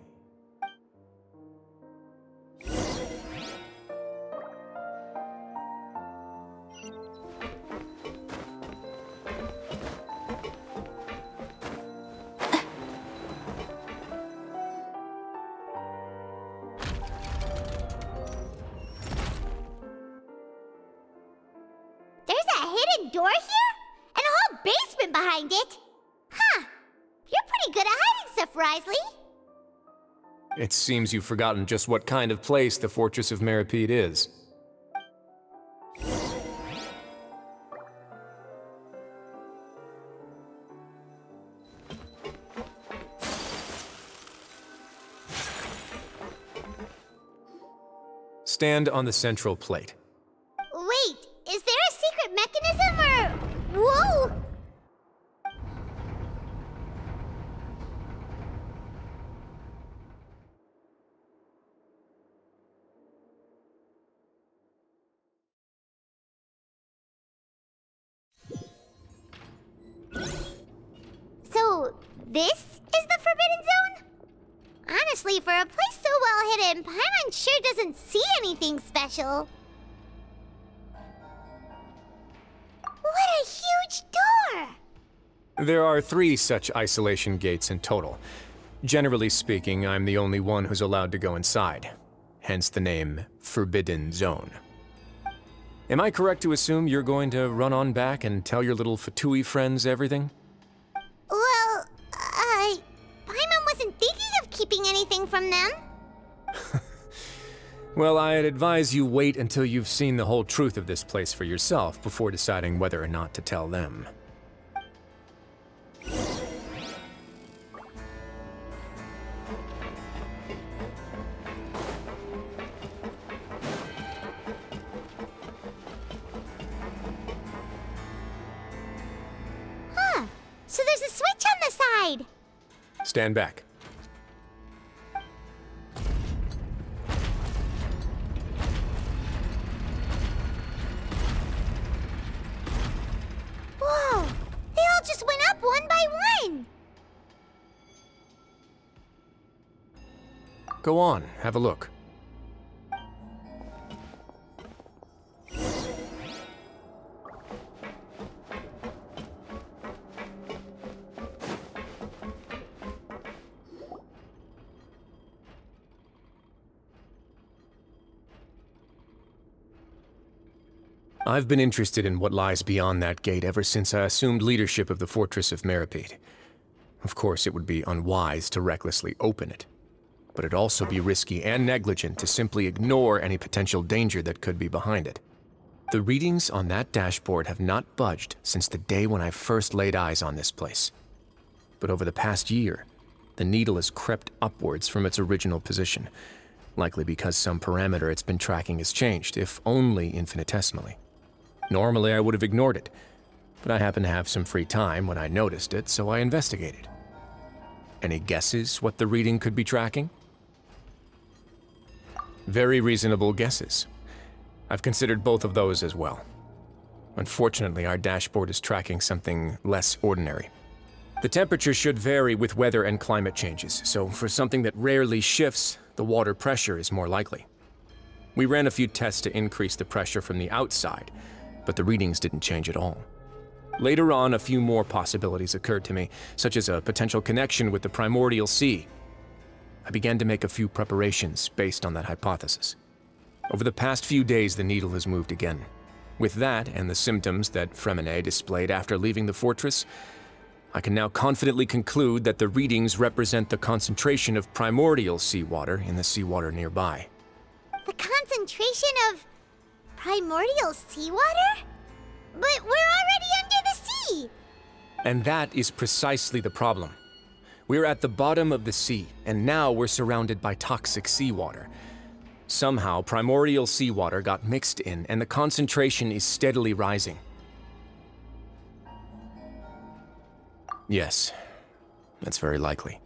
Speaker 1: There's a hidden door here? And a whole basement behind it? stuff, Risley.
Speaker 5: It seems you've forgotten just what kind of place the Fortress of Meripede is. Stand on the central plate.
Speaker 1: Wait, is there a secret mechanism or... Whoa! So, this is the Forbidden Zone? Honestly, for a place so well hidden, Paimon sure doesn't see anything special. What a huge door!
Speaker 5: There are 3 such isolation gates in total. Generally speaking, I'm the only one who's allowed to go inside. Hence the name Forbidden Zone. Am I correct to assume you're going to run on back and tell your little Fatui friends everything?
Speaker 1: Well, Paimon wasn't thinking of keeping anything from them.
Speaker 5: Well, I'd advise you wait until you've seen the whole truth of this place for yourself before deciding whether or not to tell them.
Speaker 1: Huh. So there's a switch on the side.
Speaker 5: Stand back.
Speaker 1: Whoa! They all just went up one by one!
Speaker 5: Go on, have a look. I've been interested in what lies beyond that gate ever since I assumed leadership of the Fortress of Meripede. Of course, it would be unwise to recklessly open it, but it'd also be risky and negligent to simply ignore any potential danger that could be behind it. The readings on that dashboard have not budged since the day when I first laid eyes on this place. But over the past year, the needle has crept upwards from its original position, likely because some parameter it's been tracking has changed, if only infinitesimally. Normally, I would have ignored it, but I happened to have some free time when I noticed it, so I investigated. Any guesses what the reading could be tracking? Very reasonable guesses. I've considered both of those as well. Unfortunately, our dashboard is tracking something less ordinary. The temperature should vary with weather and climate changes, so for something that rarely shifts, the water pressure is more likely. We ran a few tests to increase the pressure from the outside, but the readings didn't change at all. Later on, a few more possibilities occurred to me, such as a potential connection with the primordial sea. I began to make a few preparations based on that hypothesis. Over the past few days, the needle has moved again. With that, and the symptoms that Fremine displayed after leaving the fortress, I can now confidently conclude that the readings represent the concentration of primordial seawater in the seawater nearby.
Speaker 1: The concentration of primordial seawater? But we're already under the sea!
Speaker 5: And that is precisely the problem. We're at the bottom of the sea, and now we're surrounded by toxic seawater. Somehow, primordial seawater got mixed in, and the concentration is steadily rising. Yes, that's very likely.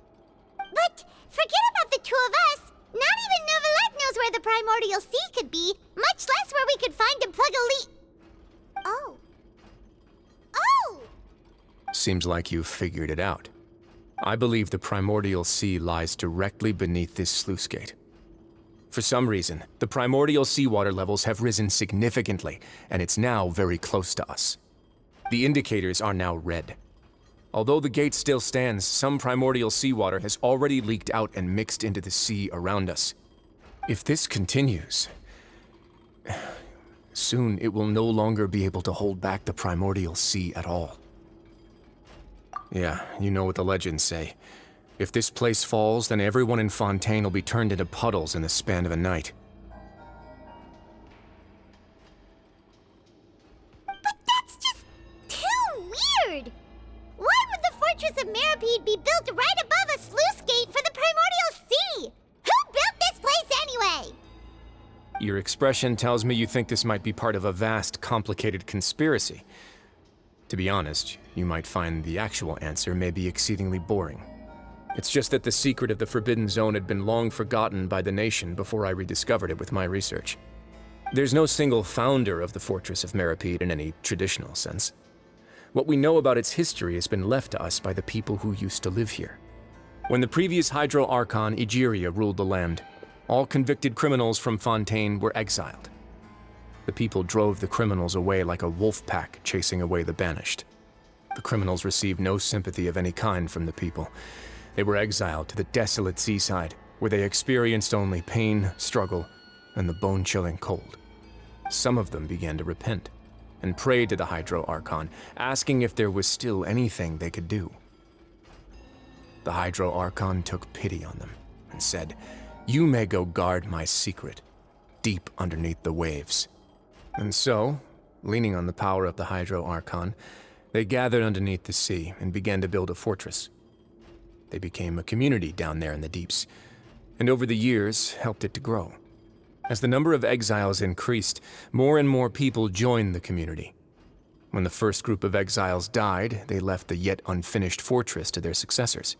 Speaker 1: But forget about the two of us! Not even Neuvillette knows where the primordial sea could be, much less where we could find and plug a leak. Oh. Oh!
Speaker 5: Seems like you've figured it out. I believe the primordial sea lies directly beneath this sluice gate. For some reason, the primordial seawater levels have risen significantly, and it's now very close to us. The indicators are now red. Although the gate still stands, some primordial seawater has already leaked out and mixed into the sea around us. If this continues, soon it will no longer be able to hold back the primordial sea at all. Yeah, you know what the legends say. If this place falls, then everyone in Fontaine will be turned into puddles in the span of a night.
Speaker 1: But that's just too weird! Why would the Fortress of Meripede be built right above a sluice gate for the Primordial Sea? Who built this place anyway?
Speaker 5: Your expression tells me you think this might be part of a vast, complicated conspiracy. To be honest, you might find the actual answer may be exceedingly boring. It's just that the secret of the Forbidden Zone had been long forgotten by the nation before I rediscovered it with my research. There's no single founder of the Fortress of Meripede in any traditional sense. What we know about its history has been left to us by the people who used to live here. When the previous Hydro Archon Egeria ruled the land, all convicted criminals from Fontaine were exiled. The people drove the criminals away like a wolf pack chasing away the banished. The criminals received no sympathy of any kind from the people. They were exiled to the desolate seaside, where they experienced only pain, struggle, and the bone-chilling cold. Some of them began to repent, and prayed to the Hydro Archon, asking if there was still anything they could do. The Hydro Archon took pity on them, and said, "You may go guard my secret, deep underneath the waves." And so, leaning on the power of the Hydro Archon, they gathered underneath the sea and began to build a fortress. They became a community down there in the deeps, and over the years helped it to grow. As the number of exiles increased, more and more people joined the community. When the first group of exiles died, they left the yet unfinished fortress to their successors.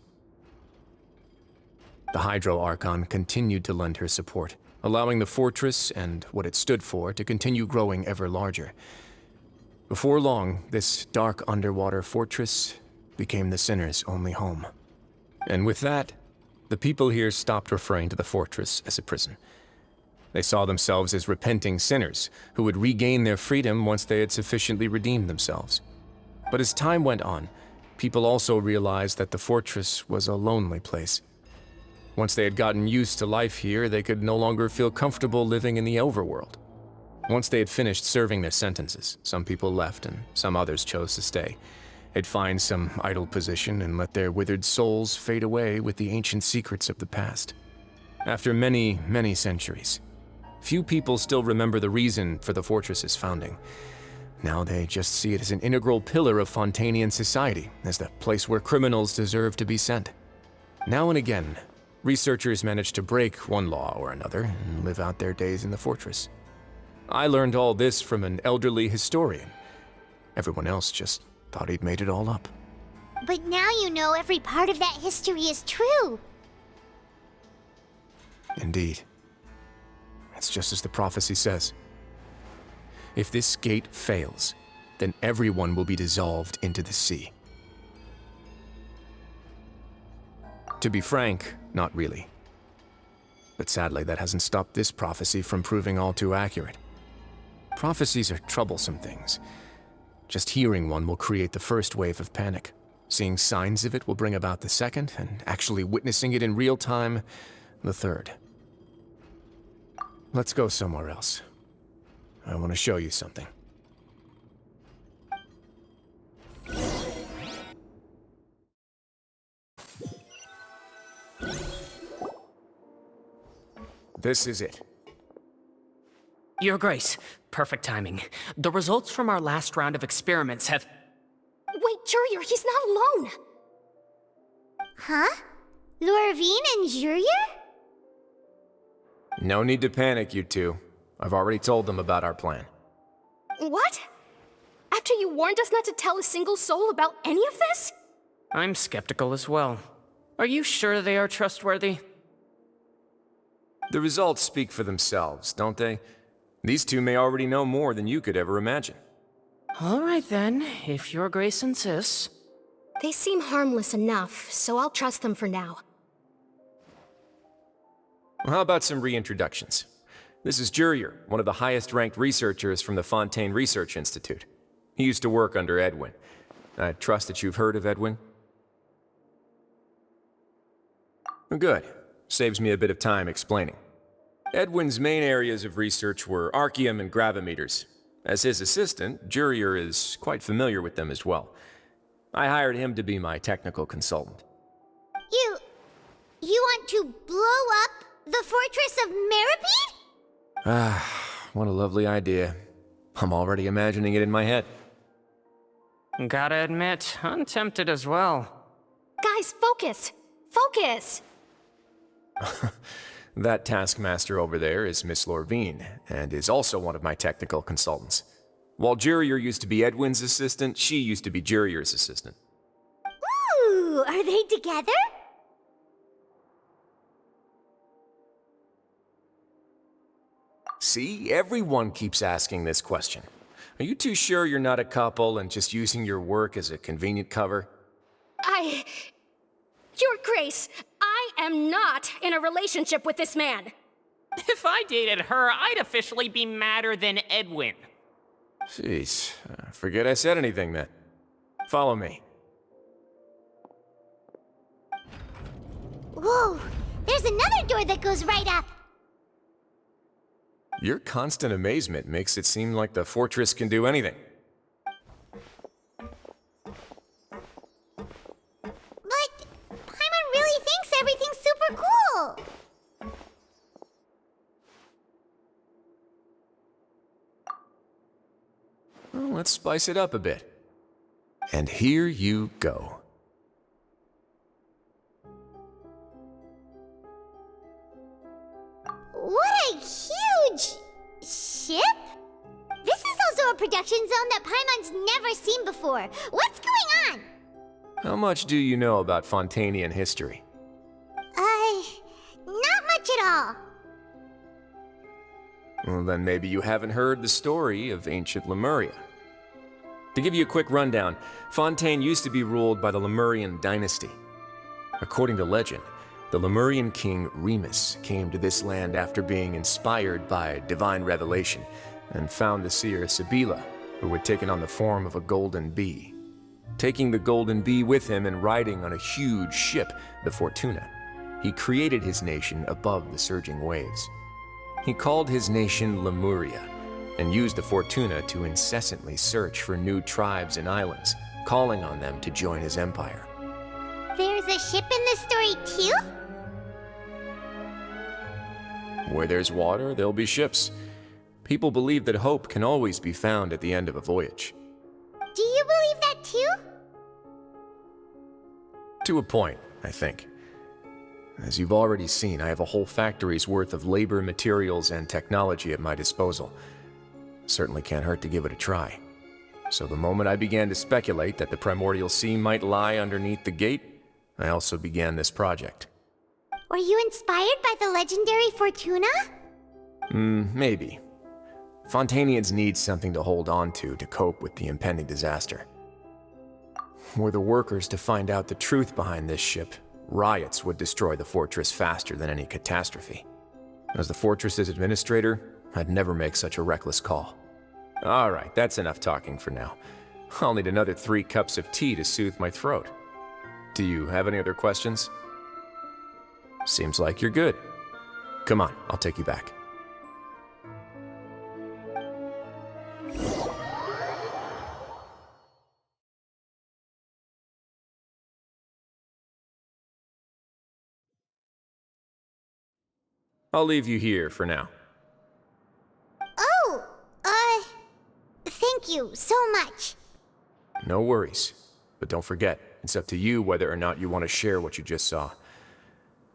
Speaker 5: The Hydro Archon continued to lend her support, allowing the fortress and what it stood for to continue growing ever larger. Before long, this dark underwater fortress became the sinner's only home. And with that, the people here stopped referring to the fortress as a prison. They saw themselves as repenting sinners who would regain their freedom once they had sufficiently redeemed themselves. But as time went on, people also realized that the fortress was a lonely place. Once they had gotten used to life here, they could no longer feel comfortable living in the overworld. Once they had finished serving their sentences, some people left and some others chose to stay. They'd find some idle position and let their withered souls fade away with the ancient secrets of the past. After many, many centuries, few people still remember the reason for the fortress's founding. Now they just see it as an integral pillar of Fontainian society, as the place where criminals deserve to be sent. Now and again, researchers manage to break one law or another and live out their days in the fortress. I learned all this from an elderly historian. Everyone else just thought he'd made it all up.
Speaker 1: But now you know every part of that history is true.
Speaker 5: Indeed. It's just as the prophecy says. If this gate fails, then everyone will be dissolved into the sea. To be frank, not really. But sadly, that hasn't stopped this prophecy from proving all too accurate. Prophecies are troublesome things. Just hearing one will create the first wave of panic. Seeing signs of it will bring about the second, and actually witnessing it in real time, the third. Let's go somewhere else. I want to show you something. This is it.
Speaker 20: Your Grace, perfect timing. The results from our last round of experiments have...
Speaker 4: Wait, Jurier, he's not alone!
Speaker 1: Huh? Lorvine and Jurier?
Speaker 5: No need to panic, you two. I've already told them about our plan.
Speaker 4: What? After you warned us not to tell a single soul about any of this?
Speaker 20: I'm skeptical as well. Are you sure they are trustworthy?
Speaker 5: The results speak for themselves, don't they? These two may already know more than you could ever imagine.
Speaker 20: All right then, if Your Grace insists.
Speaker 4: They seem harmless enough, so I'll trust them for now.
Speaker 5: How about some reintroductions? This is Jurier, one of the highest-ranked researchers from the Fontaine Research Institute. He used to work under Edwin. I trust that you've heard of Edwin? Good. Saves me a bit of time explaining. Edwin's main areas of research were archaeum and gravimeters. As his assistant, Jurier is quite familiar with them as well. I hired him to be my technical consultant.
Speaker 1: to blow up the fortress of Meripede?
Speaker 5: Ah, what a lovely idea. I'm already imagining it in my head.
Speaker 20: Gotta admit, I'm tempted as well.
Speaker 4: Guys, focus! Focus!
Speaker 5: That taskmaster over there is Miss Lorvine, and is also one of my technical consultants. While Jurier used to be Edwin's assistant, she used to be Jurier's assistant.
Speaker 1: Ooh, are they together?
Speaker 5: See, everyone keeps asking this question. Are you too sure you're not a couple and just using your work as a convenient cover?
Speaker 4: Your Grace, I am not in a relationship with this man.
Speaker 20: If I dated her, I'd officially be madder than Edwin.
Speaker 5: Jeez, forget I said anything then. Follow me.
Speaker 1: Whoa, there's another door that goes right up.
Speaker 5: Your constant amazement makes it seem like the fortress can do anything.
Speaker 1: But Paimon really thinks everything's super cool.
Speaker 5: Well, let's spice it up a bit. And here you go.
Speaker 1: What a huge ship! This is also a production zone that Paimon's never seen before. What's going on?
Speaker 5: How much do you know about Fontanian history?
Speaker 1: Not much at all.
Speaker 5: Well, then maybe you haven't heard the story of ancient Lemuria. To give you a quick rundown, Fontaine used to be ruled by the Lemurian dynasty. According to legend, the Lemurian king Remus came to this land after being inspired by divine revelation and found the seer Sibila, who had taken on the form of a golden bee. Taking the golden bee with him and riding on a huge ship, the Fortuna, he created his nation above the surging waves. He called his nation Lemuria and used the Fortuna to incessantly search for new tribes and islands, calling on them to join his empire.
Speaker 1: There's a ship in this story too?
Speaker 5: Where there's water, there'll be ships. People believe that hope can always be found at the end of a voyage.
Speaker 1: Do you believe that too?
Speaker 5: To a point, I think. As you've already seen, I have a whole factory's worth of labor, materials, and technology at my disposal. Certainly can't hurt to give it a try. So the moment I began to speculate that the Primordial Sea might lie underneath the gate, I also began this project.
Speaker 1: Were you inspired by the legendary Fortuna?
Speaker 5: Maybe. Fontanians need something to hold on to cope with the impending disaster. Were the workers to find out the truth behind this ship, riots would destroy the fortress faster than any catastrophe. As the fortress's administrator, I'd never make such a reckless call. All right, that's enough talking for now. I'll need another 3 cups of tea to soothe my throat. Do you have any other questions? Seems like you're good. Come on, I'll take you back. I'll leave you here for now.
Speaker 1: Oh, thank you so much.
Speaker 5: No worries. But don't forget, it's up to you whether or not you want to share what you just saw.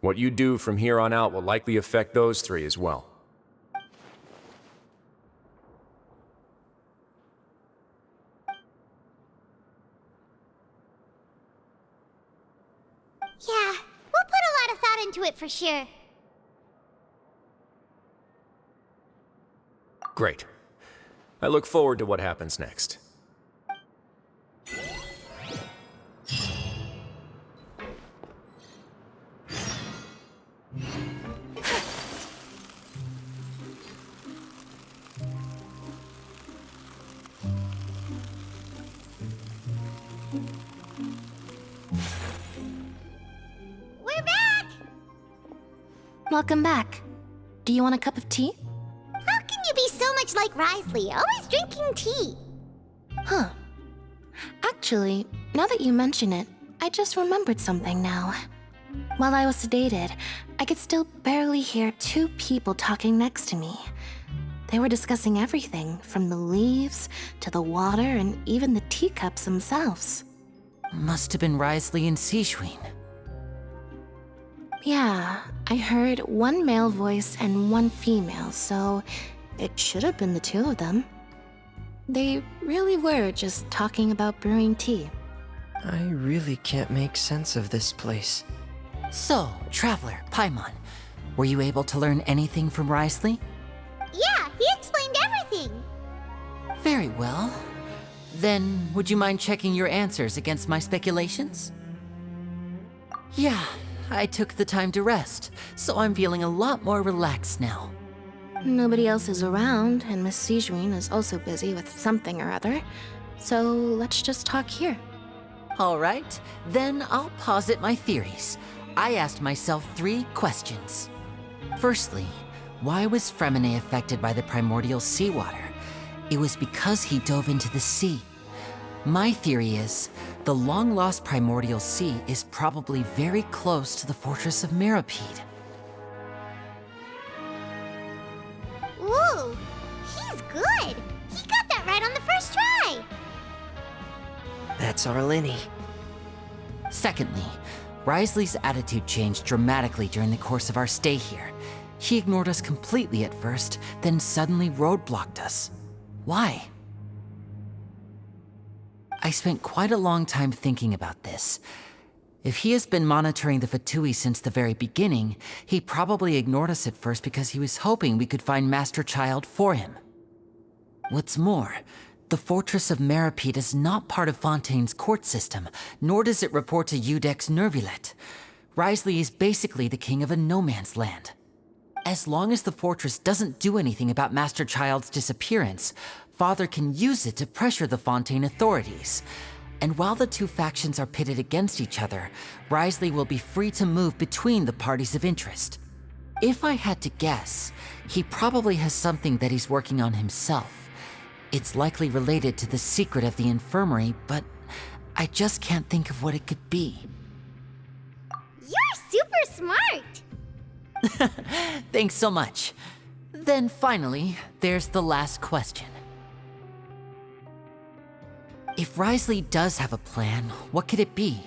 Speaker 5: What you do from here on out will likely affect those 3 as well.
Speaker 1: Yeah, we'll put a lot of thought into it for sure.
Speaker 5: Great. I look forward to what happens next.
Speaker 1: We're back!
Speaker 8: Welcome back. Do you want a cup of tea?
Speaker 1: How can you be so much like Risley, always drinking tea?
Speaker 8: Huh. Actually, now that you mention it, I just remembered something now.
Speaker 2: While I was sedated, I could still barely hear two people talking next to me. They were discussing everything, from the leaves to the water and even the teacups themselves.
Speaker 19: Must have been Wriothesley and Sijuin.
Speaker 2: Yeah, I heard one male voice and one female, so it should have been the two of them. They really were just talking about brewing tea.
Speaker 9: I really can't make sense of this place.
Speaker 19: So, Traveler, Paimon, were you able to learn anything from Wriothesley?
Speaker 1: Yeah, he explained everything.
Speaker 19: Very well. Then, would you mind checking your answers against my speculations? Yeah, I took the time to rest, so I'm feeling a lot more relaxed now.
Speaker 2: Nobody else is around, and Miss Sijuin is also busy with something or other, so let's just talk here.
Speaker 19: All right, then I'll posit my theories. I asked myself 3 questions. Firstly, why was Fremine affected by the primordial seawater? It was because he dove into the sea. My theory is, the long-lost primordial sea is probably very close to the fortress of Mirapede.
Speaker 1: Ooh, he's good. He got that right on the first try.
Speaker 9: That's our Linny.
Speaker 19: Secondly, Wriothesley's attitude changed dramatically during the course of our stay here. He ignored us completely at first, then suddenly roadblocked us. Why? I spent quite a long time thinking about this. If he has been monitoring the Fatui since the very beginning, he probably ignored us at first because he was hoping we could find Master Child for him. What's more, the Fortress of Mirapede is not part of Fontaine's court system, nor does it report to Udex Nervulet. Wriothesley is basically the king of a no-man's land. As long as the fortress doesn't do anything about Master Child's disappearance, Father can use it to pressure the Fontaine authorities. And while the two factions are pitted against each other, Wriothesley will be free to move between the parties of interest. If I had to guess, he probably has something that he's working on himself. It's likely related to the secret of the infirmary, but I just can't think of what it could be.
Speaker 1: You're super smart.
Speaker 19: Thanks so much. Then finally, there's the last question. If Wriothesley does have a plan, what could it be?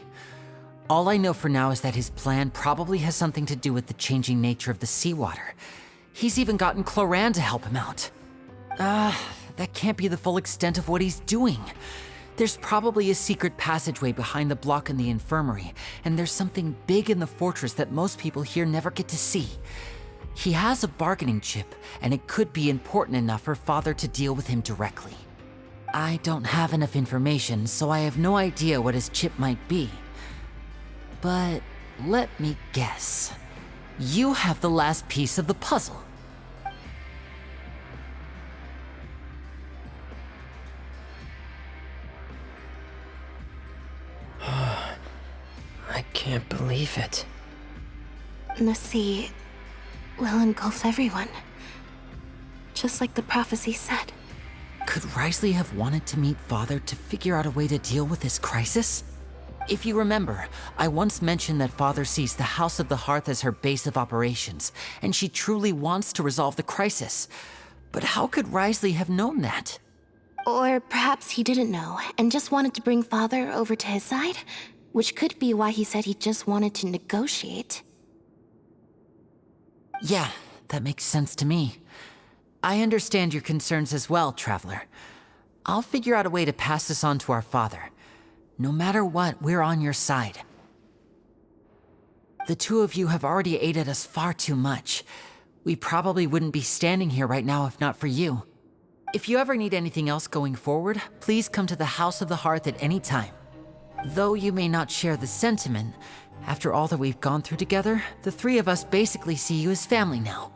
Speaker 19: All I know for now is that his plan probably has something to do with the changing nature of the seawater. He's even gotten Cloran to help him out. That can't be the full extent of what he's doing. There's probably a secret passageway behind the block in the infirmary, and there's something big in the fortress that most people here never get to see. He has a bargaining chip, and it could be important enough for Father to deal with him directly. I don't have enough information, so I have no idea what his chip might be. But let me guess. You have the last piece of the puzzle.
Speaker 9: I can't believe it.
Speaker 2: The sea will engulf everyone. Just like the prophecy said.
Speaker 19: Could Wriothesley have wanted to meet Father to figure out a way to deal with this crisis? If you remember, I once mentioned that Father sees the House of the Hearth as her base of operations, and she truly wants to resolve the crisis. But how could Wriothesley have known that?
Speaker 2: Or perhaps he didn't know, and just wanted to bring Father over to his side? Which could be why he said he just wanted to negotiate.
Speaker 19: Yeah, that makes sense to me. I understand your concerns as well, Traveler. I'll figure out a way to pass this on to our father. No matter what, we're on your side. The two of you have already aided us far too much. We probably wouldn't be standing here right now if not for you. If you ever need anything else going forward, please come to the House of the Hearth at any time. Though you may not share the sentiment, after all that we've gone through together, the three of us basically see you as family now.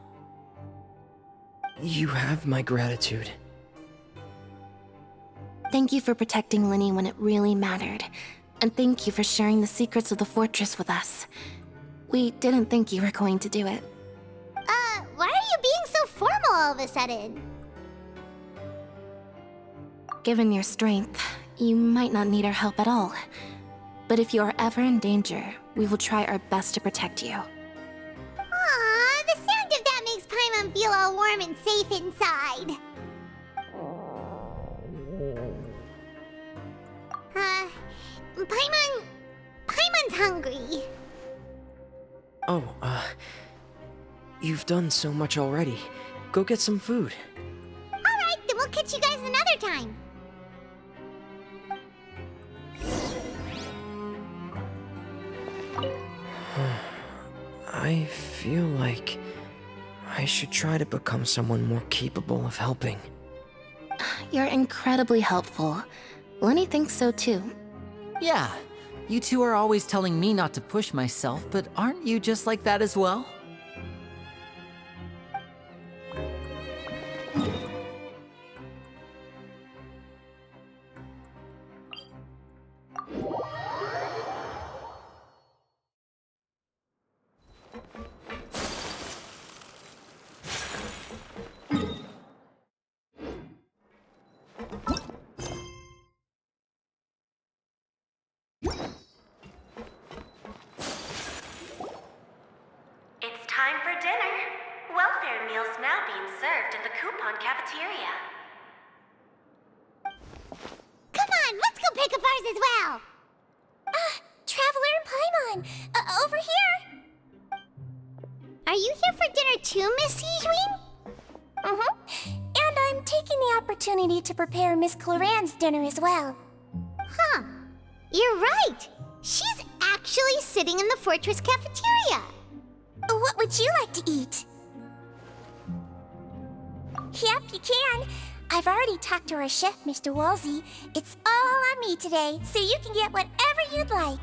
Speaker 9: You have my gratitude.
Speaker 2: Thank you for protecting Linny when it really mattered. And thank you for sharing the secrets of the fortress with us. We didn't think you were going to do it.
Speaker 1: Why are you being so formal all of a sudden?
Speaker 2: Given your strength, you might not need our help at all. But if you are ever in danger, We will try our best to protect you.
Speaker 1: Aw, the sound of that makes Paimon feel all warm and safe inside. Paimon's hungry.
Speaker 9: Oh, you've done so much already. Go get some food.
Speaker 1: Alright, then we'll catch you guys another time.
Speaker 9: I feel like I should try to become someone more capable of helping.
Speaker 2: You're incredibly helpful. Lenny thinks so too.
Speaker 19: Yeah, you two are always telling me not to push myself, but aren't you just like that as well?
Speaker 21: It's time for dinner. Welfare meals now being served in the coupon cafeteria.
Speaker 1: Come on, let's go pick up ours as well.
Speaker 2: Traveler and Paimon! Over here!
Speaker 1: Are you here for dinner too, Miss Sigewin?
Speaker 2: And I'm taking the opportunity to prepare Miss Cloran's dinner as well.
Speaker 1: Huh. You're right. She's actually sitting in the fortress cafeteria.
Speaker 2: What would you like to eat? Yep, you can. I've already talked to our chef, Mr. Wolsey. It's all on me today, so you can get whatever you'd like.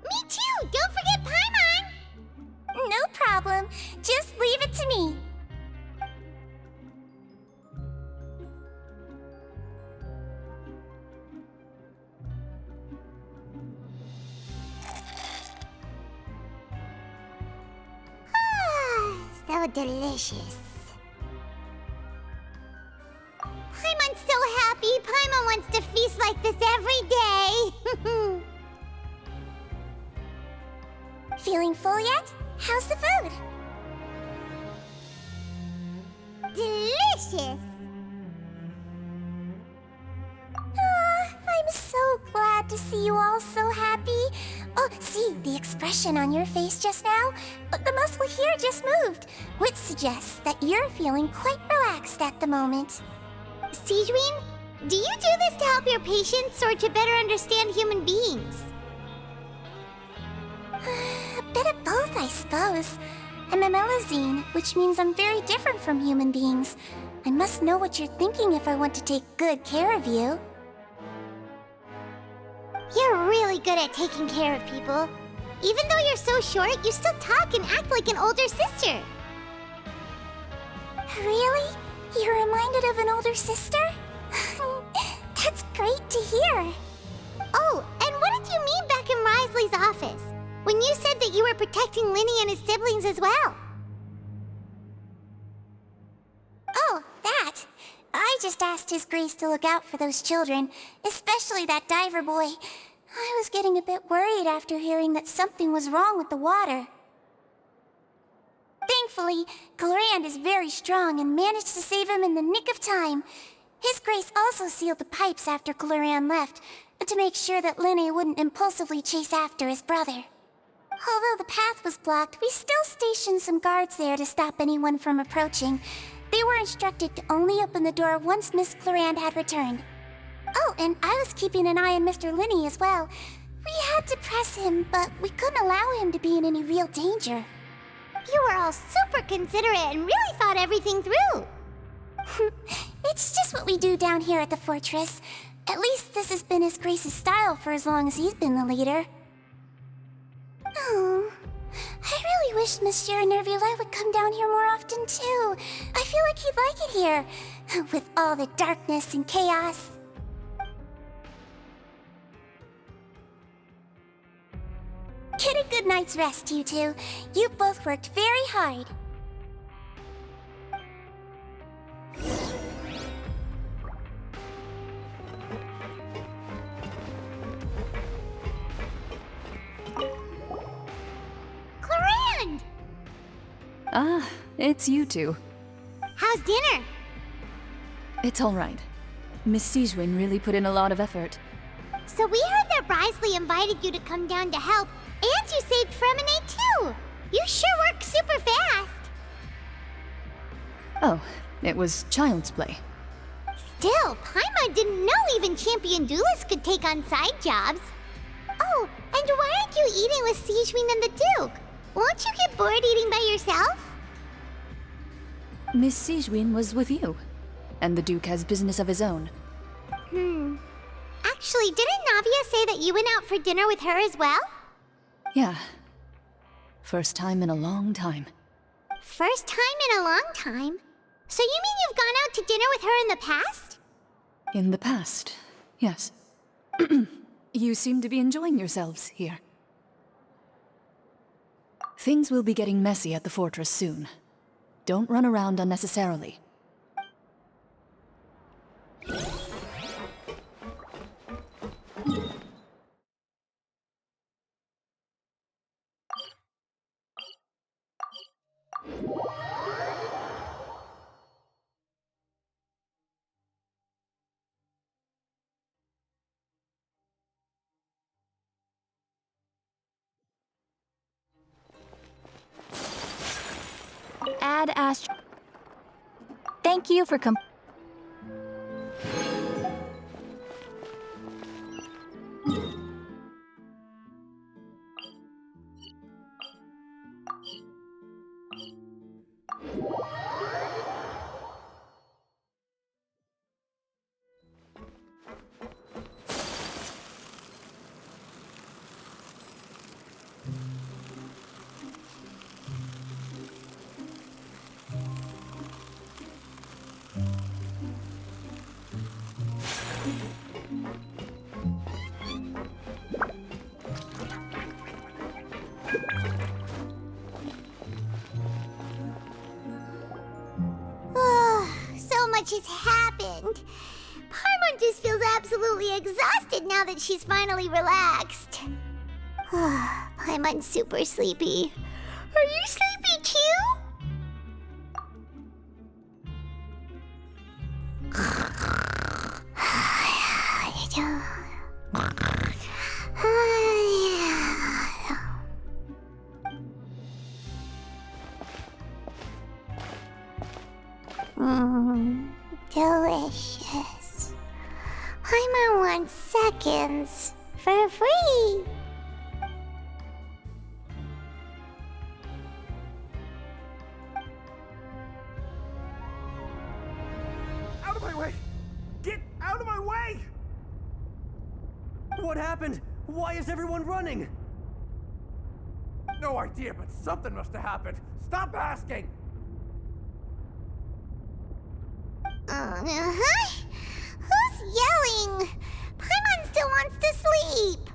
Speaker 1: Me too! Don't forget Paimon!
Speaker 2: No problem. Just leave it to me.
Speaker 1: So delicious. Paimon's so happy. Paimon wants to feast like this every day.
Speaker 2: Feeling full yet? How's the food?
Speaker 1: Delicious.
Speaker 2: I'm so glad to see you all so happy. Oh, see, the expression on your face just now? The muscle here just moved, which suggests that you're feeling quite relaxed at the moment.
Speaker 1: Sigewin, do you do this to help your patients or to better understand human beings?
Speaker 2: A bit of both, I suppose. I'm a Melazine, which means I'm very different from human beings. I must know what you're thinking if I want to take good care of you.
Speaker 1: You're really good at taking care of people. Even though you're so short, you still talk and act like an older sister.
Speaker 2: Really? You're reminded of an older sister? That's great to hear.
Speaker 1: Oh, and what did you mean back in Risley's office? When you said that you were protecting Linny and his siblings as well?
Speaker 2: Oh, that. I just asked His Grace to look out for those children, especially that diver boy. I was getting a bit worried after hearing that something was wrong with the water. Thankfully, Clorand is very strong and managed to save him in the nick of time. His Grace also sealed the pipes after Clorand left, to make sure that Linny wouldn't impulsively chase after his brother. Although the path was blocked, we still stationed some guards there to stop anyone from approaching. They were instructed to only open the door once Miss Clorand had returned. Oh, and I was keeping an eye on Mr. Linny as well. We had to press him, but we couldn't allow him to be in any real danger.
Speaker 1: You were all super considerate and really thought everything through.
Speaker 2: It's just what we do down here at the fortress. At least this has been His Grace's style for as long as he's been the leader. Oh, I really wish Monsieur Nervula would come down here more often too. I feel like he'd like it here, with all the darkness and chaos. Get a good night's rest, you two. You both worked very hard.
Speaker 7: Ah, it's you two.
Speaker 1: How's dinner?
Speaker 7: It's all right. Miss Sigewin really put in a lot of effort.
Speaker 1: So we heard that Brisley invited you to come down to help, and you saved Fremonade too! You sure work super fast!
Speaker 7: Oh, it was child's play.
Speaker 1: Still, Paimon didn't know even champion duelists could take on side jobs. Oh, and why aren't you eating with Sigewin and the Duke? Won't you get bored eating by yourself?
Speaker 7: Miss Sigewin was with you, and the Duke has business of his own.
Speaker 1: Actually, didn't Navia say that you went out for dinner with her as well?
Speaker 7: Yeah. First time in a long time.
Speaker 1: First time in a long time? So you mean you've gone out to dinner with her in the past?
Speaker 7: In the past, yes. You seem to be enjoying yourselves here. Things will be getting messy at the fortress soon. Don't run around unnecessarily.
Speaker 6: Add Astro. Thank you for
Speaker 1: So much has happened. Paimon just feels absolutely exhausted now that she's finally relaxed. Paimon's super sleepy. Are you sleepy too? Delicious. Paimon wants seconds for free.
Speaker 17: Out of my way! Get out of my way!
Speaker 11: What happened? Why is everyone running?
Speaker 17: No idea, but something must have happened. Stop asking!
Speaker 1: Who's yelling? Paimon still wants to sleep.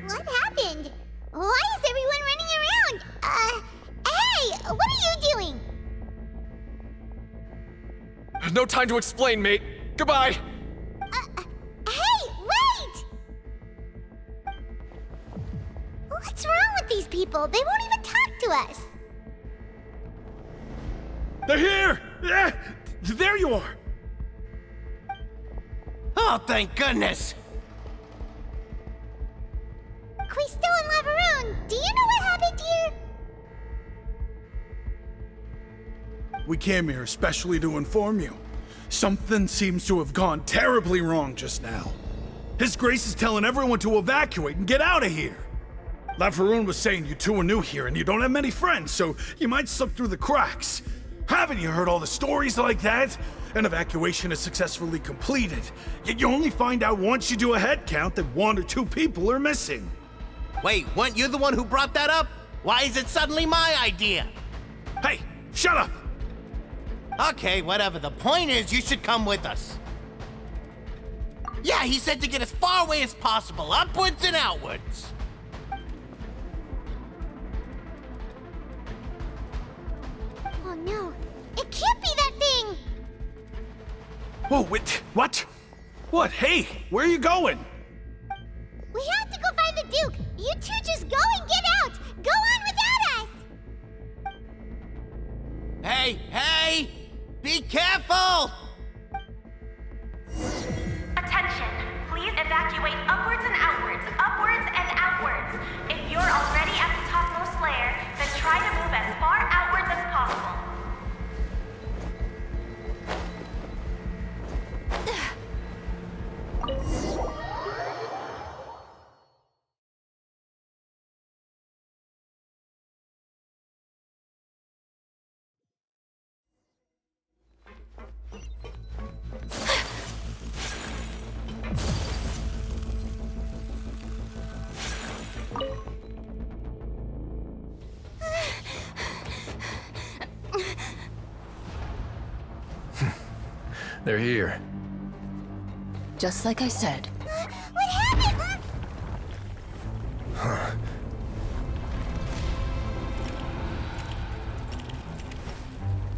Speaker 1: What happened? Why is everyone running around? Hey! What are you doing?
Speaker 15: No time to explain, mate. Goodbye!
Speaker 1: Hey! Wait! What's wrong with these people? They won't even talk to us.
Speaker 13: They're here! There you are!
Speaker 12: Oh, thank goodness!
Speaker 1: Quisto and Laveroon, do you know what happened here?
Speaker 13: We came here especially to inform you. Something seems to have gone terribly wrong just now. His Grace is telling everyone to evacuate and get out of here. Laveroon was saying you two are new here and you don't have many friends, so you might slip through the cracks. Haven't you heard all the stories like that? An evacuation is successfully completed, yet you only find out once you do a head count that 1 or 2 people are missing.
Speaker 12: Wait, weren't you the one who brought that up? Why is it suddenly my idea?
Speaker 13: Hey, shut up!
Speaker 12: Okay, whatever. The point is, you should come with us. Yeah, he said to get as far away as possible, upwards and outwards.
Speaker 1: no. It can't be that thing!
Speaker 13: Whoa, wait, what? What? Hey, where are you going?
Speaker 1: We have to go find the Duke! You two just go and get out! Go on without us!
Speaker 12: Hey, hey! Be careful!
Speaker 21: Attention! Please evacuate upwards and outwards, upwards and outwards. If you're already at the topmost layer, then try to move as far outwards as possible.
Speaker 5: They're here.
Speaker 7: Just like I said.
Speaker 1: What happened?
Speaker 5: Huh.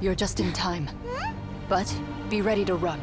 Speaker 7: You're just in time. But be ready to run.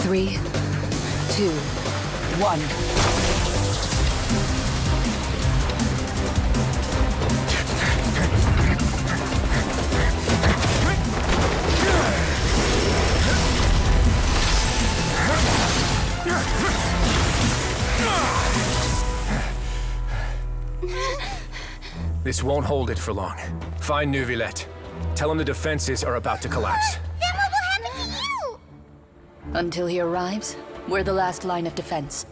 Speaker 7: Three, 2, 1.
Speaker 5: This won't hold it for long. Find Neuvillette. Tell him the defenses are about to collapse.
Speaker 1: Then what will happen to you?
Speaker 7: Until he arrives, we're the last line of defense.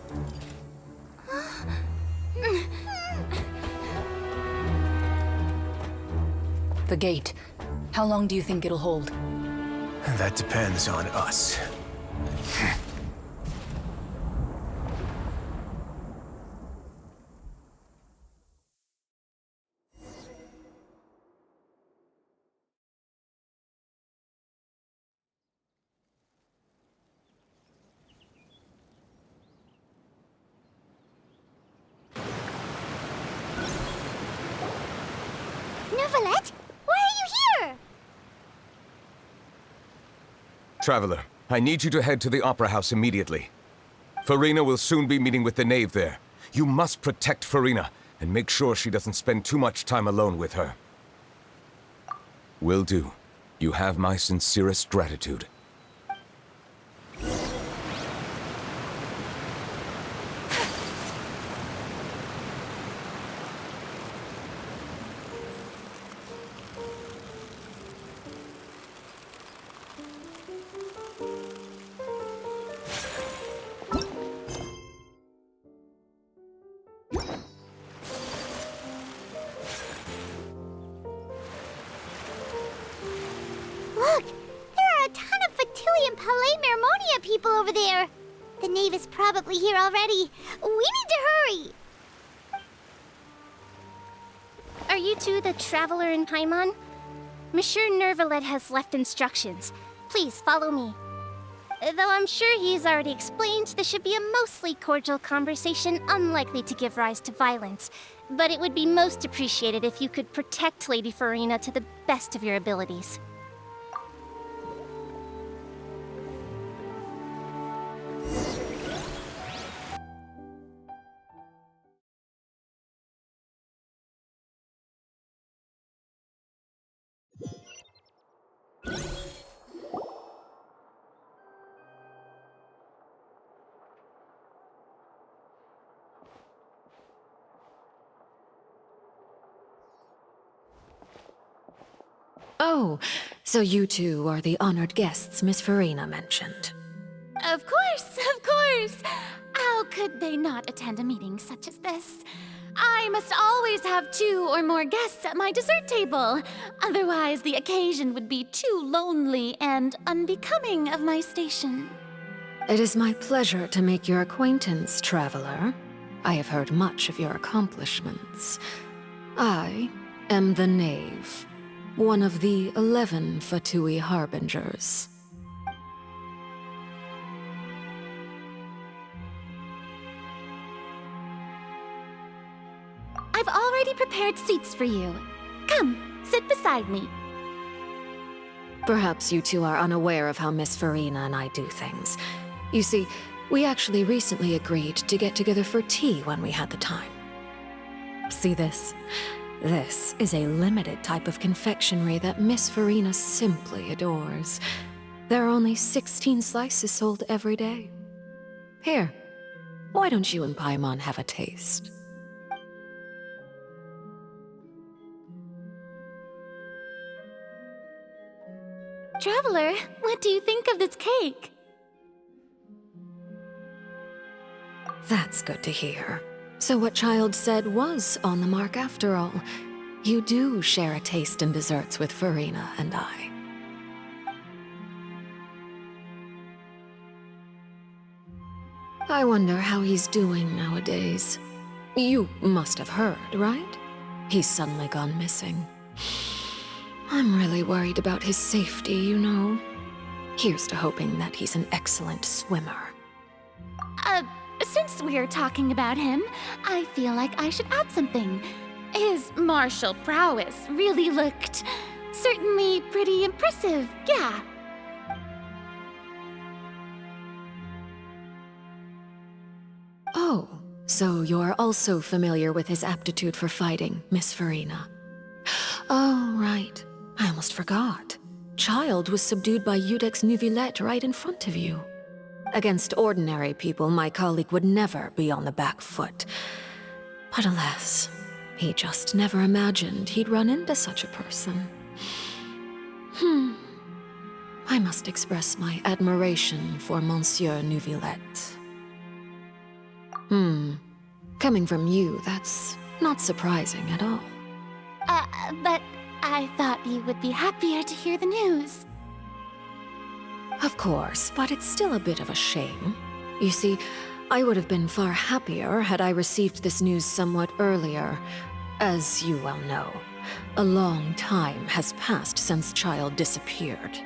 Speaker 7: The gate. How long do you think it'll hold?
Speaker 5: That depends on us.
Speaker 1: Neuvillette? Why are you here?
Speaker 16: Traveler, I need you to head to the Opera House immediately. Farina will soon be meeting with the knave there. You must protect Farina, and make sure she doesn't spend too much time alone with her. Will do. You have my sincerest gratitude.
Speaker 1: Look! There are a ton of Fatui and Palais Mermonia people over there! The knave is probably here already. We need to hurry!
Speaker 2: Are you two the traveler in Paimon? Monsieur Neuvillette has left instructions. Please follow me. Though I'm sure he's already explained, this should be a mostly cordial conversation, unlikely to give rise to violence. But it would be most appreciated if you could protect Lady Farina to the best of your abilities.
Speaker 14: Oh, so you two are the honored guests Miss Farina mentioned.
Speaker 6: Of course, of course! How could they not attend a meeting such as this? I must always have 2 or more guests at my dessert table. Otherwise, the occasion would be too lonely and unbecoming of my station.
Speaker 14: It is my pleasure to make your acquaintance, traveler. I have heard much of your accomplishments. I am the Knave, one of the 11 Fatui Harbingers.
Speaker 6: I've already prepared seats for you. Come, sit beside me.
Speaker 14: Perhaps you two are unaware of how Miss Farina and I do things. You see, we actually recently agreed to get together for tea when we had the time. See this? This is a limited type of confectionery that Miss Farina simply adores. There are only 16 slices sold every day. Here, why don't you and Paimon have a taste?
Speaker 6: Traveler, what do you think of this cake?
Speaker 14: That's good to hear. So what Child said was on the mark after all. You do share a taste in desserts with Farina and I. I wonder how he's doing nowadays. You must have heard, right? He's suddenly gone missing. I'm really worried about his safety, you know. Here's to hoping that he's an excellent swimmer.
Speaker 6: Since we're talking about him, I feel like I should add something. His martial prowess really looked certainly pretty impressive, yeah.
Speaker 14: Oh, so you're also familiar with his aptitude for fighting, Miss Farina. Oh, right. I almost forgot. Child was subdued by Udex Nuvillette right in front of you. Against ordinary people, my colleague would never be on the back foot. But alas, he just never imagined he'd run into such a person. I must express my admiration for Monsieur Nuvillette. Coming from you, that's not surprising at all.
Speaker 6: But I thought you would be happier to hear the news.
Speaker 14: Of course, but it's still a bit of a shame. You see, I would have been far happier had I received this news somewhat earlier. As you well know, a long time has passed since Child disappeared.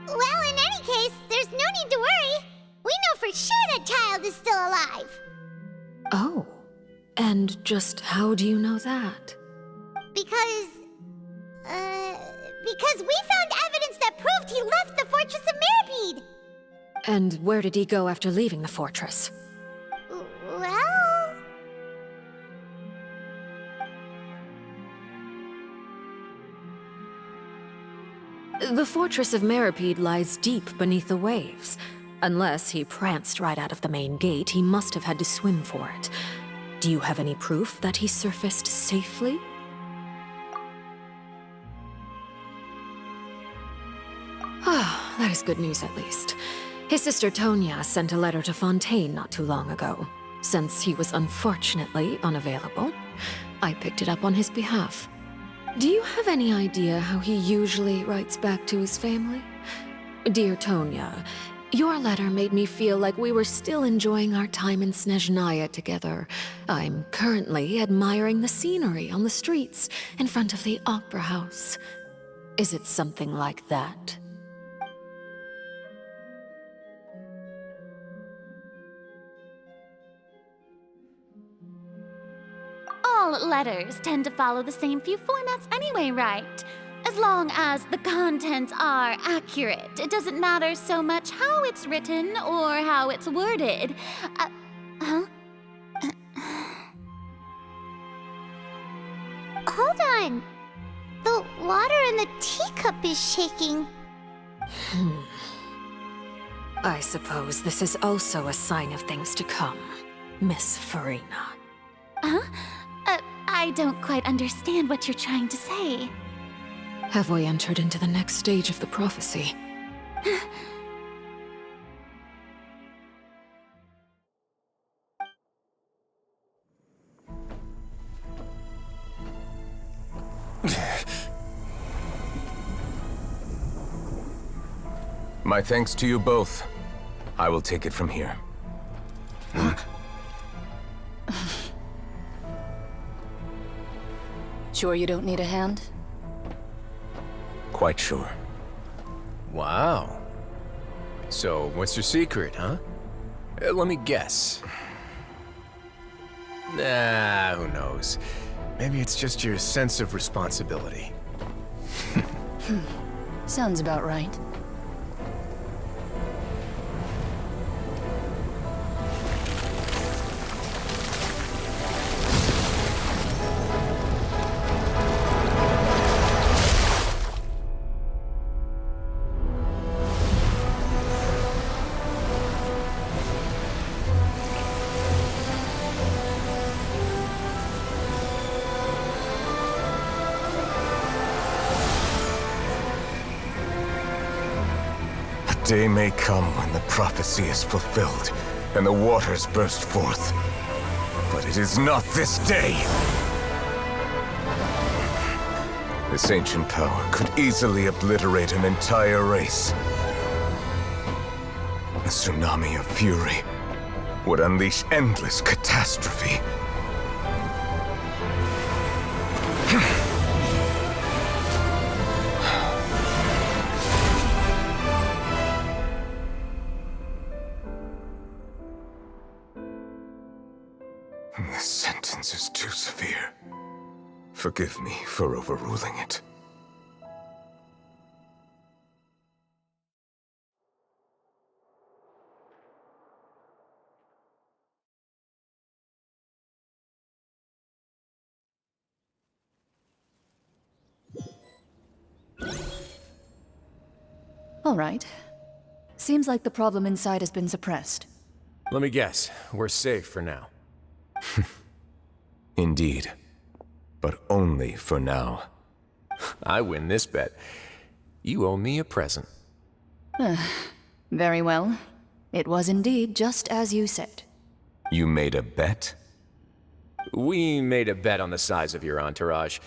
Speaker 1: Well, in any case, there's no need to worry. We know for sure that Child is still alive.
Speaker 14: Oh, and just how do you know that?
Speaker 1: Because we found evidence that proved he left the Fortress of Mirapede.
Speaker 14: And where did he go after leaving the fortress?
Speaker 1: Well...
Speaker 14: The Fortress of Mirapede lies deep beneath the waves. Unless he pranced right out of the main gate, he must have had to swim for it. Do you have any proof that he surfaced safely? Ah, that is good news at least. His sister Tonya sent a letter to Fontaine not too long ago. Since he was unfortunately unavailable, I picked it up on his behalf. Do you have any idea how he usually writes back to his family? Dear Tonya, your letter made me feel like we were still enjoying our time in Snezhnaya together. I'm currently admiring the scenery on the streets in front of the Opera House. Is it something like that?
Speaker 6: All letters tend to follow the same few formats anyway, right? As long as the contents are accurate, it doesn't matter so much how it's written or how it's worded.
Speaker 1: Hold on. The water in the teacup is shaking.
Speaker 14: I suppose this is also a sign of things to come, Miss Farina.
Speaker 6: Huh? I don't quite understand what you're trying to say.
Speaker 14: Have we entered into the next stage of the prophecy?
Speaker 16: My thanks to you both. I will take it from here.
Speaker 7: Sure you don't need a hand?
Speaker 16: Quite sure.
Speaker 5: Wow. So, what's your secret, huh? Let me guess. Nah, who knows? Maybe it's just your sense of responsibility.
Speaker 7: Sounds about right.
Speaker 16: Day may come when the prophecy is fulfilled, and the waters burst forth. But it is not this day! This ancient power could easily obliterate an entire race. A tsunami of fury would unleash endless catastrophe. This sentence is too severe. Forgive me for overruling it.
Speaker 7: All right. Seems like the problem inside has been suppressed.
Speaker 5: Let me guess, we're safe for now.
Speaker 16: Indeed. But only for now.
Speaker 5: I win this bet. You owe me a present.
Speaker 7: Very well. It was indeed just as you said.
Speaker 16: You made a bet?
Speaker 5: We made a bet on the size of your entourage.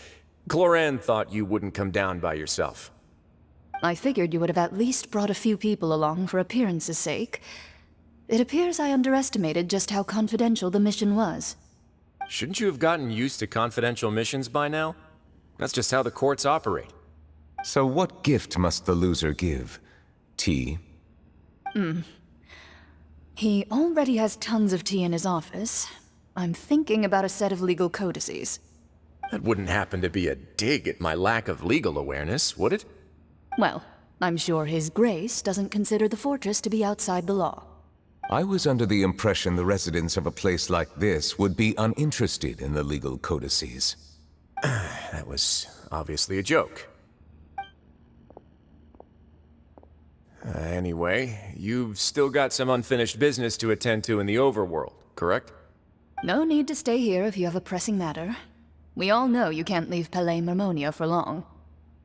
Speaker 5: Cloran thought you wouldn't come down by yourself.
Speaker 7: I figured you would have at least brought a few people along for appearance's sake. It appears I underestimated just how confidential the mission was.
Speaker 5: Shouldn't you have gotten used to confidential missions by now? That's just how the courts operate.
Speaker 16: So what gift must the loser give? Tea?
Speaker 7: He already has tons of tea in his office. I'm thinking about a set of legal codices.
Speaker 5: That wouldn't happen to be a dig at my lack of legal awareness, would it?
Speaker 7: Well, I'm sure His Grace doesn't consider the fortress to be outside the law.
Speaker 16: I was under the impression the residents of a place like this would be uninterested in the legal codices.
Speaker 5: That was obviously a joke. Anyway, you've still got some unfinished business to attend to in the overworld, correct?
Speaker 7: No need to stay here if you have a pressing matter. We all know you can't leave Palais Mermonia for long.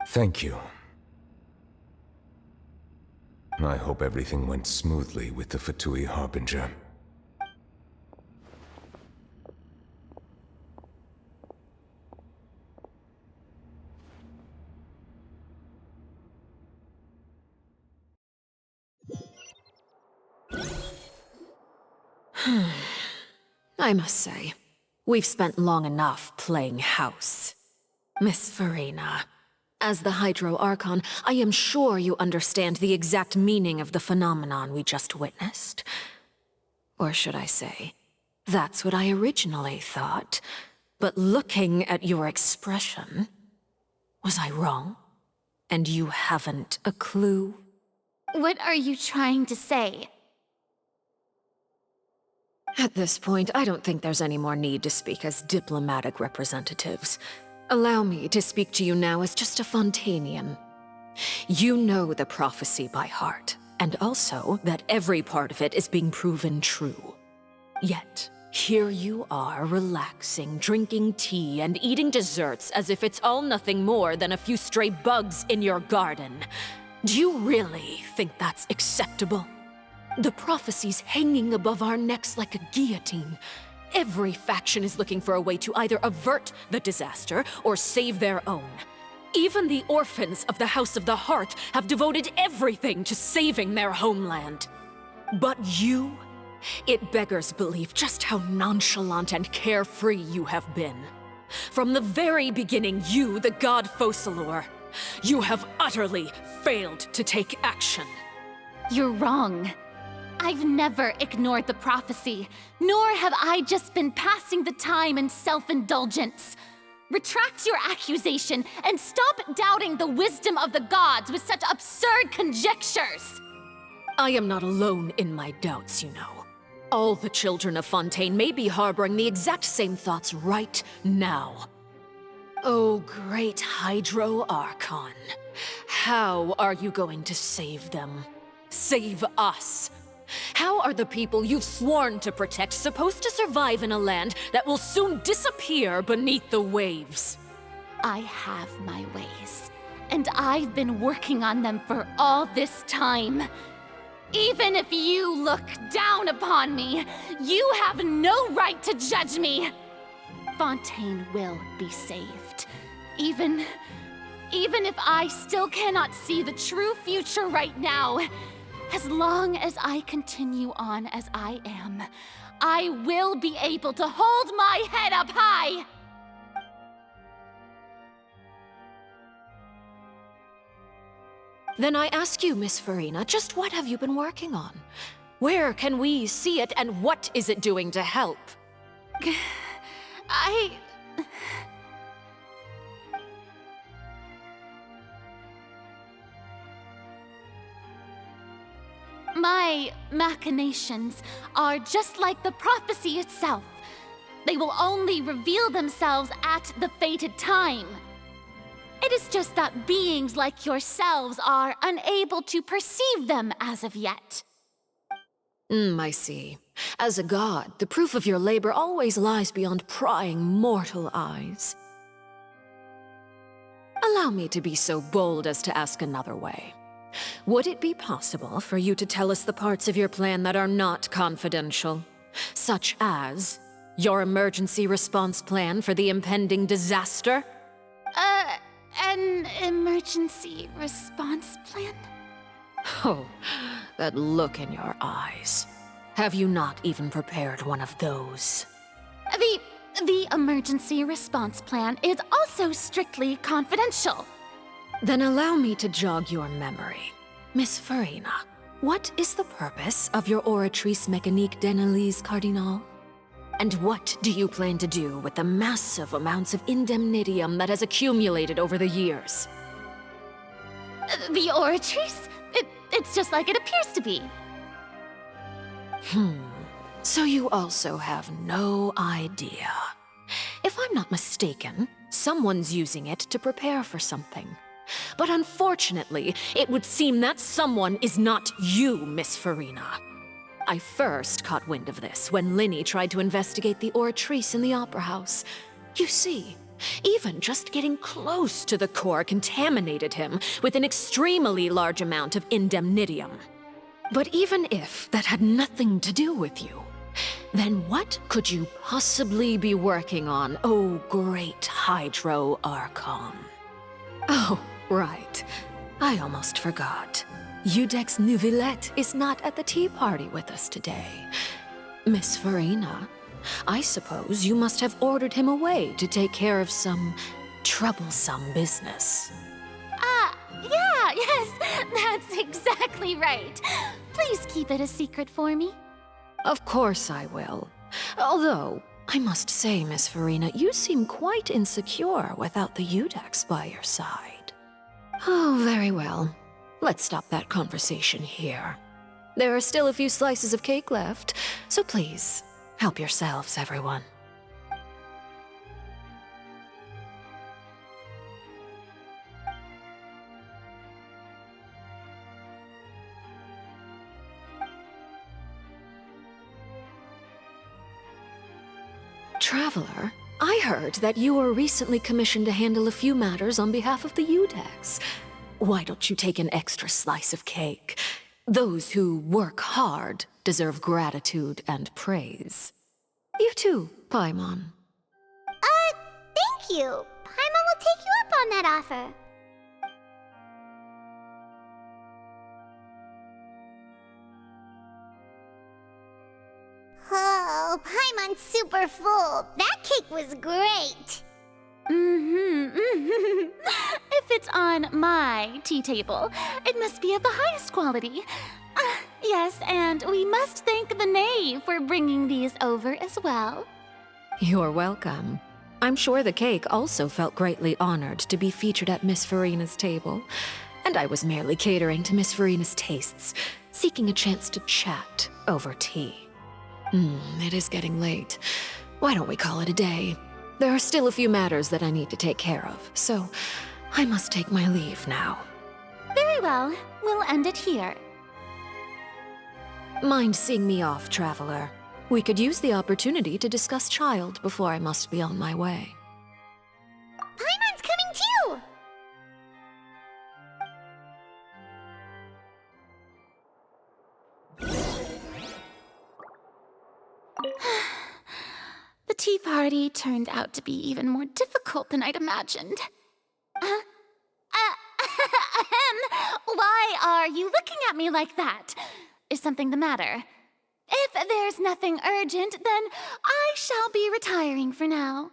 Speaker 16: Thank you. I hope everything went smoothly with the Fatui Harbinger.
Speaker 14: I must say, we've spent long enough playing house. Miss Farina, as the Hydro Archon, I am sure you understand the exact meaning of the phenomenon we just witnessed. Or should I say, that's what I originally thought. But looking at your expression, was I wrong? And you haven't a clue?
Speaker 6: What are you trying to say?
Speaker 14: At this point, I don't think there's any more need to speak as diplomatic representatives. Allow me to speak to you now as just a Fontainian. You know the prophecy by heart, and also that every part of it is being proven true. Yet, Here you are, relaxing, drinking tea, and eating desserts as if it's all nothing more than a few stray bugs in your garden. Do you really think that's acceptable? The prophecy's hanging above our necks like a guillotine. Every faction is looking for a way to either avert the disaster or save their own. Even the orphans of the House of the Hearth have devoted everything to saving their homeland. But you? It beggars belief just how nonchalant and carefree you have been. From the very beginning, you, the god Focalor, you have utterly failed to take action.
Speaker 6: You're wrong. I've never ignored the prophecy, nor have I just been passing the time in self-indulgence. Retract your accusation and stop doubting the wisdom of the gods with such absurd conjectures!
Speaker 14: I am not alone in my doubts, you know. All the children of Fontaine may be harboring the exact same thoughts right now. Oh, great Hydro Archon. How are you going to save them? Save us? How are the people you've sworn to protect supposed to survive in a land that will soon disappear beneath the waves?
Speaker 6: I have my ways, and I've been working on them for all this time. Even if you look down upon me, you have no right to judge me. Fontaine will be saved. Even if I still cannot see the true future right now, as long as I continue on as I am, I will be able to hold my head up high!
Speaker 14: Then I ask you, Miss Farina, just what have you been working on? Where can we see it, and what is it doing to help?
Speaker 6: My machinations are just like the prophecy itself. They will only reveal themselves at the fated time. It is just that beings like yourselves are unable to perceive them as of yet.
Speaker 14: I see. As a god, the proof of your labor always lies beyond prying mortal eyes. Allow me to be so bold as to ask another way. Would it be possible for you to tell us the parts of your plan that are not confidential? Such as your emergency response plan for the impending disaster?
Speaker 6: An emergency response plan?
Speaker 14: Oh, that look in your eyes. Have you not even prepared one of those?
Speaker 6: The emergency response plan is also strictly confidential.
Speaker 14: Then allow me to jog your memory. Miss Farina, what is the purpose of your Oratrice Mécanique d'Analyse Cardinal? And what do you plan to do with the massive amounts of indemnitium that has accumulated over the years?
Speaker 6: The Oratrice? It's just like it appears to be.
Speaker 14: So you also have no idea. If I'm not mistaken, someone's using it to prepare for something. But unfortunately, it would seem that someone is not you, Miss Farina. I first caught wind of this when Linny tried to investigate the Oratrice in the Opera House. You see, even just getting close to the core contaminated him with an extremely large amount of indemnitium. But even if that had nothing to do with you, then what could you possibly be working on, oh great Hydro Archon? Oh, right. I almost forgot. Udex Neuvillette is not at the tea party with us today. Miss Farina, I suppose you must have ordered him away to take care of some troublesome business.
Speaker 6: Yes, that's exactly right. Please keep it a secret for me.
Speaker 14: Of course I will. Although, I must say, Miss Farina, you seem quite insecure without the Udex by your side. Oh, very well. Let's stop that conversation here. There are still a few slices of cake left, so please, help yourselves, everyone. Traveler, I heard that you were recently commissioned to handle a few matters on behalf of the Udex. Why don't you take an extra slice of cake? Those who work hard deserve gratitude and praise. You too, Paimon.
Speaker 1: Thank you. Paimon will take you up on that offer. Oh, Paimon's super full. That cake was great.
Speaker 6: If it's on my tea table, it must be of the highest quality. Yes, and we must thank the knave for bringing these over as well.
Speaker 14: You're welcome. I'm sure the cake also felt greatly honored to be featured at Miss Farina's table. And I was merely catering to Miss Farina's tastes, seeking a chance to chat over tea. It is getting late. Why don't we call it a day? There are still a few matters that I need to take care of, so I must take my leave now.
Speaker 6: Very well. We'll end it here.
Speaker 14: Mind seeing me off, Traveler? We could use the opportunity to discuss Child before I must be on my way.
Speaker 1: Paimon's coming too!
Speaker 6: The tea party turned out to be even more difficult than I'd imagined. Why are you looking at me like that? Is something the matter? If there's nothing urgent, then I shall be retiring for now.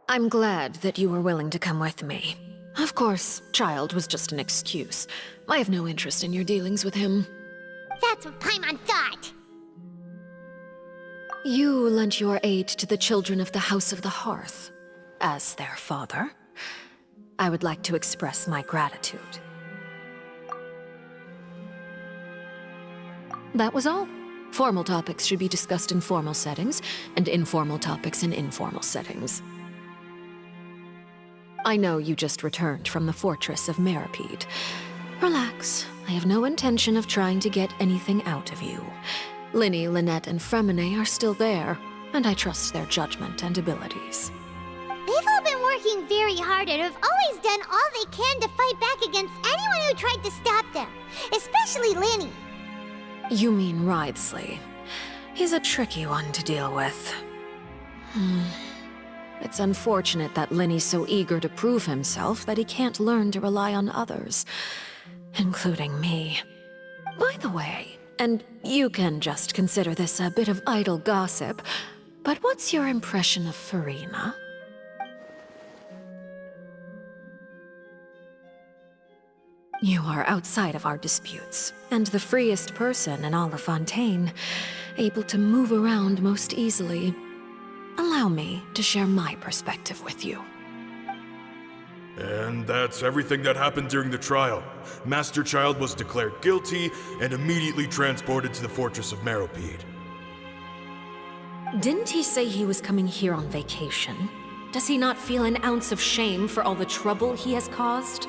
Speaker 14: I'm glad that you were willing to come with me. Of course, Child was just an excuse. I have no interest in your dealings with him.
Speaker 1: That's what Paimon thought.
Speaker 14: You lent your aid to the children of the House of the Hearth. As their father, I would like to express my gratitude. That was all. Formal topics should be discussed in formal settings, and informal topics in informal settings. I know you just returned from the fortress of Meripede. Relax. I have no intention of trying to get anything out of you. Linny, Lynette, and Fremine are still there, and I trust their judgment and abilities.
Speaker 1: They've all been working very hard and have always done all they can to fight back against anyone who tried to stop them, especially Linny.
Speaker 14: You mean Wriothesley. He's a tricky one to deal with. It's unfortunate that Linny's so eager to prove himself that he can't learn to rely on others, including me. By the way, and you can just consider this a bit of idle gossip, but what's your impression of Farina? You are outside of our disputes, and the freest person in all of Fontaine, able to move around most easily. Allow me to share my perspective with you.
Speaker 18: And that's everything that happened during the trial. Master Child was declared guilty and immediately transported to the Fortress of Meripede.
Speaker 14: Didn't he say he was coming here on vacation? Does he not feel an ounce of shame for all the trouble he has caused?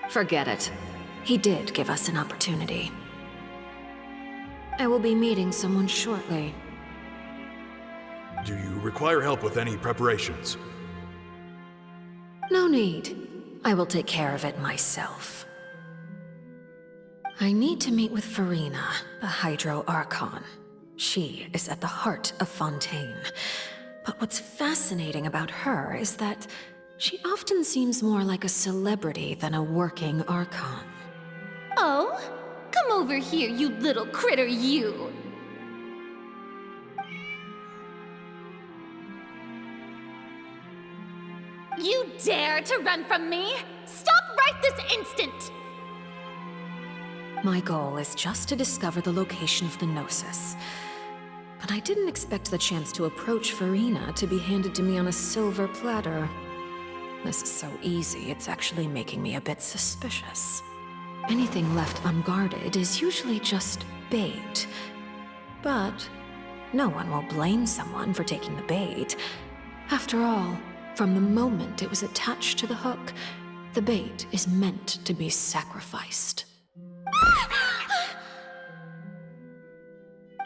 Speaker 14: Forget it. He did give us an opportunity. I will be meeting someone shortly.
Speaker 18: Do you require help with any preparations?
Speaker 14: No need. I will take care of it myself. I need to meet with Farina, the Hydro Archon. She is at the heart of Fontaine. But what's fascinating about her is that she often seems more like a celebrity than a working Archon.
Speaker 6: Oh? Come over here, you little critter, you! You dare to run from me? Stop right this instant!
Speaker 14: My goal is just to discover the location of the Gnosis. But I didn't expect the chance to approach Farina to be handed to me on a silver platter. This is so easy, it's actually making me a bit suspicious. Anything left unguarded is usually just bait. But no one will blame someone for taking the bait. After all, from the moment it was attached to the hook, the bait is meant to be sacrificed.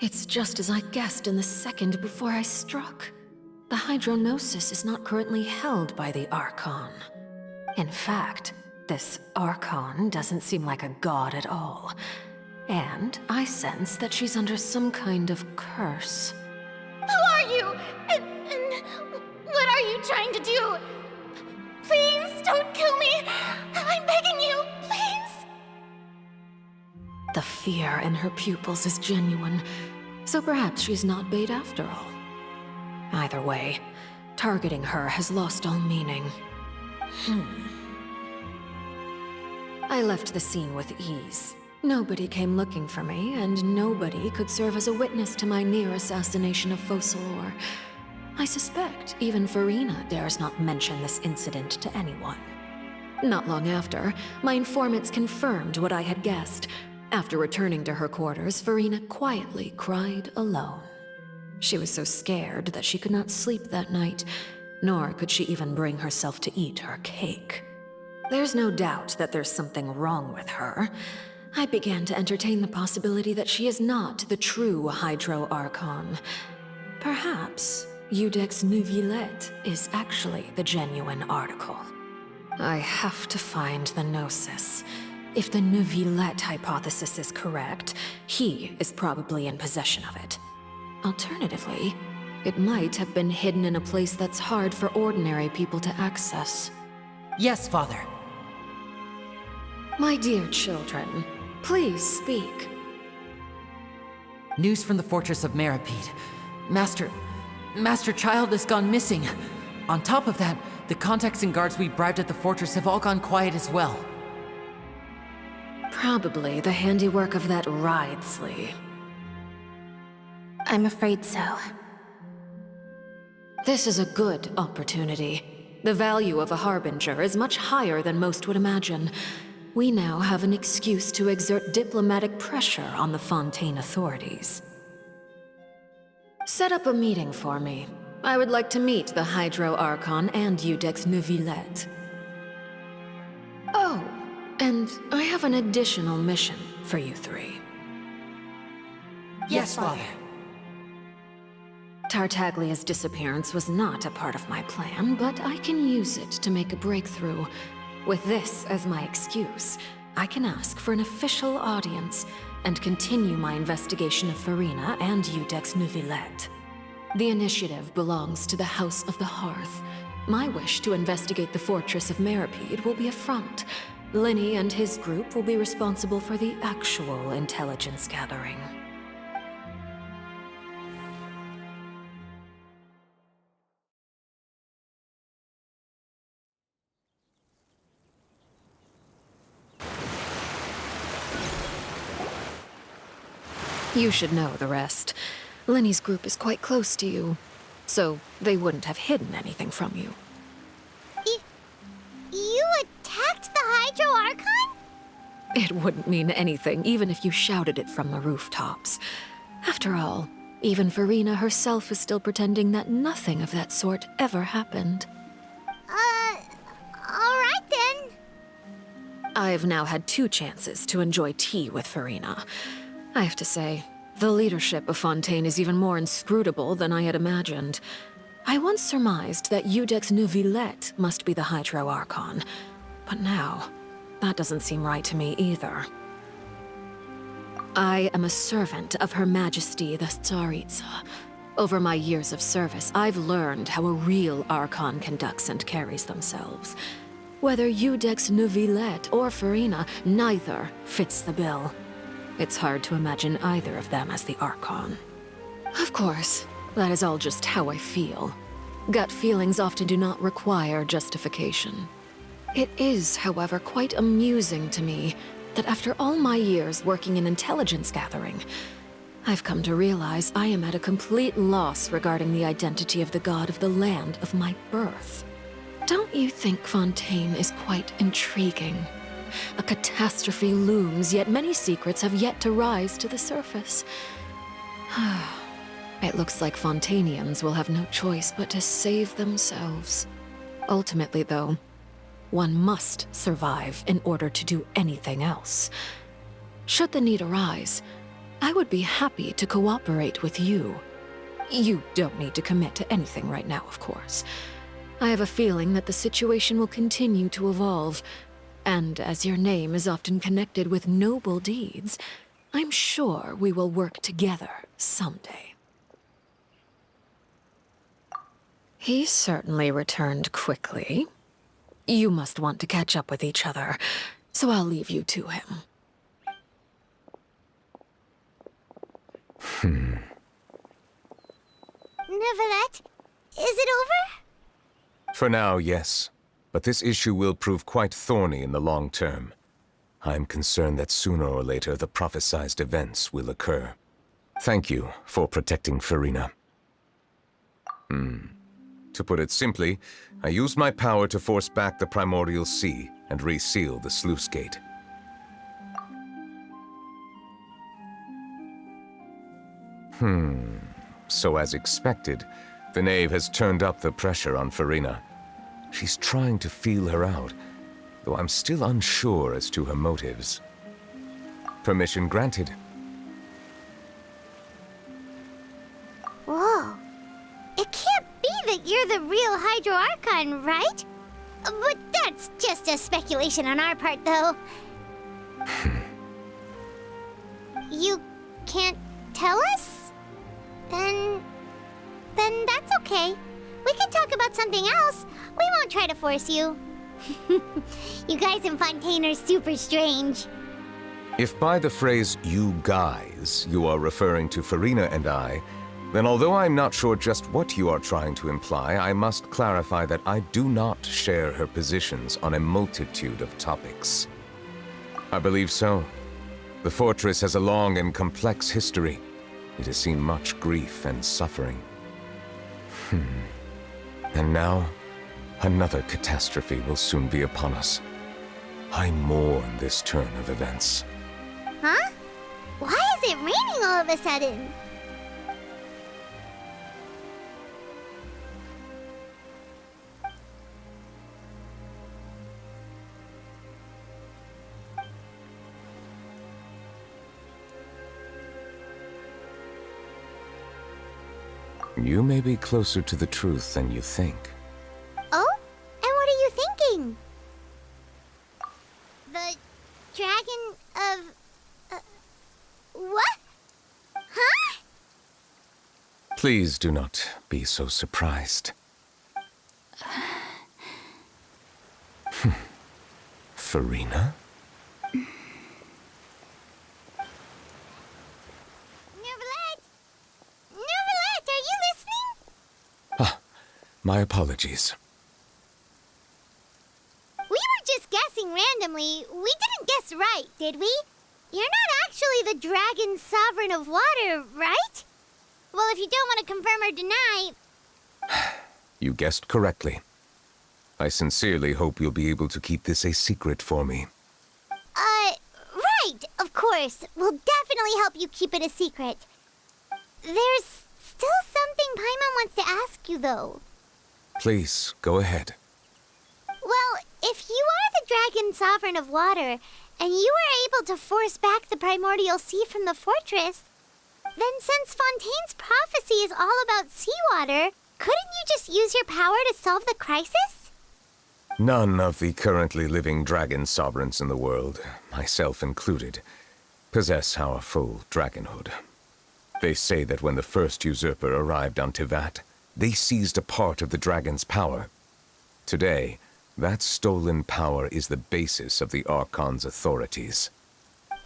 Speaker 14: It's just as I guessed in the second before I struck. The Hydronosis is not currently held by the Archon. In fact, this Archon doesn't seem like a god at all. And I sense that she's under some kind of curse.
Speaker 6: Who are you? And what are you trying to do? Please don't kill me! I'm begging you, please!
Speaker 14: The fear in her pupils is genuine, so perhaps she's not bait after all. Either way, targeting her has lost all meaning. I left the scene with ease. Nobody came looking for me, and nobody could serve as a witness to my near assassination of Focalor. I suspect even Farina dares not mention this incident to anyone. Not long after, my informants confirmed what I had guessed. After returning to her quarters, Farina quietly cried alone. She was so scared that she could not sleep that night, nor could she even bring herself to eat her cake. There's no doubt that there's something wrong with her. I began to entertain the possibility that she is not the true Hydro Archon. Perhaps Iudex Neuvillette is actually the genuine article. I have to find the Gnosis. If the Neuvillette hypothesis is correct, he is probably in possession of it. Alternatively, it might have been hidden in a place that's hard for ordinary people to access.
Speaker 19: Yes, Father.
Speaker 14: My dear children, please speak.
Speaker 19: News from the Fortress of Meripede. Master Child has gone missing. On top of that, the contacts and guards we bribed at the fortress have all gone quiet as well.
Speaker 14: Probably the handiwork of that Ridesley.
Speaker 2: I'm afraid so.
Speaker 14: This is a good opportunity. The value of a Harbinger is much higher than most would imagine. We now have an excuse to exert diplomatic pressure on the Fontaine authorities. Set up a meeting for me. I would like to meet the Hydro Archon and Iudex Neuvillette. Oh, and I have an additional mission for you three.
Speaker 19: Yes, Father.
Speaker 14: Tartaglia's disappearance was not a part of my plan, but I can use it to make a breakthrough. With this as my excuse, I can ask for an official audience and continue my investigation of Farina and Iudex Neuvillette. The initiative belongs to the House of the Hearth. My wish to investigate the Fortress of Meripede will be a front. Lenny and his group will be responsible for the actual intelligence gathering. You should know the rest. Lenny's group is quite close to you, so they wouldn't have hidden anything from you.
Speaker 1: You attacked the Hydro Archon?
Speaker 14: It wouldn't mean anything, even if you shouted it from the rooftops. After all, even Farina herself is still pretending that nothing of that sort ever happened. I've now had 2 chances to enjoy tea with Farina. I have to say, the leadership of Fontaine is even more inscrutable than I had imagined. I once surmised that Iudex Neuvillette must be the Hydro Archon, but now, that doesn't seem right to me either. I am a servant of Her Majesty the Tsaritsa. Over my years of service, I've learned how a real Archon conducts and carries themselves. Whether Iudex Neuvillette or Farina, neither fits the bill. It's hard to imagine either of them as the Archon. Of course, that is all just how I feel. Gut feelings often do not require justification. It is, however, quite amusing to me that after all my years working in intelligence gathering, I've come to realize I am at a complete loss regarding the identity of the god of the land of my birth. Don't you think Fontaine is quite intriguing? A catastrophe looms, yet many secrets have yet to rise to the surface. It looks like Fontainians will have no choice but to save themselves. Ultimately, though, one must survive in order to do anything else. Should the need arise, I would be happy to cooperate with you. You don't need to commit to anything right now, of course. I have a feeling that the situation will continue to evolve, and as your name is often connected with noble deeds, I'm sure we will work together someday. He certainly returned quickly. You must want to catch up with each other, so I'll leave you to him.
Speaker 1: Neuvillette, is it over?
Speaker 16: For now, yes. But this issue will prove quite thorny in the long term. I'm concerned that sooner or later the prophesized events will occur. Thank you for protecting Farina. To put it simply, I used my power to force back the Primordial Sea and reseal the sluice gate. So as expected, the knave has turned up the pressure on Farina. She's trying to feel her out, though I'm still unsure as to her motives. Permission granted.
Speaker 1: Whoa. It can't be that you're the real Hydro Archon, right? But that's just a speculation on our part, though. You can't tell us? Then that's okay. We can talk about something else. We won't try to force you. You guys in Fontaine are super strange.
Speaker 16: If by the phrase, "you guys," you are referring to Farina and I, then although I'm not sure just what you are trying to imply, I must clarify that I do not share her positions on a multitude of topics. I believe so. The fortress has a long and complex history. It has seen much grief and suffering. And now, another catastrophe will soon be upon us. I mourn this turn of events.
Speaker 1: Huh? Why is it raining all of a sudden?
Speaker 16: You may be closer to the truth than you think.
Speaker 1: Oh? And what are you thinking? The dragon of... what? Huh?
Speaker 16: Please do not be so surprised. Farina? My apologies.
Speaker 1: We were just guessing randomly. We didn't guess right, did we? You're not actually the dragon sovereign of water, right? Well, if you don't want to confirm or deny...
Speaker 16: You guessed correctly. I sincerely hope you'll be able to keep this a secret for me.
Speaker 1: Right, of course. We'll definitely help you keep it a secret. There's still something Paimon wants to ask you, though.
Speaker 16: Please, go ahead.
Speaker 1: Well, If you are the Dragon Sovereign of Water, and you were able to force back the primordial sea from the fortress, then since Fontaine's prophecy is all about seawater, couldn't you just use your power to solve the crisis?
Speaker 16: None of the currently living dragon sovereigns in the world, myself included, possess our full dragonhood. They say that when the first usurper arrived on Tivat, they seized a part of the dragon's power. Today, that stolen power is the basis of the Archon's authorities.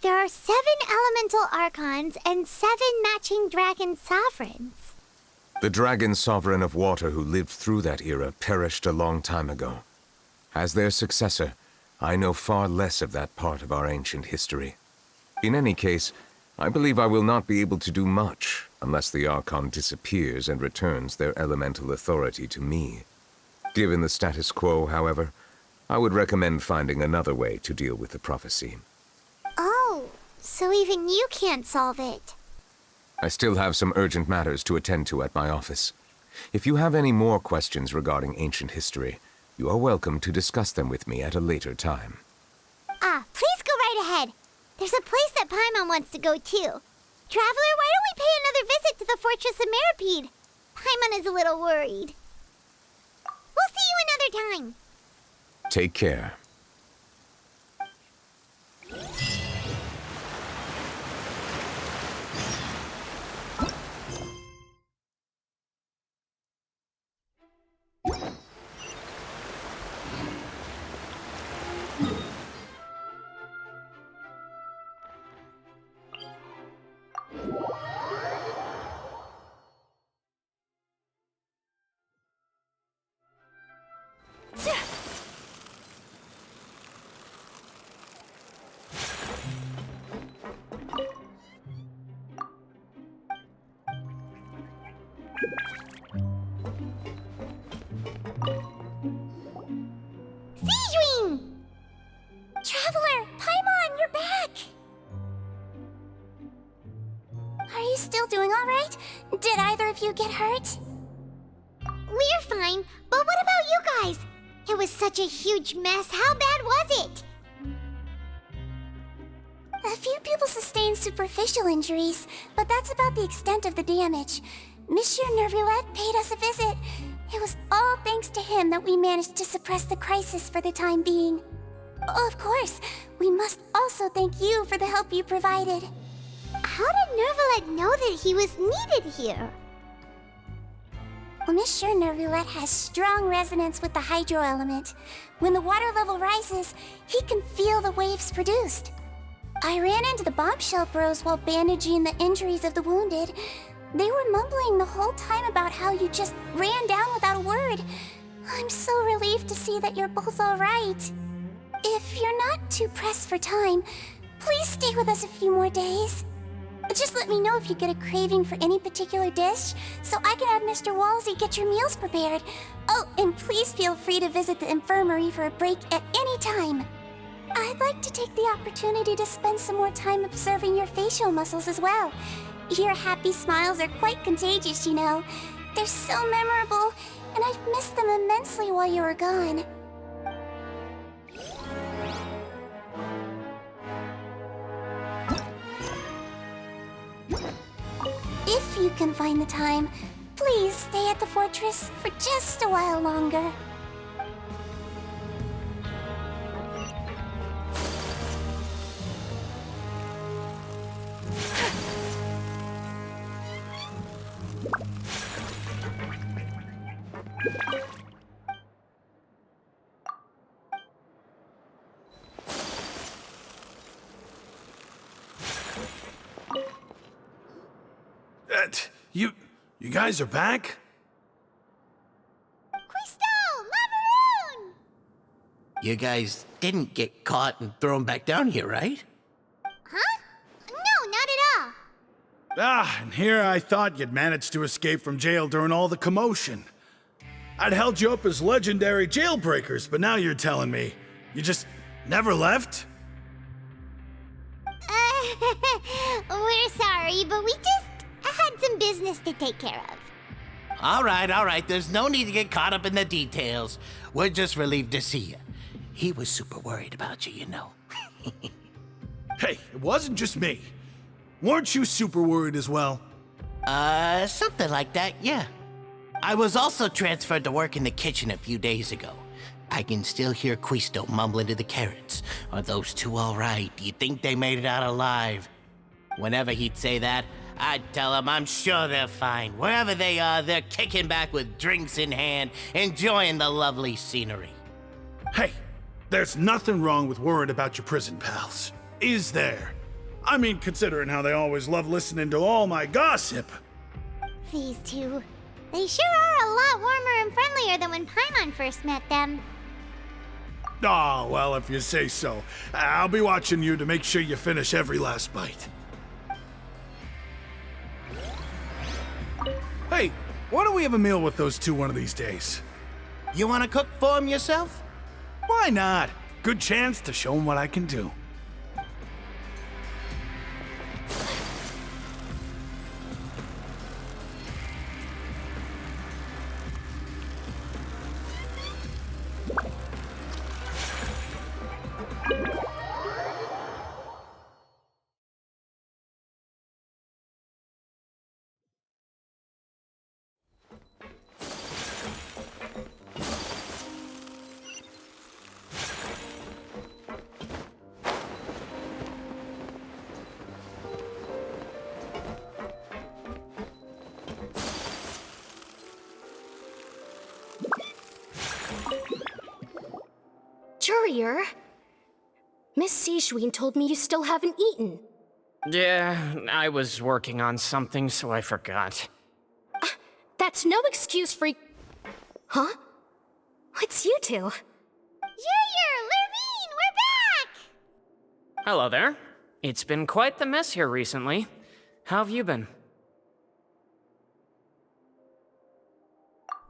Speaker 1: There are 7 elemental Archons and 7 matching dragon sovereigns.
Speaker 16: The dragon sovereign of water who lived through that era perished a long time ago. As their successor, I know far less of that part of our ancient history. In any case, I believe I will not be able to do much unless the Archon disappears and returns their elemental authority to me. Given the status quo, however, I would recommend finding another way to deal with the prophecy.
Speaker 1: Oh, so even you can't solve it.
Speaker 16: I still have some urgent matters to attend to at my office. If you have any more questions regarding ancient history, you are welcome to discuss them with me at a later time.
Speaker 1: Please go right ahead. There's a place that Paimon wants to go too. Traveler, why don't we pay another visit to the Fortress of Meripede? Paimon is a little worried. We'll see you another time.
Speaker 16: Take care.
Speaker 2: Traveler! Paimon, you're back! Are you still doing alright? Did either of you get hurt?
Speaker 1: We're fine, but what about you guys? It was such a huge mess. How bad was it?
Speaker 2: A few people sustained superficial injuries, but that's about the extent of the damage. Monsieur Nervulette paid us a visit. It was all thanks to him that we managed to suppress the crisis for the time being. Of course, we must also thank you for the help you provided.
Speaker 1: How did Nervulette know that he was needed here?
Speaker 2: Well, Monsieur Nervulette has strong resonance with the hydro element. When the water level rises, he can feel the waves produced. I ran into the bombshell bros while bandaging the injuries of the wounded. They were mumbling the whole time about how you just ran down without a word. I'm so relieved to see that you're both all right. If you're not too pressed for time, please stay with us a few more days. Just let me know if you get a craving for any particular dish, so I can have Mr. Walsey get your meals prepared. Oh, and please feel free to visit the infirmary for a break at any time. I'd like to take the opportunity to spend some more time observing your facial muscles as well. Your happy smiles are quite contagious, you know. They're so memorable, and I've missed them immensely while you were gone. If you can find the time, please stay at the fortress for just a while longer.
Speaker 13: You guys are back?
Speaker 1: Crystal! Macaroon!
Speaker 12: You guys didn't get caught and thrown back down here, right?
Speaker 1: Huh? No, not at all.
Speaker 13: And here I thought you'd managed to escape from jail during all the commotion. I'd held you up as legendary jailbreakers, but now you're telling me you just never left?
Speaker 1: We're sorry, but we just had some business to take care of.
Speaker 12: All right. There's no need to get caught up in the details. We're just relieved to see you. He was super worried about you, you know.
Speaker 13: Hey, it wasn't just me. Weren't you super worried as well?
Speaker 12: Something like that, yeah. I was also transferred to work in the kitchen a few days ago. I can still hear Quisto mumbling to the carrots. Are those two all right? Do you think they made it out alive? Whenever he'd say that, I'd tell him I'm sure they're fine. Wherever they are, they're kicking back with drinks in hand, enjoying the lovely scenery.
Speaker 13: Hey, there's nothing wrong with worrying about your prison pals, is there? I mean, considering how they always love listening to all my gossip.
Speaker 1: These two. They sure are a lot warmer and friendlier than when Paimon first met them.
Speaker 13: Oh, well, if you say so. I'll be watching you to make sure you finish every last bite. Hey, why don't we have a meal with those two one of these days?
Speaker 12: You want to cook for them yourself?
Speaker 13: Why not? Good chance to show them what I can do.
Speaker 4: Jurier, Miss Sijween told me you still haven't eaten.
Speaker 20: Yeah, I was working on something, so I forgot.
Speaker 4: That's no excuse for... Huh? It's you two.
Speaker 1: Jurier, Lurveen, we're back!
Speaker 20: Hello there. It's been quite the mess here recently. How have you been?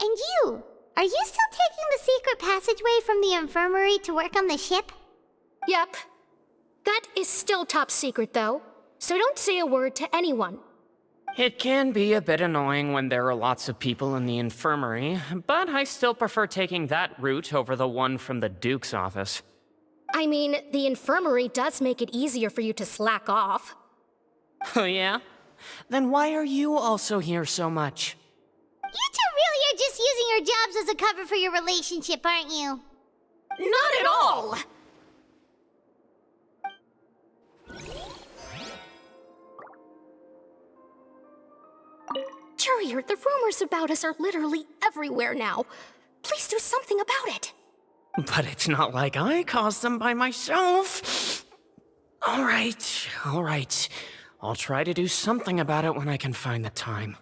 Speaker 1: And you? Are you still taking the secret passageway from the infirmary to work on the ship?
Speaker 4: Yep. That is still top secret, though, so don't say a word to anyone.
Speaker 20: It can be a bit annoying when there are lots of people in the infirmary, but I still prefer taking that route over the one from the Duke's office.
Speaker 4: I mean, the infirmary does make it easier for you to slack off.
Speaker 20: Oh yeah? Then why are you also here so much?
Speaker 1: You two really are just using your jobs as a cover for your relationship, aren't you?
Speaker 4: Not at all! Jurier, the rumors about us are literally everywhere now. Please do something about it.
Speaker 20: But it's not like I caused them by myself. All right. I'll try to do something about it when I can find the time.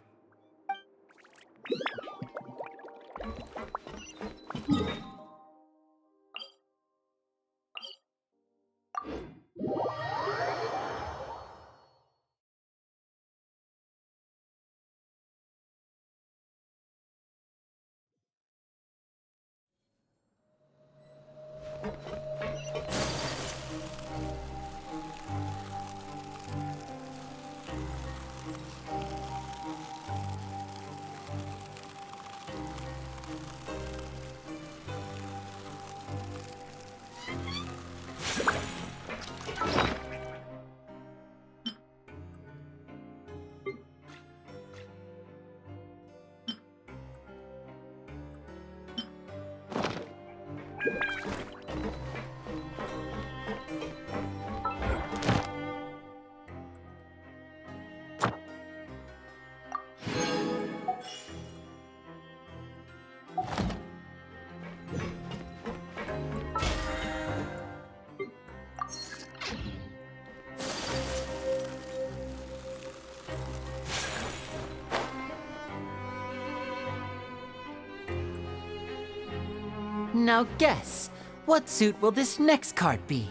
Speaker 19: Now guess, what suit will this next card be?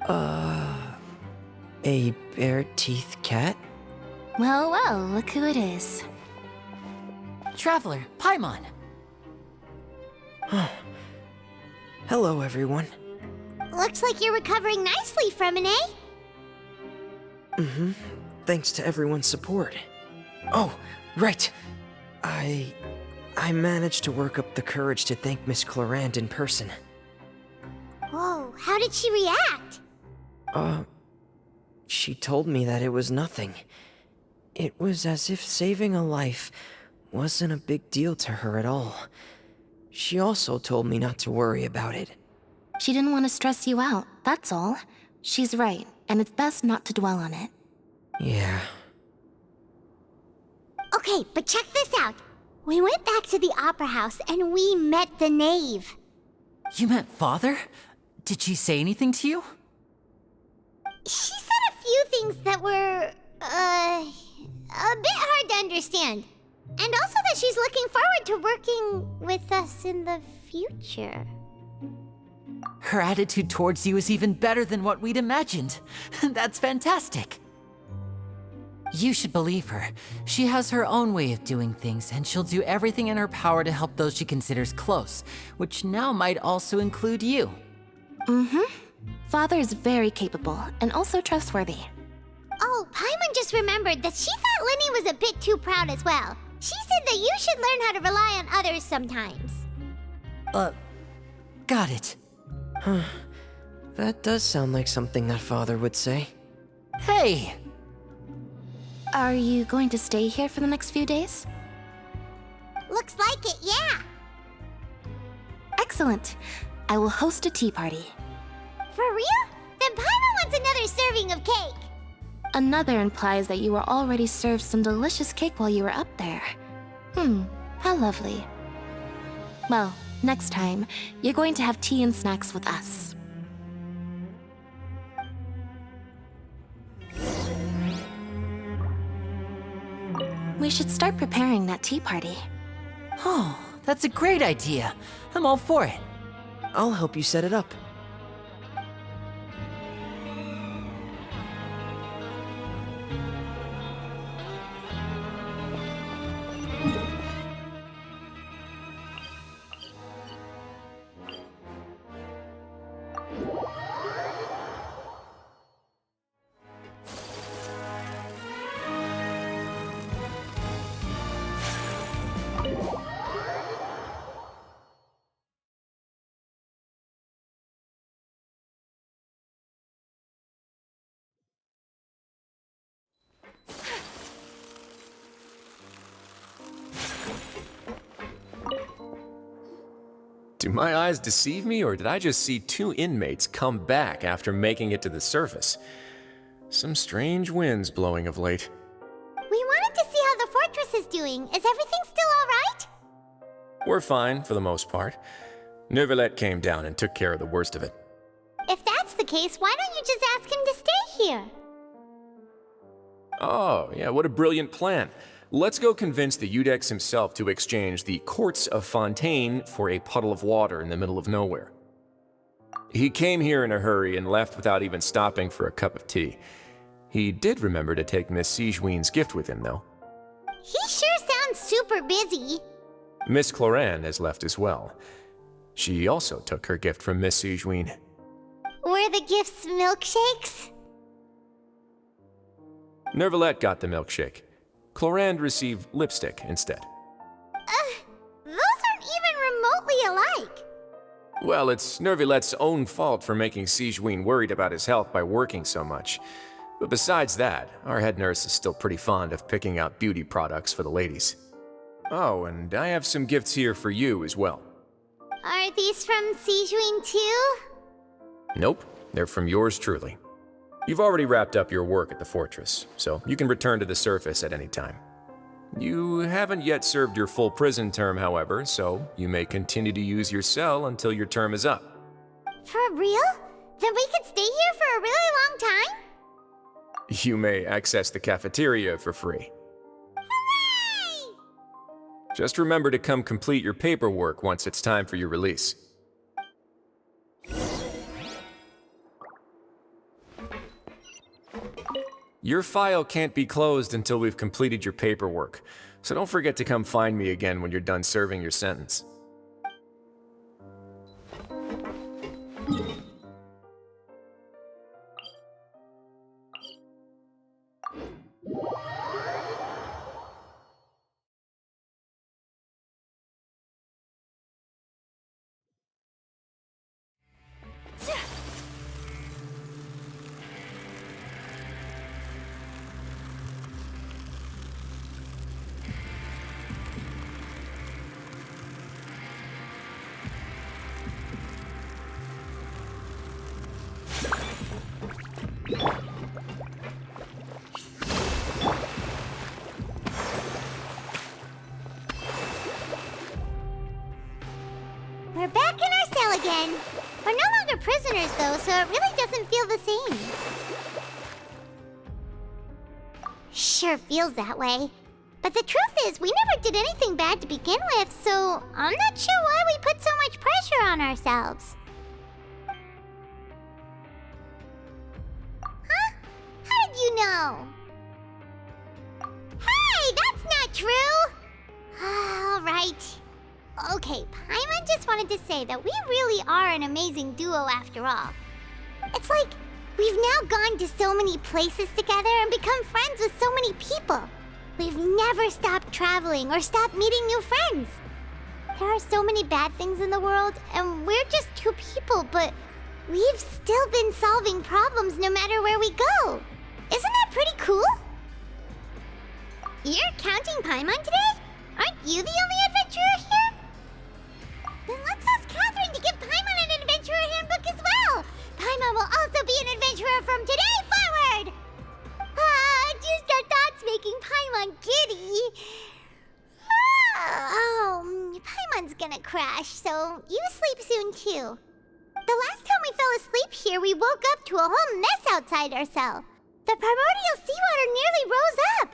Speaker 9: A bare-teeth cat?
Speaker 2: Well, well, look who it is.
Speaker 19: Traveler, Paimon.
Speaker 9: Hello, everyone.
Speaker 1: Looks like you're recovering nicely from it, eh?
Speaker 9: Mm-hmm. Thanks to everyone's support. Oh, right. I managed to work up the courage to thank Miss Clorand in person.
Speaker 1: did she react?
Speaker 9: She told me that it was nothing. It was as if saving a life wasn't a big deal to her at all. She also told me not to worry about it.
Speaker 2: She didn't want to stress you out, that's all. She's right, and it's best not to dwell on it.
Speaker 9: Yeah.
Speaker 1: Okay, but check this out. We went back to the Opera House and we met the knave.
Speaker 19: You met Father? Did she say anything to you?
Speaker 1: She said a few things that were, a bit hard to understand. And also that she's looking forward to working with us in the future.
Speaker 19: Her attitude towards you is even better than what we'd imagined. That's fantastic. You should believe her. She has her own way of doing things, and she'll do everything in her power to help those she considers close, which now might also include you.
Speaker 2: Mm-hmm. Father is very capable, and also trustworthy.
Speaker 1: Oh, Paimon just remembered that she thought Linny was a bit too proud as well. She said that you should learn how to rely on others sometimes.
Speaker 19: Got it.
Speaker 9: Huh. That does sound like something that Father would say.
Speaker 19: Hey!
Speaker 2: Are you going to stay here for the next few days?
Speaker 1: Looks like it, yeah.
Speaker 2: Excellent. I will host a tea party.
Speaker 1: For real? Then Paimon wants another serving of cake.
Speaker 2: Another implies that you were already served some delicious cake while you were up there. How lovely. Well, next time, you're going to have tea and snacks with us. We should start preparing that tea party.
Speaker 19: Oh, that's a great idea. I'm all for it.
Speaker 9: I'll help you set it up.
Speaker 5: Do my eyes deceive me, or did I just see two inmates come back after making it to the surface? Some strange winds blowing of late.
Speaker 1: We wanted to see how the fortress is doing. Is everything still alright?
Speaker 5: We're fine, for the most part. Neuvillette came down and took care of the worst of it.
Speaker 1: If that's the case, why don't you just ask him to stay here?
Speaker 5: Oh, yeah, what a brilliant plan. Let's go convince the Eudex himself to exchange the Courts of Fontaine for a puddle of water in the middle of nowhere. He came here in a hurry and left without even stopping for a cup of tea. He did remember to take Miss Sigewinne's gift with him, though.
Speaker 1: He sure sounds super busy.
Speaker 5: Miss Cloran has left as well. She also took her gift from Miss Sigewinne.
Speaker 1: Were the gifts milkshakes?
Speaker 5: Neuvillette got the milkshake. Clorand received lipstick instead.
Speaker 1: Those aren't even remotely alike.
Speaker 5: Well, it's Neuvillette's own fault for making Sigewinne worried about his health by working so much. But besides that, our head nurse is still pretty fond of picking out beauty products for the ladies. Oh, and I have some gifts here for you as well.
Speaker 1: Are these from Sigewinne too?
Speaker 5: Nope, they're from yours truly. You've already wrapped up your work at the fortress, so you can return to the surface at any time. You haven't yet served your full prison term, however, so you may continue to use your cell until your term is up.
Speaker 1: For real? Then we could stay here for a really long time?
Speaker 5: You may access the cafeteria for free.
Speaker 1: Hooray!
Speaker 5: Just remember to come complete your paperwork once it's time for your release. Your file can't be closed until we've completed your paperwork, so don't forget to come find me again when you're done serving your sentence.
Speaker 1: again. We're no longer prisoners, though, so it really doesn't feel the same. Sure feels that way. But the truth is, we never did anything bad to begin with, so I'm not sure why we put so much pressure on ourselves. Huh? How did you know? Hey, that's not true! All right. Okay, Paimon just wanted to say that we really are an amazing duo after all. It's like we've now gone to so many places together and become friends with so many people. We've never stopped traveling or stopped meeting new friends. There are so many bad things in the world, and we're just two people, but we've still been solving problems no matter where we go. Isn't that pretty cool? You're counting Paimon today? Aren't you the only adventurer here? Then let's ask Catherine to give Paimon an adventurer handbook as well. Paimon will also be an adventurer from today forward. Just the thoughts making Paimon giddy. Paimon's gonna crash, so you sleep soon too. The last time we fell asleep here, we woke up to a whole mess outside our cell. The primordial seawater nearly rose up.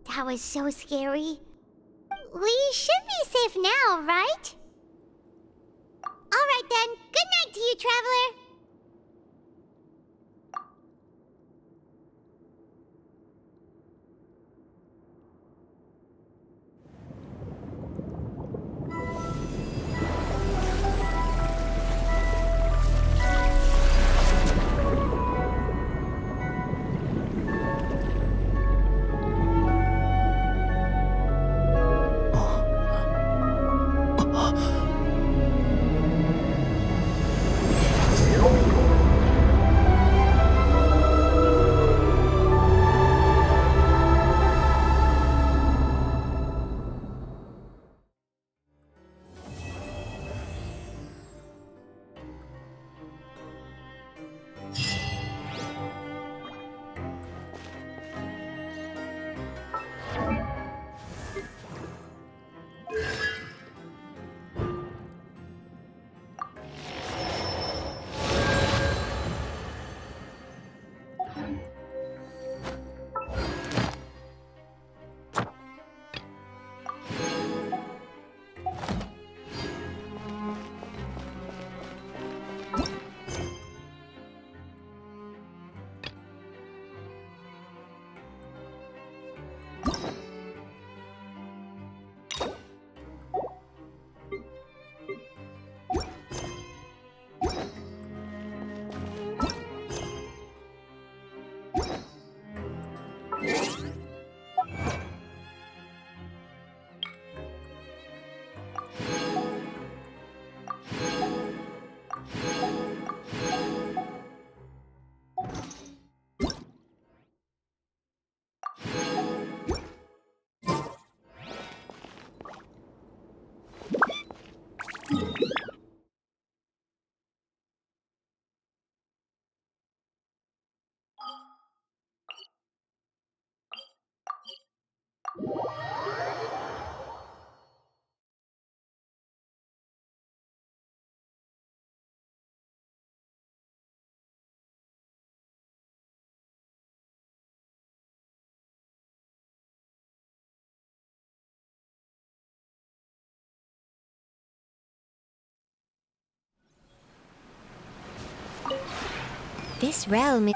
Speaker 1: That was so scary. We should be safe now, right? Alright then, good night to you, Traveler.
Speaker 2: This realm is...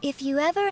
Speaker 1: If you ever...